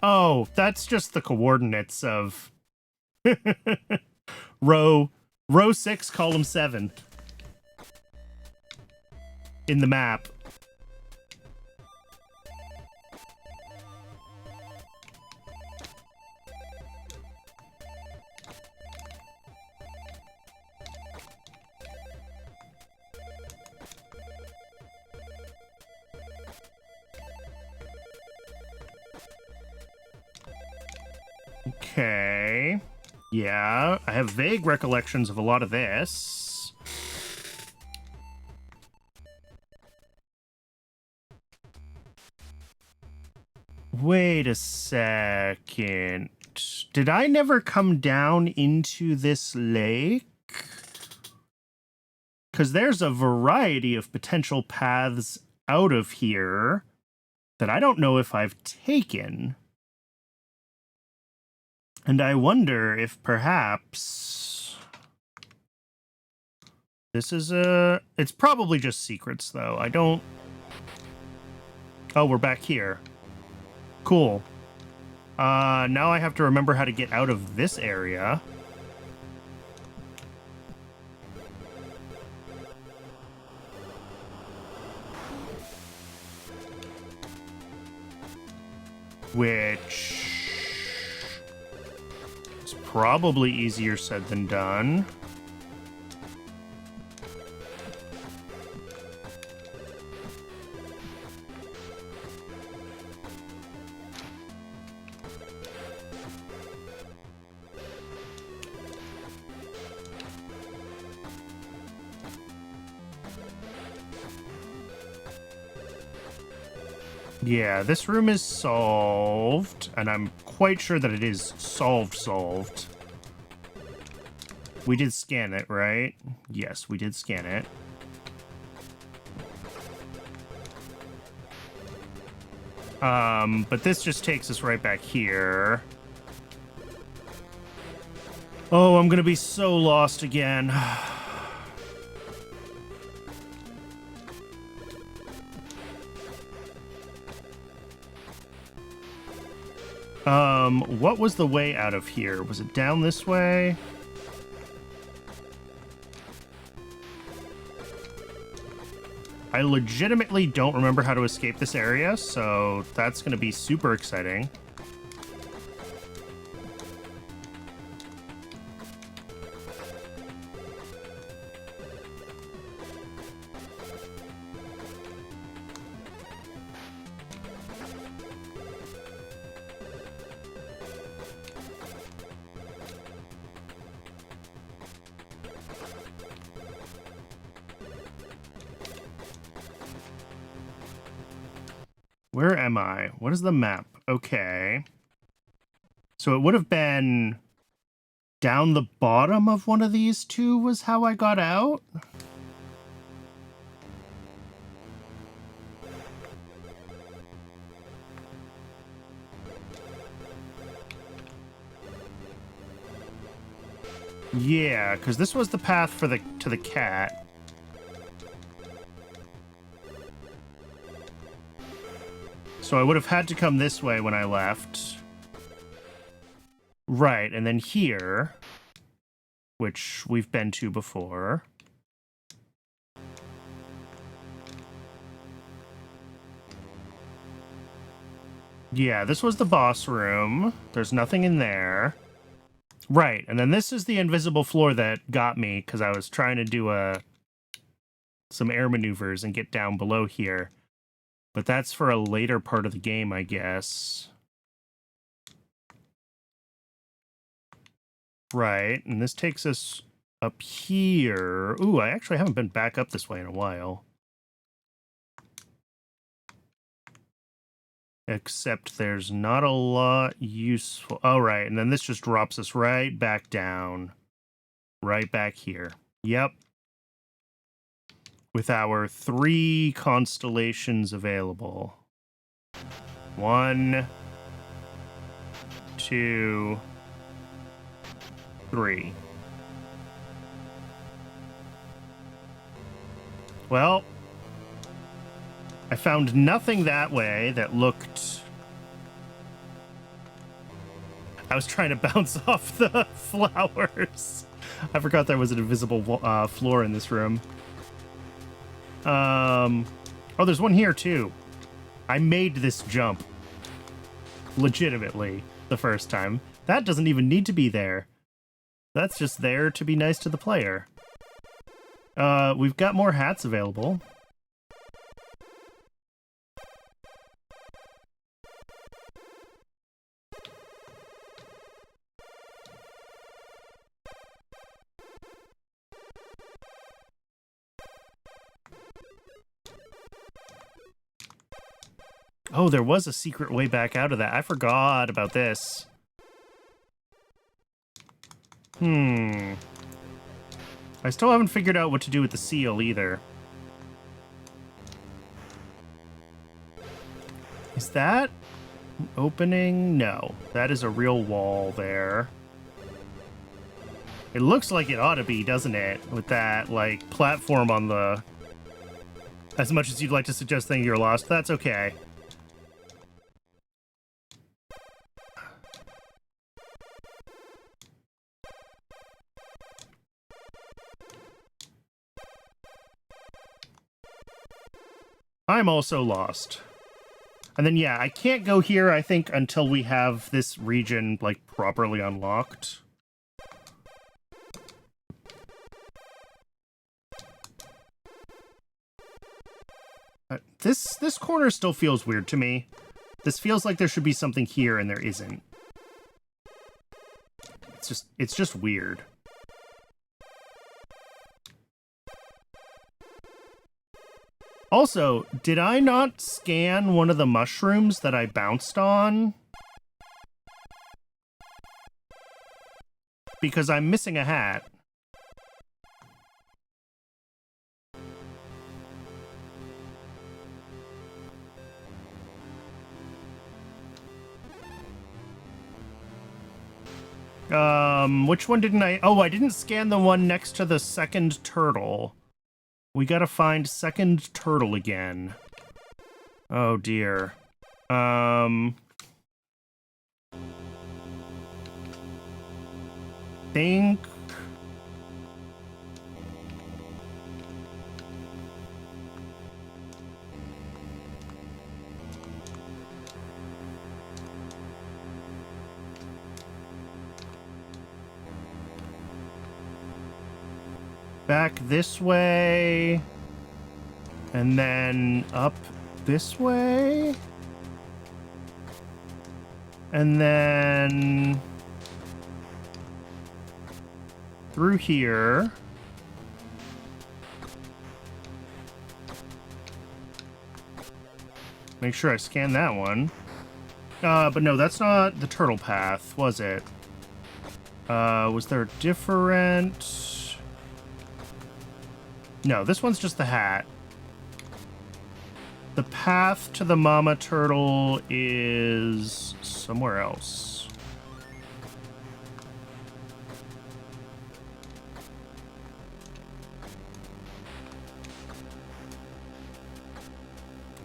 A: Oh, that's just the coordinates of row 6, column 7 in the map. Okay. Yeah, I have vague recollections of a lot of this. Wait a second. Did I never come down into this lake? Because there's a variety of potential paths out of here that I don't know if I've taken. And I wonder if perhaps this is a... It's probably just secrets, though. I don't... Oh, we're back here. Cool. Now I have to remember how to get out of this area. Which... probably easier said than done. Yeah, this room is solved, and I'm quite sure that it is solved. We did scan it, right? Yes, we did scan it. But this just takes us right back here. Oh, I'm gonna be so lost again. What was the way out of here? Was it down this way? I legitimately don't remember how to escape this area, so that's going to be super exciting. Where am I? What is the map? Okay. So it would have been down the bottom of one of these two was how I got out? Yeah, because this was the path for to the cat. So I would have had to come this way when I left. Right, and then here, which we've been to before. Yeah, this was the boss room. There's nothing in there. Right, and then this is the invisible floor that got me because I was trying to do some air maneuvers and get down below here. But that's for a later part of the game, I guess. Right, and this takes us up here. Ooh, I actually haven't been back up this way in a while. Except there's not a lot useful. Oh, right, and then this just drops us right back down. Right back here. Yep. With our 3 constellations available. 1, 2, 3. Well, I found nothing that way that looked... I was trying to bounce off the flowers. I forgot there was an invisible floor in this room. Oh, there's one here too. I made this jump legitimately the first time. That doesn't even need to be there. That's just there to be nice to the player. We've got more hats available. Oh, there was a secret way back out of that. I forgot about this. I still haven't figured out what to do with the seal either. Is that an opening? No. That is a real wall there. It looks like it ought to be, doesn't it? With that, like, platform on the... As much as you'd like to suggest that you're lost, that's okay. I'm also lost. And then, yeah, I can't go here, I think, until we have this region, like, properly unlocked. This corner still feels weird to me. This feels like there should be something here, and there isn't. It's just weird. Also, did I not scan one of the mushrooms that I bounced on? Because I'm missing a hat. Which one didn't I... Oh, I didn't scan the one next to the second turtle. We gotta find second turtle again. Oh, dear. think... back this way, and then up this way, and then through here. Make sure I scan that one. But no, that's not the turtle path, was it? Was there a different... No, this one's just the hat. The path to the mama turtle is somewhere else.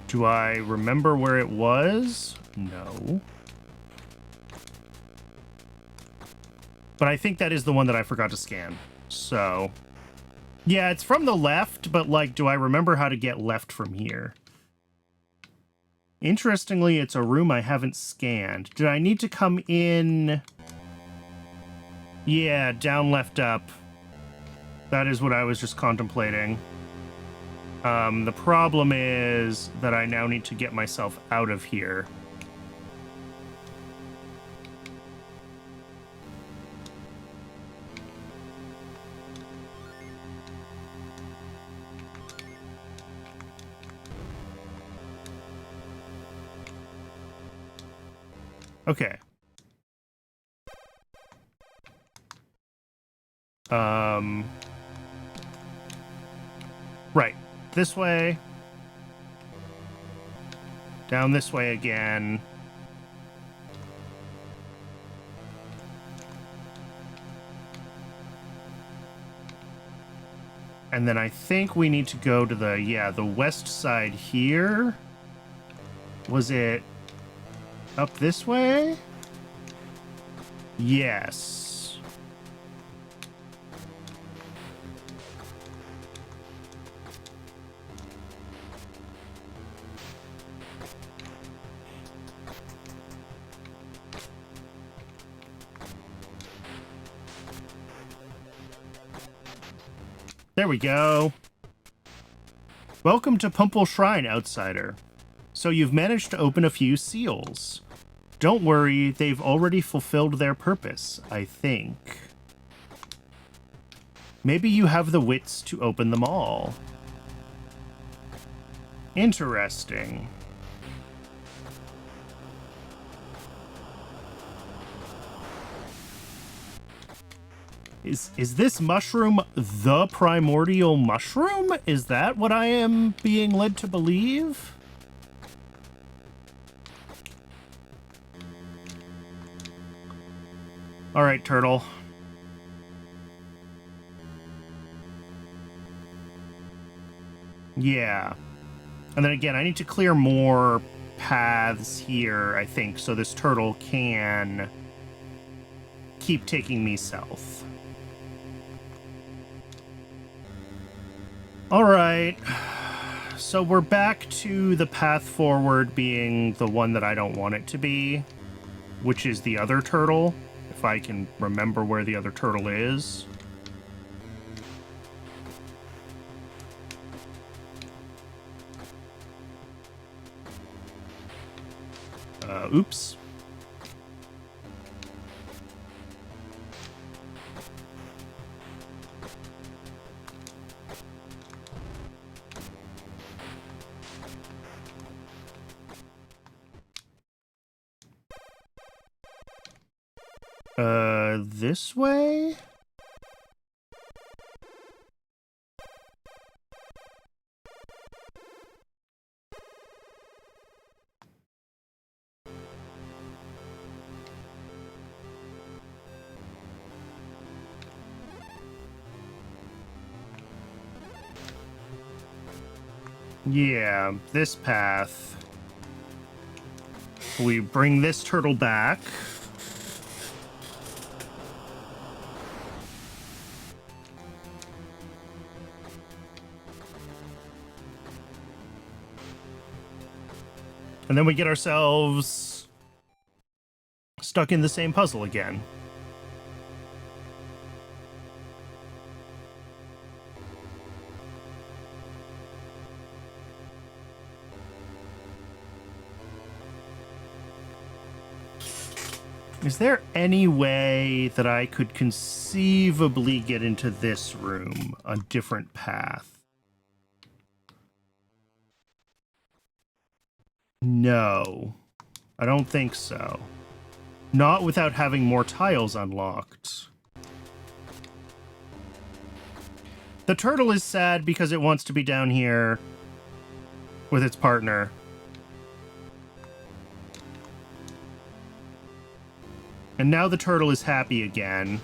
A: Do I remember where it was? No. But I think that is the one that I forgot to scan. So... yeah, it's from the left, but, like, do I remember how to get left from here? Interestingly, it's a room I haven't scanned. Did I need to come in? Yeah, down, left, up. That is what I was just contemplating. The problem is that I now need to get myself out of here. Okay. Right. This way. Down this way again. And then I think we need to go to the west side here. Was it up this way? Yes. There we go. Welcome to Pumple Shrine, outsider. So you've managed to open a few seals. Don't worry, they've already fulfilled their purpose, I think. Maybe you have the wits to open them all. Interesting. Is this mushroom the primordial mushroom? Is that what I am being led to believe? All right, turtle. Yeah. And then again, I need to clear more paths here, I think, so this turtle can keep taking me south. All right. So we're back to the path forward being the one that I don't want it to be, which is the other turtle, if I can remember where the other turtle is. Oops. This way? Yeah, this path. We bring this turtle back. And then we get ourselves stuck in the same puzzle again. Is there any way that I could conceivably get into this room a different path? No, I don't think so. Not without having more tiles unlocked. The turtle is sad because it wants to be down here with its partner. And now the turtle is happy again.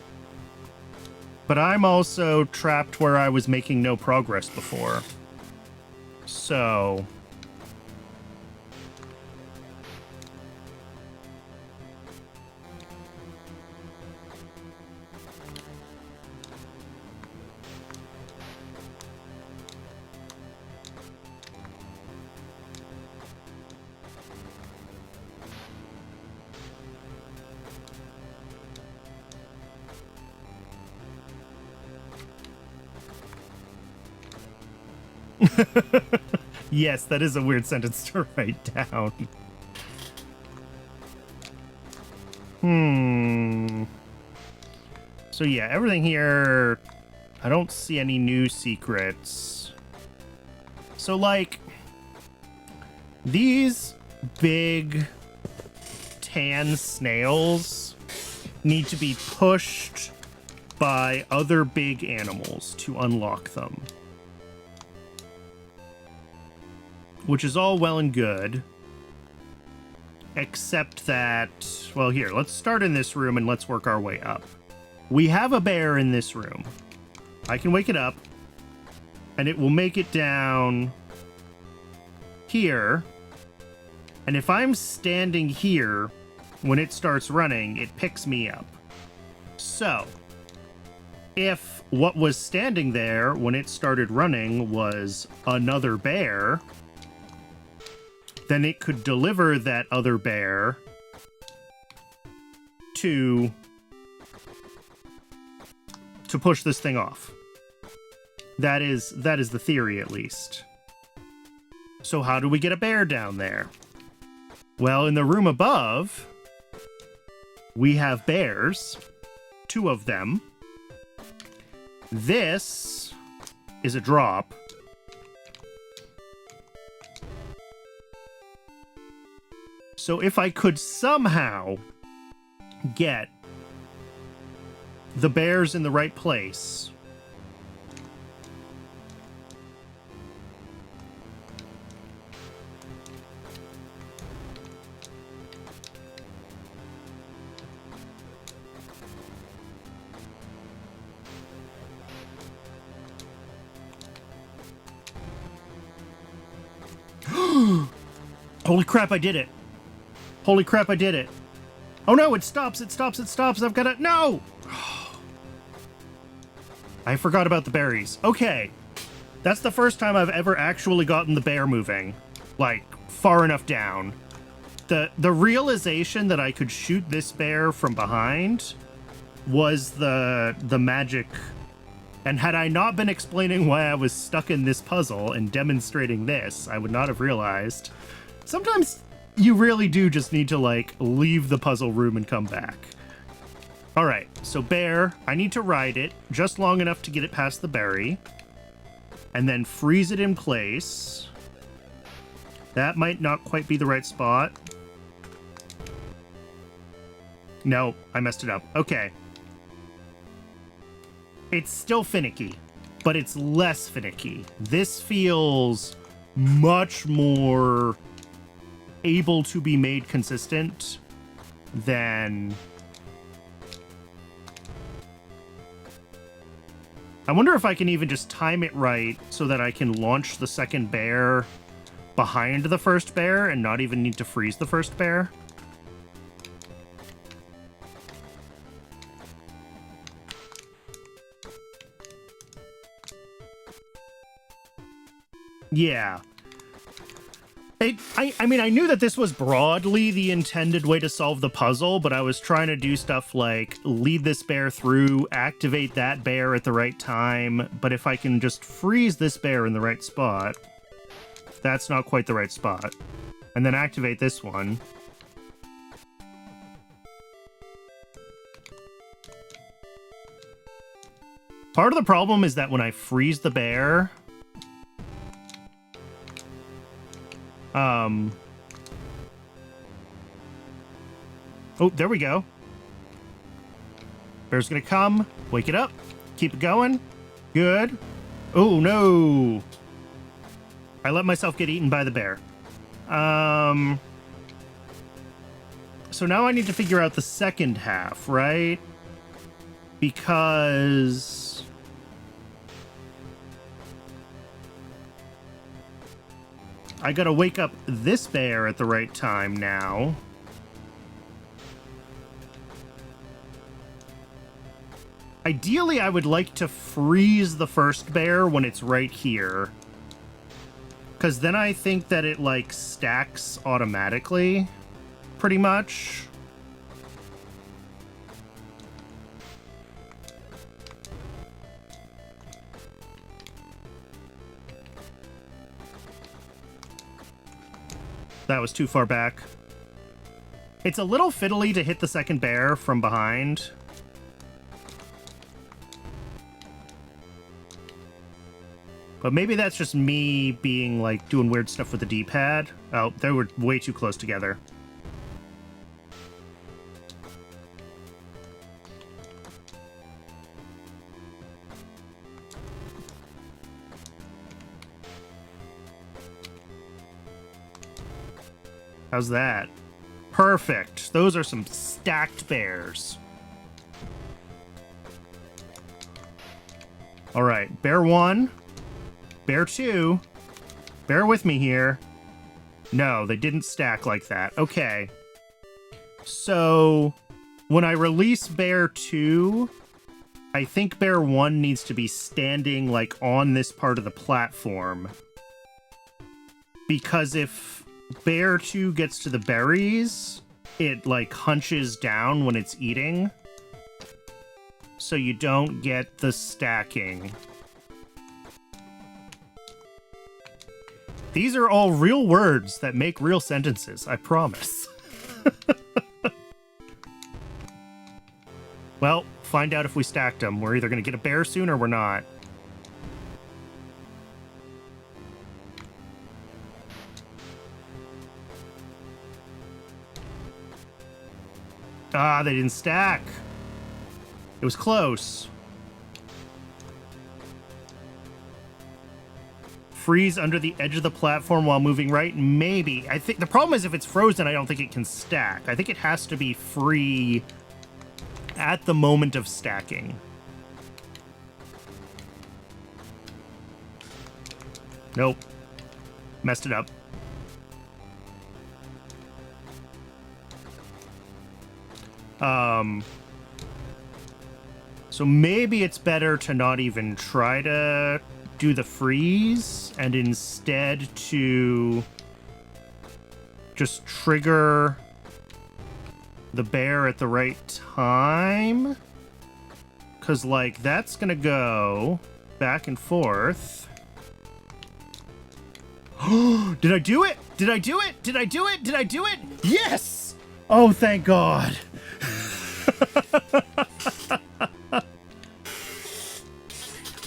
A: But I'm also trapped where I was making no progress before. So... Yes, that is a weird sentence to write down. So yeah, everything here, I don't see any new secrets. So like, these big tan snails need to be pushed by other big animals to unlock them. Which is all well and good. Except that, well, here, let's start in this room and let's work our way up. We have a bear in this room. I can wake it up, and it will make it down here. And if I'm standing here, when it starts running, it picks me up. So, if what was standing there when it started running was another bear, then it could deliver that other bear to push this thing off. That is the theory, at least. So how do we get a bear down there? Well, in the room above, we have bears, 2 of them. This is a drop. So if I could somehow get the bears in the right place, holy crap, I did it. Holy crap, I did it. Oh no, it stops, it stops, it stops. I've got to... No! I forgot about the berries. Okay. That's the first time I've ever actually gotten the bear moving. Like, far enough down. The realization that I could shoot this bear from behind was the magic. And had I not been explaining why I was stuck in this puzzle and demonstrating this, I would not have realized. Sometimes you really do just need to, like, leave the puzzle room and come back. Alright, so bear, I need to ride it just long enough to get it past the berry. And then freeze it in place. That might not quite be the right spot. No, I messed it up. Okay. It's still finicky, but it's less finicky. This feels much more able to be made consistent than... I wonder if I can even just time it right so that I can launch the second bear behind the first bear and not even need to freeze the first bear. Yeah. I mean, I knew that this was broadly the intended way to solve the puzzle, but I was trying to do stuff like lead this bear through, activate that bear at the right time, but if I can just freeze this bear in the right spot, that's not quite the right spot, and then activate this one. Part of the problem is that when I freeze the bear... Oh, there we go. Bear's gonna come. Wake it up. Keep it going. Good. Oh, no. I let myself get eaten by the bear. So now I need to figure out the second half, right? Because... I gotta wake up this bear at the right time now. Ideally, I would like to freeze the first bear when it's right here. Because then I think that it, like, stacks automatically, pretty much. That was too far back. It's a little fiddly to hit the second bear from behind. But maybe that's just me being, like, doing weird stuff with the D-pad. Oh, they were way too close together. How's that? Perfect. Those are some stacked bears. All right, bear one. Bear two. Bear with me here. No, they didn't stack like that. Okay. So, when I release bear two, I think bear one needs to be standing, like, on this part of the platform. Because if bear two gets to the berries, it, like, hunches down when it's eating. So you don't get the stacking. These are all real words that make real sentences, I promise. Well, find out if we stacked them. We're either going to get a bear soon or we're not. Ah, they didn't stack. It was close. Freeze under the edge of the platform while moving right? Maybe. I think the problem is if it's frozen, I don't think it can stack. I think it has to be free at the moment of stacking. Nope. Messed it up. So maybe it's better to not even try to do the freeze and instead to just trigger the bear at the right time. 'Cause, like, that's gonna go back and forth. Did I do it? Did I do it? Did I do it? Did I do it? Yes! Oh, thank God.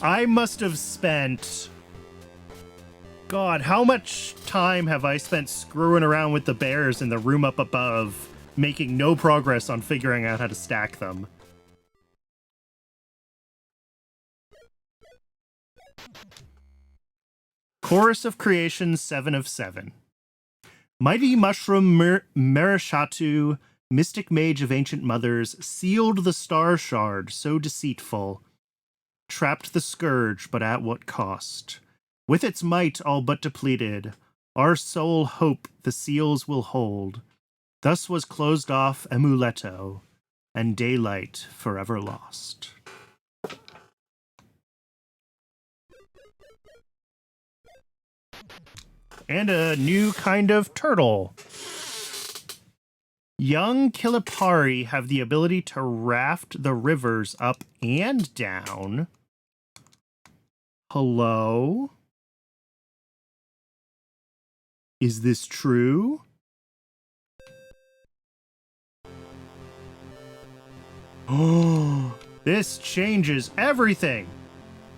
A: I must have spent... God, how much time have I spent screwing around with the bears in the room up above, making no progress on figuring out how to stack them? Chorus of Creation 7 of 7. Mighty Mushroom Merishatu, mystic mage of ancient mothers, sealed the star shard so deceitful, trapped the scourge, but at what cost? With its might all but depleted, our sole hope the seals will hold. Thus was closed off Emuletto, and daylight forever lost. And a new kind of turtle. Young Kilipari have the ability to raft the rivers up and down. Hello? Is this true? Oh, this changes everything.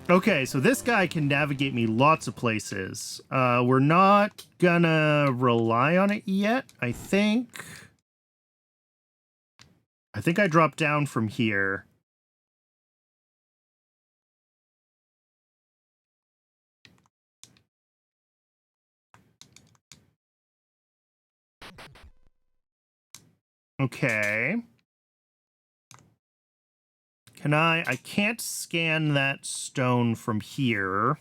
A: Okay, so this guy can navigate me lots of places. We're not gonna rely on it yet, I think. I think I dropped down from here. Okay. Can I can't scan that stone from here.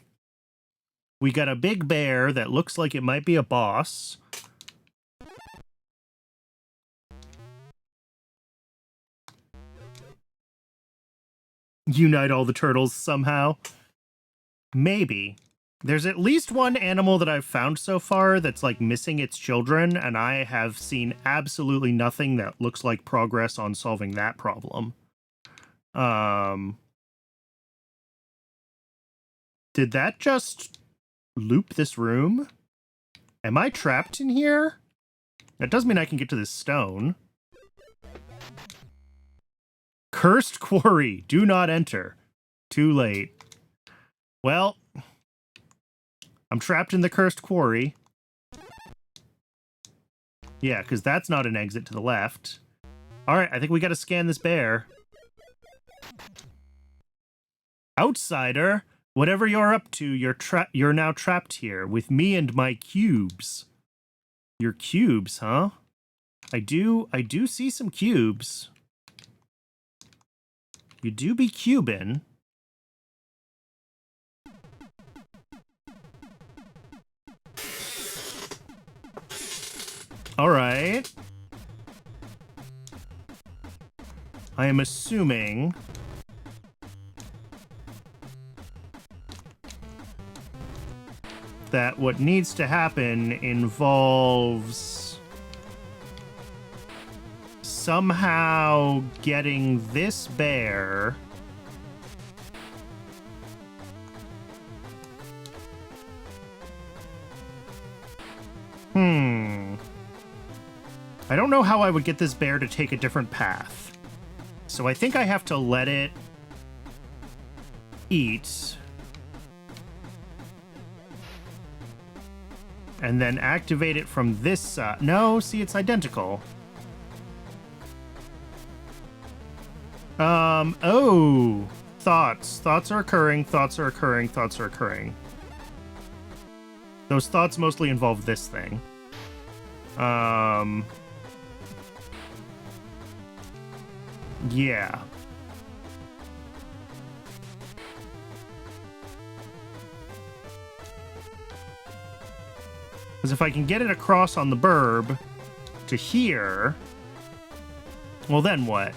A: We got a big bear that looks like it might be a boss. Unite all the turtles somehow. Maybe. There's at least one animal that I've found so far that's like missing its children, and I have seen absolutely nothing that looks like progress on solving that problem. Did that just loop this room? Am I trapped in here? That does mean I can get to this stone. Cursed quarry. Do not enter. Too late. Well, I'm trapped in the cursed quarry. Yeah, because that's not an exit to the left. All right, I think we got to scan this bear. Outsider, whatever you're up to, you're now trapped here with me and my cubes. Your cubes, huh? I do see some cubes. You do be cubing. All right. I am assuming that what needs to happen involves somehow getting this bear I don't know how I would get this bear to take a different path. So I think I have to let it eat. And then activate it from this side. No, see, it's identical. Oh. Thoughts. Thoughts are occurring, thoughts are occurring, thoughts are occurring. Those thoughts mostly involve this thing. Yeah. Because if I can get it across on the burb to here, well, then what?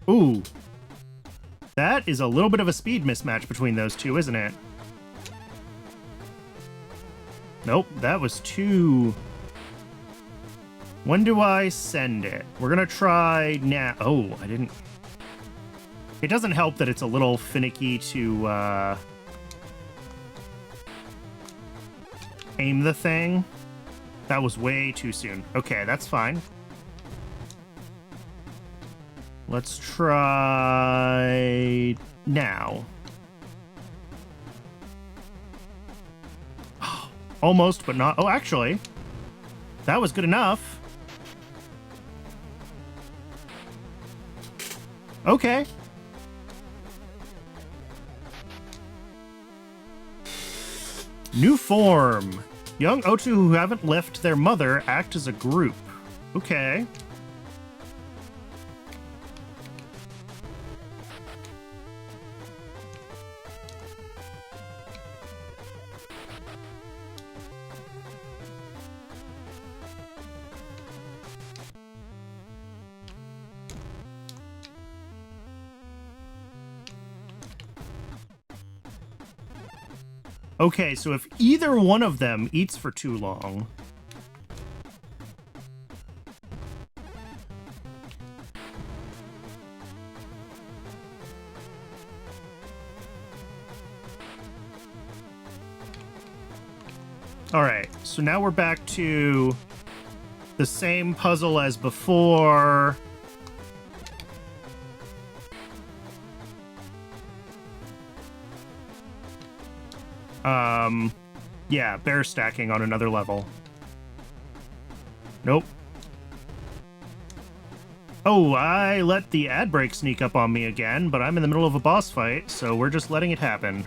A: Ooh. That is a little bit of a speed mismatch between those two, isn't it? Nope, that was too... When do I send it? We're gonna try now. Oh, I didn't... It doesn't help that it's a little finicky to, aim the thing. That was way too soon. Okay, that's fine. Let's try now. Almost, but not. Oh, actually, that was good enough. Okay. New form. Young Otu who haven't left their mother act as a group. Okay. Okay, so if either one of them eats for too long... Alright, so now we're back to the same puzzle as before. Yeah, bear stacking on another level. Nope. Oh, I let the ad break sneak up on me again, but I'm in the middle of a boss fight, so we're just letting it happen.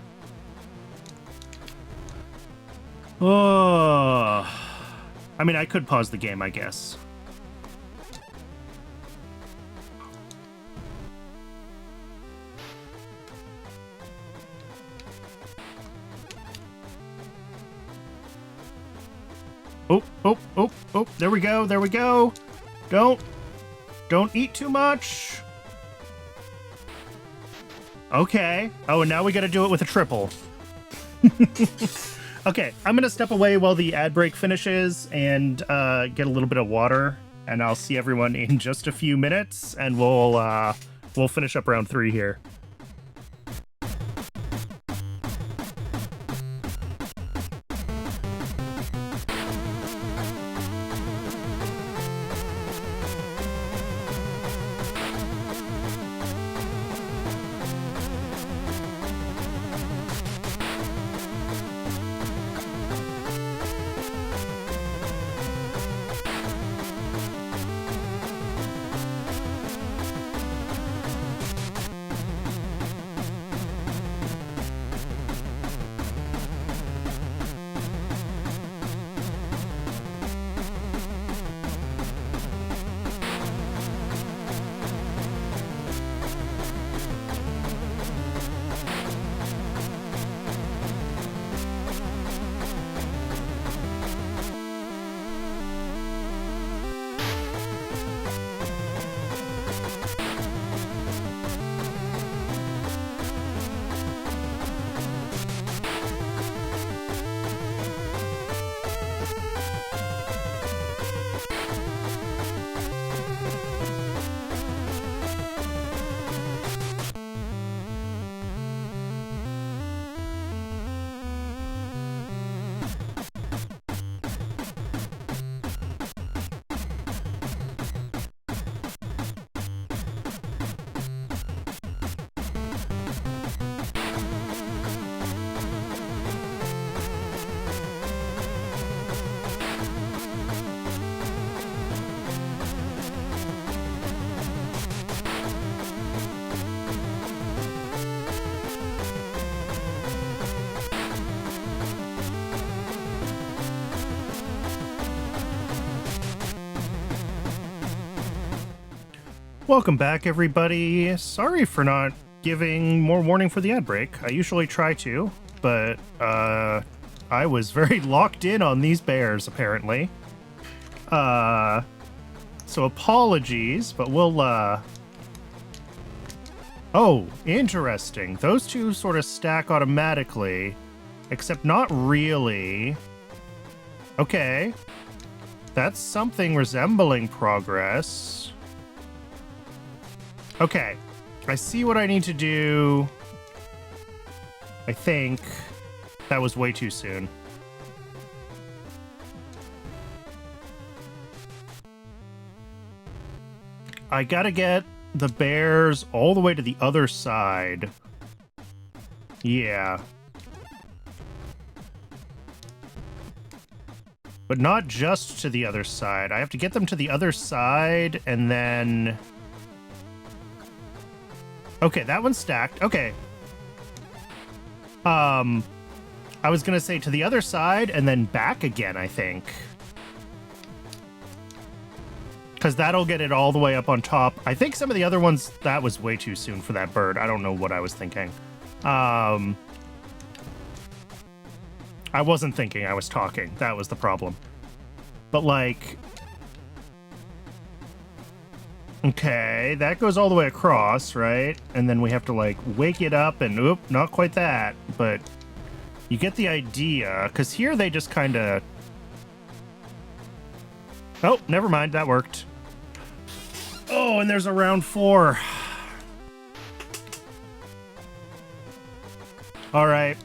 A: Oh, I mean, I could pause the game, I guess. Oh, there we go, there we go. Don't eat too much. Okay. Oh, and now we gotta do it with a triple. Okay, I'm gonna step away while the ad break finishes and get a little bit of water, and I'll see everyone in just a few minutes, and we'll finish up round 3 here. Welcome back, everybody. Sorry for not giving more warning for the ad break. I usually try to, but I was very locked in on these bears, apparently. So apologies, but we'll Oh, interesting. Those two sort of stack automatically, except not really. Okay. That's something resembling progress. Okay, I see what I need to do. I think that was way too soon. I gotta get the bears all the way to the other side. Yeah. But not just to the other side. I have to get them to the other side and then... Okay, that one's stacked. Okay. I was gonna say to the other side and then back again, I think. Because that'll get it all the way up on top. I think some of the other ones, that was way too soon for that bird. I don't know what I was thinking. I wasn't thinking, I was talking. That was the problem. But like... Okay, that goes all the way across, right? And then we have to, like, wake it up and, oop, not quite that, but You get the idea, because here they just kind of... Oh, never mind, that worked. Oh, and there's a round 4. All right.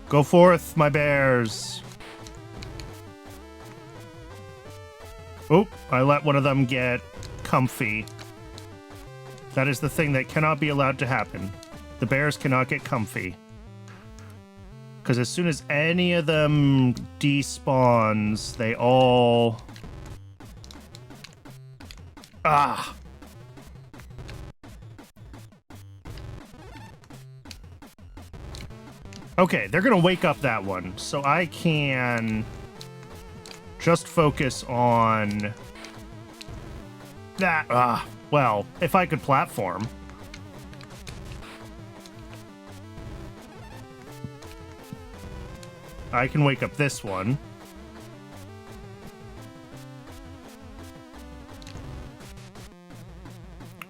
A: Go forth, my bears. Oh, I let one of them get comfy. That is the thing that cannot be allowed to happen. The bears cannot get comfy. Because as soon as any of them despawns, they all... Ah! Okay, they're gonna wake up that one, so I can just focus on that. Well, if I could platform. I can wake up this one.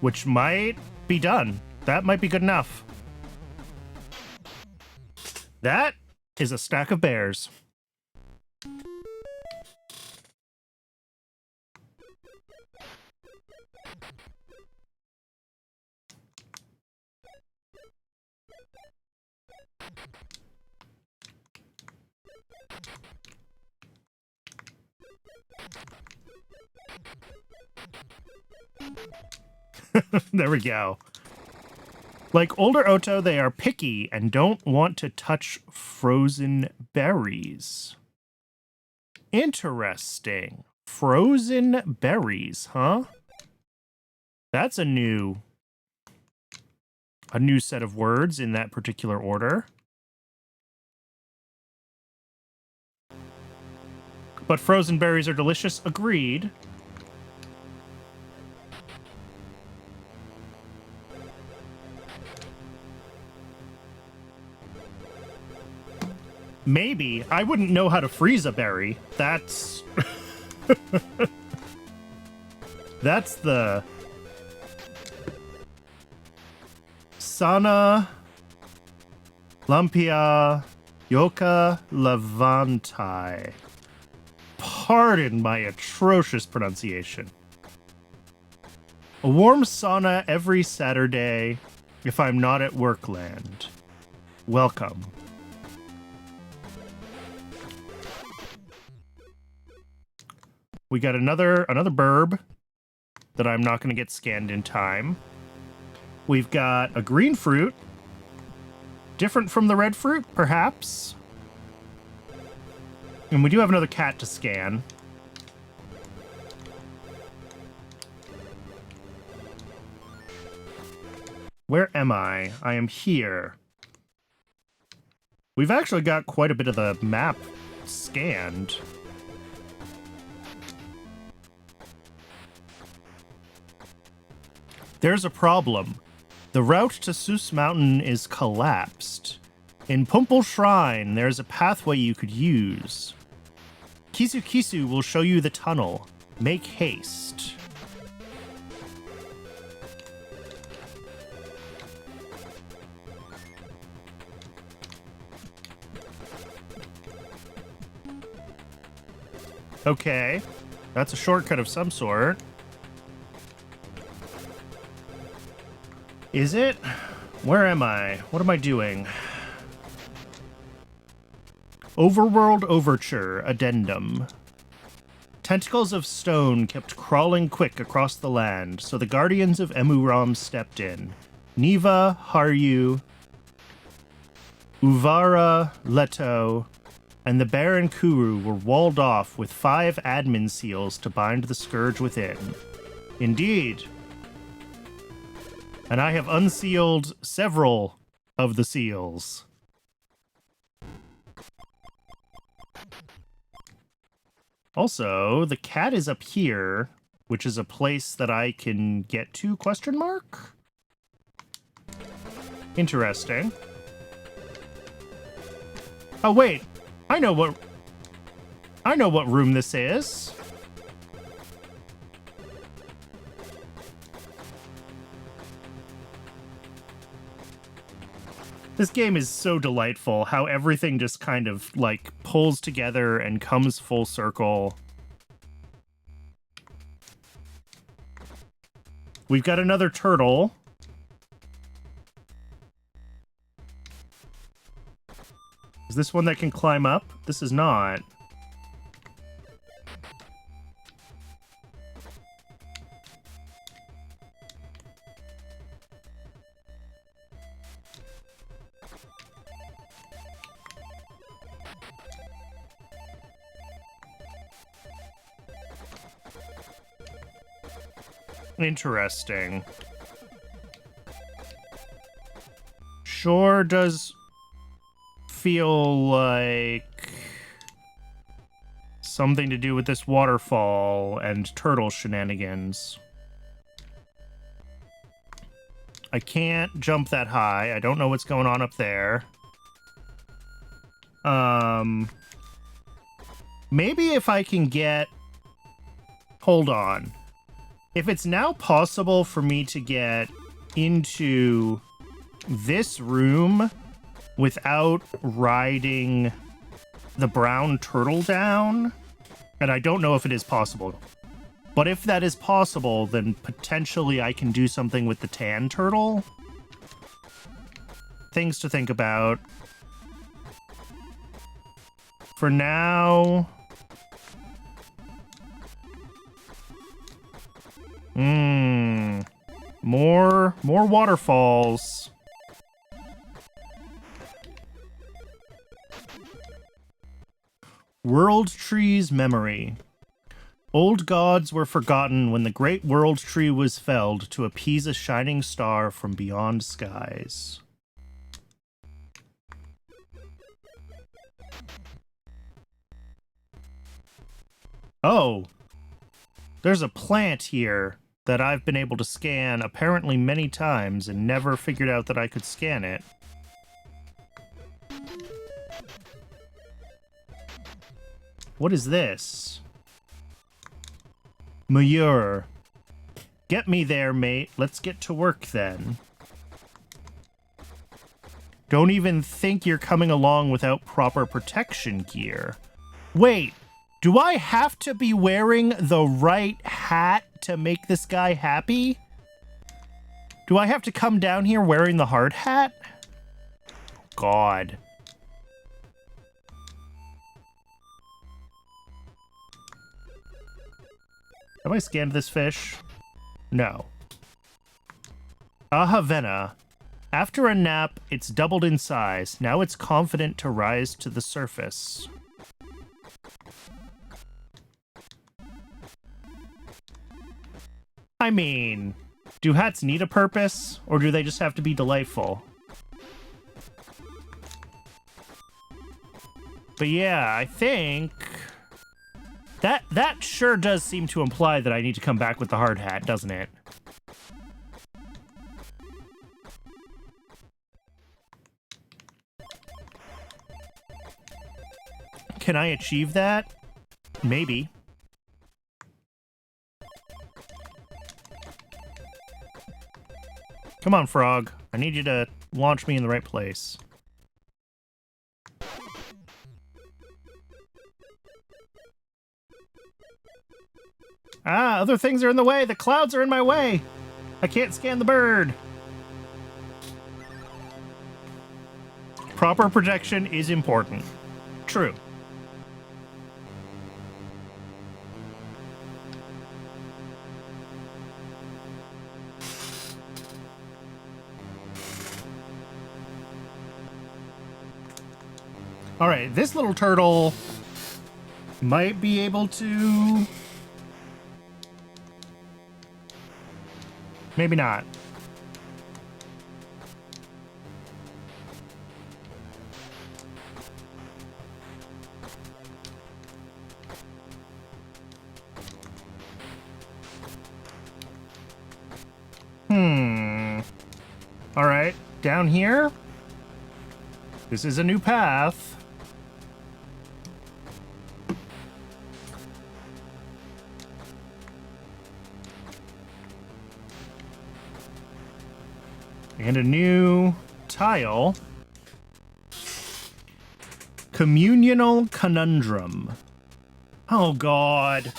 A: Which might be done. That might be good enough. That is a stack of bears. There we go. Like older Oto, they are picky and don't want to touch frozen berries. Interesting. Frozen berries, huh? That's a new set of words in that particular order. But frozen berries are delicious, agreed. Maybe. I wouldn't know how to freeze a berry. That's... That's the... Sana... Lumpia... Yoka Levantai. Pardon my atrocious pronunciation. A warm sauna every Saturday if I'm not at Workland. Welcome. We got another burb that I'm not going to get scanned in time. We've got a green fruit. Different from the red fruit, perhaps. And we do have another cat to scan. Where am I? I am here. We've actually got quite a bit of the map scanned. There's a problem. The route to Sus Mountain is collapsed. In Pumpel Shrine, there's a pathway you could use. Kisu Kisu will show you the tunnel. Make haste. Okay. That's a shortcut of some sort. Is it? Where am I? What am I doing? Overworld Overture Addendum. Tentacles of stone kept crawling quick across the land, so the guardians of EMUUROM stepped in. Neva, Haryu, Uvara, Leto, and the Baron Kuru were walled off with 5 admin seals to bind the scourge within. Indeed. And I have unsealed several of the seals. Also, the cat is up here, which is a place that I can get to, question mark? Interesting. Oh, wait. I know what room this is. This game is so delightful, how everything just kind of, like, pulls together and comes full circle. We've got another turtle. Is this one that can climb up? This is not. Interesting. Sure does feel like something to do with this waterfall and turtle shenanigans. I can't jump that high. I don't know what's going on up there. Maybe if I can get... Hold on. If it's now possible for me to get into this room without riding the brown turtle down, and I don't know if it is possible, but if that is possible, then potentially I can do something with the tan turtle. Things to think about. For now... More waterfalls. World Tree's memory. Old gods were forgotten when the great world tree was felled to appease a shining star from beyond skies. Oh, there's a plant here that I've been able to scan apparently many times and never figured out that I could scan it. What is this? EMUUROM. Get me there, mate. Let's get to work then. Don't even think you're coming along without proper protection gear. Wait, do I have to be wearing the right hat to make this guy happy? Do I have to come down here wearing the hard hat? God. Have I scanned this fish? No. Ahavena. After a nap, it's doubled in size. Now it's confident to rise to the surface. I mean, do hats need a purpose, or do they just have to be delightful? But yeah, I think... That sure does seem to imply that I need to come back with the hard hat, doesn't it? Can I achieve that? Maybe. Come on, frog. I need you to launch me in the right place. Ah, other things are in the way. The clouds are in my way. I can't scan the bird. Proper projection is important. True. All right, this little turtle might be able to... Maybe not. All right, down here. This is a new path. And a new tile. Communal conundrum. Oh, God.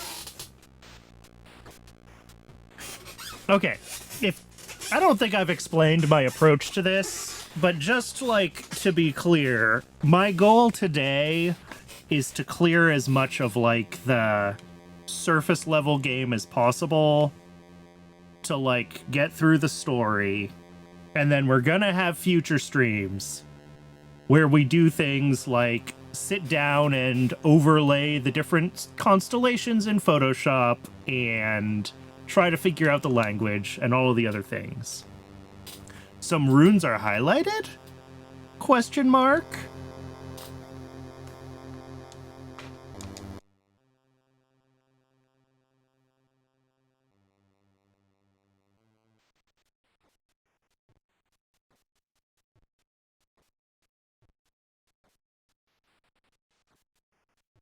A: Okay, I don't think I've explained my approach to this, but just, like, to be clear, my goal today is to clear as much of, like, the surface level game as possible to, like, get through the story, and then we're gonna have future streams where we do things like sit down and overlay the different constellations in Photoshop and try to figure out the language and all of the other things. Some runes are highlighted? Question mark?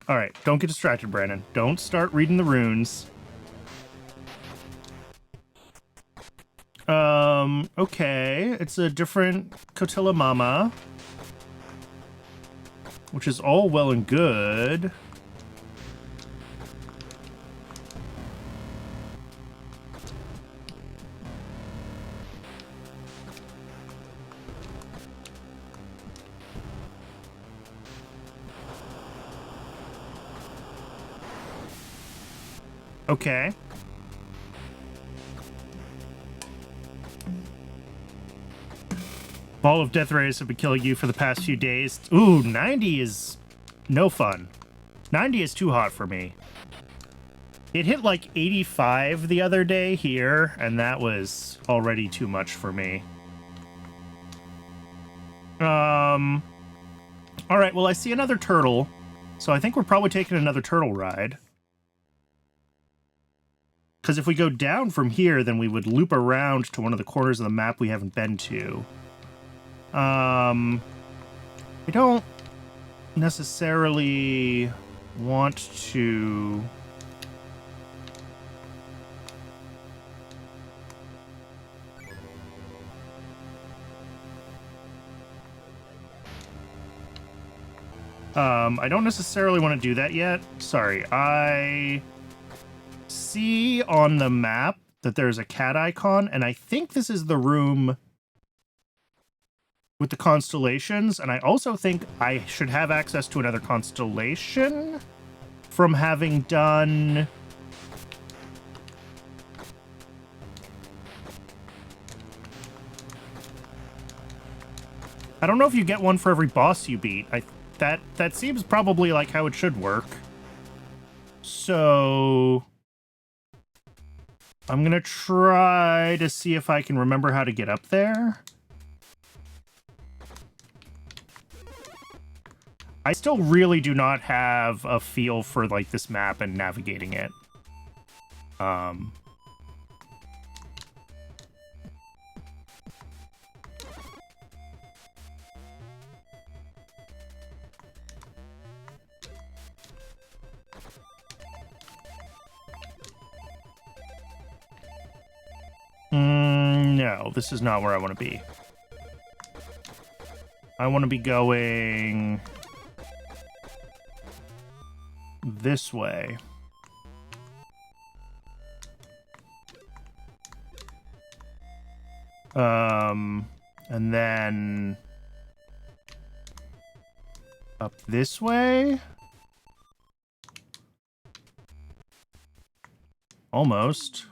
A: All right, don't get distracted, Brandon. Don't start reading the runes. Okay, it's a different Kotila Mama, which is all well and good. Okay. Ball of Death Rays have been killing you for the past few days. Ooh, 90 is no fun. 90 is too hot for me. It hit like 85 the other day here, and that was already too much for me. All right, well, I see another turtle, so I think we're probably taking another turtle ride. Because if we go down from here, then we would loop around to one of the corners of the map we haven't been to. I don't necessarily want to... I don't necessarily want to do that yet. Sorry, I see on the map that there's a cat icon, and I think this is the room with the constellations, and I also think I should have access to another constellation from having done... I don't know if you get one for every boss you beat. That seems probably like how it should work. So I'm gonna try to see if I can remember how to get up there. I still really do not have a feel for like this map and navigating it. No, this is not where I want to be. I want to be going this way. And then up this way? Almost.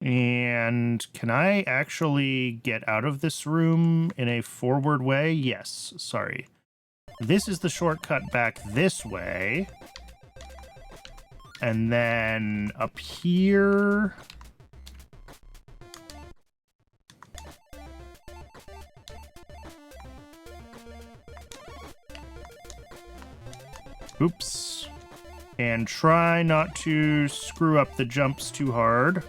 A: And can I actually get out of this room in a forward way? Yes, sorry. This is the shortcut back this way. And then up here... Oops. And try not to screw up the jumps too hard.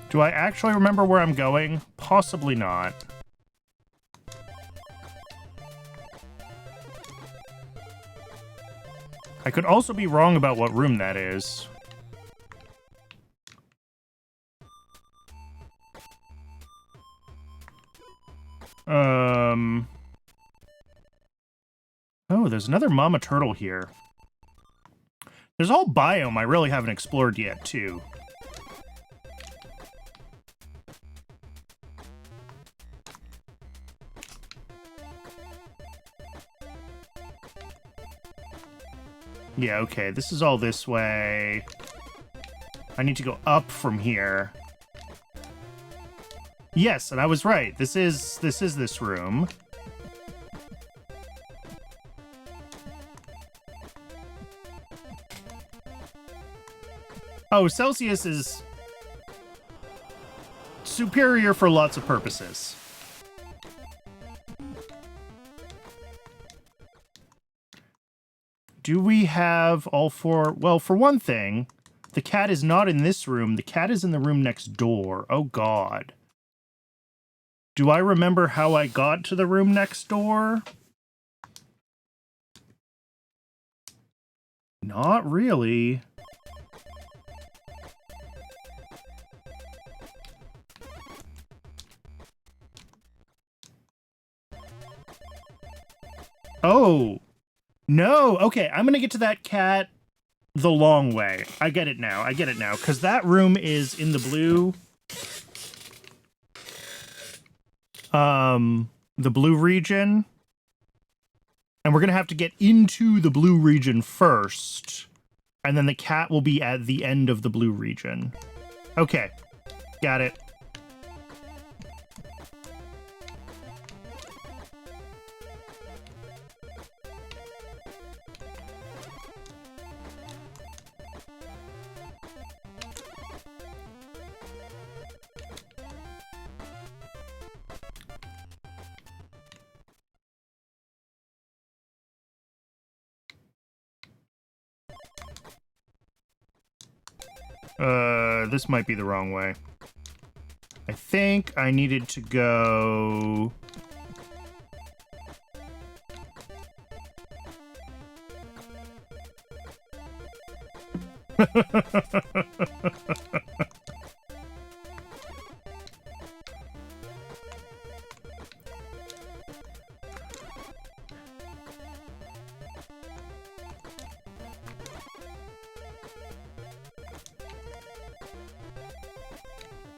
A: Do I actually remember where I'm going? Possibly not. I could also be wrong about what room that is. Oh, there's another mama turtle here. There's a whole biome I really haven't explored yet, too. Yeah, okay, this is all this way. I need to go up from here. Yes, and I was right. This is this room. Oh, Celsius is superior for lots of purposes. Do we have all four? Well, for one thing, the cat is not in this room. The cat is in the room next door. Oh, God. Do I remember how I got to the room next door? Not really. Oh, no. Okay, I'm gonna get to that cat the long way. I get it now. Because that room is in the blue. The blue region. And we're gonna have to get into the blue region first. And then the cat will be at the end of the blue region. Okay, got it. This might be the wrong way. I think I needed to go...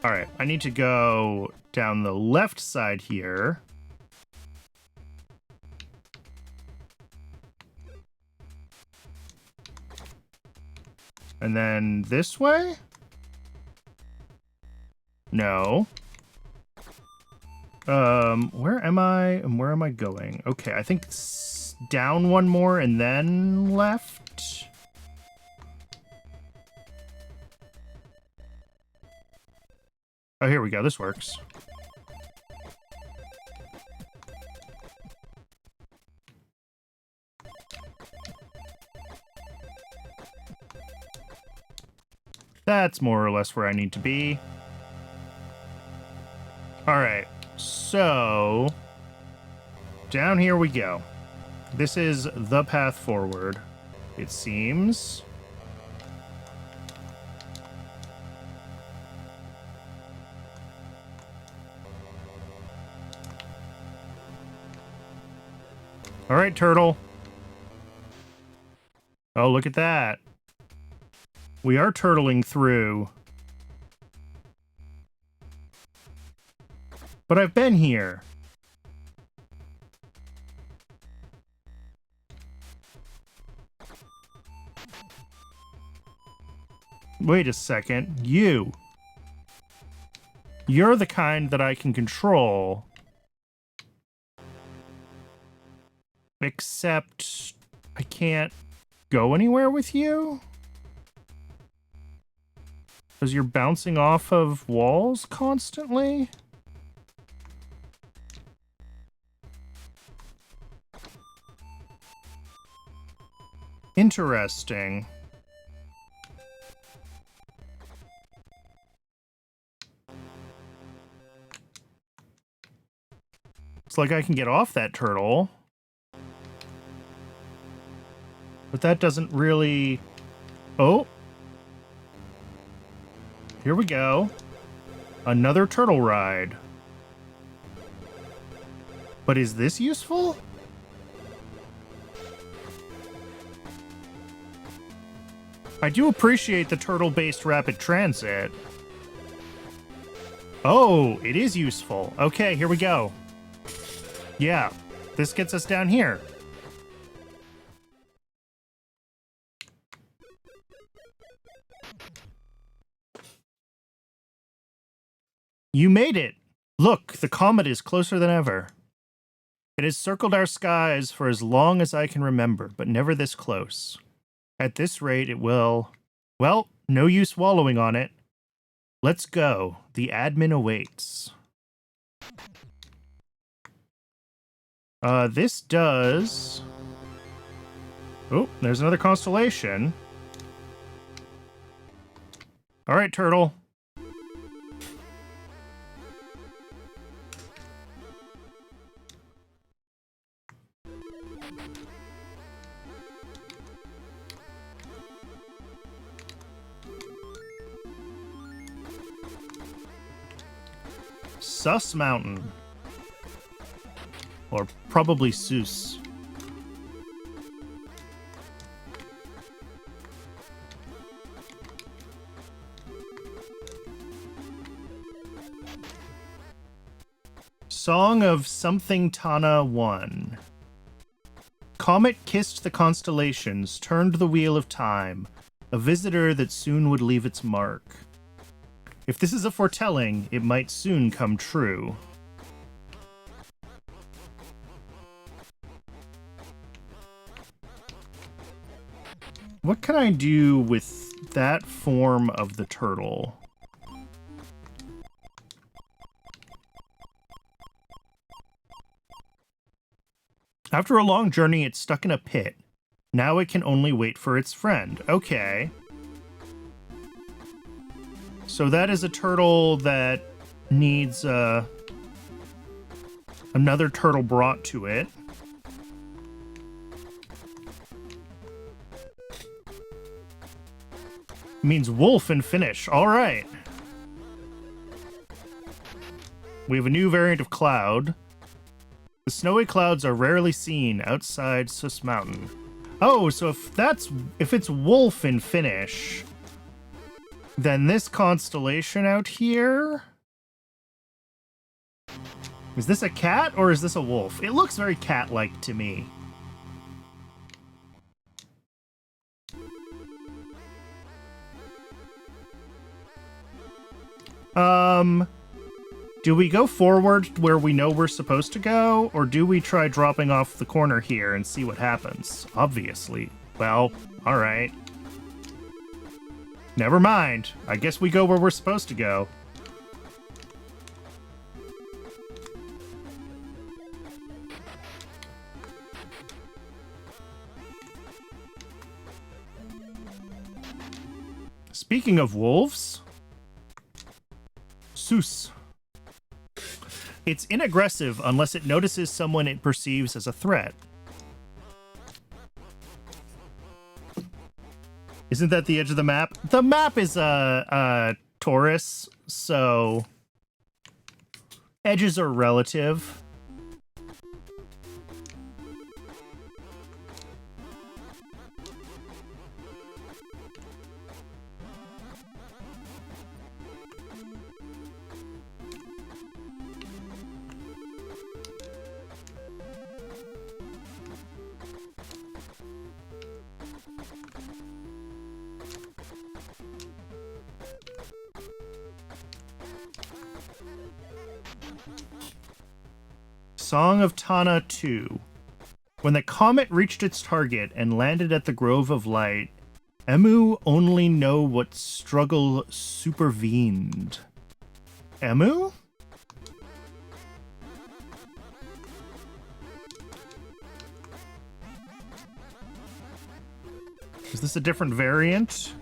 A: All right, I need to go down the left side here. And then this way? No. Where am I and where am I going? Okay, I think it's down one more and then left. Oh, here we go. This works. That's more or less where I need to be. All right. So, down here we go. This is the path forward, it seems. All right, turtle. Oh, look at that. We are turtling through. But I've been here. Wait a second. You're the kind that I can control. Except I can't go anywhere with you? Because you're bouncing off of walls constantly? Interesting. It's like I can get off that turtle. But that doesn't really... Oh. Here we go. Another turtle ride. But is this useful? I do appreciate the turtle-based rapid transit. Oh, it is useful. Okay, here we go. Yeah, this gets us down here. You made it! Look, the comet is closer than ever. It has circled our skies for as long as I can remember, but never this close. At this rate, it will... Well, no use wallowing on it. Let's go. The admin awaits. This does... Oh, there's another constellation. All right, turtle. Sus Mountain. Or probably Seuss. Song of Something Tana 1. Comet kissed the constellations, turned the wheel of time, a visitor that soon would leave its mark. If this is a foretelling, it might soon come true. What can I do with that form of the turtle? After a long journey, it's stuck in a pit. Now it can only wait for its friend. Okay. So that is a turtle that needs another turtle brought to it. Means wolf in Finnish. All right. We have a new variant of cloud. The snowy clouds are rarely seen outside Sus Mountain. Oh, so if it's wolf in Finnish, then this constellation out here... Is this a cat or is this a wolf? It looks very cat-like to me. Do we go forward where we know we're supposed to go, or do we try dropping off the corner here and see what happens? Obviously. Well, alright. Never mind. I guess we go where we're supposed to go. Speaking of wolves... Seuss. It's inaggressive unless it notices someone it perceives as a threat. Isn't that the edge of the map? The map is a torus, so edges are relative. Song of Tana 2. When the comet reached its target and landed at the Grove of Light, Emu only know what struggle supervened. Emu? Is this a different variant?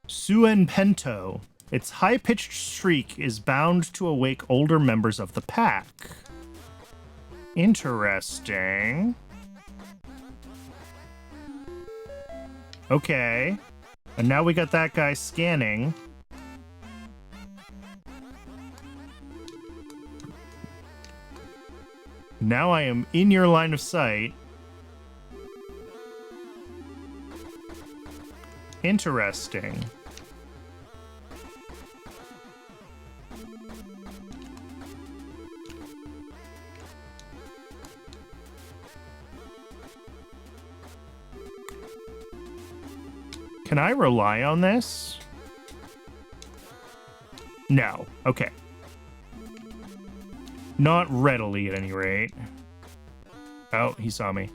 A: Suen Pento. Its high-pitched shriek is bound to awake older members of the pack. Interesting. Okay. And now we got that guy scanning. Now I am in your line of sight. Interesting. Can I rely on this? No. Okay. Not readily, at any rate. Oh, he saw me.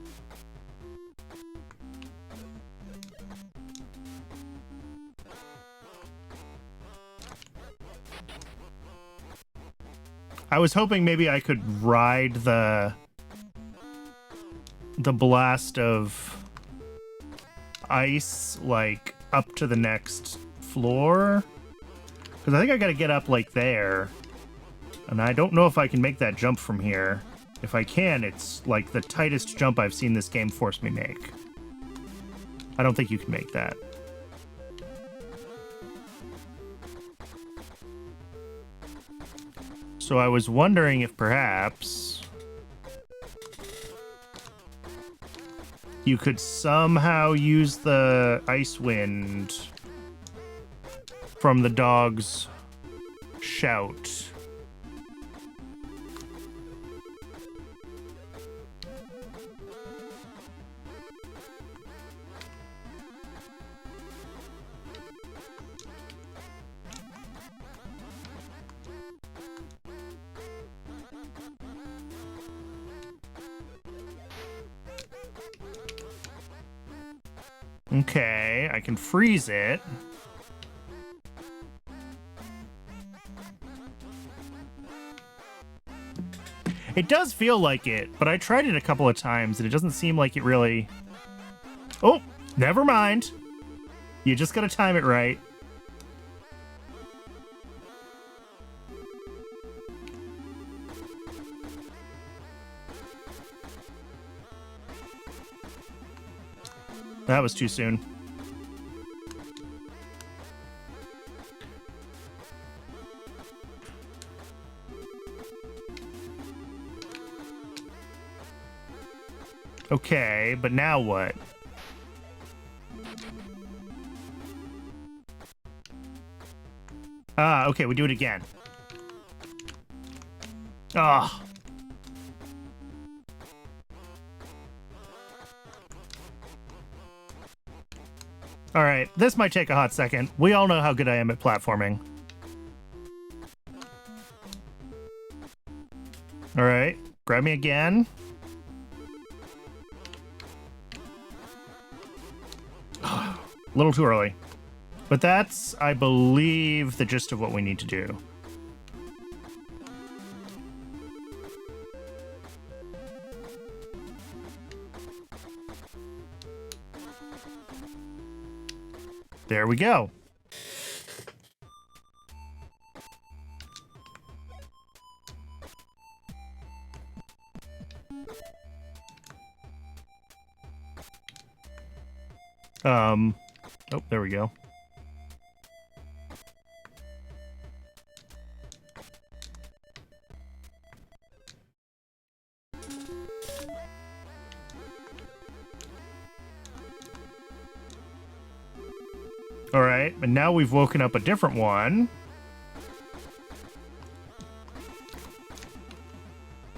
A: I was hoping maybe I could ride the blast of ice, like, up to the next floor. Because I think I gotta get up, like, there. And I don't know if I can make that jump from here. If I can, it's, like, the tightest jump I've seen this game force me make. I don't think you can make that. So I was wondering if perhaps you could somehow use the ice wind from the dog's shout. Okay, I can freeze it. It does feel like it, but I tried it a couple of times and it doesn't seem like it really... Oh, never mind. You just gotta time it right. That was too soon. Okay, but now what? Ah, okay, we do it again. Ah. All right, this might take a hot second. We all know how good I am at platforming. All right, grab me again. A little too early. But that's, I believe, the gist of what we need to do. There we go. Oh, there we go. All right, and now we've woken up a different one.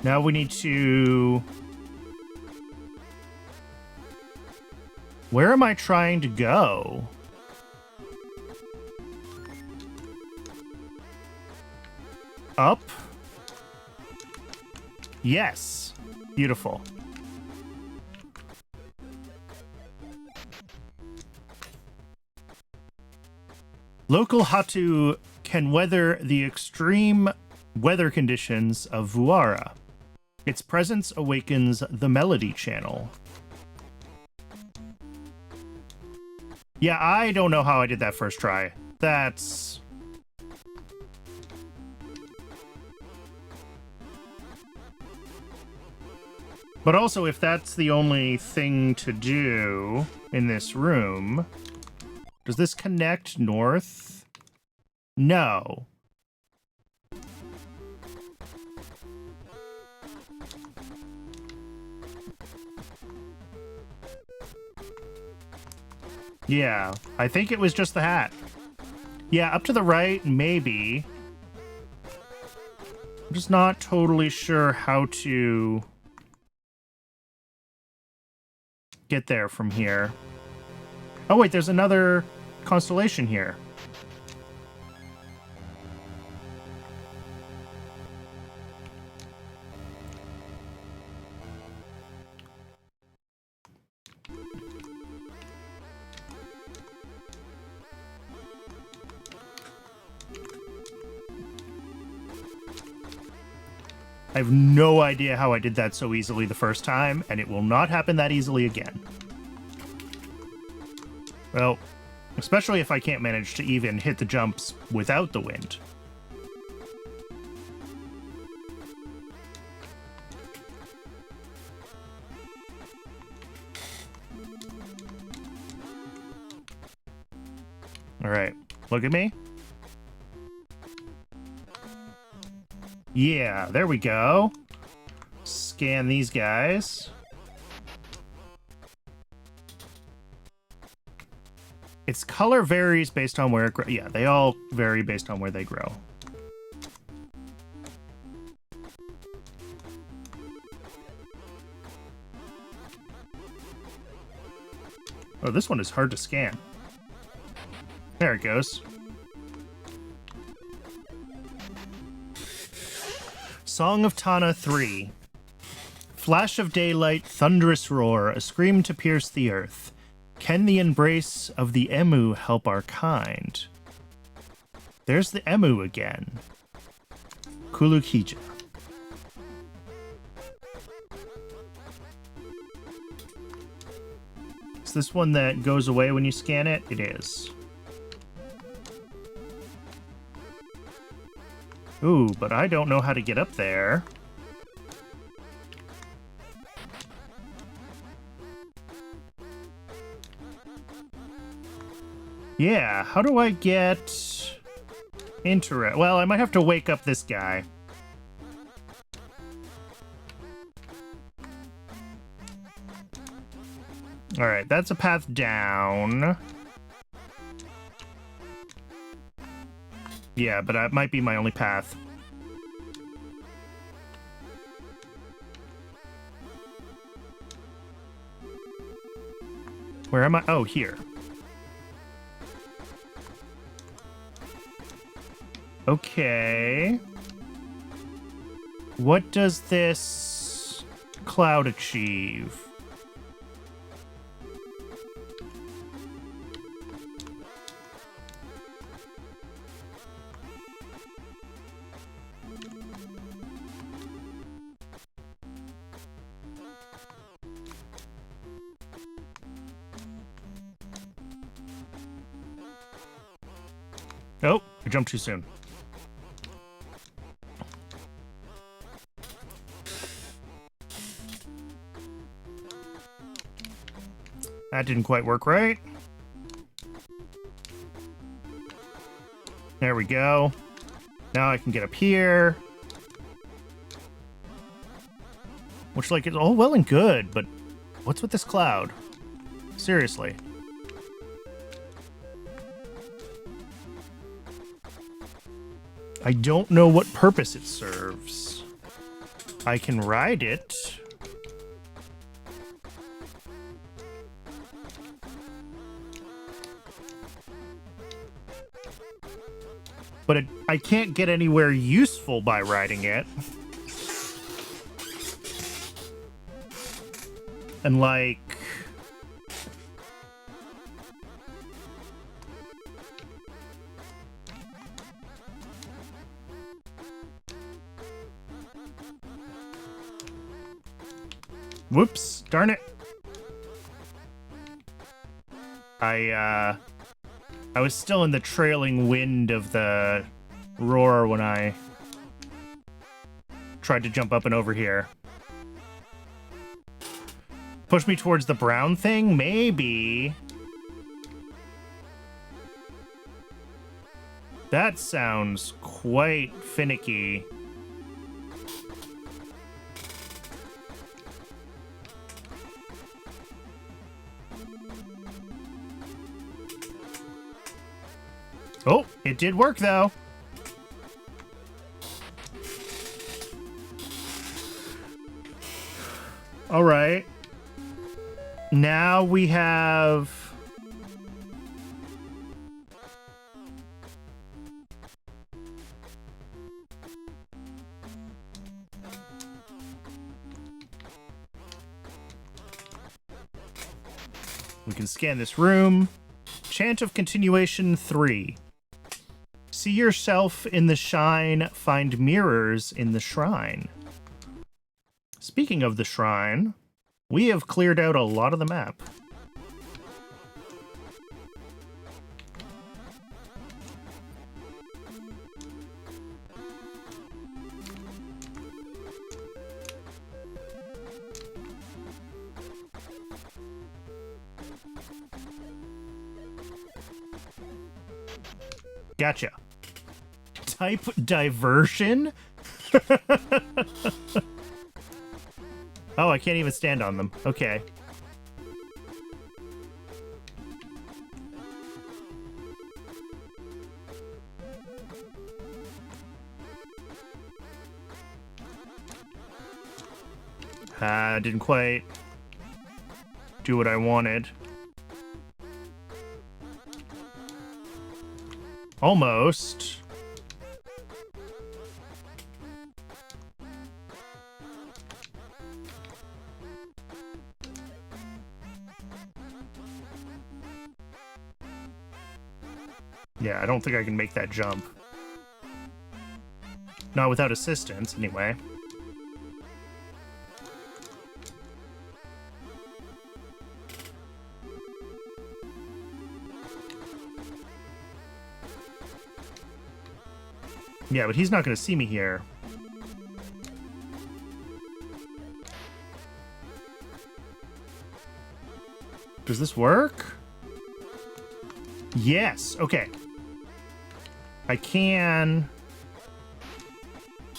A: Now we need to... Where am I trying to go? Up? Yes. Beautiful. Local Hatu can weather the extreme weather conditions of Vuara. Its presence awakens the melody channel. Yeah, I don't know how I did that first try. That's But also, if that's the only thing to do in this room, does this connect north? No. Yeah, I think it was just the hat. Yeah, up to the right, maybe. I'm just not totally sure how to get there from here. Oh, wait, there's another constellation here. I have no idea how I did that so easily the first time, and it will not happen that easily again. Well, especially if I can't manage to even hit the jumps without the wind. All right, look at me. Yeah, there we go. Scan these guys. Its color varies based on where it grows. Yeah, they all vary based on where they grow. Oh, this one is hard to scan. There it goes. Song of Tana 3. Flash of daylight, thunderous roar, a scream to pierce the earth. Can the embrace of the emu help our kind? There's the emu again. Kulukija. Is this one that goes away when you scan it? It is. Ooh, but I don't know how to get up there. Yeah, how do I get into it? Well, I might have to wake up this guy. Alright, that's a path down. Yeah, but that might be my only path. Where am I? Oh, here. Okay. What does this cloud achieve? Oh, I jumped too soon. That didn't quite work right. There we go. Now I can get up here. Which, like, is all well and good, but what's with this cloud? Seriously. I don't know what purpose it serves. I can ride it. But I can't get anywhere useful by riding it. And, like... Whoops, darn it. I was still in the trailing wind of the roar when I tried to jump up and over here. Push me towards the brown thing? Maybe. That sounds quite finicky. Oh, it did work though. All right. Now we have... We can scan this room. Chant of Continuation 3. See yourself in the shine, find mirrors in the shrine. Speaking of the shrine, we have cleared out a lot of the map. Gotcha. Type diversion? Oh, I can't even stand on them. Okay. Didn't quite do what I wanted. Almost. Yeah, I don't think I can make that jump. Not without assistance, anyway. Yeah, but he's not going to see me here. Does this work? Yes. Okay. I can...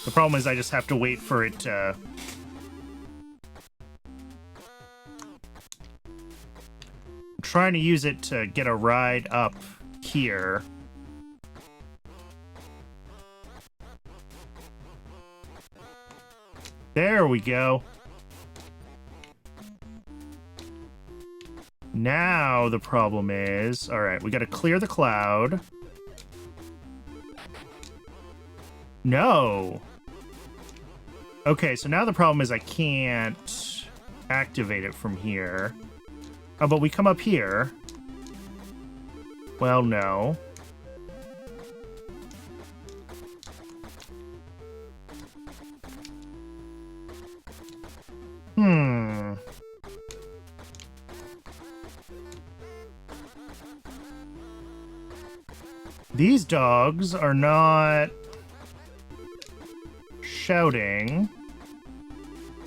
A: The problem is I just have to wait for it to... I'm trying to use it to get a ride up here. There we go. Now the problem is... Alright, we gotta clear the cloud. No! Okay, so now the problem is I can't activate it from here. Oh, but we come up here. Well, no. These dogs are not shouting.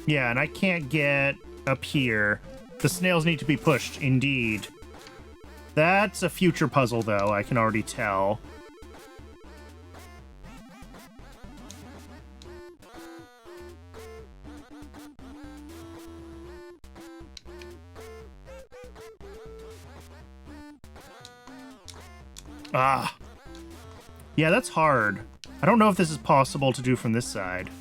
A: Yeah, and I can't get up here. The snails need to be pushed, indeed. That's a future puzzle, though, I can already tell. Ah. Yeah, that's hard. I don't know if this is possible to do from this side.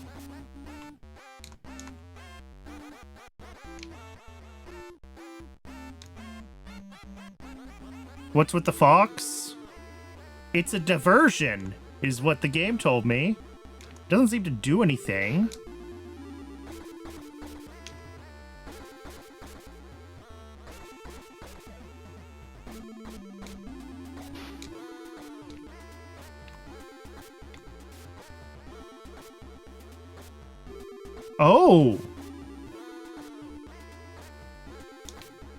A: What's with the fox? It's a diversion, is what the game told me. Doesn't seem to do anything. Oh!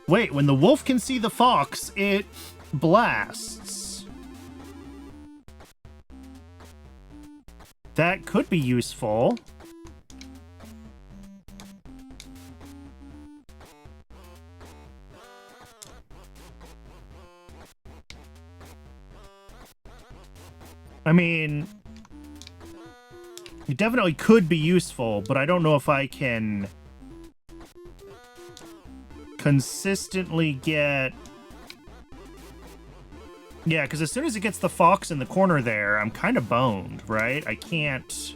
A: Wait, when the wolf can see the fox, it blasts. That could be useful. I mean, it definitely could be useful, but I don't know if I can consistently get... Yeah, because as soon as it gets the fox in the corner there, I'm kind of boned, right? I can't...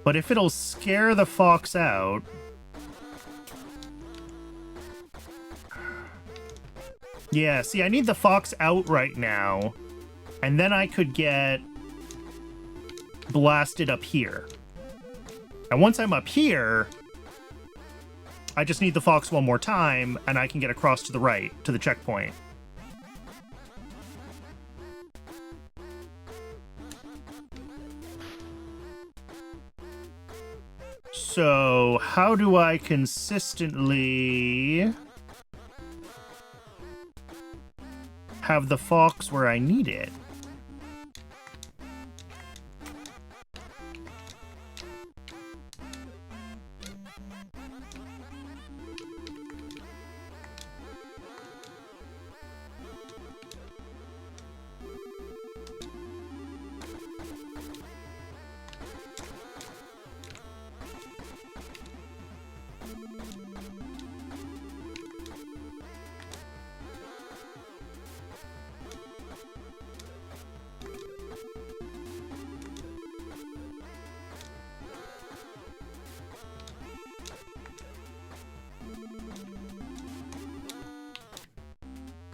A: But if it'll scare the fox out... Yeah, see, I need the fox out right now, and then I could get blasted up here. And once I'm up here, I just need the fox one more time, and I can get across to the right, to the checkpoint. So, how do I consistently have the fox where I need it?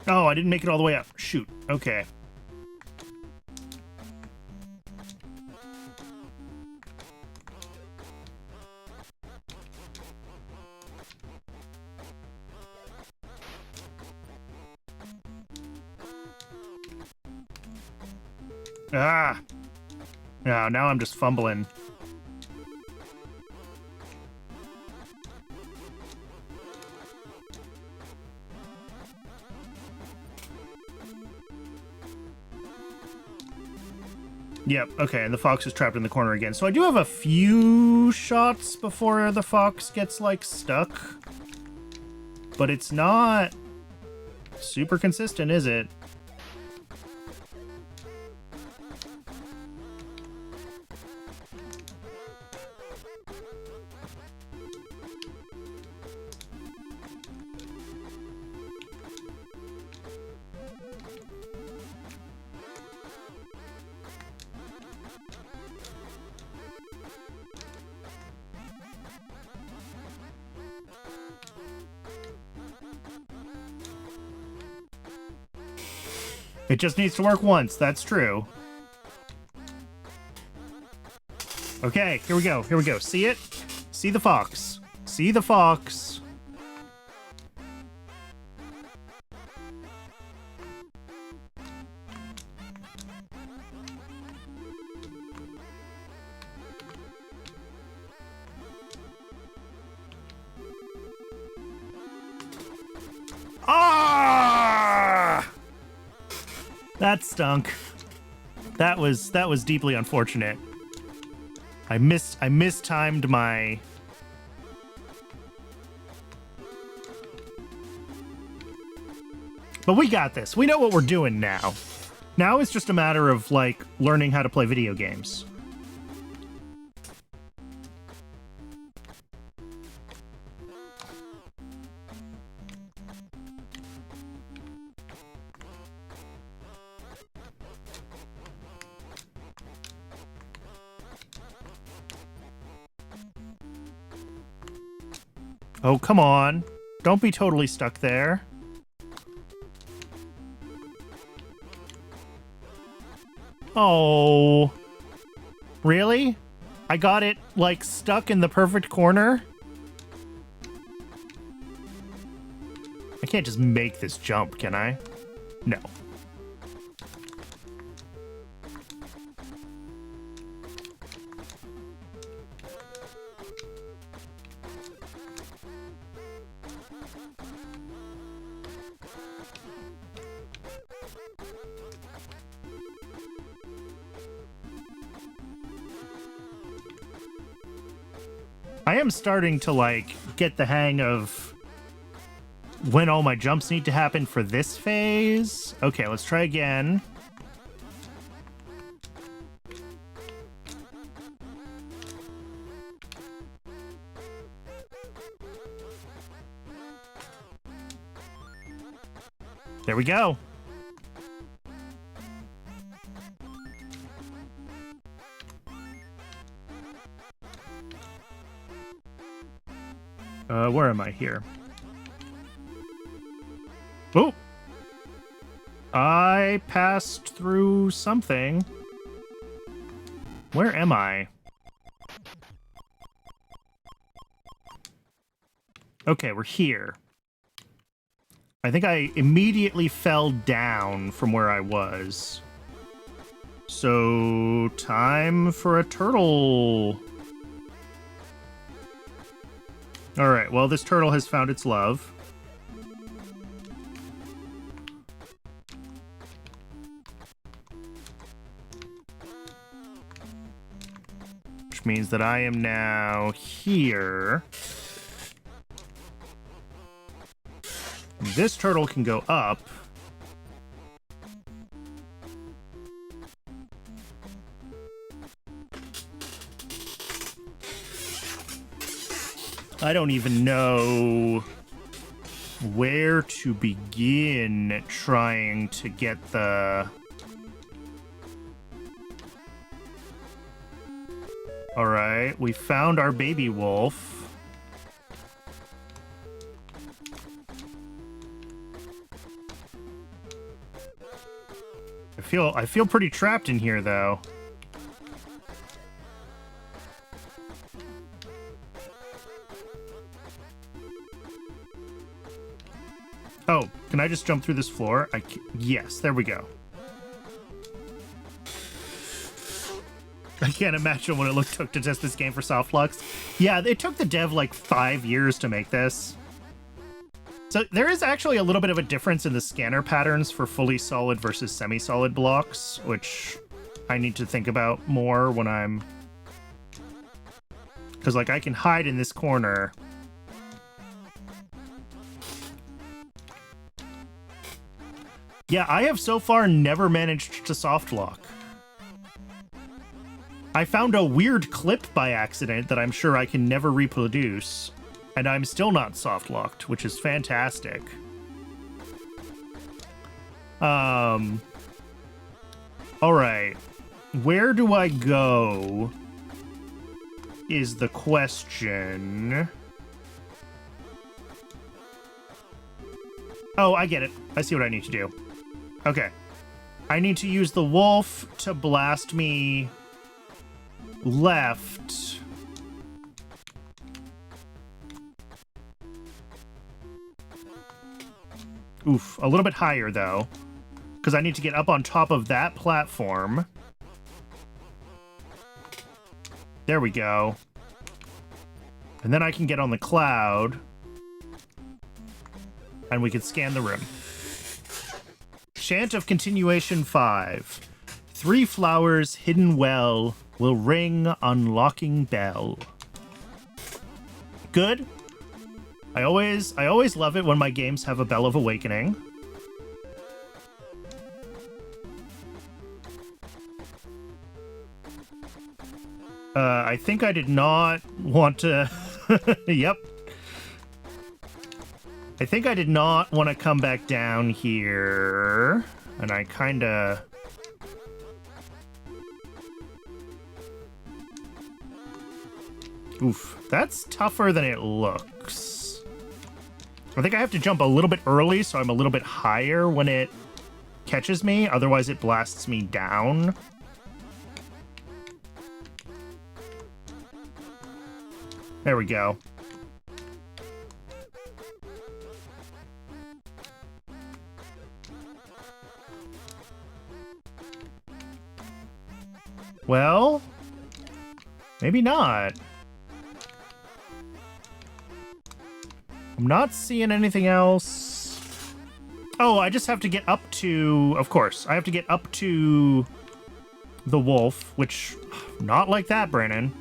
A: Oh, I didn't make it all the way up. Shoot. Okay. Ah! No, now I'm just fumbling. Yep, okay, and the fox is trapped in the corner again. So I do have a few shots before the fox gets, like, stuck. But it's not super consistent, is it? It just needs to work once, that's true. Okay, here we go, here we go. See it? See the fox. See the fox. Ah! That stunk. That was deeply unfortunate. I mistimed my... But we got this. We know what we're doing now. Now it's just a matter of, like, learning how to play video games. Oh, come on. Don't be totally stuck there. Oh. Really? I got it, like, stuck in the perfect corner? I can't just make this jump, can I? No. I am starting to, like, get the hang of when all my jumps need to happen for this phase. Okay, let's try again. There we go. Where am I here? Oh! I passed through something. Where am I? Okay, we're here. I think I immediately fell down from where I was. So, time for a turtle. Alright, well, this turtle has found its love. Which means that I am now here. This turtle can go up. I don't even know where to begin trying to get the... Alright, we found our baby wolf. I feel pretty trapped in here, though. Oh, can I just jump through this floor? Yes, there we go. I can't imagine what it took to test this game for Softflux. Yeah, it took the dev like 5 years to make this. So there is actually a little bit of a difference in the scanner patterns for fully solid versus semi-solid blocks, which I need to think about more when I'm... Because, like, I can hide in this corner. Yeah, I have so far never managed to soft lock. I found a weird clip by accident that I'm sure I can never reproduce. And I'm still not soft-locked, which is fantastic. Alright. Where do I go? Is the question. Oh, I get it. I see what I need to do. Okay. I need to use the wolf to blast me left. Oof, a little bit higher, though. Because I need to get up on top of that platform. There we go. And then I can get on the cloud. And we can scan the room. Chant of Continuation 5. 3 flowers hidden well will ring unlocking bell. Good. I always love it when my games have a Bell of Awakening. I think I did not want to... Yep. I think I did not want to come back down here. And I kinda... Oof, that's tougher than it looks. I think I have to jump a little bit early, so I'm a little bit higher when it catches me. Otherwise, it blasts me down. There we go. Well, maybe not. I'm not seeing anything else. Oh, I just have to get up to... Of course, I have to get up to the wolf, which... Not like that, Brandon.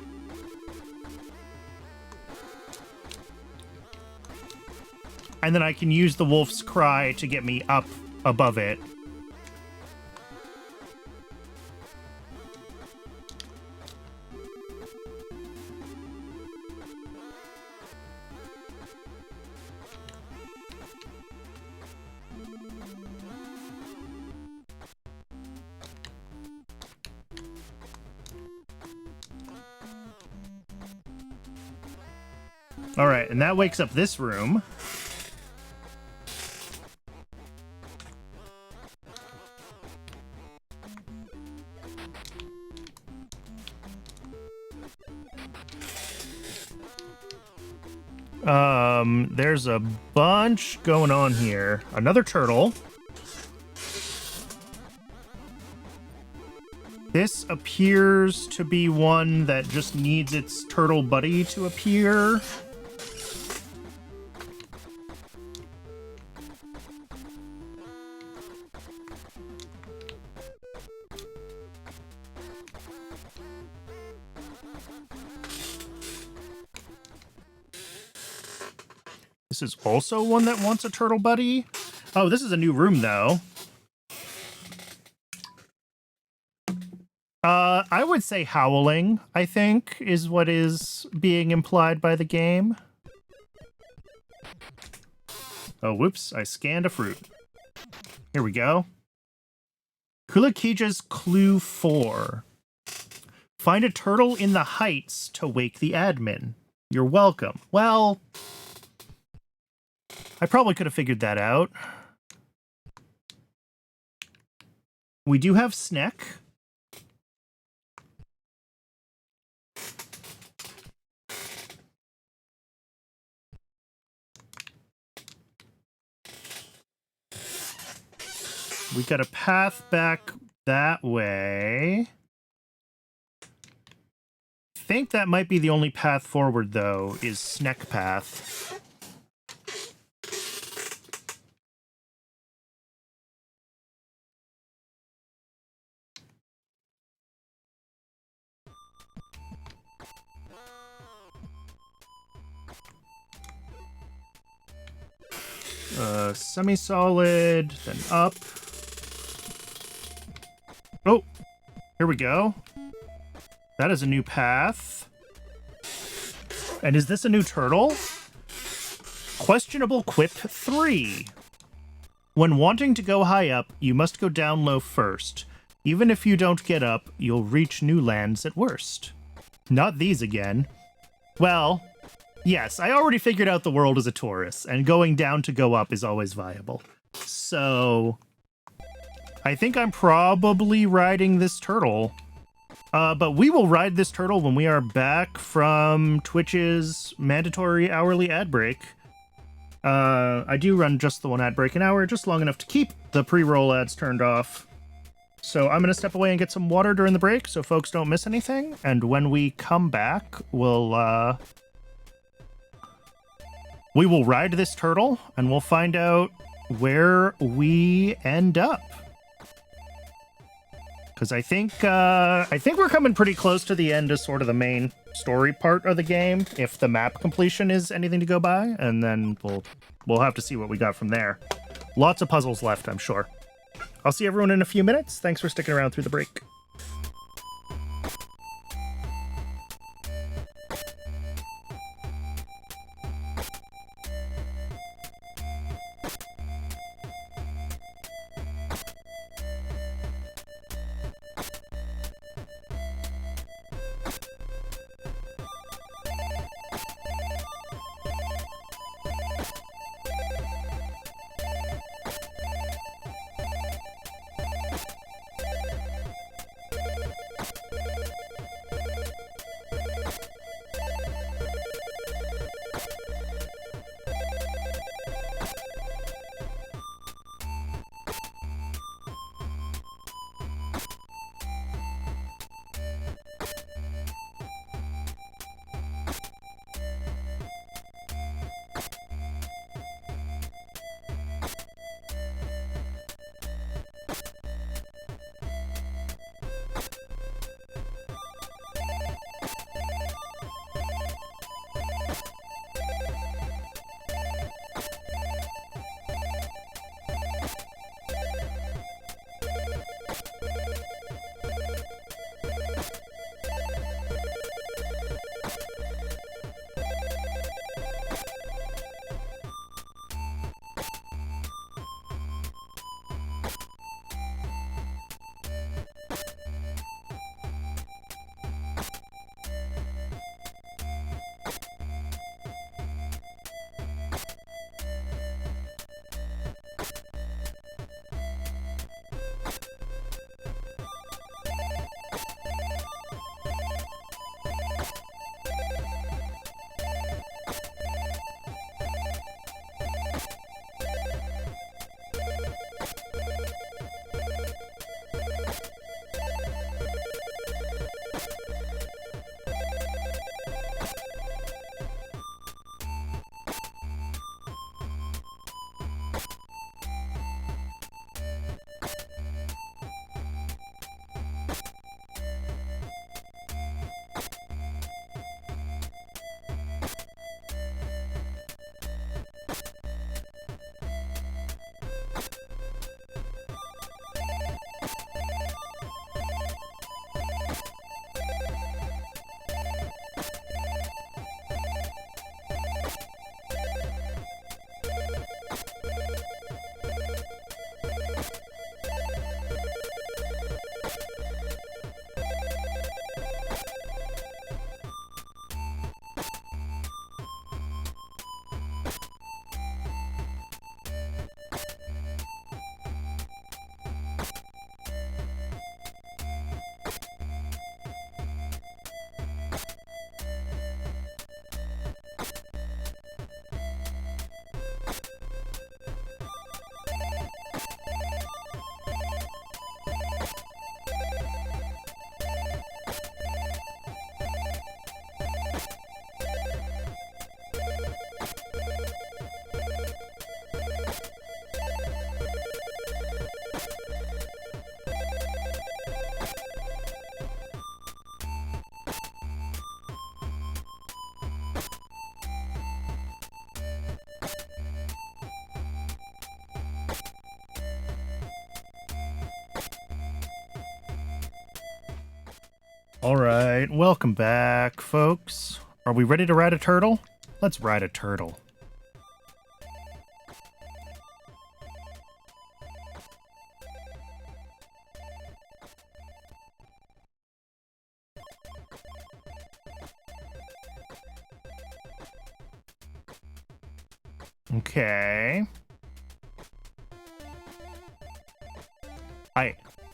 A: and then I can use the wolf's cry to get me up above it. All right, and that wakes up this room. There's a bunch going on here. Another turtle. This appears to be one that just needs its turtle buddy to appear. This is also one that wants a turtle buddy. Oh, this is a new room, though. I would say howling, I think, is what is being implied by the game. Oh, whoops, I scanned a fruit. Here we go. Kulakija's Clue 4. Find a turtle in the heights to wake the admin. You're welcome. Well, I probably could have figured that out. We do have Sneck. We got a path back that way. I think that might be the only path forward, though, is Sneck Path. Semi-solid, then up. Oh, here we go. That is a new path. And is this a new turtle? Questionable Quip 3. When wanting to go high up, you must go down low first. Even if you don't get up, you'll reach new lands at worst. Not these again. Well, yes, I already figured out the world is a torus, and going down to go up is always viable. So I think I'm probably riding this turtle. But we will ride this turtle when we are back from Twitch's mandatory hourly ad break. I do run just the one ad break an hour, just long enough to keep the pre-roll ads turned off. So I'm going to step away and get some water during the break so folks don't miss anything. And when we come back, we will ride this turtle and we'll find out where we end up. Because I think we're coming pretty close to the end of sort of the main story part of the game, if the map completion is anything to go by, and then we'll have to see what we got from there. Lots of puzzles left, I'm sure. I'll see everyone in a few minutes. Thanks for sticking around through the break. All right, welcome back, folks. Are we ready to ride a turtle? Let's ride a turtle. Okay.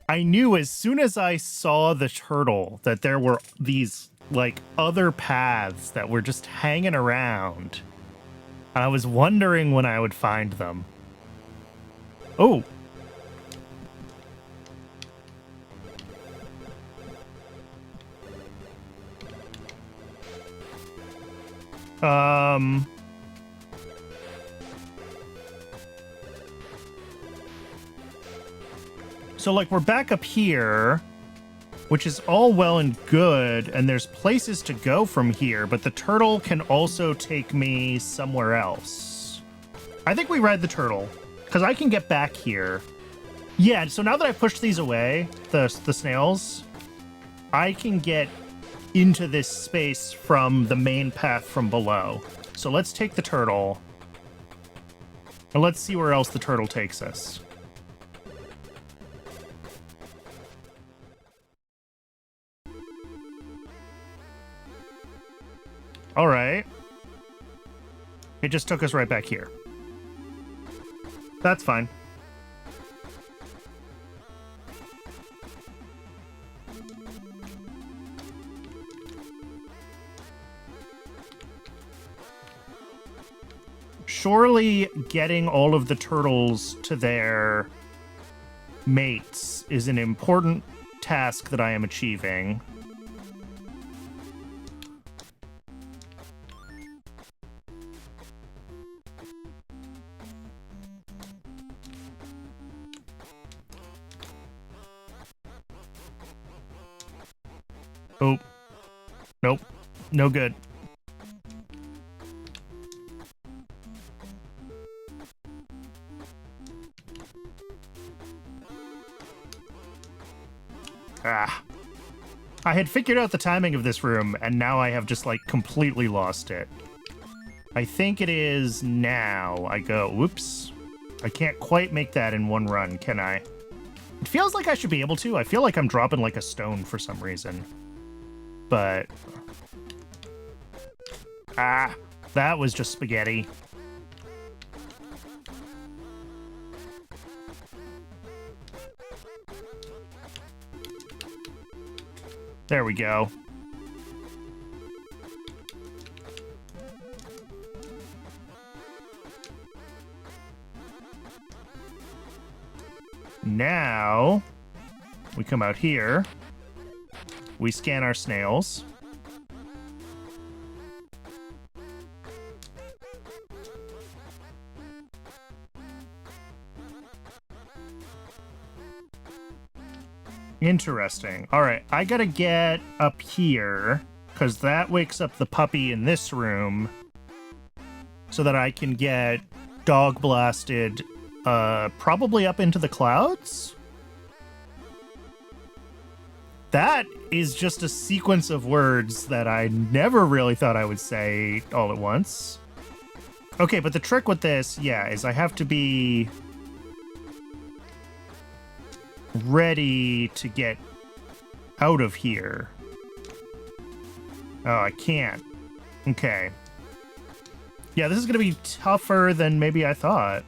A: I knew as soon as I saw the turtle that there were these, like, other paths that were just hanging around. And I was wondering when I would find them. Oh. So, like, we're back up here, which is all well and good, and there's places to go from here, but the turtle can also take me somewhere else. I think we ride the turtle, because I can get back here. Yeah, so now that I've pushed these away, the snails, I can get into this space from the main path from below. So let's take the turtle, and let's see where else the turtle takes us. All right. It just took us right back here. That's fine. Surely getting all of the turtles to their mates is an important task that I am achieving. Oh. Nope. No good. Ah. I had figured out the timing of this room, and now I have just, like, completely lost it. I think it is now I go, whoops. I can't quite make that in one run, can I? It feels like I should be able to. I feel like I'm dropping like a stone for some reason. But... ah, that was just spaghetti. There we go. Now, we come out here. We scan our snails. Interesting. All right, I gotta get up here, because that wakes up the puppy in this room, so that I can get dog blasted, probably up into the clouds? That is just a sequence of words that I never really thought I would say all at once. Okay, but the trick with this, yeah, is I have to be ready to get out of here. Oh, I can't. Okay. Yeah, this is gonna be tougher than maybe I thought.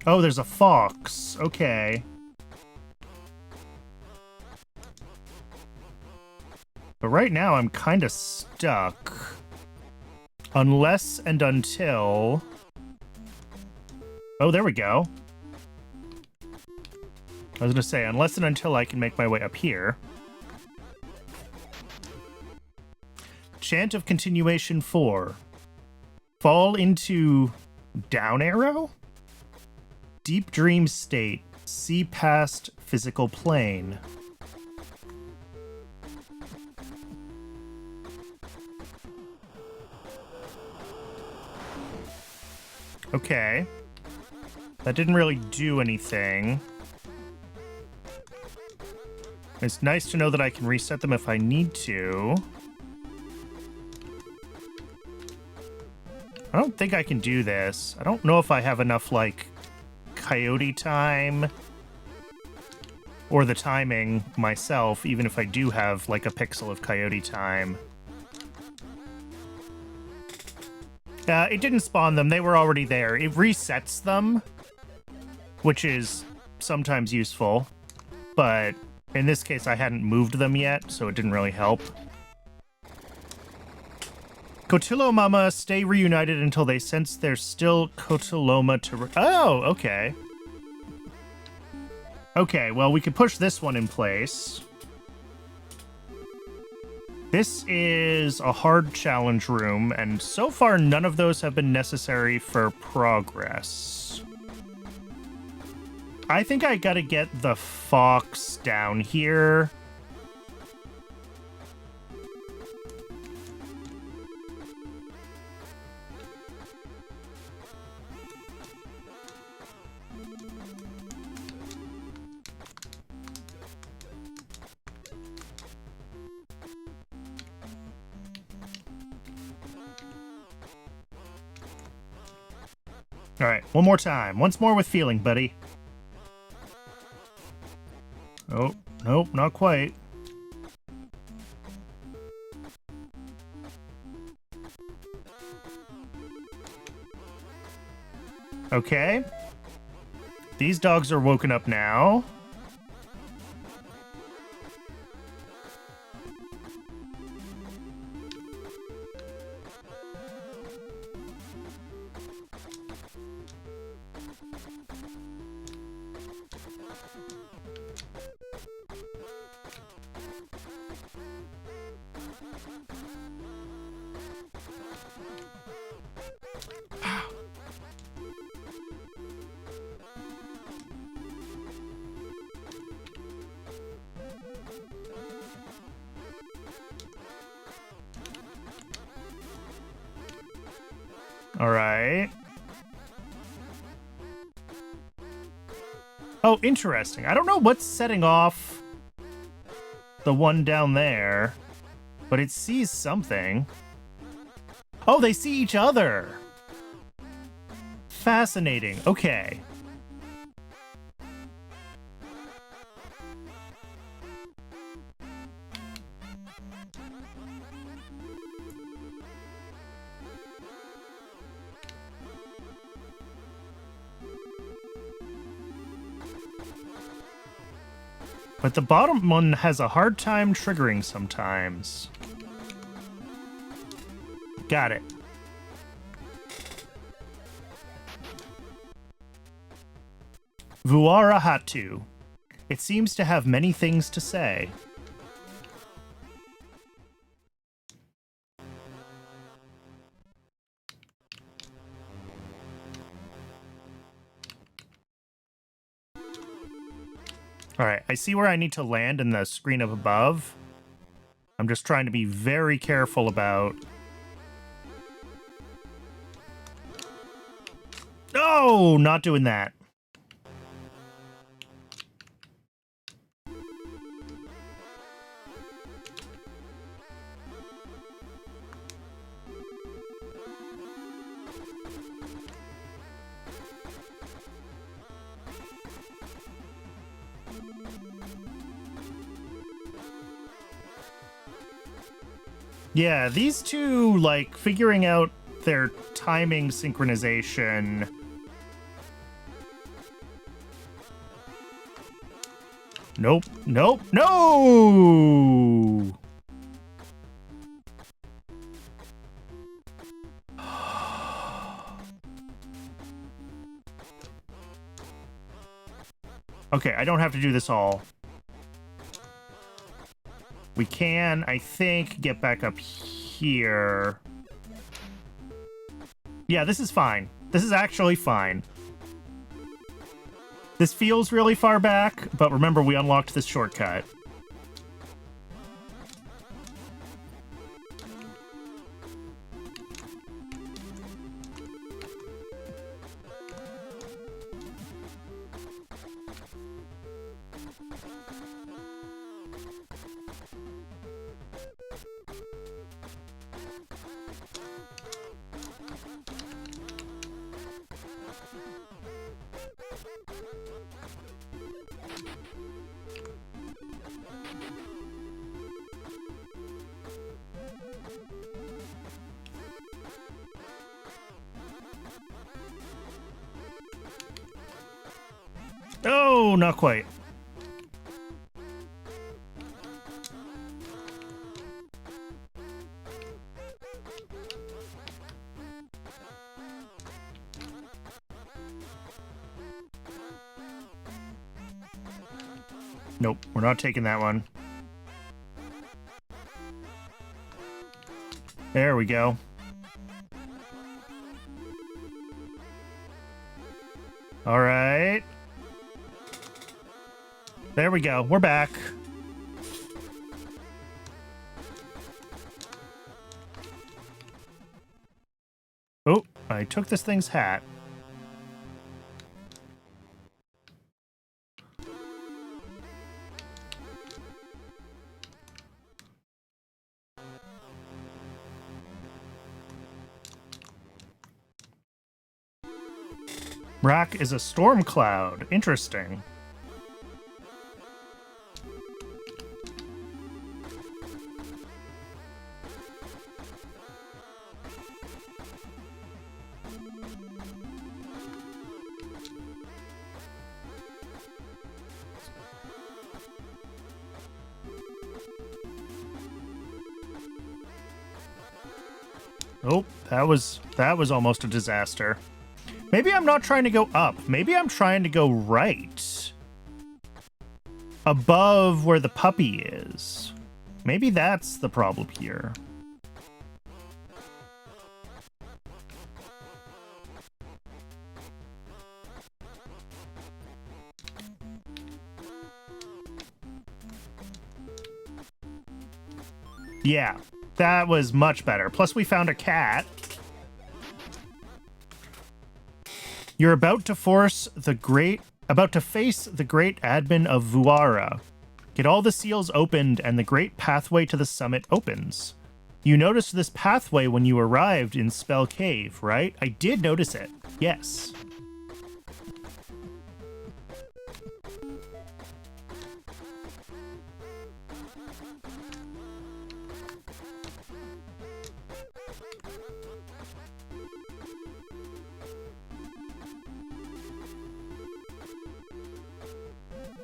A: Oh, there's a fox. Okay. But right now I'm kind of stuck. Unless and until... oh, there we go. I was gonna say, unless and until I can make my way up here. Chant of Continuation 4. Fall into down arrow? Deep dream state. See past physical plane. Okay. That didn't really do anything. It's nice to know that I can reset them if I need to. I don't think I can do this. I don't know if I have enough, like, coyote time or the timing myself, even if I do have, like, a pixel of coyote time. It didn't spawn them. They were already there. It resets them, which is sometimes useful, but in this case, I hadn't moved them yet, so it didn't really help. Cotilomama stay reunited until they sense there's still Cotiloma to... Oh, okay. Okay, well, we could push this one in place. This is a hard challenge room, and so far none of those have been necessary for progress. I think I gotta get the fox down here. All right, one more time. Once more with feeling, buddy. Oh, nope, not quite. Okay. These dogs are woken up now. All right. Oh, interesting. I don't know what's setting off the one down there, but it sees something. Oh, they see each other. Fascinating. Okay. But the bottom one has a hard time triggering sometimes. Got it. Vuara Hatu. It seems to have many things to say. Alright, I see where I need to land in the screen up above. I'm just trying to be very careful about... Oh, not doing that. Yeah, these two, like, figuring out their timing synchronization. Nope, nope, no! Okay, I don't have to do this all. We can, I think, get back up here. Yeah, this is fine. This is actually fine. This feels really far back, but remember, we unlocked this shortcut. No, not quite. Nope, we're not taking that one. There we go. All right. There we go. We're back. Oh, I took this thing's hat. Rock is a storm cloud. Interesting. Oh, that was almost a disaster. Maybe I'm not trying to go up. Maybe I'm trying to go right. Above where the puppy is. Maybe that's the problem here. Yeah, that was much better. Plus we found a cat. You're about to face the great admin of Vuara. Get all the seals opened and the great pathway to the summit opens. You noticed this pathway when you arrived in Spell Cave, right? I did notice it. Yes.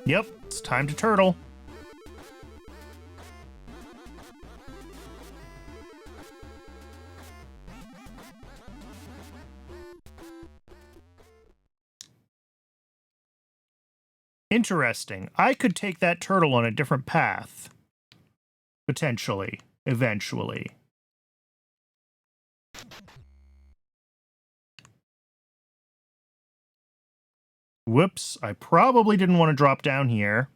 A: Yep, it's time to turtle. Interesting. I could take that turtle on a different path. Potentially. Eventually. Whoops, I probably didn't want to drop down here.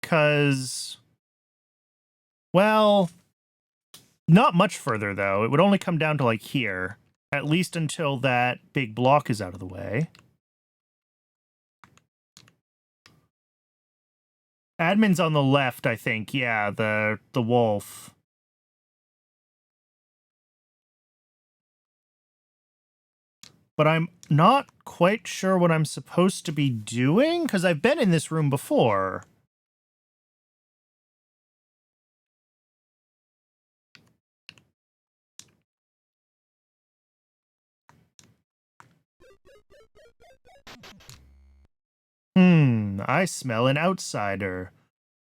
A: Because, well, not much further, though. It would only come down to, like, here. At least until that big block is out of the way. Admin's on the left, I think. Yeah, the wolf. But I'm not quite sure what I'm supposed to be doing, because I've been in this room before. I smell an outsider.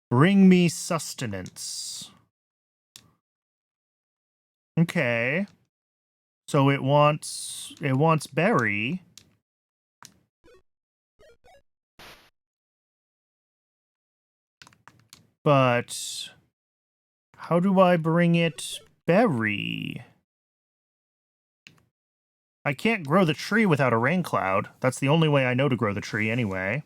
A: Bring me sustenance. Okay. So it wants berry. But how do I bring it berry? I can't grow the tree without a rain cloud. That's the only way I know to grow the tree anyway.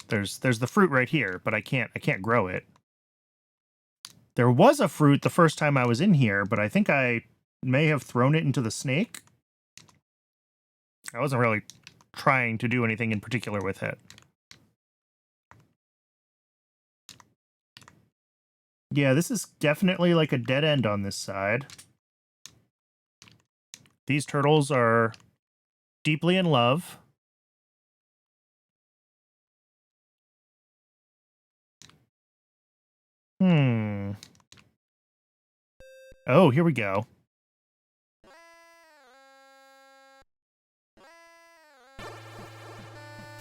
A: There's the fruit right here, but I can't grow it. There was a fruit the first time I was in here, but I think I may have thrown it into the snake. I wasn't really trying to do anything in particular with it. Yeah, this is definitely like a dead end on this side. These turtles are deeply in love. Hmm. Oh, here we go.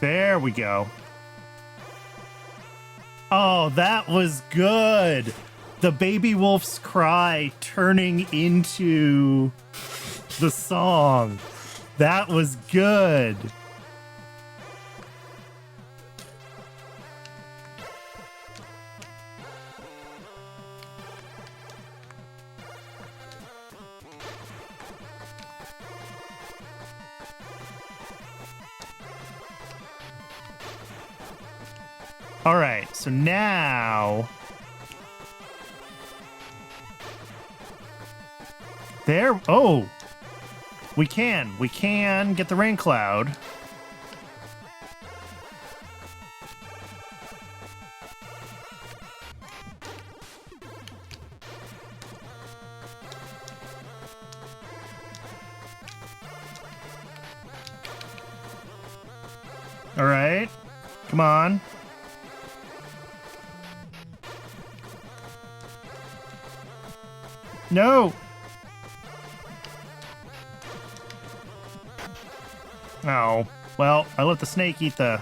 A: There we go. Oh, that was good. The baby wolf's cry turning into the song. That was good. All right, so now there. Oh, we can get the rain cloud. All right, come on. No. Oh, well, I let the snake eat the...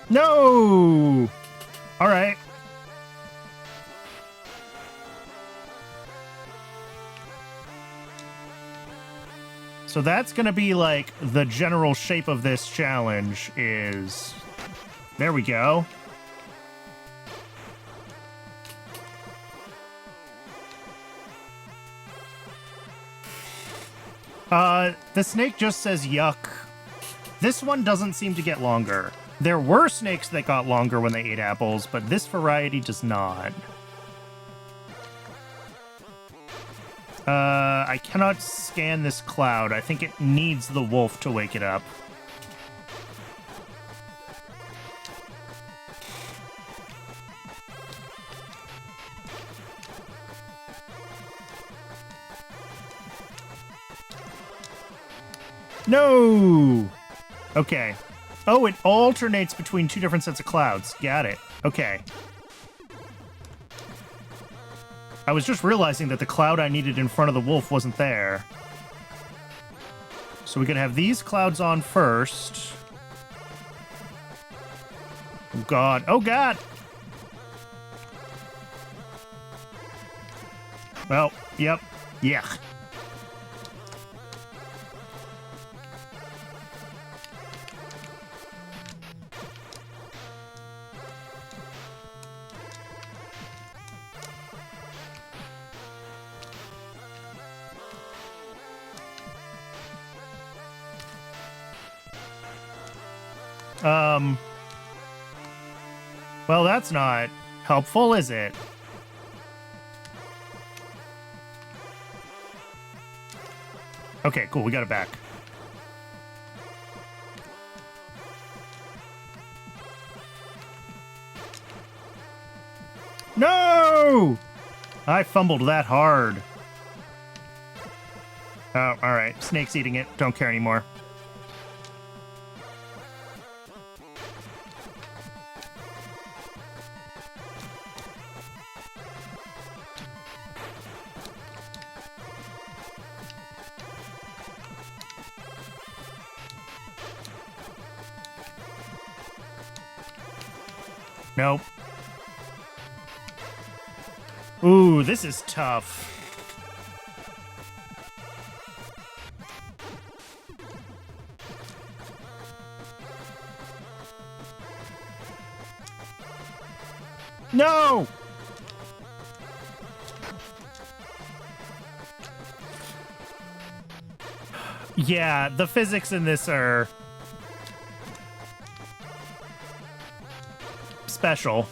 A: No! All right. So that's going to be like the general shape of this challenge is... There we go. The snake just says yuck. This one doesn't seem to get longer. There were snakes that got longer when they ate apples, but this variety does not. I cannot scan this cloud. I think it needs the wolf to wake it up. No! Okay. Oh, it alternates between two different sets of clouds. Got it. Okay. I was just realizing that the cloud I needed in front of the wolf wasn't there. So we could have these clouds on first. Oh, God. Oh, God! Well, yep. Yeah. Well, that's not helpful, is it? Okay, cool, we got it back. No! I fumbled that hard. Oh, alright. Snake's eating it. Don't care anymore. Nope. Ooh, this is tough. No! Yeah, the physics in this are special.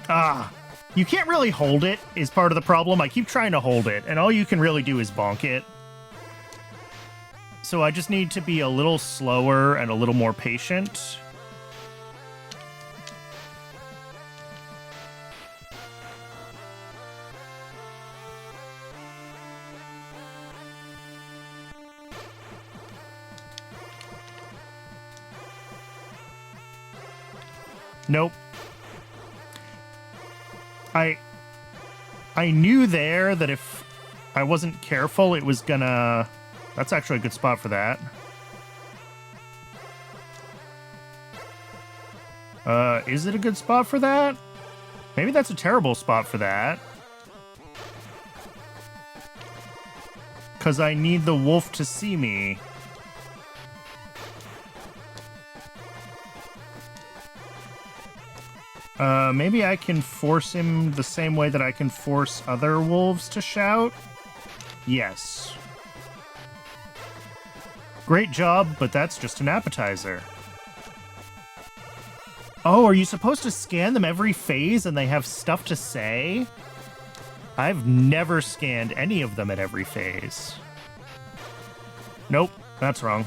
A: Ah, you can't really hold it is part of the problem. I keep trying to hold it, and all you can really do is bonk it. So I just need to be a little slower and a little more patient. Nope. I knew there that if I wasn't careful, it was gonna... That's actually a good spot for that. Is it a good spot for that? Maybe that's a terrible spot for that. Because I need the wolf to see me. Maybe I can force him the same way that I can force other wolves to shout? Yes. Great job, but that's just an appetizer. Oh, are you supposed to scan them every phase and they have stuff to say? I've never scanned any of them at every phase. Nope, that's wrong.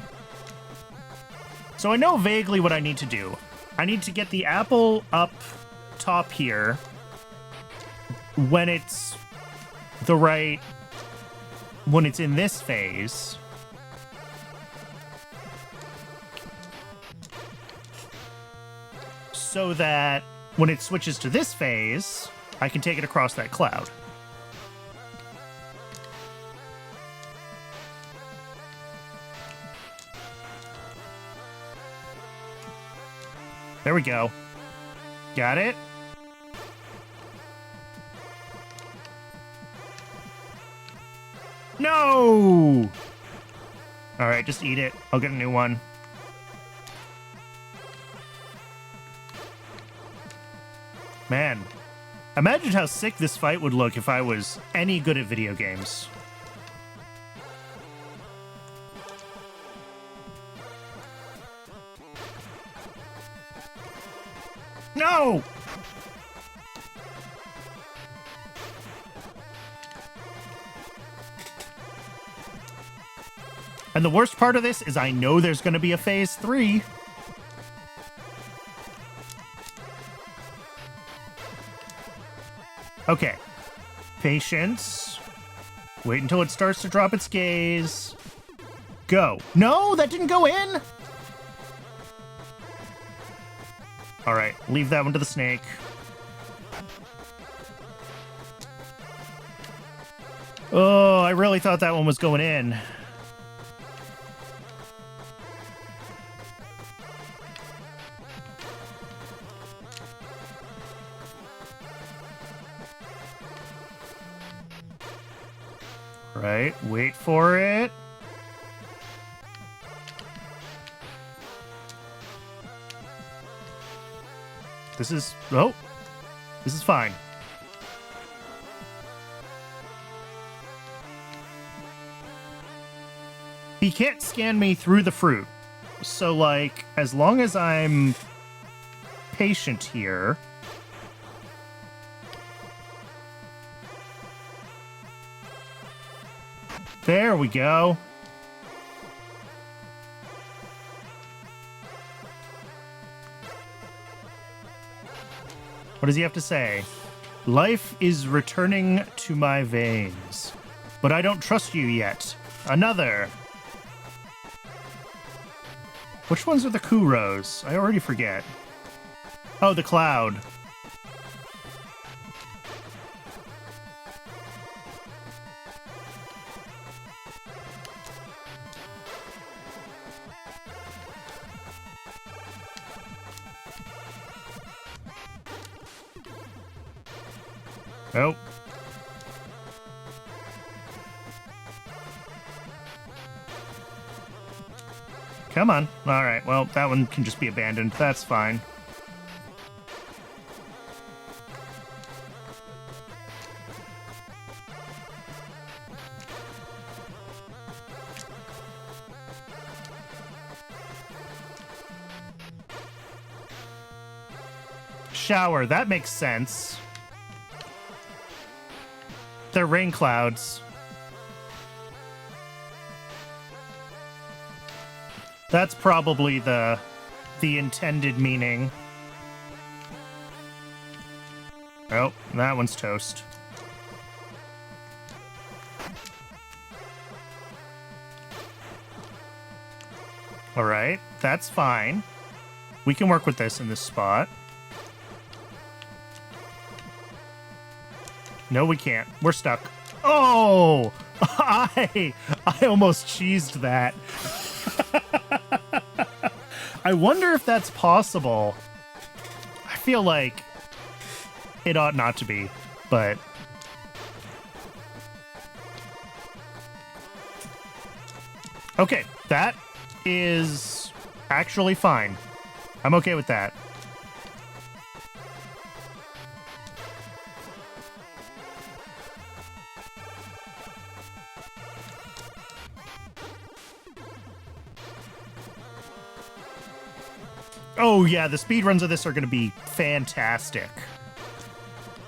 A: So I know vaguely what I need to do. I need to get the apple up top here when it's when it's in this phase. So that when it switches to this phase, I can take it across that cloud. There we go. Got it? No! Alright, just eat it. I'll get a new one. Man, imagine how sick this fight would look if I was any good at video games. No! And the worst part of this is I know there's going to be a phase 3. Okay. Patience. Wait until it starts to drop its gaze. Go. No, that didn't go in! Alright, leave that one to the snake. Oh, I really thought that one was going in. Right, wait for it. This is... Oh! This is fine. He can't scan me through the fruit. So, like, as long as I'm patient here... There we go. What does he have to say? Life is returning to my veins, but I don't trust you yet. Another. Which ones are the Kuros? I already forget. Oh, the cloud. Oh. Come on. Alright, well, that one can just be abandoned. That's fine. Shower, that makes sense. They're rain clouds. That's probably the intended meaning. Oh, that one's toast. All right, that's fine. We can work with this in this spot. No, we can't. We're stuck. Oh! I almost cheesed that. I wonder if that's possible. I feel like it ought not to be, but... Okay, that is actually fine. I'm okay with that. Oh yeah, the speedruns of this are going to be fantastic.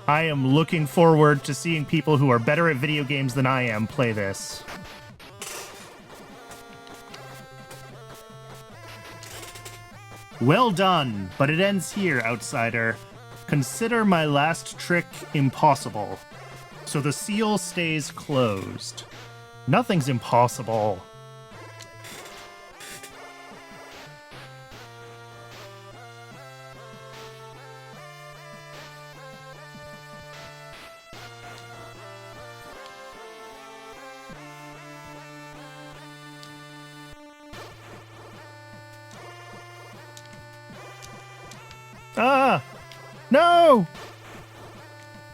A: I am looking forward to seeing people who are better at video games than I am play this. Well done, but it ends here, outsider. Consider my last trick impossible. So the seal stays closed. Nothing's impossible. Ah! No!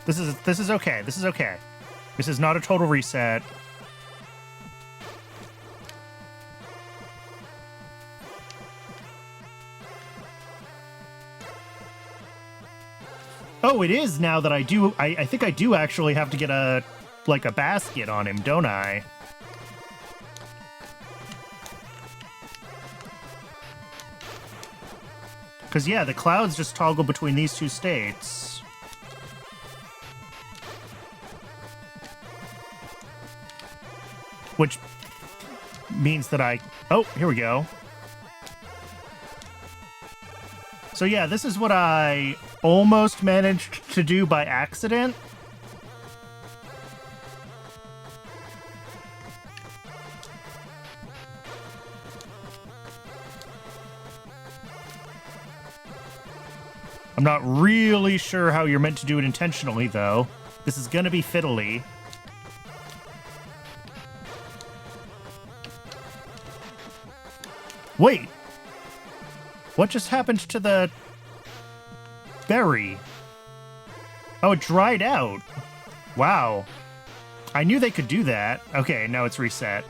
A: This is okay. This is okay. This is not a total reset. Oh, it is now that I do. I think I do actually have to get a basket on him, don't I? Because, yeah, the clouds just toggle between these two states. Which means that I... Oh, here we go. So, yeah, this is what I almost managed to do by accident. I'm not really sure how you're meant to do it intentionally, though. This is gonna be fiddly. Wait! What just happened to the... berry? Oh, it dried out. Wow. I knew they could do that. Okay, now it's reset.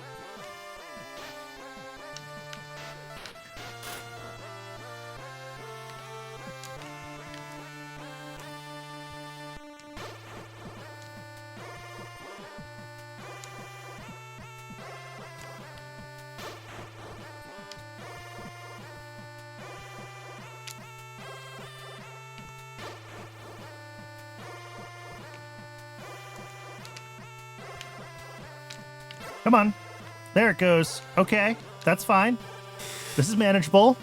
A: Come on. There it goes. Okay, that's fine. This is manageable.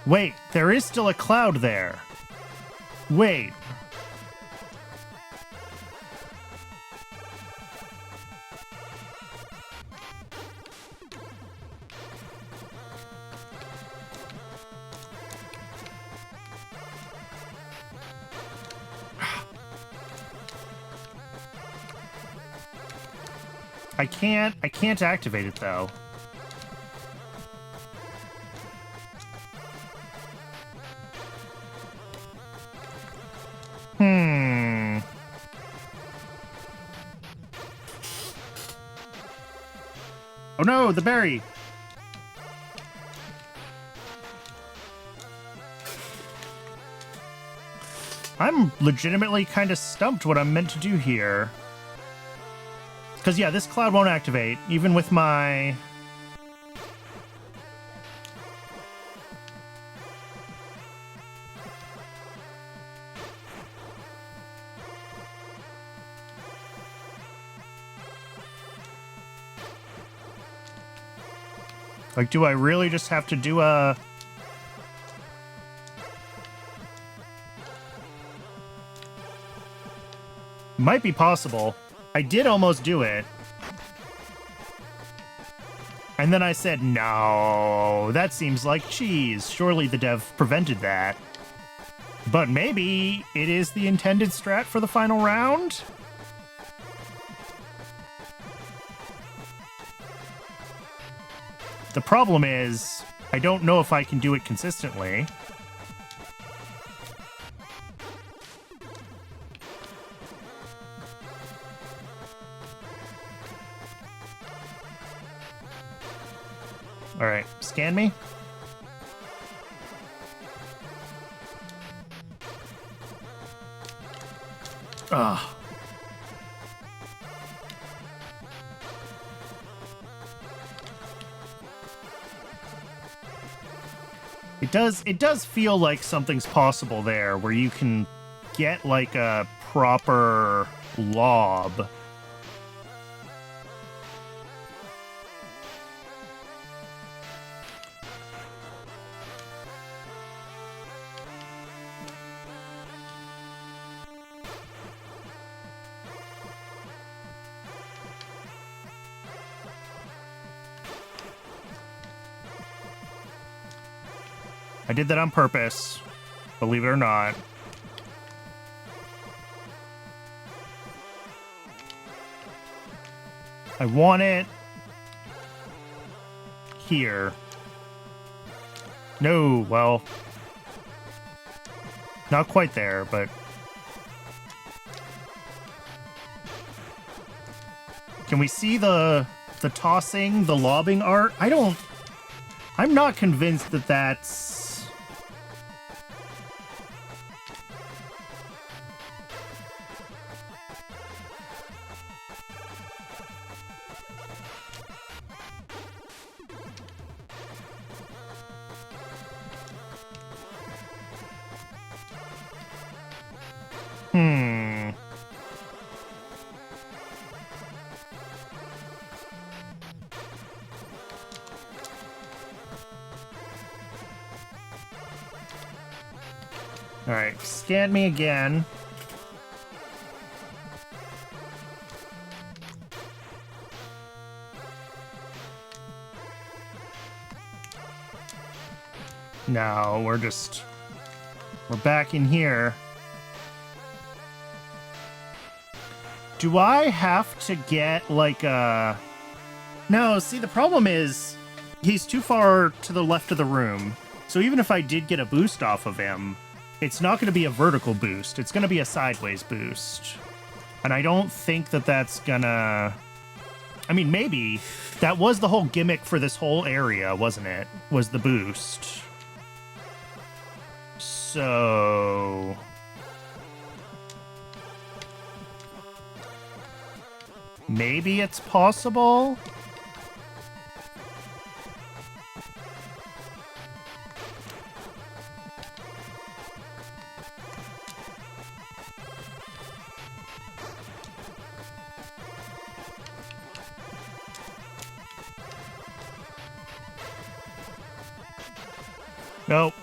A: Wait, there is still a cloud there. Wait. I can't activate it though. Oh no, the berry! I'm legitimately kind of stumped what I'm meant to do here. Because, yeah, this cloud won't activate, even with my... Like, do I really just have to do a... Might be possible. I did almost do it. And then I said, no, that seems like cheese. Surely the dev prevented that. But maybe it is the intended strat for the final round? The problem is, I don't know if I can do it consistently. All right, scan me. Ah. It does feel like something's possible there, where you can get like a proper lob. I did that on purpose, believe it or not. I want it here. No, well, not quite there, but can we see the tossing, the lobbing art? I'm not convinced that that's... Alright, scan me again. No, we're back in here. Do I have to get like a... No, see, the problem is he's too far to the left of the room. So even if I did get a boost off of him, it's not going to be a vertical boost. It's going to be a sideways boost. And I don't think that that's gonna... I mean, maybe. That was the whole gimmick for this whole area, wasn't it? Was the boost. So... maybe it's possible? Nope.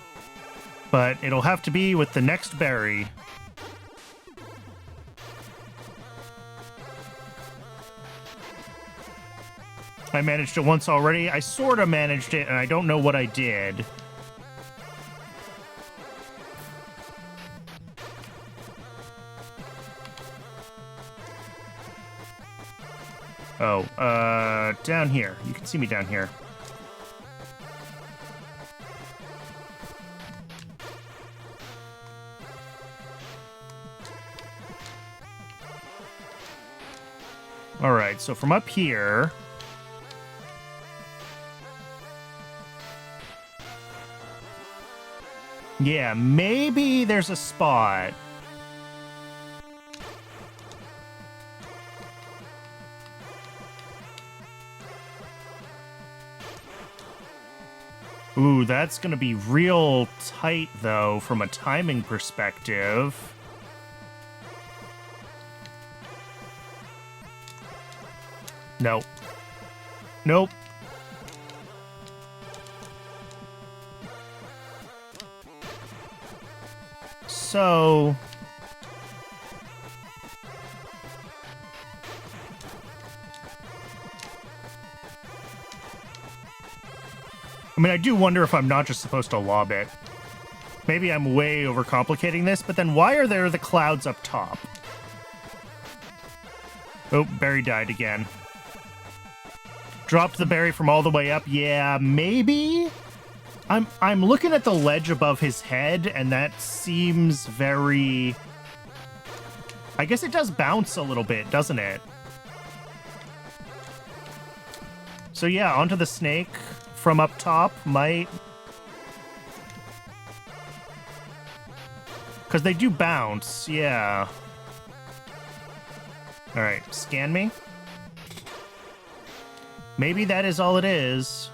A: But it'll have to be with the next berry. I managed it once already. I sort of managed it, and I don't know what I did. Oh, down here. You can see me down here. Alright, so from up here... yeah, maybe there's a spot. Ooh, that's gonna be real tight, though, from a timing perspective. Nope. Nope. So... I mean, I do wonder if I'm not just supposed to lob it. Maybe I'm way overcomplicating this, but then why are there the clouds up top? Oh, berry died again. Dropped the berry from all the way up. Yeah, maybe? I'm looking at the ledge above his head, and that seems very... I guess it does bounce a little bit, doesn't it? So yeah, onto the snake from up top might... Because they do bounce, yeah. Alright, scan me. Maybe that is all it is.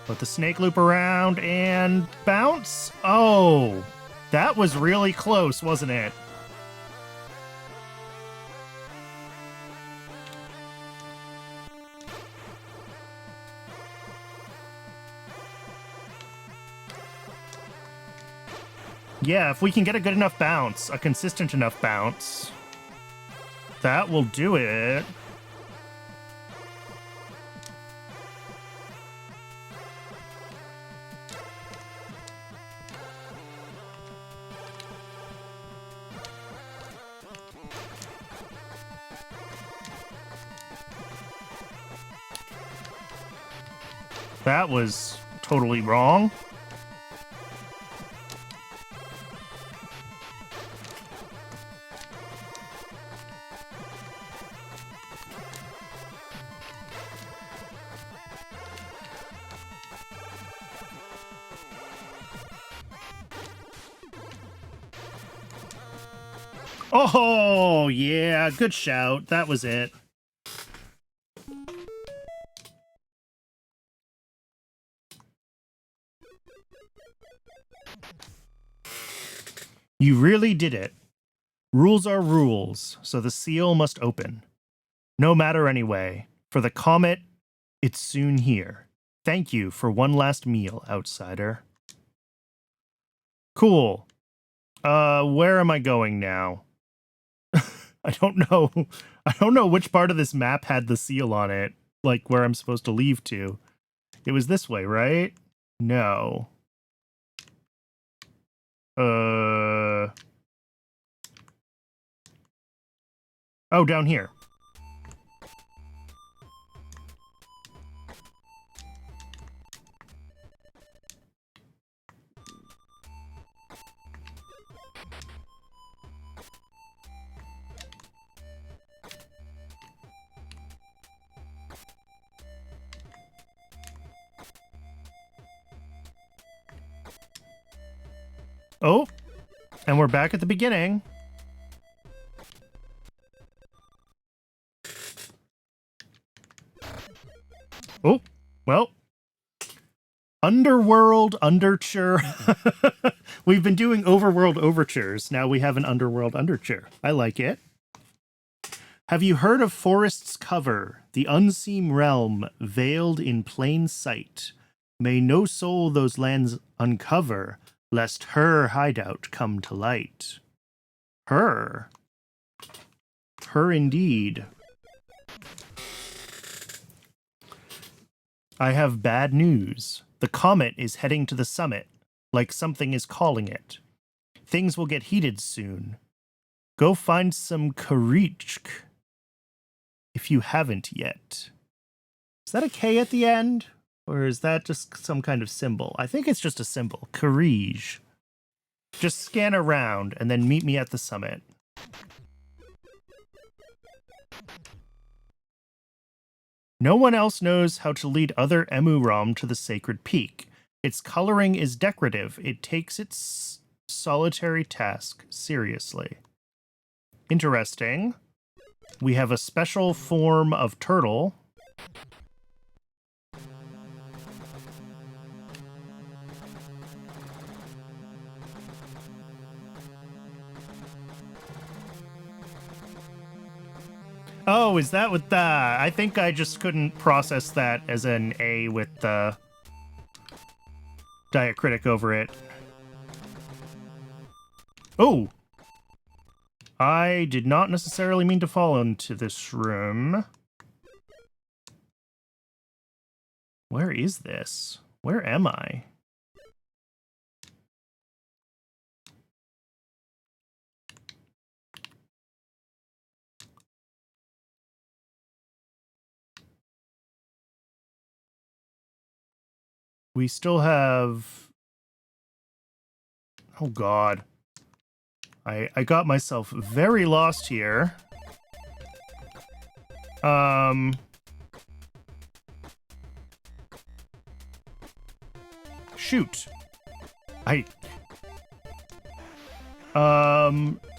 A: Let the snake loop around and bounce. Oh, that was really close, wasn't it? Yeah, if we can get a good enough bounce, a consistent enough bounce, that will do it. That was totally wrong. Oh, yeah, good shout. That was it. You really did it. Rules are rules, so the seal must open. No matter anyway, for the comet, it's soon here. Thank you for one last meal, outsider. Cool. Where am I going now? I don't know. I don't know which part of this map had the seal on it, like where I'm supposed to leave to. It was this way, right? No. Oh, down here. Oh, and we're back at the beginning. Oh, well. Underworld Underture. We've been doing Overworld Overtures. Now we have an Underworld Underture. I like it. Have you heard of Forest's Cover, the unseen realm veiled in plain sight? May no soul those lands uncover, lest her hideout come to light. Her? Her indeed. I have bad news. The comet is heading to the summit, like something is calling it. Things will get heated soon. Go find some Karichk, if you haven't yet. Is that a K at the end? Or is that just some kind of symbol? I think it's just a symbol. Karij. Just scan around and then meet me at the summit. No one else knows how to lead other EMUUROM to the sacred peak. Its coloring is decorative. It takes its solitary task seriously. Interesting. We have a special form of turtle. Oh, is that with the... I think I just couldn't process that as an A with the diacritic over it. Oh! I did not necessarily mean to fall into this room. Where is this? Where am I? We still have... Oh, God. I got myself very lost here. Shoot.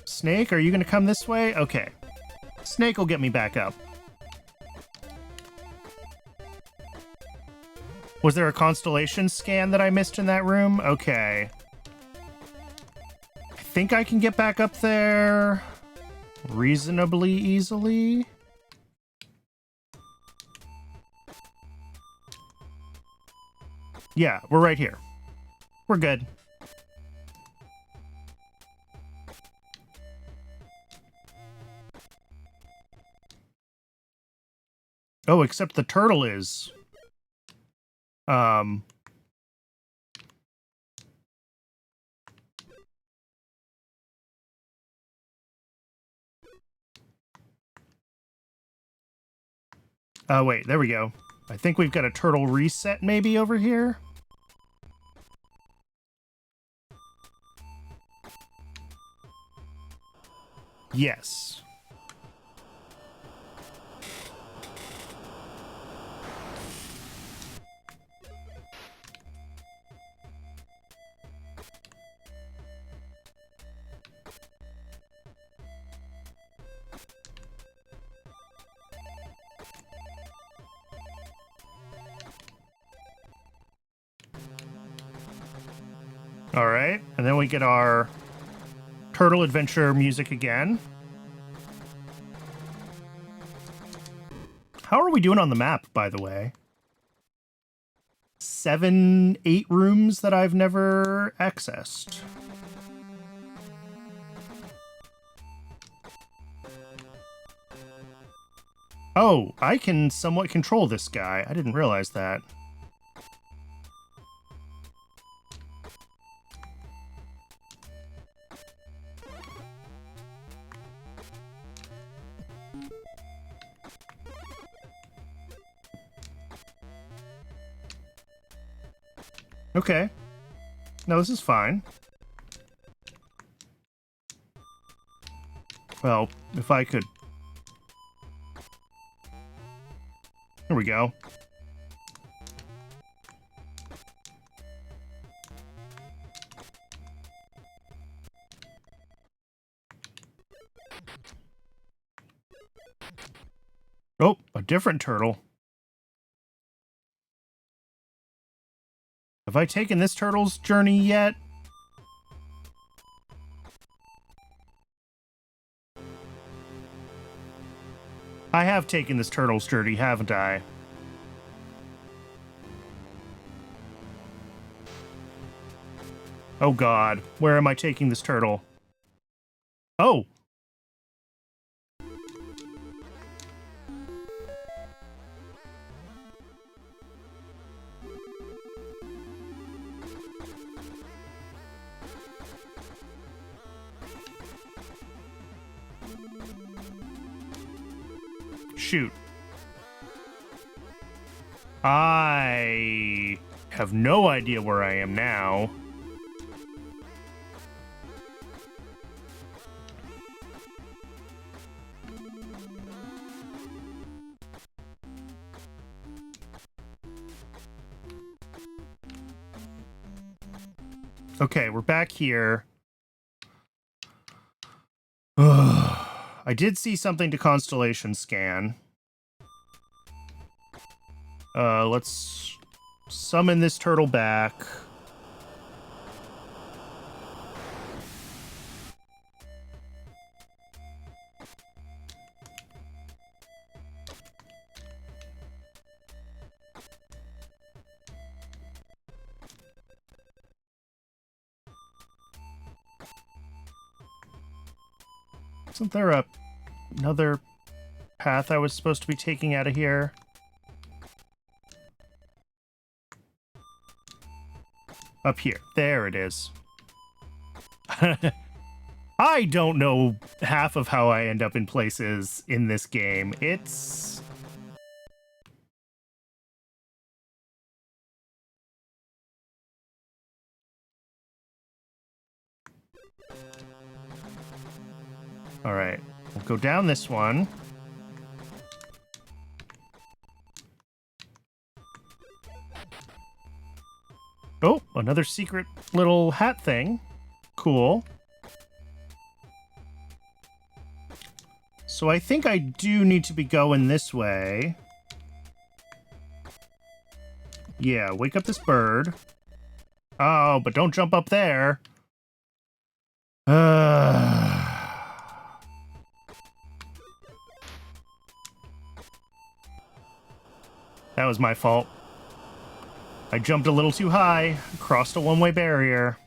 A: Snake, are you gonna come this way? Okay. Snake will get me back up. Was there a constellation scan that I missed in that room? Okay. I think I can get back up there reasonably easily. Yeah, we're right here. We're good. Oh, except the turtle is. Wait, there we go. I think we've got a turtle reset maybe over here. Yes. All right, and then we get our turtle adventure music again. How are we doing on the map, by the way? 7, 8 rooms that I've never accessed. Oh, I can somewhat control this guy. I didn't realize that. Okay. No, this is fine. Well, if I could... Here we go. Oh, a different turtle. Have I taken this turtle's journey yet? I have taken this turtle's journey, haven't I? Oh God, where am I taking this turtle? Oh! Shoot. I have no idea where I am now. Okay, we're back here. I did see something to constellation scan. Let's summon this turtle back. Isn't there another path I was supposed to be taking out of here? Up here. There it is. I don't know half of how I end up in places in this game. It's... Alright, we'll go down this one. Oh, another secret little hat thing. Cool. So I think I do need to be going this way. Yeah, wake up this bird. Oh, but don't jump up there. That was my fault. I jumped a little too high, crossed a one-way barrier.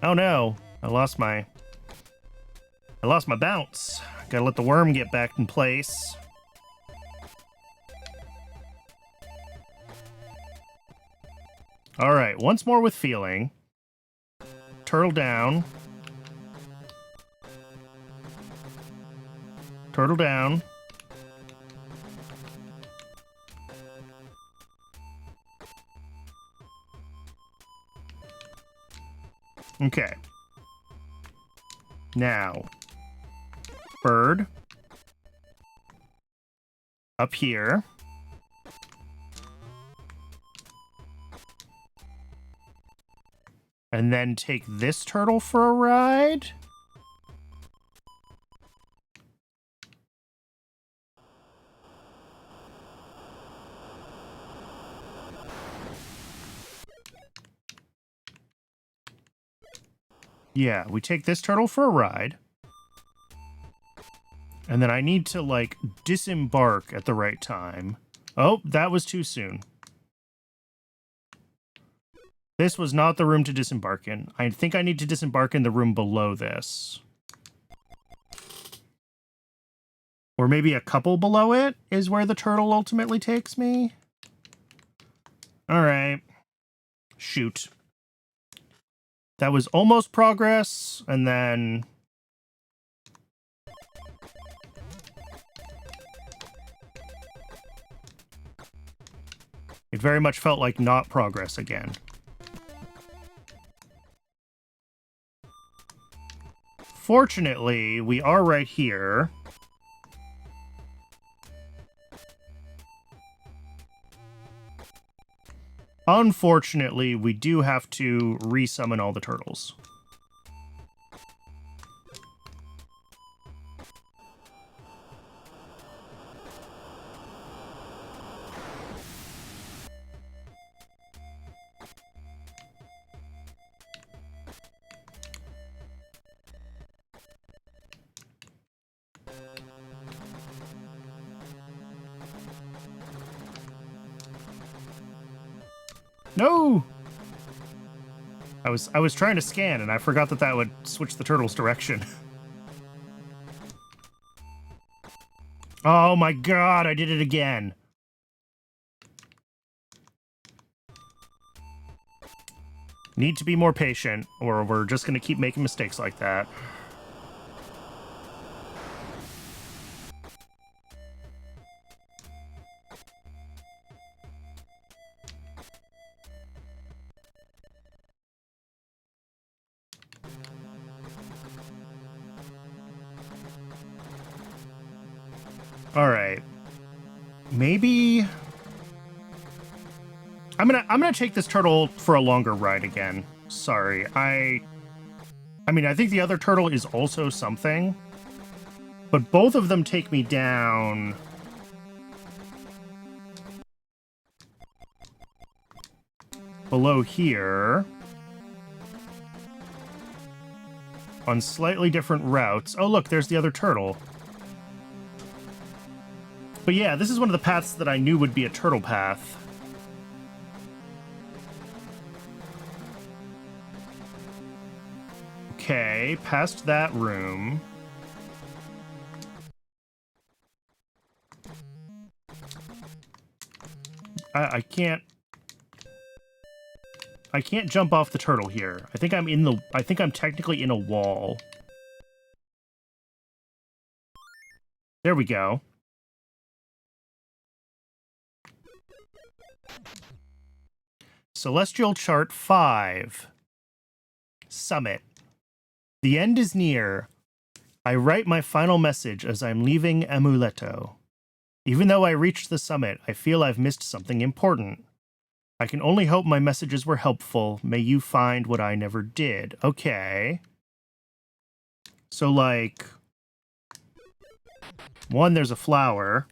A: Oh no, I lost my bounce. Gotta let the worm get back in place. Alright, once more with feeling. Turtle down. Turtle down. Okay. Now, bird. Up here. And then take this turtle for a ride? Yeah, we take this turtle for a ride. And then I need to, like, disembark at the right time. Oh, that was too soon. This was not the room to disembark in. I think I need to disembark in the room below this. Or maybe a couple below it is where the turtle ultimately takes me. Alright. Shoot. That was almost progress, and then... It very much felt like not progress again. Fortunately, we are right here. Unfortunately, we do have to resummon all the turtles. No! I was trying to scan and I forgot that would switch the turtle's direction. Oh my god, I did it again. Need to be more patient, or we're just gonna keep making mistakes like that. Alright. Maybe... I'm gonna take this turtle for a longer ride again. Sorry. I mean, I think the other turtle is also something. But both of them take me down... below here. On slightly different routes. Oh, look, there's the other turtle. But yeah, this is one of the paths that I knew would be a turtle path. Okay, past that room. I can't... I can't jump off the turtle here. I think I'm technically in a wall. There we go. Celestial Chart 5. Summit. The end is near. I write my final message as I'm leaving Amuleto. Even though I reached the summit, I feel I've missed something important. I can only hope my messages were helpful. May you find what I never did. Okay. So, like... 1, there's a flower.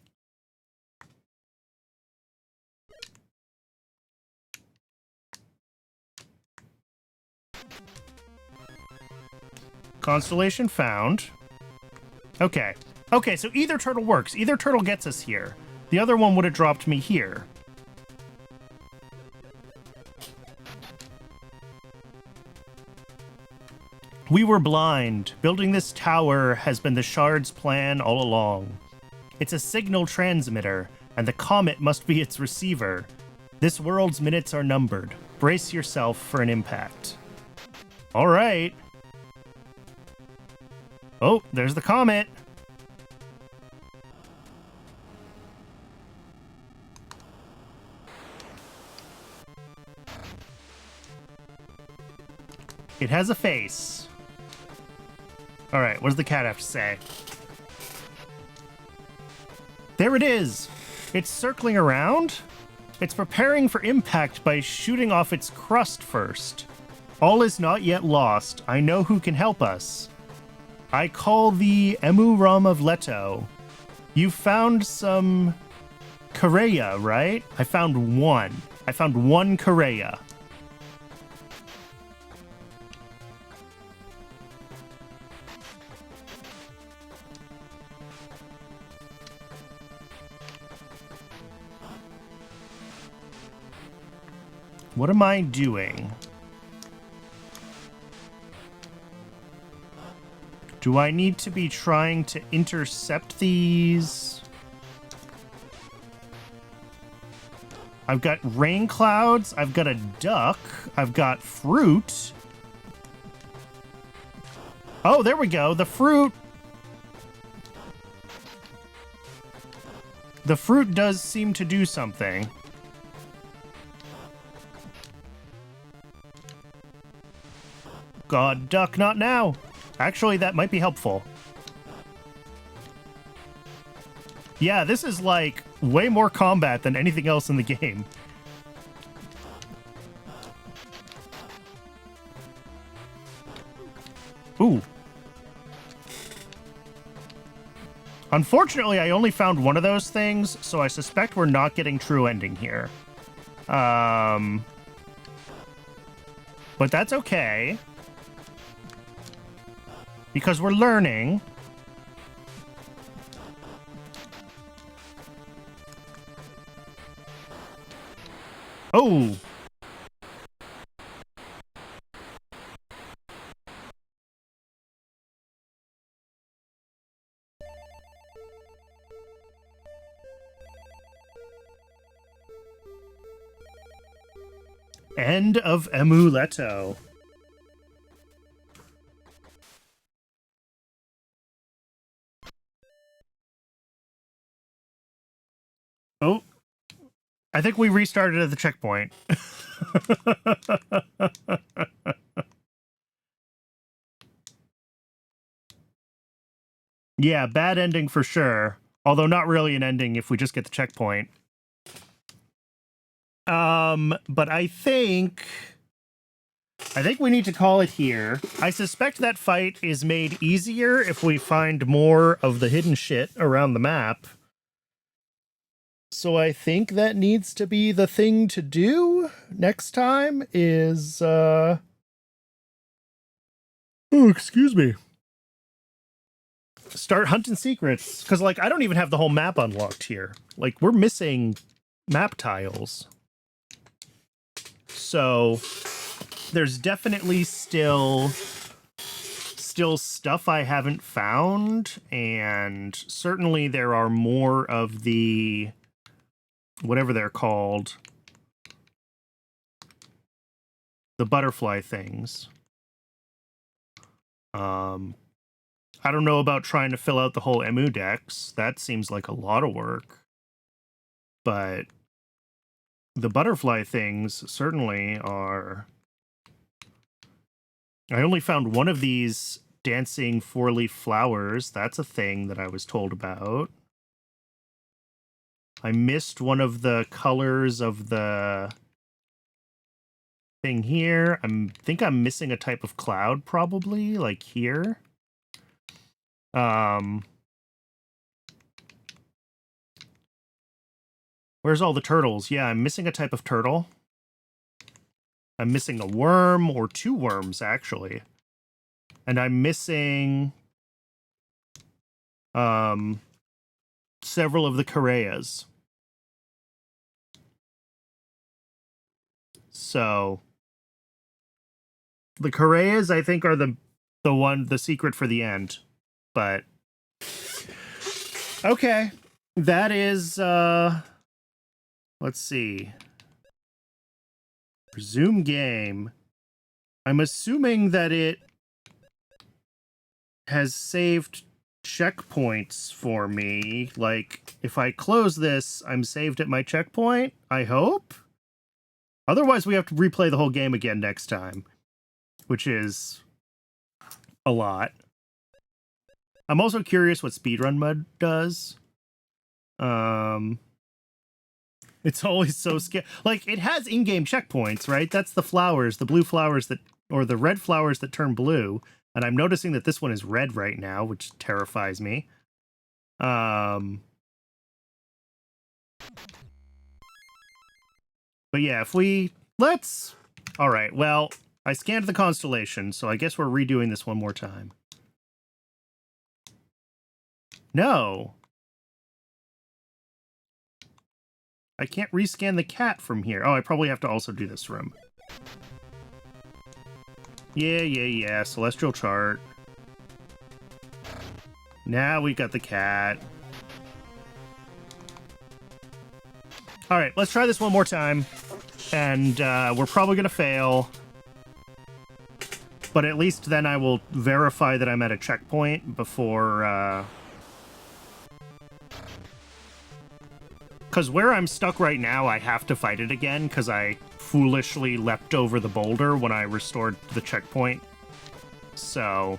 A: Constellation found. Okay. Okay, so either turtle works. Either turtle gets us here. The other one would have dropped me here. We were blind. Building this tower has been the Shard's plan all along. It's a signal transmitter, and the comet must be its receiver. This world's minutes are numbered. Brace yourself for an impact. All right. Oh, there's the comet. It has a face. All right, what does the cat have to say? There it is. It's circling around. It's preparing for impact by shooting off its crust first. All is not yet lost. I know who can help us. I call the EMUUROM of Leto. You found some Korea, right? I found one. I found one Korea. What am I doing? Do I need to be trying to intercept these? I've got rain clouds. I've got a duck. I've got fruit. Oh, there we go. The fruit. The fruit does seem to do something. God, duck, not now. Actually, that might be helpful. Yeah, this is like way more combat than anything else in the game. Ooh. Unfortunately, I only found one of those things, so I suspect we're not getting true ending here. But that's okay. Because we're learning. Oh! End of Amuleto. Oh, I think we restarted at the checkpoint. Yeah, bad ending for sure. Although not really an ending if we just get the checkpoint. But I think we need to call it here. I suspect that fight is made easier if we find more of the hidden shit around the map. So I think that needs to be the thing to do next time is, oh, excuse me. Start hunting secrets. Because, like, I don't even have the whole map unlocked here. Like, we're missing map tiles. So there's definitely still stuff I haven't found. And certainly there are more of the whatever they're called, the butterfly things. I don't know about trying to fill out the whole EMU dex. That seems like a lot of work. But the butterfly things certainly are... I only found one of these dancing four-leaf flowers. That's a thing that I was told about. I missed one of the colors of the thing here. I think I'm missing a type of cloud, probably, like here. Where's all the turtles? Yeah, I'm missing a type of turtle. I'm missing a worm, or two worms, actually. And I'm missing several of the Correas. So the Correas, I think, are the secret for the end. But okay. That is let's see. Resume game. I'm assuming that it has saved checkpoints for me. Like, if I close this, I'm saved at my checkpoint, I hope? Otherwise, we have to replay the whole game again next time, which is a lot. I'm also curious what speedrun mode does. It's always so scary. Like, it has in-game checkpoints, right? That's the flowers, the blue flowers that, or the red flowers that turn blue. And I'm noticing that this one is red right now, which terrifies me. But yeah, all right, well, I scanned the constellation, so I guess we're redoing this one more time. No. I can't rescan the cat from here. Oh, I probably have to also do this room. Yeah. Celestial chart. Now we got the cat. All right, let's try this one more time. And we're probably going to fail. But at least then I will verify that I'm at a checkpoint before... Because where I'm stuck right now, I have to fight it again, because I foolishly leapt over the boulder when I restored the checkpoint. So...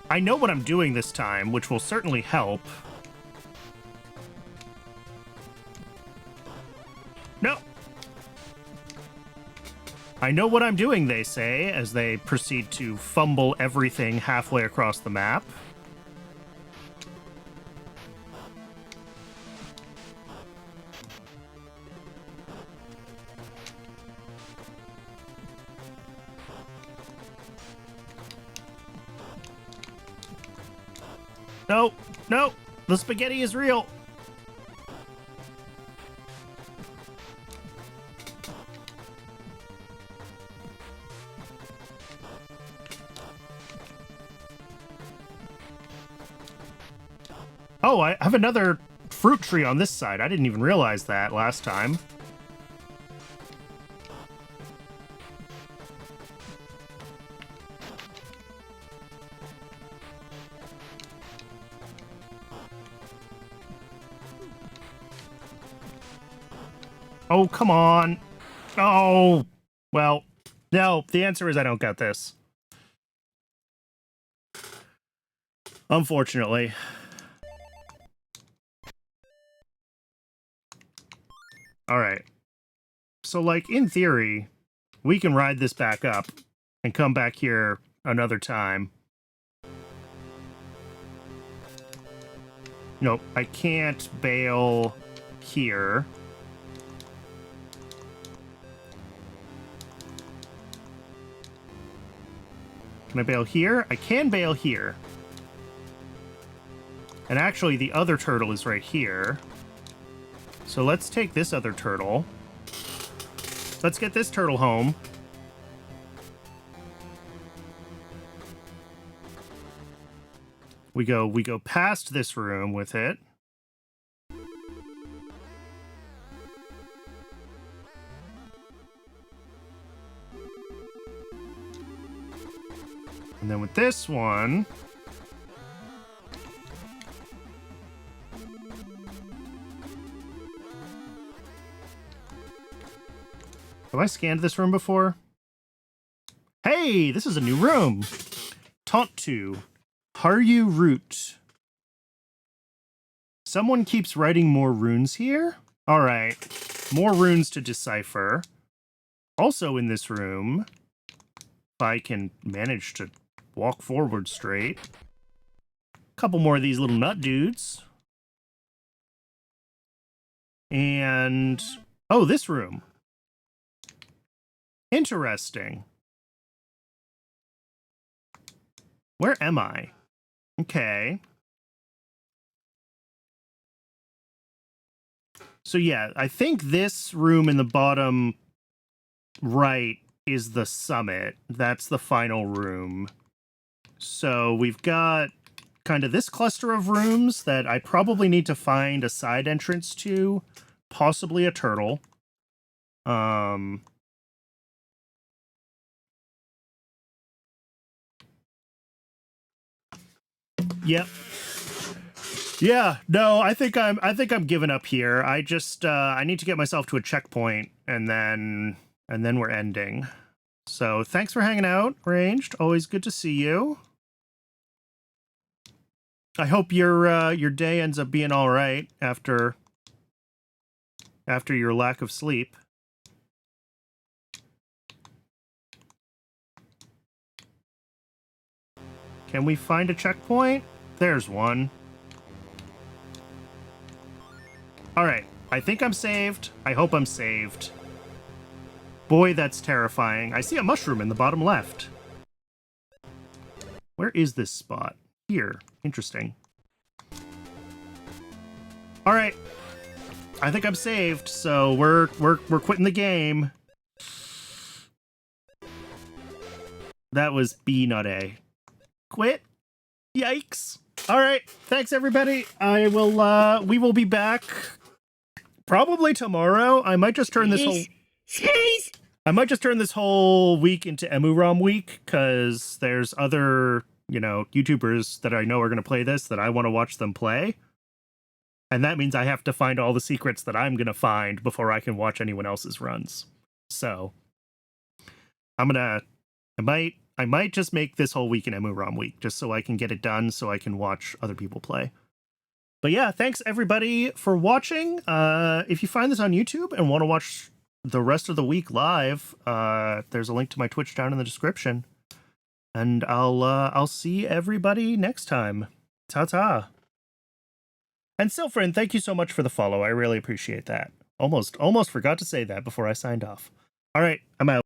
A: I know what I'm doing this time, which will certainly help. No! I know what I'm doing, they say, as they proceed to fumble everything halfway across the map. No! No! The spaghetti is real! Oh, I have another fruit tree on this side. I didn't even realize that last time. Oh, come on. Oh, well, no, the answer is I don't got this. Unfortunately. All right. So, like, in theory, we can ride this back up and come back here another time. Nope, I can't bail here. Can I bail here? I can bail here. And actually, the other turtle is right here. So let's take this other turtle. Let's get this turtle home. We go past this room with it. And then with this one, have I scanned this room before? Hey, this is a new room. Taunt 2. Haryu Root. Someone keeps writing more runes here? All right. More runes to decipher. Also in this room, if I can manage to walk forward straight. A couple more of these little nut dudes. And, oh, this room. Interesting. Where am I? Okay. So yeah, I think this room in the bottom right is the summit. That's the final room. So we've got kind of this cluster of rooms that I probably need to find a side entrance to, possibly a turtle. Yep. Yeah, no, I think I'm giving up here. I just I need to get myself to a checkpoint and then we're ending. So, thanks for hanging out, Ranged. Always good to see you. I hope your day ends up being all right after your lack of sleep. Can we find a checkpoint? There's one. All right, I think I'm saved. I hope I'm saved. Boy, that's terrifying. I see a mushroom in the bottom left. Where is this spot? Here. Interesting. All right. I think I'm saved, so we're quitting the game. That was B, not A. Quit? Yikes. All right. Thanks, everybody. We will be back probably tomorrow. I might just turn this whole week into EMUUROM week, because there's other, YouTubers that I know are going to play this that I want to watch them play. And that means I have to find all the secrets that I'm going to find before I can watch anyone else's runs. So I might just make this whole week an EMUUROM week, just so I can get it done, so I can watch other people play. But yeah, thanks everybody for watching. If you find this on YouTube and want to watch the rest of the week live, there's a link to my Twitch down in the description. And I'll see everybody next time. Ta-ta. And Silfrin, thank you so much for the follow. I really appreciate that. Almost forgot to say that before I signed off. All right, I'm out.